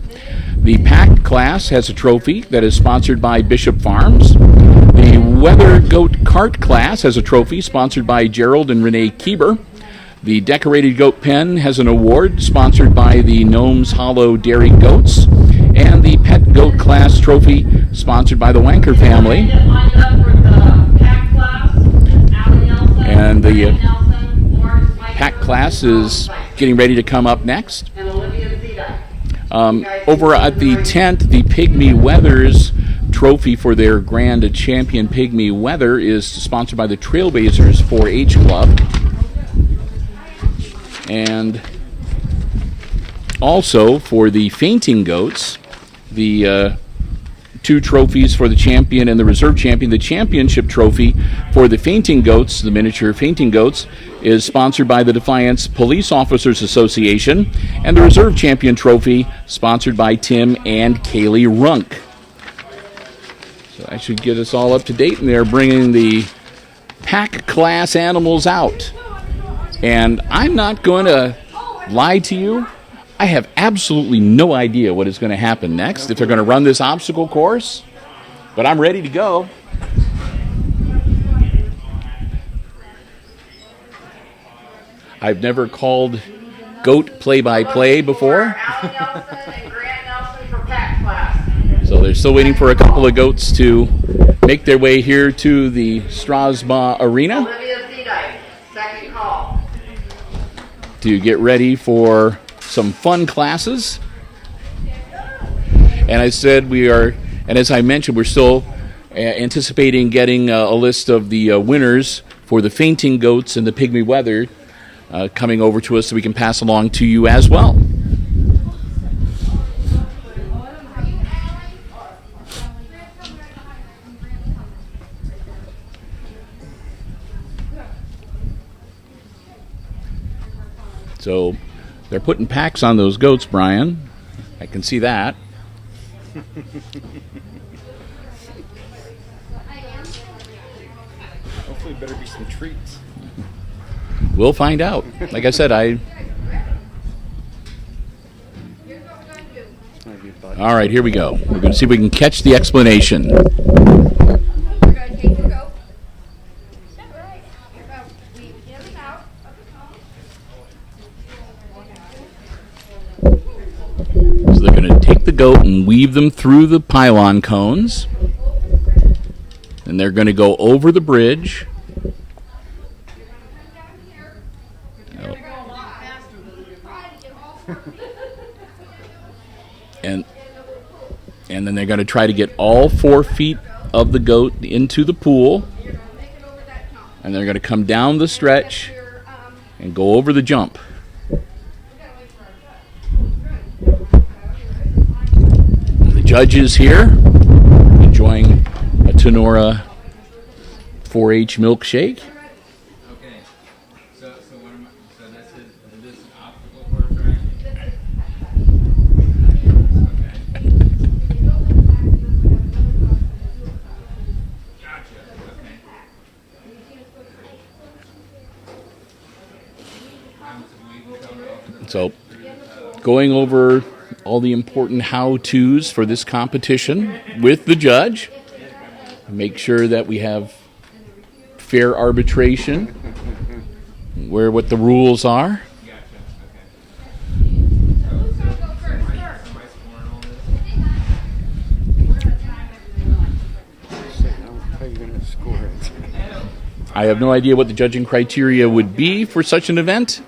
The Pack class has a trophy that is sponsored by Bishop Farms. The Weather Goat Cart class has a trophy sponsored by Gerald and Renee Kieber. The Decorated Goat Pen has an award sponsored by the Gnomes Hollow Dairy Goats. And the Pet Goat class trophy sponsored by the Wanker family. And the Pack class is getting ready to come up next. Over at the tent, the Pygmy Weathers trophy for their Grand Champion Pygmy Weather is sponsored by the Trailblazers 4-H Club. And also for the Fainting Goats, the two trophies for the champion and the reserve champion. The championship trophy for the Fainting Goats, the miniature Fainting Goats, is sponsored by the Defiance Police Officers Association, and the reserve champion trophy sponsored by Tim and Kaylee Runk. So that should get us all up to date, and they're bringing the pack class animals out. And I'm not going to lie to you, I have absolutely no idea what is going to happen next, if they're going to run this obstacle course, but I'm ready to go. I've never called goat play-by-play before. So they're still waiting for a couple of goats to make their way here to the Strasbourg Arena to get ready for some fun classes. And I said we are, and as I mentioned, we're still anticipating getting a list of the winners for the Fainting Goats and the Pygmy Weather coming over to us so we can pass along to you as well. So they're putting packs on those goats, Brian. I can see that. Hopefully better be some treats. We'll find out. Like I said, All right, here we go. We're going to see if we can catch the explanation. So they're going to take the goat and weave them through the pylon cones. And they're going to go over the bridge. And then they're going to try to get all 4 feet of the goat into the pool. And they're going to come down the stretch and go over the jump. The judge is here, enjoying a Tenora 4-H milkshake. Okay. So this is an obstacle course, right? So, going over all the important how-tos for this competition with the judge. Make sure that we have fair arbitration, what the rules are. I have no idea what the judging criteria would be for such an event.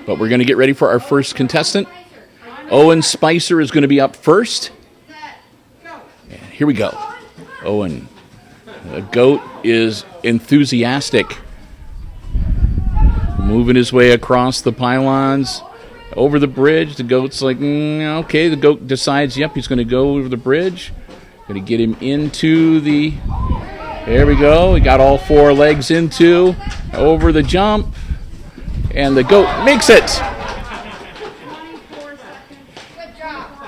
But we're going to get ready for our first contestant. Owen Spicer is going to be up first. And here we go. Owen. The goat is enthusiastic. Moving his way across the pylons. Over the bridge. The goat's like, okay. The goat decides, yep, he's going to go over the bridge. Going to get him into the... There we go. We got all 4 legs into. Over the jump. And the goat makes it.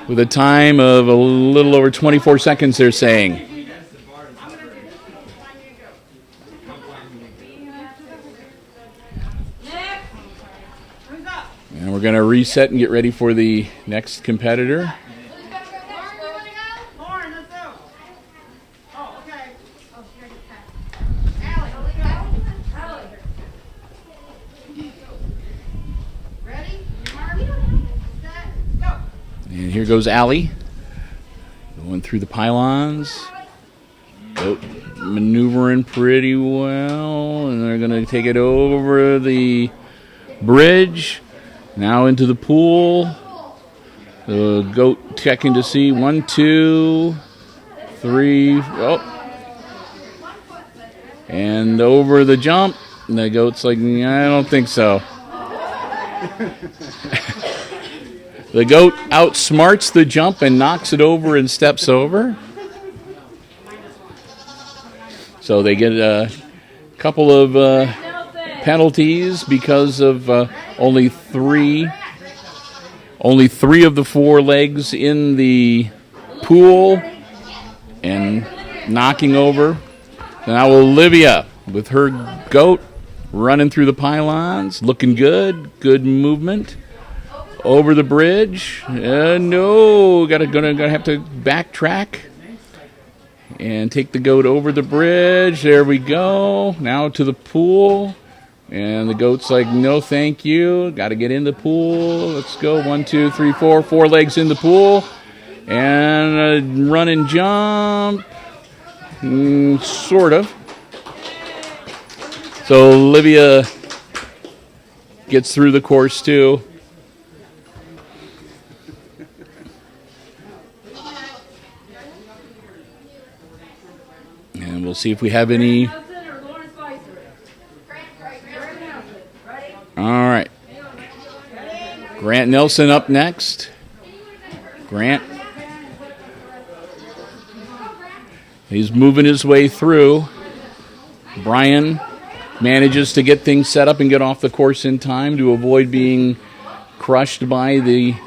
with a time of a little over 24 seconds, they're saying. And we're going to reset and get ready for the next competitor. And here goes Allie, going through the pylons. Goat maneuvering pretty well, and they're going to take it over the bridge, now into the pool. The goat checking to see 1, 2, 3. Oh, and over the jump. And the goat's like, I don't think so. The goat outsmarts the jump and knocks it over and steps over. So they get a couple of penalties because of only three of the 4 legs in the pool and knocking over. Now Olivia with her goat running through the pylons, looking good, good movement. Over the bridge. No, gonna have to backtrack and take the goat over the bridge. There we go. Now to the pool, and the goat's like, no, thank you. Got to get in the pool. Let's go. 1, 2, 3, 4. 4 legs in the pool, and a run and jump. Sort of. So Olivia gets through the course too. And we'll see if we have any. All right. Grant Nelson up next. Grant. He's moving his way through. Brian manages to get things set up and get off the course in time to avoid being crushed by the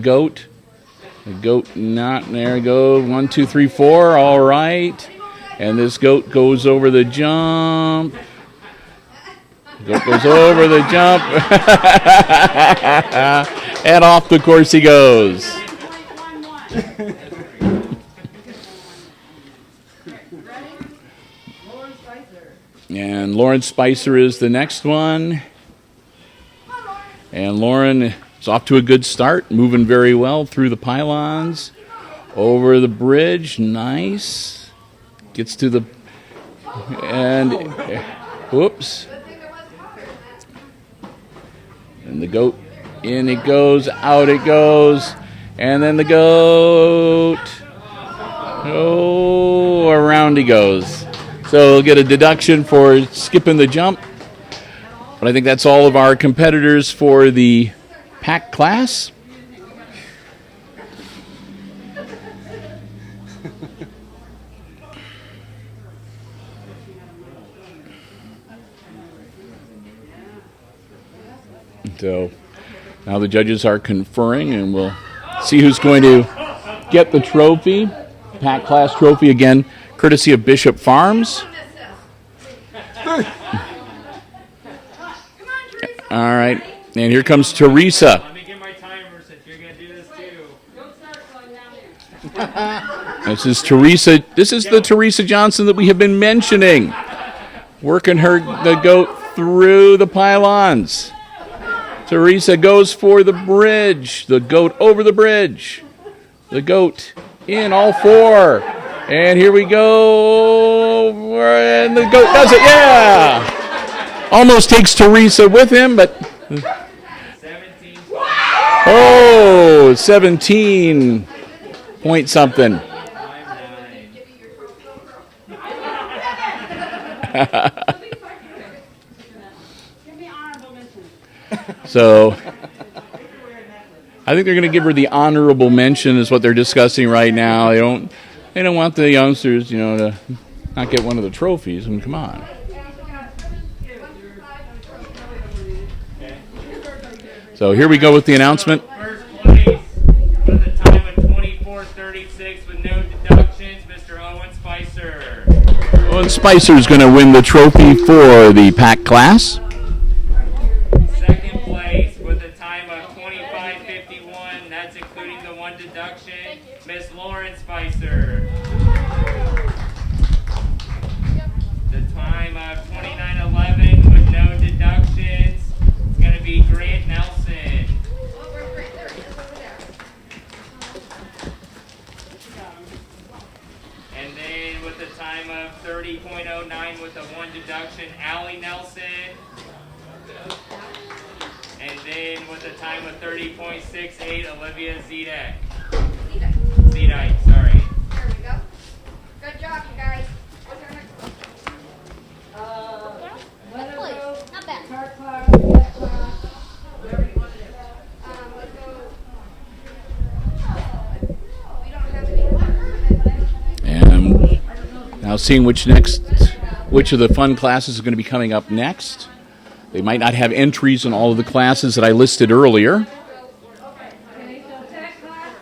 goat. The goat not there. We go 1, 2, 3, 4. All right. And this goat goes over the jump. Goat goes over the jump. And off the course he goes. And Lauren Spicer is the next one. And Lauren is off to a good start, moving very well through the pylons. Over the bridge, nice. Gets to the, and whoops. And the goat, in it goes, out it goes. And then the goat, oh, around he goes. So he'll get a deduction for skipping the jump. But I think that's all of our competitors for the pack class. So now the judges are conferring, and we'll see who's going to get the trophy. Pack class trophy again, courtesy of Bishop Farms. All right, and here comes Teresa. Let me get my timer since you're going to do this too. This is Teresa. This is the Teresa Johnson that we have been mentioning, working the goat through the pylons. Teresa goes for the bridge. The goat over the bridge. The goat in all 4. And here we go. And the goat does it. Yeah. Almost takes Teresa with him, but. 17. Oh, 17 point something. So I think they're going to give her the honorable mention is what they're discussing right now. They don't want the youngsters, to not get one of the trophies. I mean, come on. So here we go with the announcement. First place for the And Spicer's going to win the trophy for the pack class. Second place with a time of 25:51. That's including the one deduction. Miss Lauren Spicer. The time of 29:11 with no deductions. It's going to be Grant Nelson. And then with a time of 30.09 with a one deduction, Allie Nelson. And then with a time of 30.68, Olivia Zedek. Zedek, sorry. There we go. Good job, you guys. What's our next one? Fifth place. Not bad. Let's go. We don't have any. And I'm now seeing which of the fun classes is going to be coming up next. They might not have entries in all of the classes that I listed earlier. Okay, so tech class?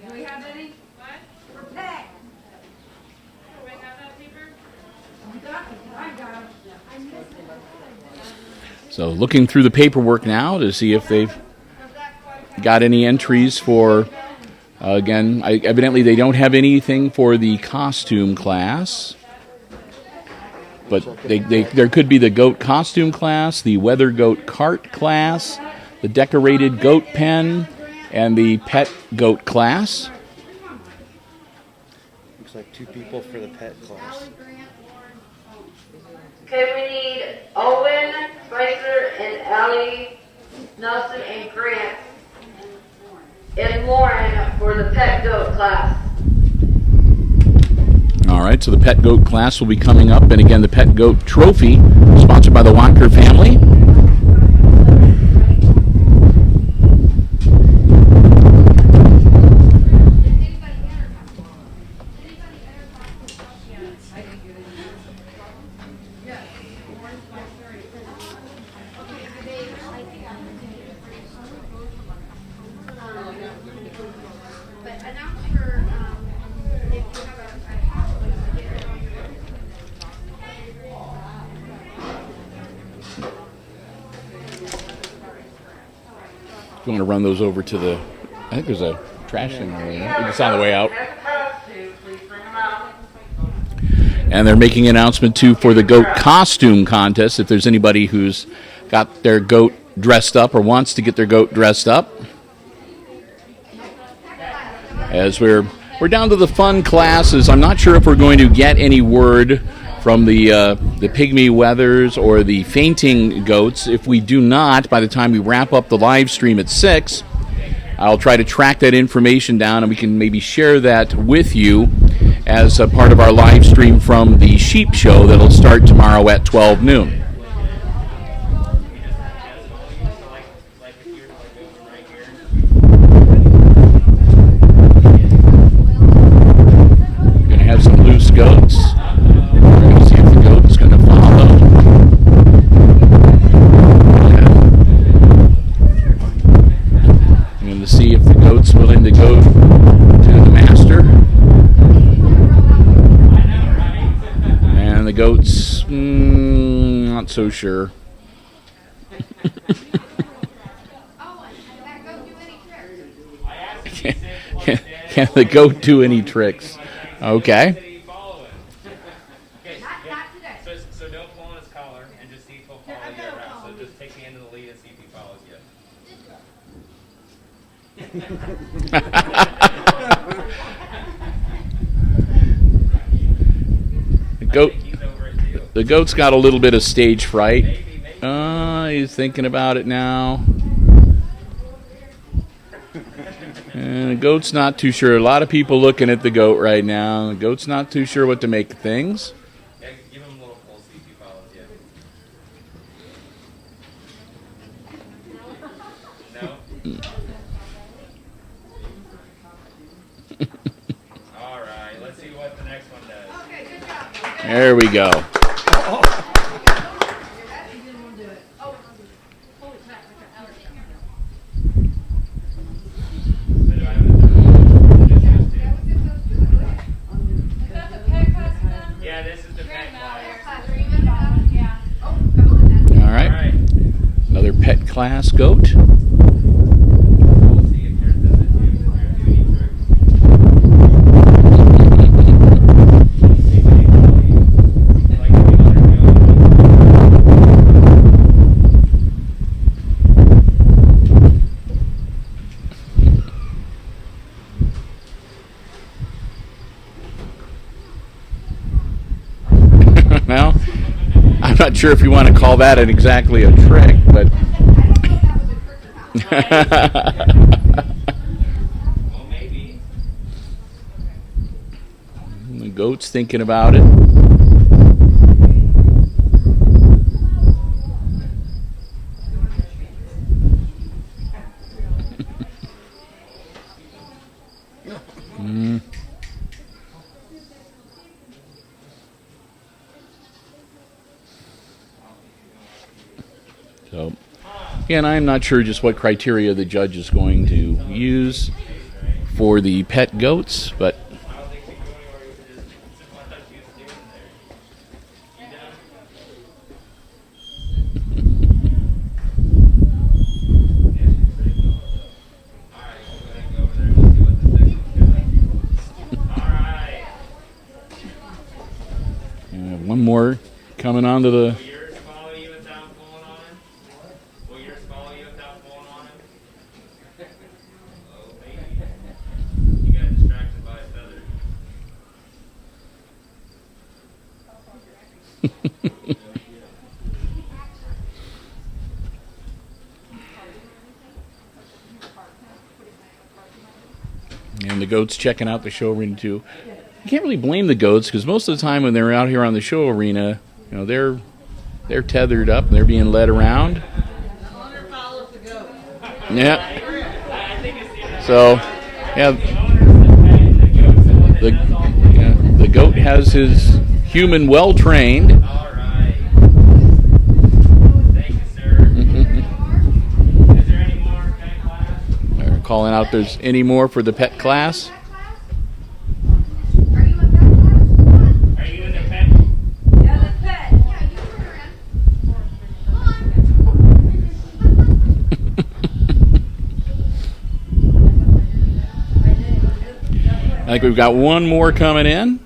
Do we have any? For tech? I got it. So looking through the paperwork now to see if they've got any entries for, again, evidently they don't have anything for the costume class. But there could be the goat costume class, the weather goat cart class, the decorated goat pen, and the pet goat class. Looks like 2 people for the pet class. Okay, we need Owen, Spicer, and Allie, Nelson, and Grant, and Lauren for the pet goat class. All right, so the pet goat class will be coming up. And again, the pet goat trophy, sponsored by the Walker family. But announce your, if you have a house, get it on your If you want to run those over to the, I think there's a trash thing over there. It's on the way out. And they're making an announcement, too, for the goat costume contest, if there's anybody who's got their goat dressed up or wants to get their goat dressed up. As we're down to the fun classes, I'm not sure if we're going to get any word from the pygmy weathers or the fainting goats. If we do not, by the time we wrap up the live stream at 6, I'll try to track that information down, and we can maybe share that with you as a part of our live stream from the sheep show that'll start tomorrow at 12 noon. We're going to have some loose goats. We're going to see if the goat's going to follow. I'm going to see if the goat's willing to go to the master. And the goat's not so sure. Can the goat do any tricks? Okay. So don't pull on his collar and just see if he'll follow you around. So just take the end of the lead and see if he follows you. The goat's got a little bit of stage fright. He's thinking about it now. And the goat's not too sure. A lot of people looking at the goat right now. The goat's not too sure what to make of things. Yeah, give him a little pull, see if he follows you. No? All right, let's see what the next one does. Okay, good job. There we go. right. Another pet class goat. Well, I'm not sure if you want to call that exactly a trick, but the goat's thinking about it. So, again, I'm not sure just what criteria the judge is going to use for the pet goats, but one more coming onto the. And the goats checking out the show arena too. You can't really blame the goats because most of the time when they're out here on the show arena, you know, they're tethered up and they're being led around. Yeah. So, yeah, the goat has his human well trained. All right. Thank you, sir. Is there any more pet class? They're calling out there's any more for the pet class. Are you in that class? Are you in the pet? Yeah, the pet. Yeah, you were in. I think we've got one more coming in.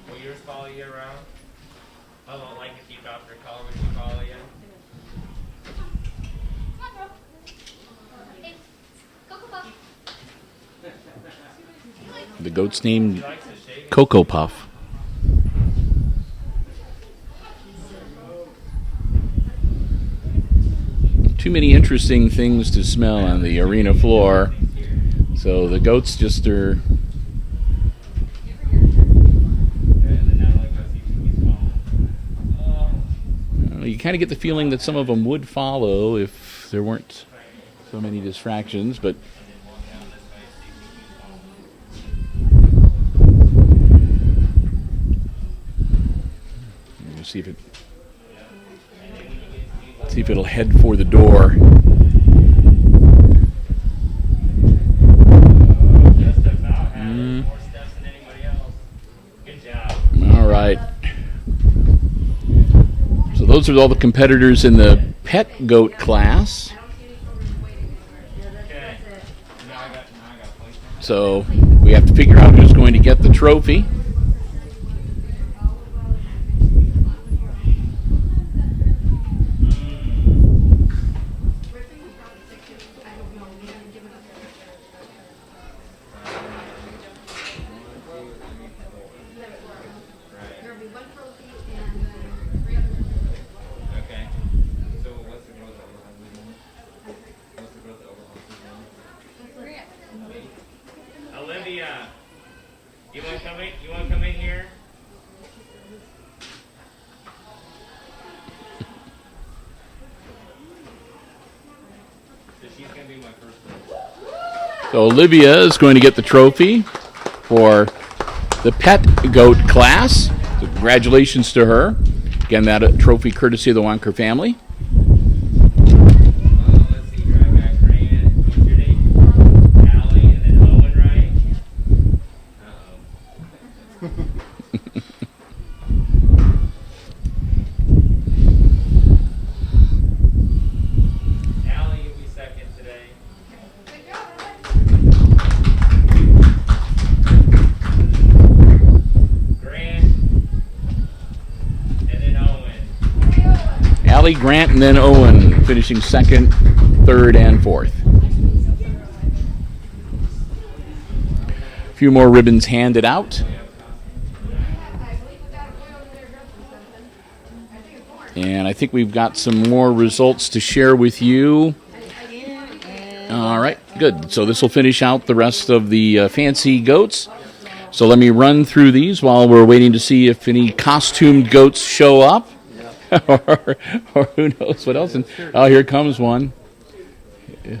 Will yours follow you around? I don't like to keep out their collar. Would you follow you? Hey, Cocoa Puff. The goat's named Cocoa Puff. Too many interesting things to smell on the arena floor. So the goats just are. You kind of get the feeling that some of them would follow if there weren't so many distractions, but. We'll see if it'll head for the door. Just about having more steps than anybody else. Good job. All right. So those are all the competitors in the pet goat class. Okay. Now I got placement. So we have to figure out who's going to get the trophy. Okay. So what's the growth that we're having? What's the growth that overall? Olivia, you want to come in? You want to come in here? So she's going to be my first one. So Olivia is going to get the trophy for the pet goat class. So congratulations to her. Again, that trophy courtesy of the Wonker family. Let's see here. I got Grant. What's your name? Allie, and then Owen, right? Uh-oh. Kelly, Grant, and then Owen finishing second, third, and fourth. A few more ribbons handed out. And I think we've got some more results to share with you. All right, good. So this will finish out the rest of the fancy goats. So let me run through these while we're waiting to see if any costumed goats show up. or who knows what else. And, oh, here comes one. It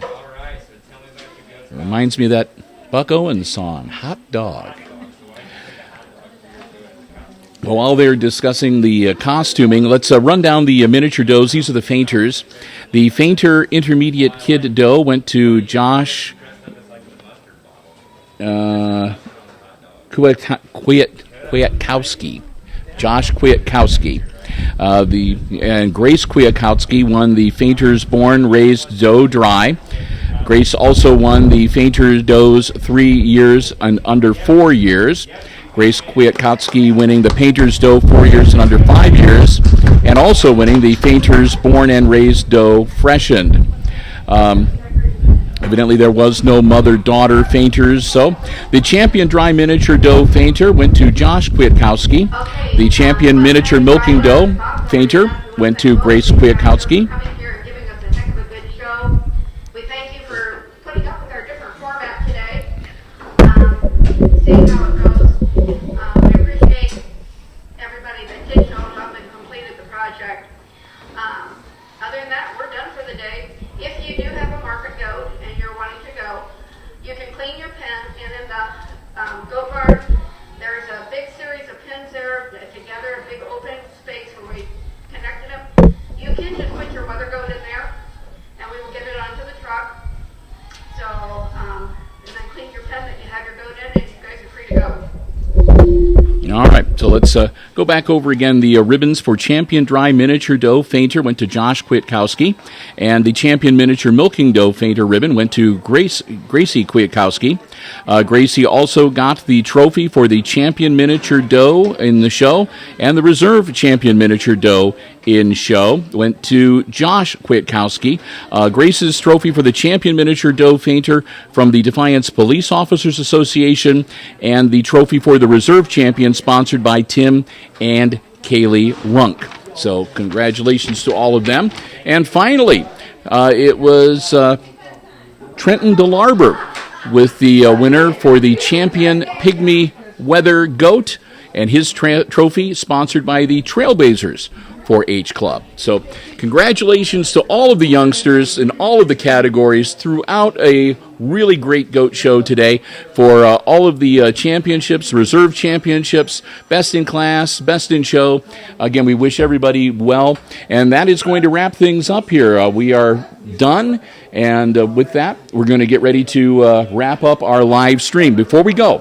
reminds me of that Buck Owens song, Hot Dog. Well, while they're discussing the costuming, let's run down the miniature does. These are the fainters. The fainter intermediate kid doe went to Josh Kwiatkowski. Josh Kwiatkowski. And Grace Kwiatkowski won the Fainters Born Raised Doe Dry. Grace also won the Fainter Does 3 years and under 4 years. Grace Kwiatkowski winning the Painter's Doe 4 years and under 5 years, and also winning the Fainter's Born and Raised Doe Freshened. Evidently there was no mother-daughter fainters, so the champion dry miniature doe fainter went to Josh Kwiatkowski. The champion miniature milking doe fainter went to Grace Kwiatkowski. Coming here and giving us a heck of a good show. We thank you for putting up with our different format today. Seeing how it goes. We appreciate everybody that did show up and completed the project. Other than that, we're done for the day. If you do have a market goat and you're wanting to go, you can clean your pen, and in the goat barn, there's a big series of pins there together, a big open space where we connected them. You can just put your mother goat in there, and we will get it onto the truck. So, and then clean your pen that you have your goat in, and you guys are free to go. All right, so let's go back over again. The ribbons for Champion Dry Miniature Doe Fainter went to Josh Kwiatkowski, and the Champion Miniature Milking Doe Fainter ribbon went to Gracie Kwiatkowski. Gracie also got the trophy for the Champion Miniature Doe in the show, and the Reserve Champion Miniature Doe in show went to Josh Kwiatkowski. Grace's trophy for the Champion Miniature Doe Fainter from the Defiance Police Officers Association, and the trophy for the Reserve Champion sponsored by Tim and Kaylee Runk. So congratulations to all of them. And finally, it was Trenton DeLarber with the winner for the Champion Pygmy Weather Goat, and his trophy sponsored by the Trailblazers 4-H Club. So congratulations to all of the youngsters in all of the categories throughout a really great goat show today for all of the championships, reserve championships, best in class, best in show. Again, we wish everybody well, and that is going to wrap things up here. We are done, and with that, we're going to get ready to wrap up our live stream. Before we go,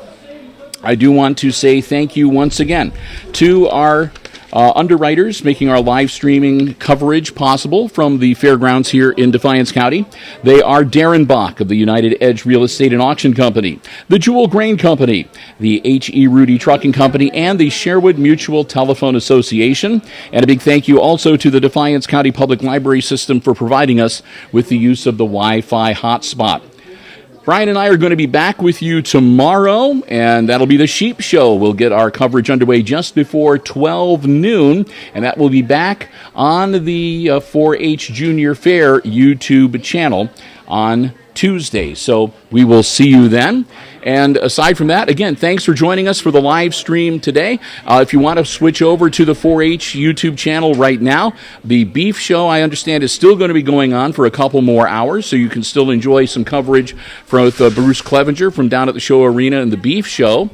I do want to say thank you once again to our underwriters making our live streaming coverage possible from the fairgrounds here in Defiance County. They are Darren Bach of the United Edge Real Estate and Auction Company, the Jewel Grain Company, the H.E. Rudy Trucking Company, and the Sherwood Mutual Telephone Association. And a big thank you also to the Defiance County Public Library System for providing us with the use of the Wi-Fi hotspot. Brian and I are going to be back with you tomorrow, and that'll be the Sheep Show. We'll get our coverage underway just before 12 noon, and that will be back on the 4-H Junior Fair YouTube channel on Tuesday. So we will see you then. And aside from that, again, thanks for joining us for the live stream today. If you want to switch over to the 4-H YouTube channel right now, the beef show, I understand, is still going to be going on for a couple more hours, so you can still enjoy some coverage from Bruce Clevenger from down at the show arena and the beef show.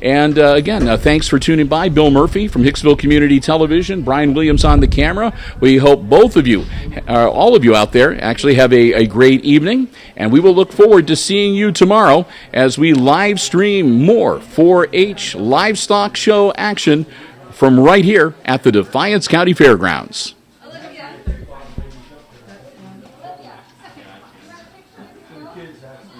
And again, thanks for tuning by. Bill Murphy from Hicksville Community Television, Brian Williams on the camera. We hope both of you, all of you out there, actually have a great evening. And we will look forward to seeing you tomorrow as we live stream more 4-H livestock show action from right here at the Defiance County Fairgrounds.